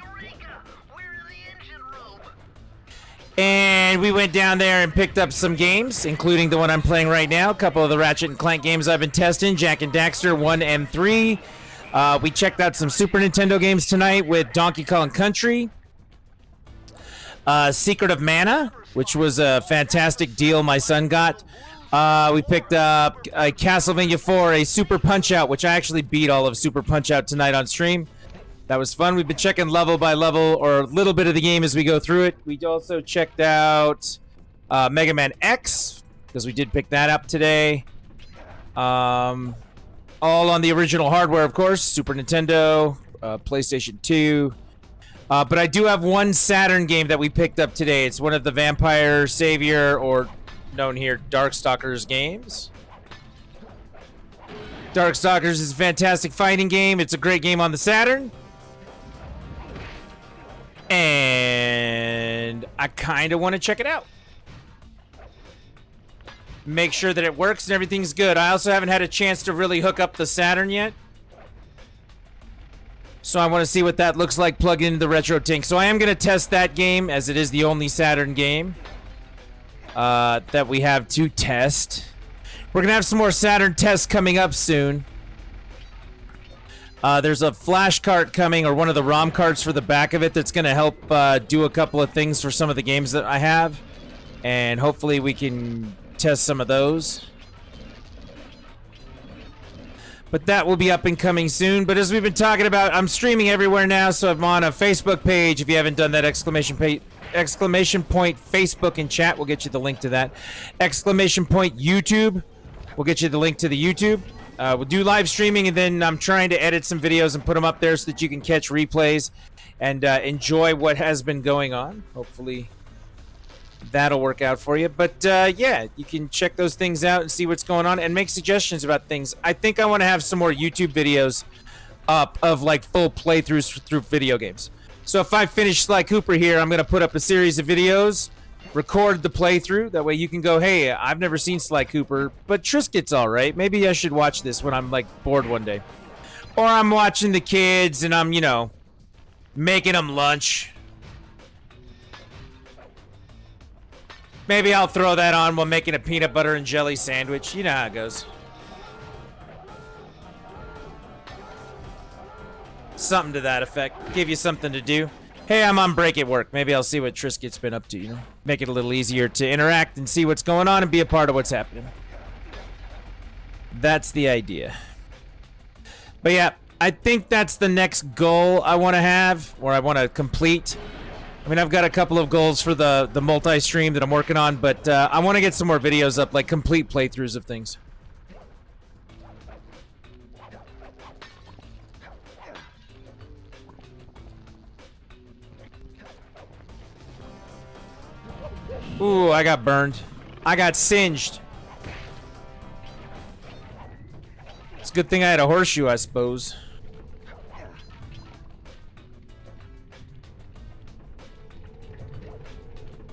And we went down there and picked up some games, including the one I'm playing right now. A couple of the Ratchet and Clank games I've been testing, Jak and Daxter 1 and 3. We checked out some Super Nintendo games tonight with Donkey Kong Country. Secret of Mana, which was a fantastic deal my son got. We picked up Castlevania 4, a Super Punch-Out, which I actually beat all of Super Punch-Out tonight on stream. That was fun. We've been checking level by level, or a little bit of the game as we go through it. We also checked out Mega Man X, because we did pick that up today. All on the original hardware, of course. Super Nintendo, PlayStation 2. But I do have one Saturn game that we picked up today. It's one of the Vampire Savior, or known here, Darkstalkers games. Darkstalkers is a fantastic fighting game. It's a great game on the Saturn. And I kind of want to check it out. Make sure that it works and everything's good. I also haven't had a chance to really hook up the Saturn yet. So I want to see what that looks like plugged into the RetroTink. So I am going to test that game, as it is the only Saturn game that we have to test. We're going to have some more Saturn tests coming up soon. There's a flash cart coming, or one of the ROM carts for the back of it, that's going to help do a couple of things for some of the games that I have. And hopefully we can test some of those. But that will be up and coming soon. But as we've been talking about, I'm streaming everywhere now, so I'm on a Facebook page. If you haven't done that, exclamation point Facebook and chat, we'll get you the link to that. Exclamation point YouTube, we'll get you the link to the YouTube. We'll do live streaming, and then I'm trying to edit some videos and put them up there so that you can catch replays and enjoy what has been going on. Hopefully that'll work out for you. But yeah, you can check those things out and see what's going on and make suggestions about things. I think I want to have some more YouTube videos up of like full playthroughs through video games. So if I finish Sly Cooper here, I'm going to put up a series of videos, record the playthrough. That way you can go, hey, I've never seen Sly Cooper, but Triscuit's all right. Maybe I should watch this when I'm like bored one day. Or I'm watching the kids and I'm, you know, making them lunch. Maybe I'll throw that on while making a peanut butter and jelly sandwich. You know how it goes. Something to that effect. Give you something to do. Hey, I'm on break at work. Maybe I'll see what Triscuit's been up to, you know? Make it a little easier to interact and see what's going on and be a part of what's happening. That's the idea. But yeah, I think that's the next goal I want to have, or I want to complete. I mean, I've got a couple of goals for the multi-stream that I'm working on, but I want to get some more videos up, like complete playthroughs of things. Ooh, I got burned. I got singed. It's a good thing I had a horseshoe, I suppose.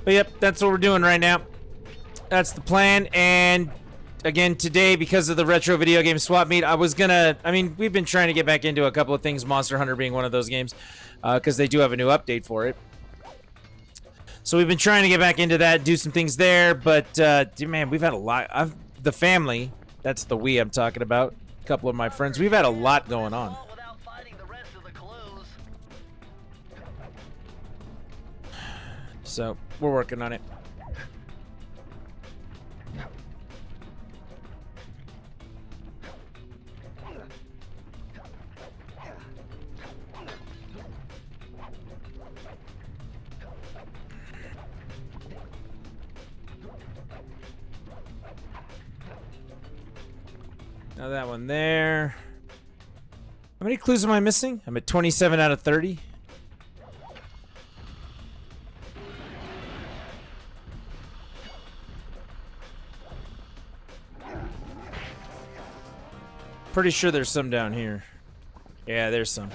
But yep, that's what we're doing right now. That's the plan. And again, today, because of the retro video game swap meet, we've been trying to get back into a couple of things, Monster Hunter being one of those games, because they do have a new update for it. So we've been trying to get back into that, do some things there, but dude, man, we've had a lot. The family, that's the we I'm talking about, a couple of my friends, we've had a lot going on. So we're working on it. Now that one there. How many clues am I missing? I'm at 27 out of 30. Pretty sure there's some down here. Yeah, there's some.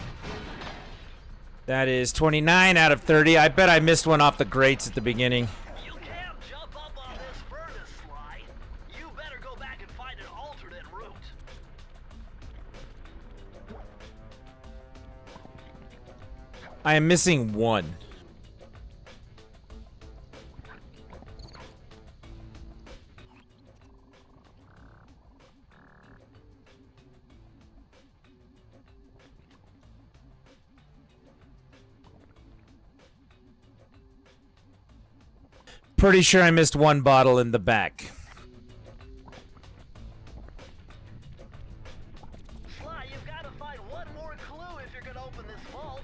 That is 29 out of 30. I bet I missed one off the grates at the beginning. You can't jump up on this furnace, Sly. You better go back and find an alternate route. I am missing one. Pretty sure I missed one bottle in the back. Sly, you've got to find one more clue if you're going to open this vault.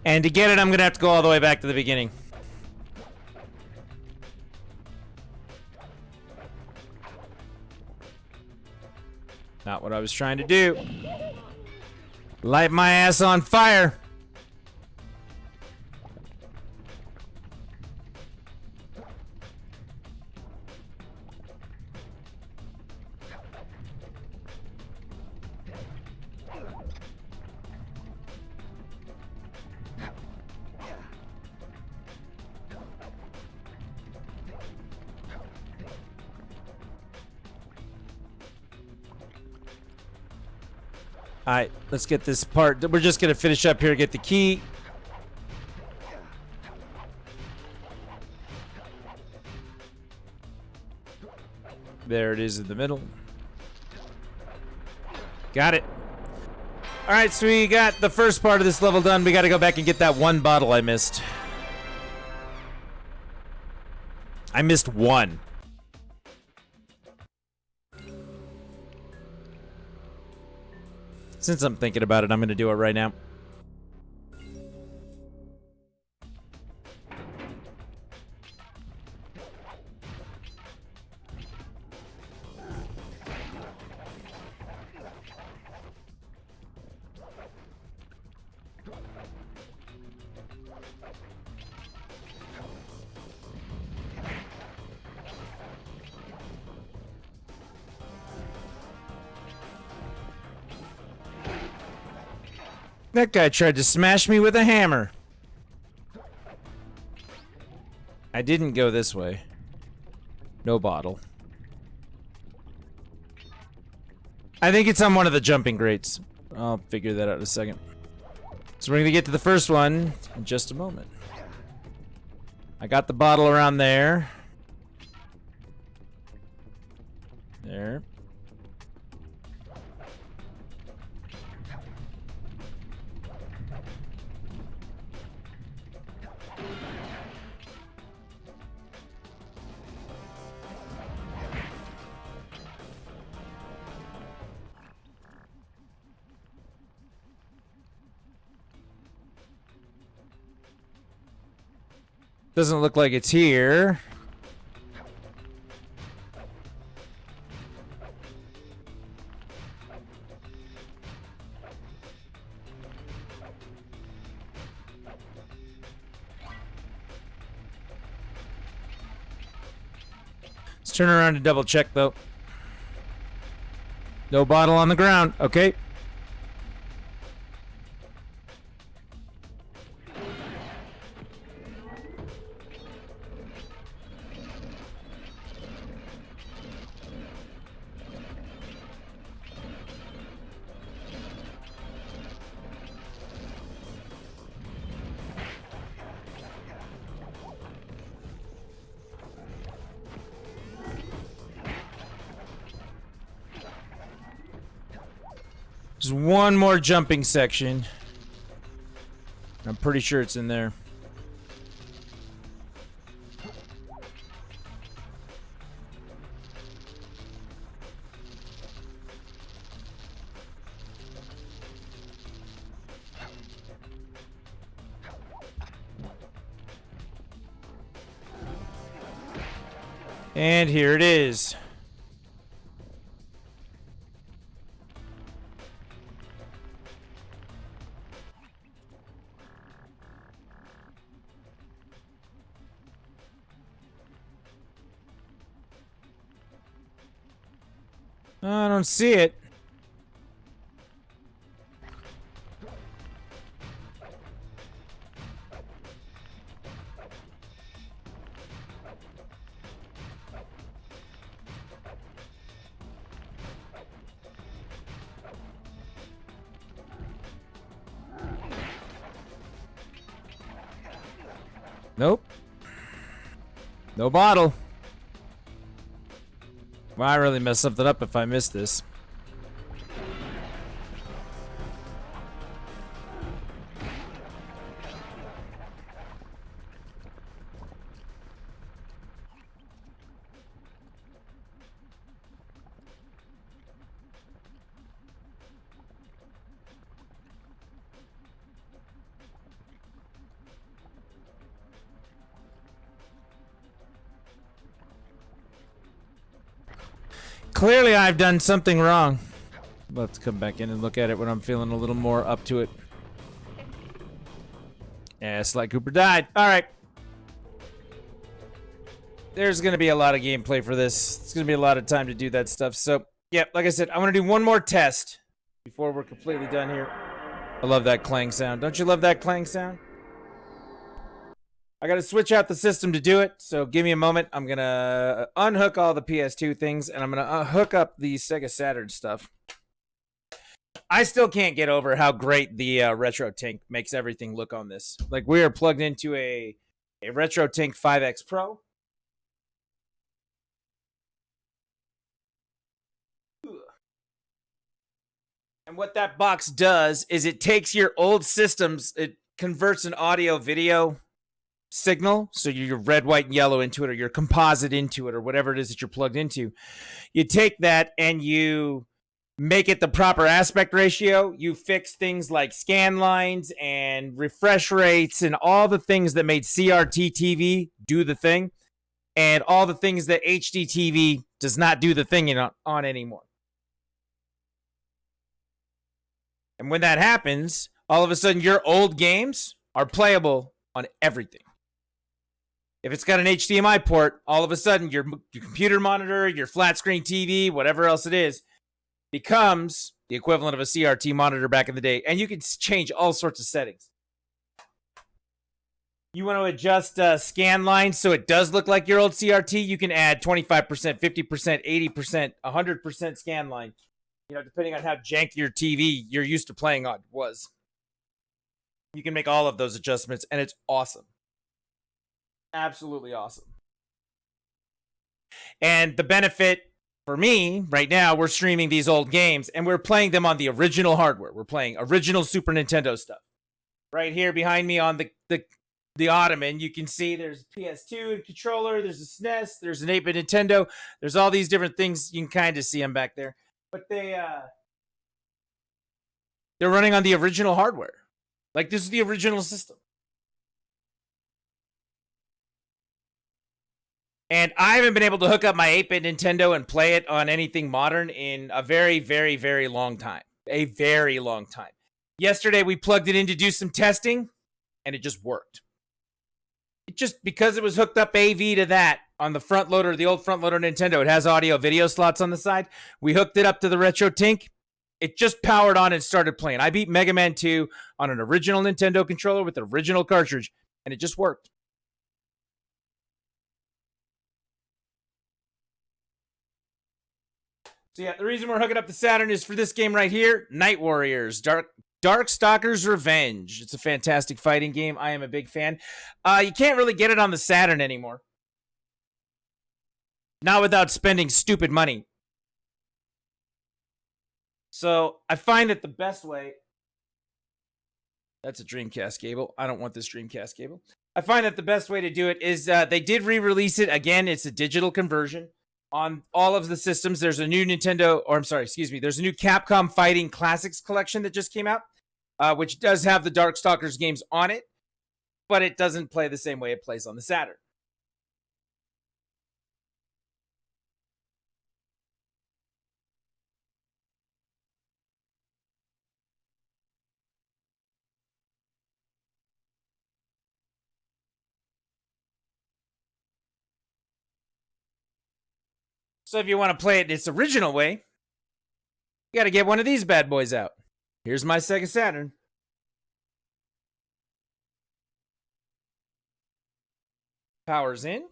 And to get it, I'm going to have to go all the way back to the beginning. Not what I was trying to do. Light my ass on fire. Alright, let's get this part. We're just going to finish up here, get the key. There it is in the middle. Got it. Alright, so we got the first part of this level done. We got to go back and get that one bottle I missed. I missed one. Since I'm thinking about it, I'm going to do it right now. That guy tried to smash me with a hammer. I didn't go this way. No bottle. I think it's on one of the jumping grates. I'll figure that out in a second. So we're gonna get to the first one in just a moment. I got the bottle around there. There. Doesn't look like it's here. Turn around and double check, though. No bottle on the ground. Okay. There's one more jumping section. I'm pretty sure it's in there. And here it is. I don't see it. Nope. No bottle. Well, I really messed something up if I missed this. Clearly, I've done something wrong. I'll have to come back in and look at it when I'm feeling a little more up to it. Yeah, Sly Cooper died. All right. There's going to be a lot of gameplay for this. It's going to be a lot of time to do that stuff. So, yeah, like I said, I want to do one more test before we're completely done here. I love that clang sound. Don't you love that clang sound? I got to switch out the system to do it, so give me a moment. I'm going to unhook all the PS2 things, and I'm going to hook up the Sega Saturn stuff. I still can't get over how great the RetroTink makes everything look on this. Like, we are plugged into a RetroTink 5X Pro. And what that box does is it takes your old systems, it converts an audio-video signal, so your red, white, and yellow into it, or your composite into it, or whatever it is that you're plugged into. You take that and you make it the proper aspect ratio. You fix things like scan lines and refresh rates and all the things that made CRT TV do the thing, and all the things that HD TV does not do the thing on anymore. And when that happens, all of a sudden your old games are playable on everything. If it's got an HDMI port, all of a sudden your computer monitor, your flat screen TV, whatever else it is, becomes the equivalent of a CRT monitor back in the day. And you can change all sorts of settings. You want to adjust scan lines so it does look like your old CRT, you can add 25%, 50%, 80%, 100% scan line. You know, depending on how janky your TV you're used to playing on was. You can make all of those adjustments, and it's awesome. Absolutely awesome. And the benefit for me right now, we're streaming these old games and we're playing them on the original hardware. We're playing original Super Nintendo stuff. Right here behind me on the ottoman, you can see there's PS2 and controller, there's a SNES, there's an 8-bit Nintendo, there's all these different things. You can kind of see them back there. But they're running on the original hardware. Like, this is the original system. And I haven't been able to hook up my 8-bit Nintendo and play it on anything modern in a very, very, very long time. A very long time. Yesterday, we plugged it in to do some testing, and it just worked. it just, because it was hooked up AV to that on the front loader, the old front loader Nintendo, it has audio video slots on the side. We hooked it up to the RetroTink. It just powered on and started playing. I beat Mega Man 2 on an original Nintendo controller with the original cartridge, and it just worked. So yeah, the reason we're hooking up the Saturn is for this game right here, Night Warriors, Darkstalkers Revenge. It's a fantastic fighting game. I am a big fan. You can't really get it on the Saturn anymore. Not without spending stupid money. So I find that the best way... That's a Dreamcast cable. I don't want this Dreamcast cable. I find that the best way to do it is they did re-release it. Again, it's a digital conversion. On all of the systems, there's a new Nintendo, or I'm sorry, excuse me, there's a new Capcom Fighting Classics collection that just came out, which does have the Darkstalkers games on it, but it doesn't play the same way it plays on the Saturn. So if you want to play it its original way, you got to get one of these bad boys out. Here's my Sega Saturn. Power's in.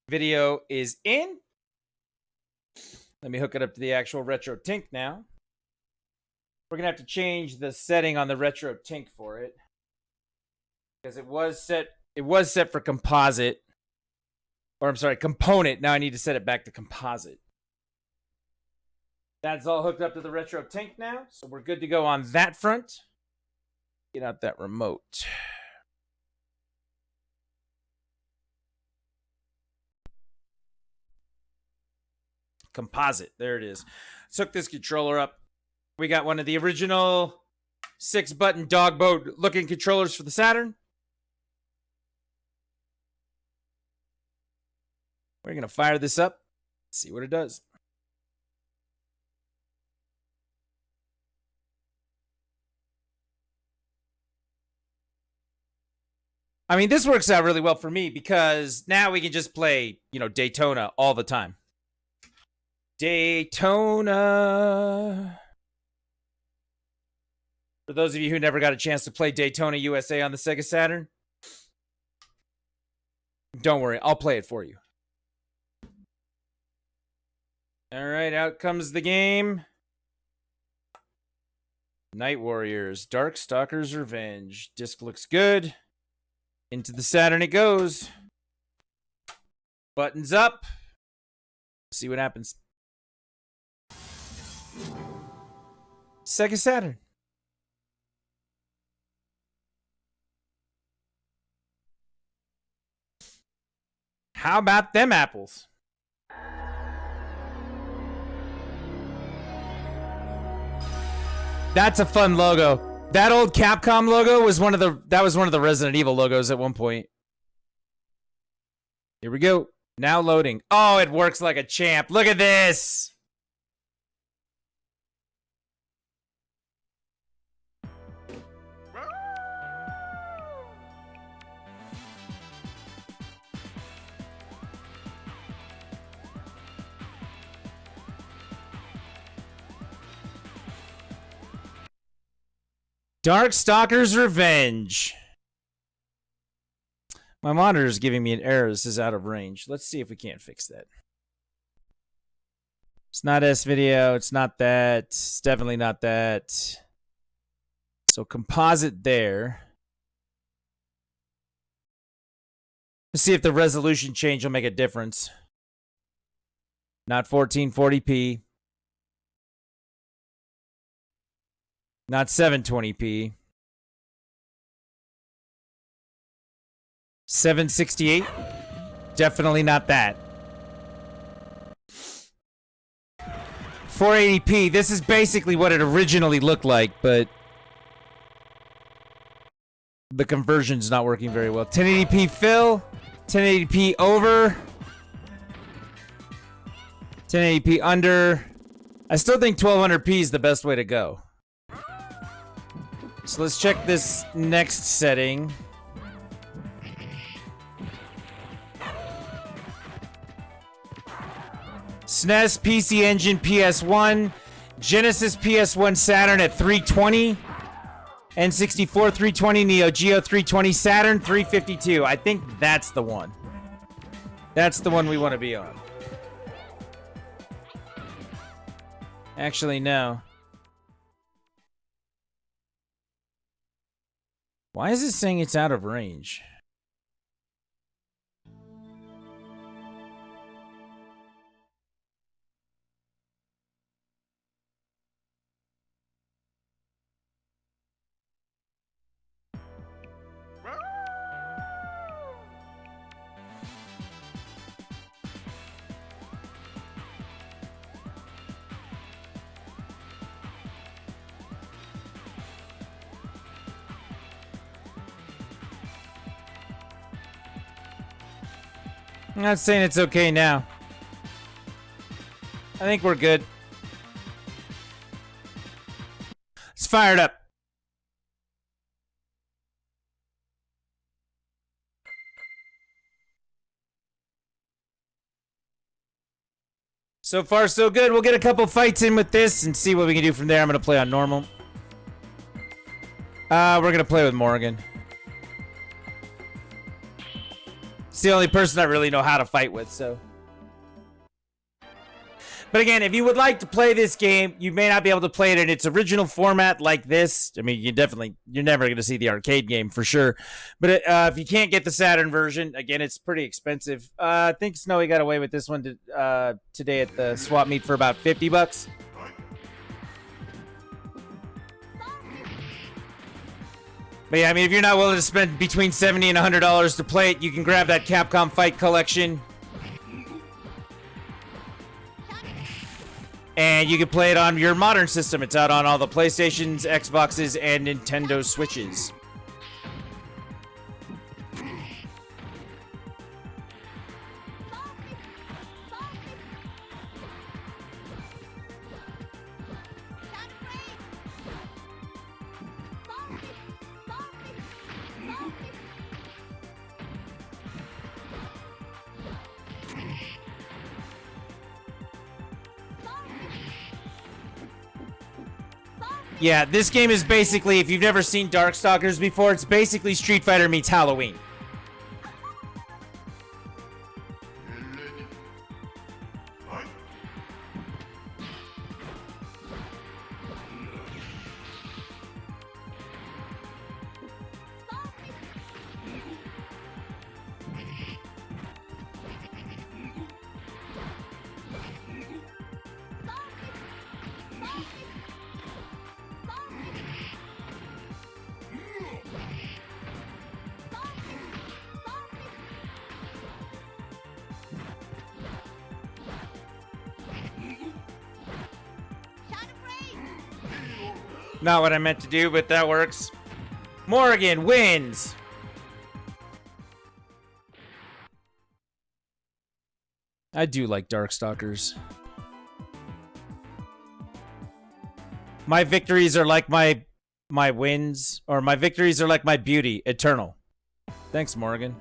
Video is in. Let me hook it up to the actual RetroTink now. We're going to have to change the setting on the RetroTink for it, because it was set for composite. Or I'm sorry, component. Now I need to set it back to composite. That's all hooked up to the RetroTink now, so we're good to go on that front. Get out that remote. Composite. There it is. Let's hook this controller up. We got one of the original 6-button dogboat looking controllers for the Saturn. We're going to fire this up. See what it does. I mean, this works out really well for me because now we can just play, Daytona all the time. Daytona. For those of you who never got a chance to play Daytona USA on the Sega Saturn, don't worry, I'll play it for you. All right, out comes the game. Night Warriors, Darkstalkers Revenge. Disc looks good. Into the Saturn it goes. Buttons up. See what happens. Sega Saturn. How about them apples? That's a fun logo. That old Capcom logo was one of the Resident Evil logos at one point. Here we go. Now loading. Oh, it works like a champ. Look at this. Darkstalkers Revenge. My monitor is giving me an error. This is out of range. Let's see if we can't fix that. It's not S-Video. It's not that. It's definitely not that. So composite there. Let's see if the resolution change will make a difference. Not 1440p. Not 720p. 768? Definitely not that. 480p. This is basically what it originally looked like, but The conversion's not working very well. 1080p fill, 1080p over, 1080p under. I still think 1200p is the best way to go. So let's check this next setting. SNES, PC Engine, PS1, Genesis, PS1, Saturn at 320, N64 320, Neo Geo 320, Saturn 352. I think that's the one. That's the one we want to be on. Actually, no. Why is it saying it's out of range? I'm not saying it's okay now. I think we're good. Let's fire it up. So far, so good. We'll get a couple fights in with this and see what we can do from there. I'm going to play on normal. We're going to play with Morgan. It's the only person I really know how to fight with, so. But again, if you would like to play this game, you may not be able to play it in its original format like this. I mean, you're never going to see the arcade game for sure. But if you can't get the Saturn version, again, it's pretty expensive. I think Snowy got away with this one today at the swap meet for about $50. But yeah, I mean, if you're not willing to spend between $70 and $100 to play it, you can grab that Capcom Fight Collection. And you can play it on your modern system. It's out on all the PlayStations, Xboxes, and Nintendo Switches. Yeah, this game is basically, if you've never seen Darkstalkers before, it's basically Street Fighter meets Halloween. Not what I meant to do, but that works. Morgan wins. I do like Darkstalkers. My victories are like my wins, or my victories are like my beauty, eternal. Thanks, Morgan.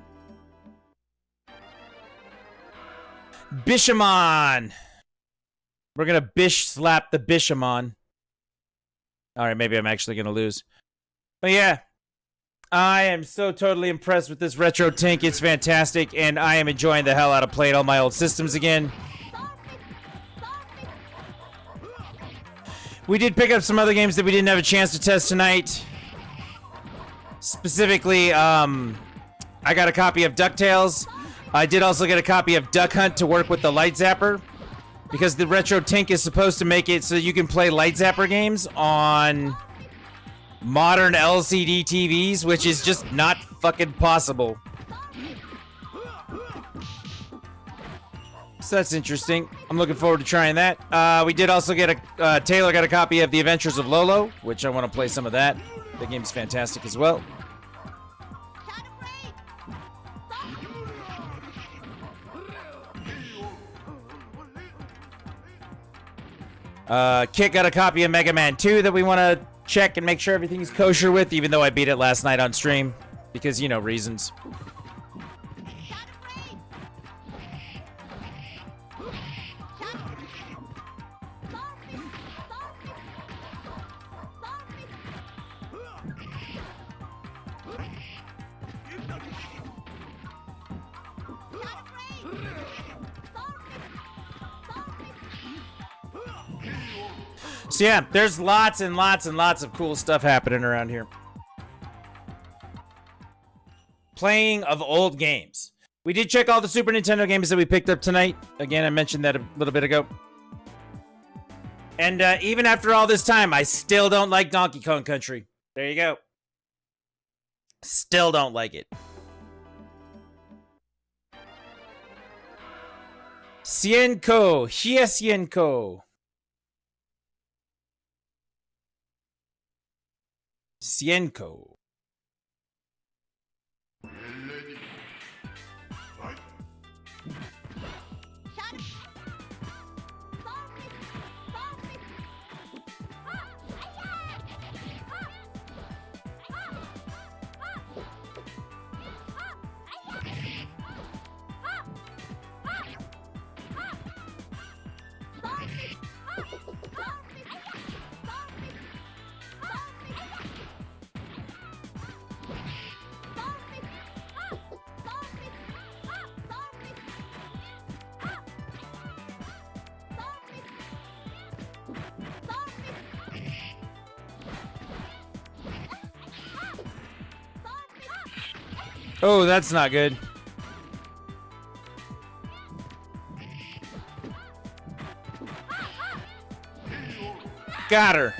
Bishamon. We're gonna bish slap the Bishamon. All right, maybe I'm actually going to lose. But yeah, I am so totally impressed with this Retro Tink. It's fantastic, and I am enjoying the hell out of playing all my old systems again. We did pick up some other games that we didn't have a chance to test tonight. Specifically, I got a copy of DuckTales. I did also get a copy of Duck Hunt to work with the Light Zapper. Because the Retro Tink is supposed to make it so you can play Light Zapper games on modern LCD TVs, which is just not fucking possible. So that's interesting. I'm looking forward to trying that. We did also get Taylor got a copy of The Adventures of Lolo, which I want to play some of that. The game's fantastic as well. Kit got a copy of Mega Man 2 that we want to check and make sure everything's kosher with, even though I beat it last night on stream. Because, you know, reasons. So yeah, there's lots and lots and lots of cool stuff happening around here. Playing of old games. We did check all the Super Nintendo games that we picked up tonight. Again, I mentioned that a little bit ago. And even after all this time, I still don't like Donkey Kong Country. There you go. Still don't like it. Cienko. Hia Cienko. Cienko. Oh, that's not good. Got her.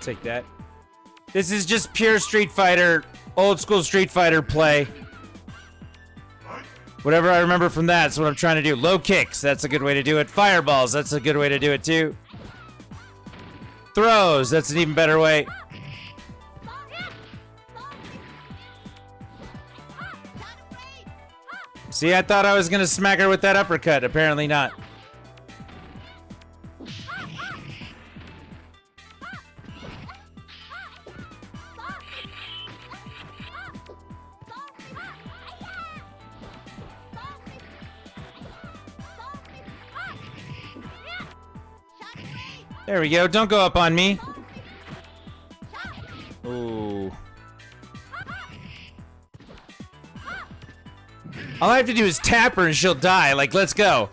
Take that. This is just pure Street Fighter, old school Street Fighter play. Whatever I remember from that's what I'm trying to do. Low kicks, that's a good way to do it. Fireballs, that's a good way to do it too. Throws, that's an even better way. See, I thought I was gonna smack her with that uppercut. Apparently not. There we go. Don't go up on me. Ooh. All I have to do is tap her and she'll die. Like, let's go.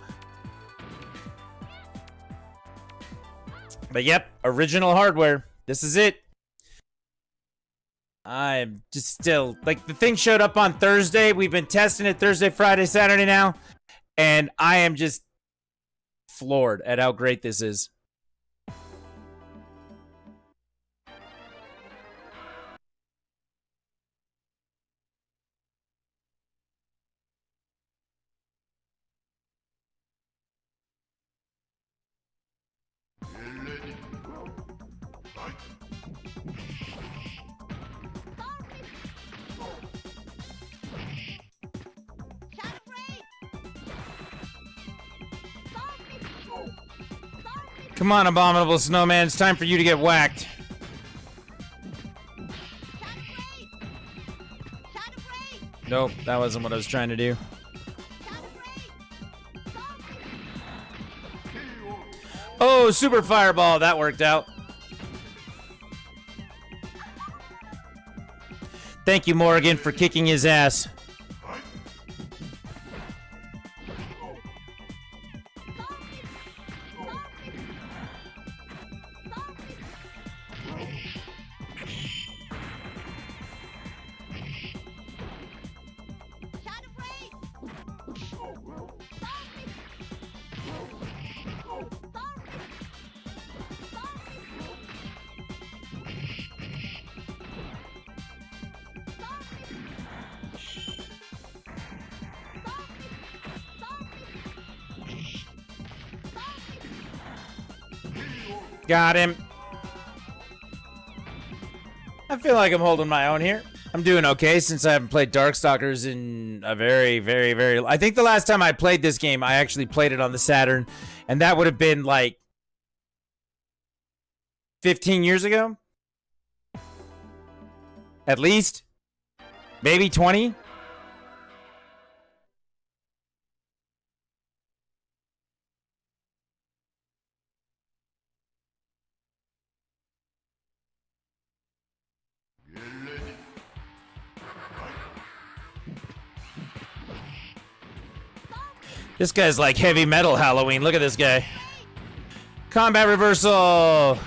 But yep, original hardware. This is it. I'm just still, like, the thing showed up on Thursday. We've been testing it Thursday, Friday, Saturday now. And I am just floored at how great this is. Come on, Abominable Snowman. It's time for you to get whacked. Nope, that wasn't what I was trying to do. Oh, Super Fireball. That worked out. Thank you, Morgan, for kicking his ass. Got him. I feel like I'm holding my own here. I'm doing okay since I haven't played Darkstalkers in a very, very, very... I think the last time I played this game, I actually played it on the Saturn, and that would have been like 15 years ago? At least? Maybe 20? This guy's like heavy metal Halloween. Look at this guy. Combat reversal.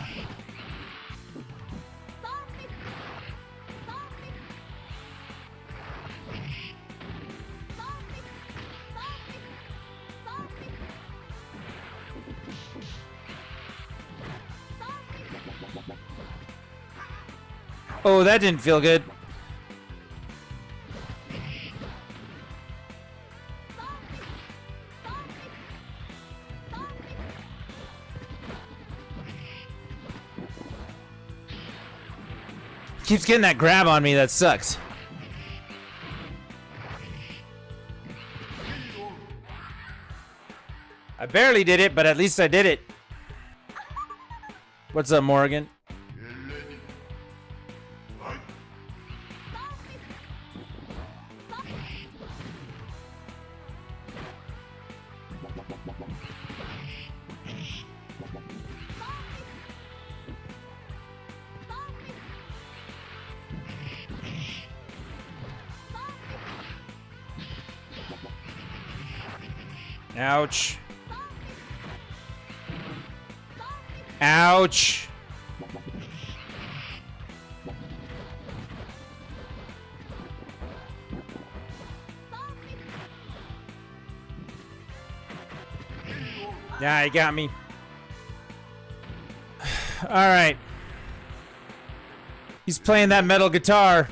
Oh, that didn't feel good. Keeps getting that grab on me, that sucks. I barely did it, but at least I did it. What's up, Morgan? Ouch. Ouch. Yeah, he got me. All right. He's playing that metal guitar.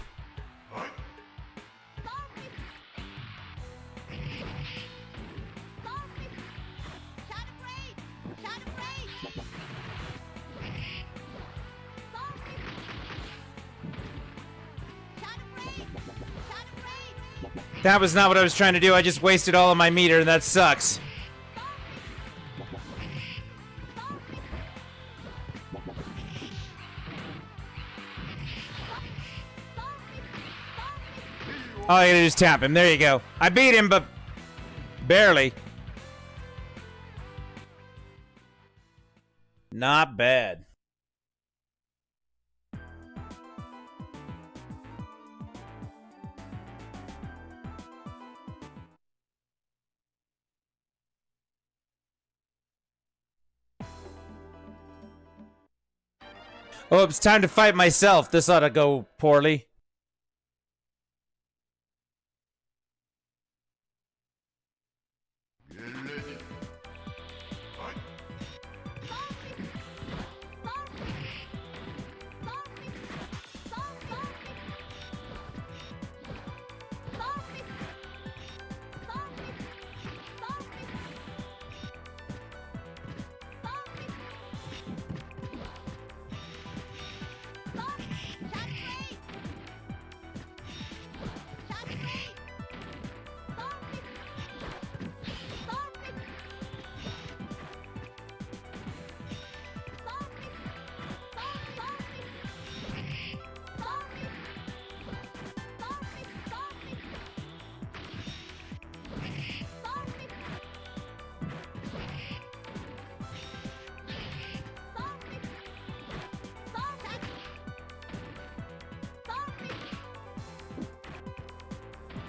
That was not what I was trying to do. I just wasted all of my meter, and that sucks. All I gotta do is tap him. There you go. I beat him, but barely. Not bad. Oh, it's time to fight myself. This ought to go poorly.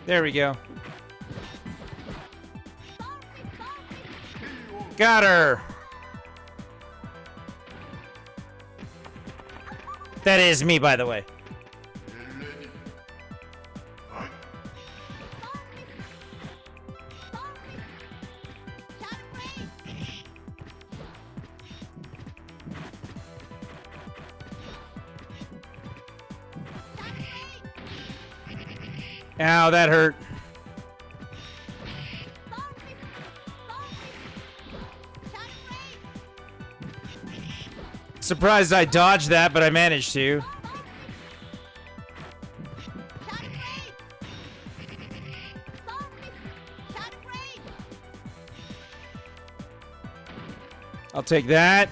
There we go. Got her. That is me, by the way. Ow, that hurt. Surprised I dodged that, but I managed to. I'll take that.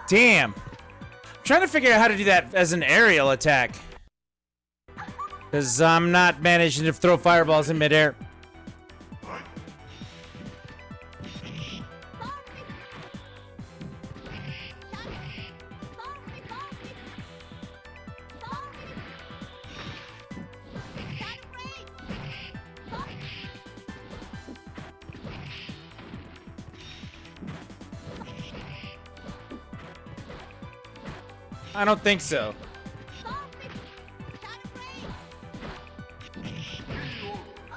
Damn. I'm trying to figure out how to do that as an aerial attack. Because I'm not managing to throw fireballs in midair. I don't think so.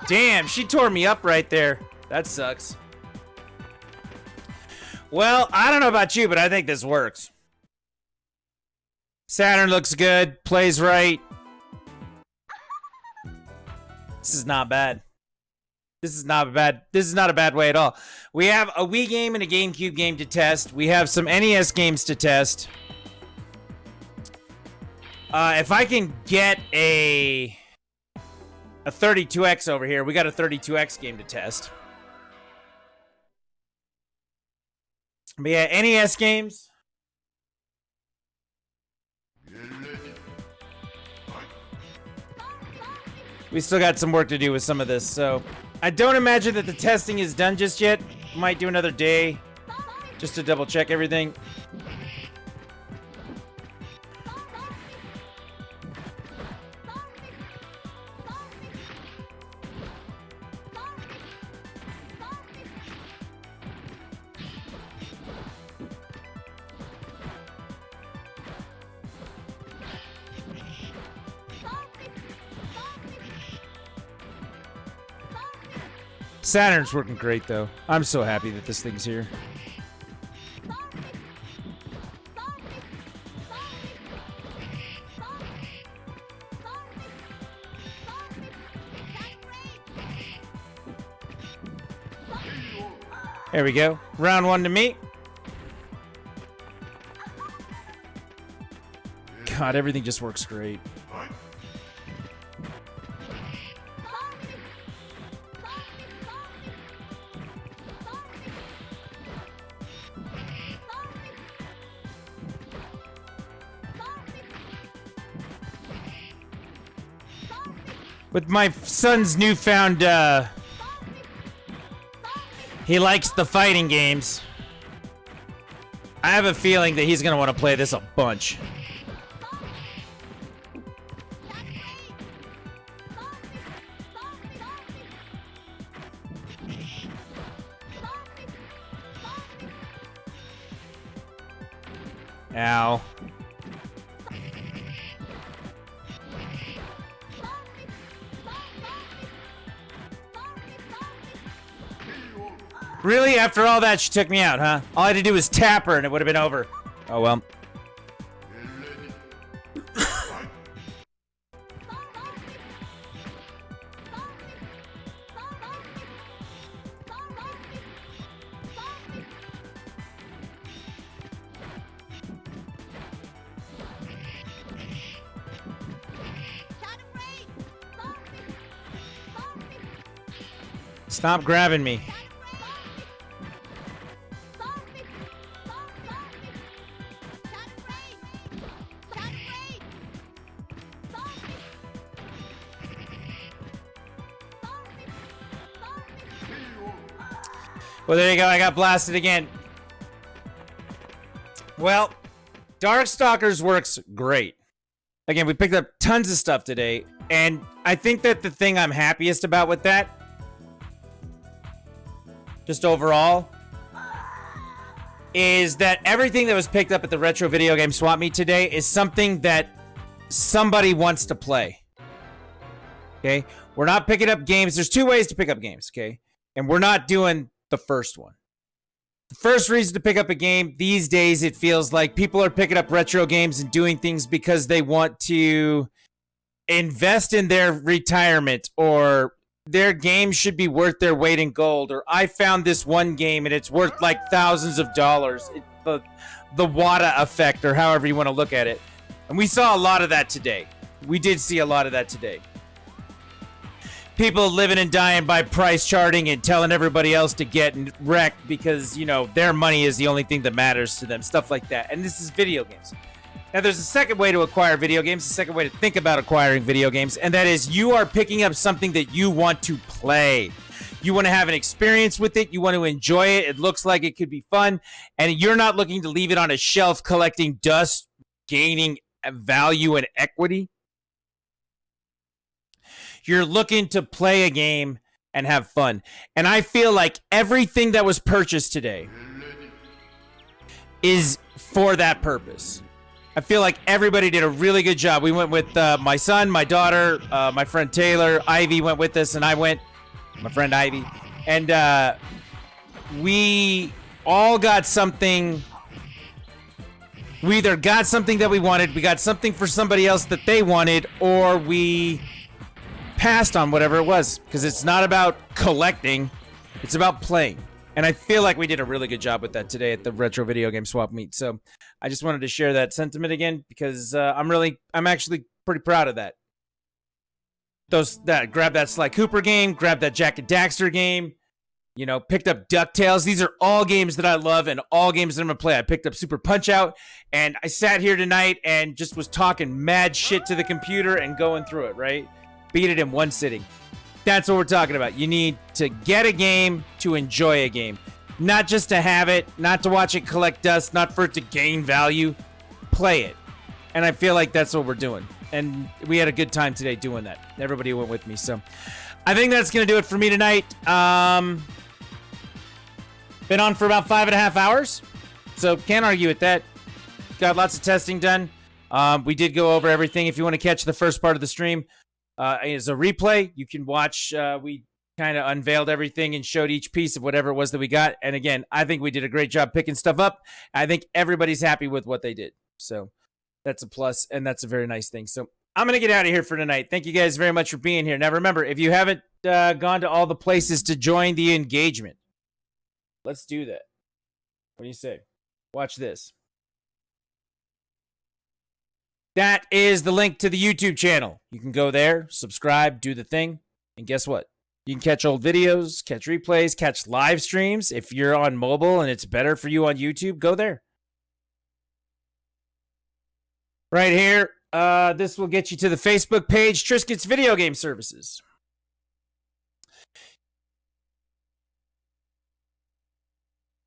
Damn, she tore me up right there. That sucks. Well, I don't know about you, but I think this works. Saturn looks good, plays right. This is not bad. This is not bad. This is not a bad way at all. We have a Wii game and a GameCube game to test. We have some NES games to test. If I can get a 32X over here, we got a 32X game to test. But yeah, NES games. We still got some work to do with some of this, so I don't imagine that the testing is done just yet. Might do another day just to double check everything. Saturn's working great, though. I'm so happy that this thing's here. There we go. Round one to me. God, everything just works great. With my son's newfound, he likes the fighting games. I have a feeling that he's gonna want to play this a bunch. Ow. Really? After all that, she took me out, huh? All I had to do was tap her and it would have been over. Oh, well. Stop grabbing me. Well, there you go. I got blasted again. Well, Darkstalkers works great. Again, we picked up tons of stuff today, and I think that the thing I'm happiest about with that, just overall, is that everything that was picked up at the Retro Video Game Swap Meet today is something that somebody wants to play. Okay? We're not picking up games. There's two ways to pick up games, okay? And we're not doing the first one. The first reason to pick up a game these days, it feels like people are picking up retro games and doing things because they want to invest in their retirement, or their game should be worth their weight in gold, or I found this one game and it's worth like thousands of dollars. The WADA effect, or however you want to look at it. And we saw a lot of that today. We did see a lot of that today. people living and dying by price charting and telling everybody else to get wrecked because, you know, their money is the only thing that matters to them, stuff like that. And this is video games. Now, there's a second way to acquire video games, a second way to think about acquiring video games, and that is you are picking up something that you want to play. You want to have an experience with it. You want to enjoy it. It looks like it could be fun, and you're not looking to leave it on a shelf collecting dust, gaining value and equity. You're looking to play a game and have fun. And I feel like everything that was purchased today is for that purpose. I feel like everybody did a really good job. We went with my son, my daughter, my friend Taylor. Ivy went with us, and I went, my friend Ivy. And we all got something. We either got something that we wanted, we got something for somebody else that they wanted, or we passed on whatever it was. Because it's not about collecting, it's about playing. And I feel like we did a really good job with that today at the Retro Video Game Swap Meet. So I just wanted to share that sentiment again because I'm actually pretty proud of that. Grab that Sly Cooper game, grab that Jak and Daxter game, you know, picked up DuckTales. These are all games that I love and all games that I'm going to play. I picked up Super Punch-Out, and I sat here tonight and just was talking mad shit to the computer and going through it, right? Beat it in one sitting. That's what we're talking about. You need to get a game to enjoy a game. Not just to have it, not to watch it collect dust, not for it to gain value. Play it. And I feel like that's what we're doing. And we had a good time today doing that. Everybody went with me. So I think that's going to do it for me tonight. Been on for about 5.5 hours. So can't argue with that. Got lots of testing done. We did go over everything. If you want to catch the first part of the stream, as a replay, you can watch. We kind of unveiled everything and showed each piece of whatever it was that we got. And again, I think we did a great job picking stuff up. I think everybody's happy with what they did. So that's a plus, and that's a very nice thing. So I'm going to get out of here for tonight. Thank you guys very much for being here. Now, remember, if you haven't gone to all the places to join the engagement, let's do that. What do you say? Watch this. That is the link to the YouTube channel. You can go there, subscribe, do the thing, and guess what? You can catch old videos, catch replays, catch live streams. If you're on mobile and it's better for you on YouTube, go there. Right here, this will get you to the Facebook page, Triscuit's Video Game Services.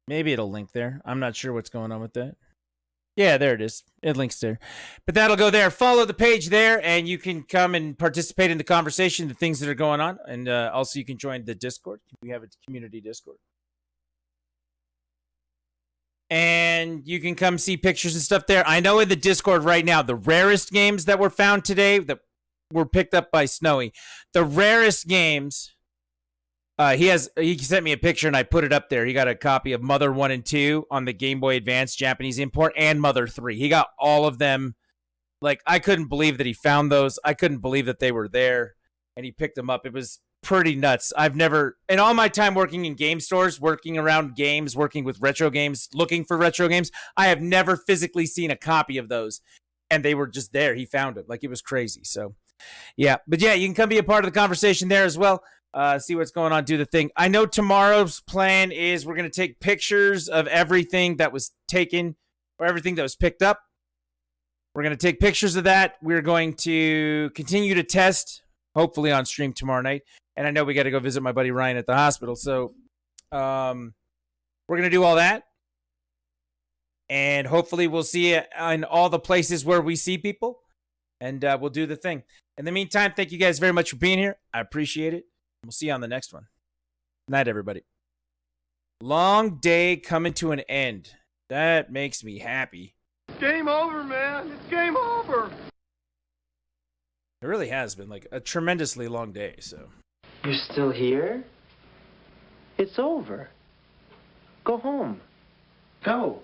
Maybe it'll link there. I'm not sure what's going on with that. Yeah, there it is. It links there. But that'll go there. Follow the page there, and you can come and participate in the conversation, the things that are going on. And also you can join the Discord. We have a community Discord. And you can come see pictures and stuff there. I know in the Discord right now, the rarest games that were found today that were picked up by Snowy, the rarest games... He sent me a picture and I put it up there. He got a copy of Mother 1 and 2 on the Game Boy Advance Japanese import and Mother 3. He got all of them. Like, I couldn't believe that he found those. I couldn't believe that they were there and he picked them up. It was pretty nuts. I've never, in all my time working in game stores, working around games, working with retro games, looking for retro games, I have never physically seen a copy of those. And they were just there. He found it. Like, it was crazy. So, yeah. But yeah, you can come be a part of the conversation there as well. See what's going on, do the thing. I know tomorrow's plan is we're going to take pictures of everything that was taken or everything that was picked up. We're going to take pictures of that. We're going to continue to test, hopefully on stream tomorrow night. And I know we got to go visit my buddy Ryan at the hospital. So we're going to do all that. And hopefully we'll see you in all the places where we see people. And we'll do the thing. In the meantime, thank you guys very much for being here. I appreciate it. We'll see you on the next one. Night, everybody. Long day coming to an end. That makes me happy. Game over, man. It's game over. It really has been like a tremendously long day, so. You're still here? It's over. Go home. Go.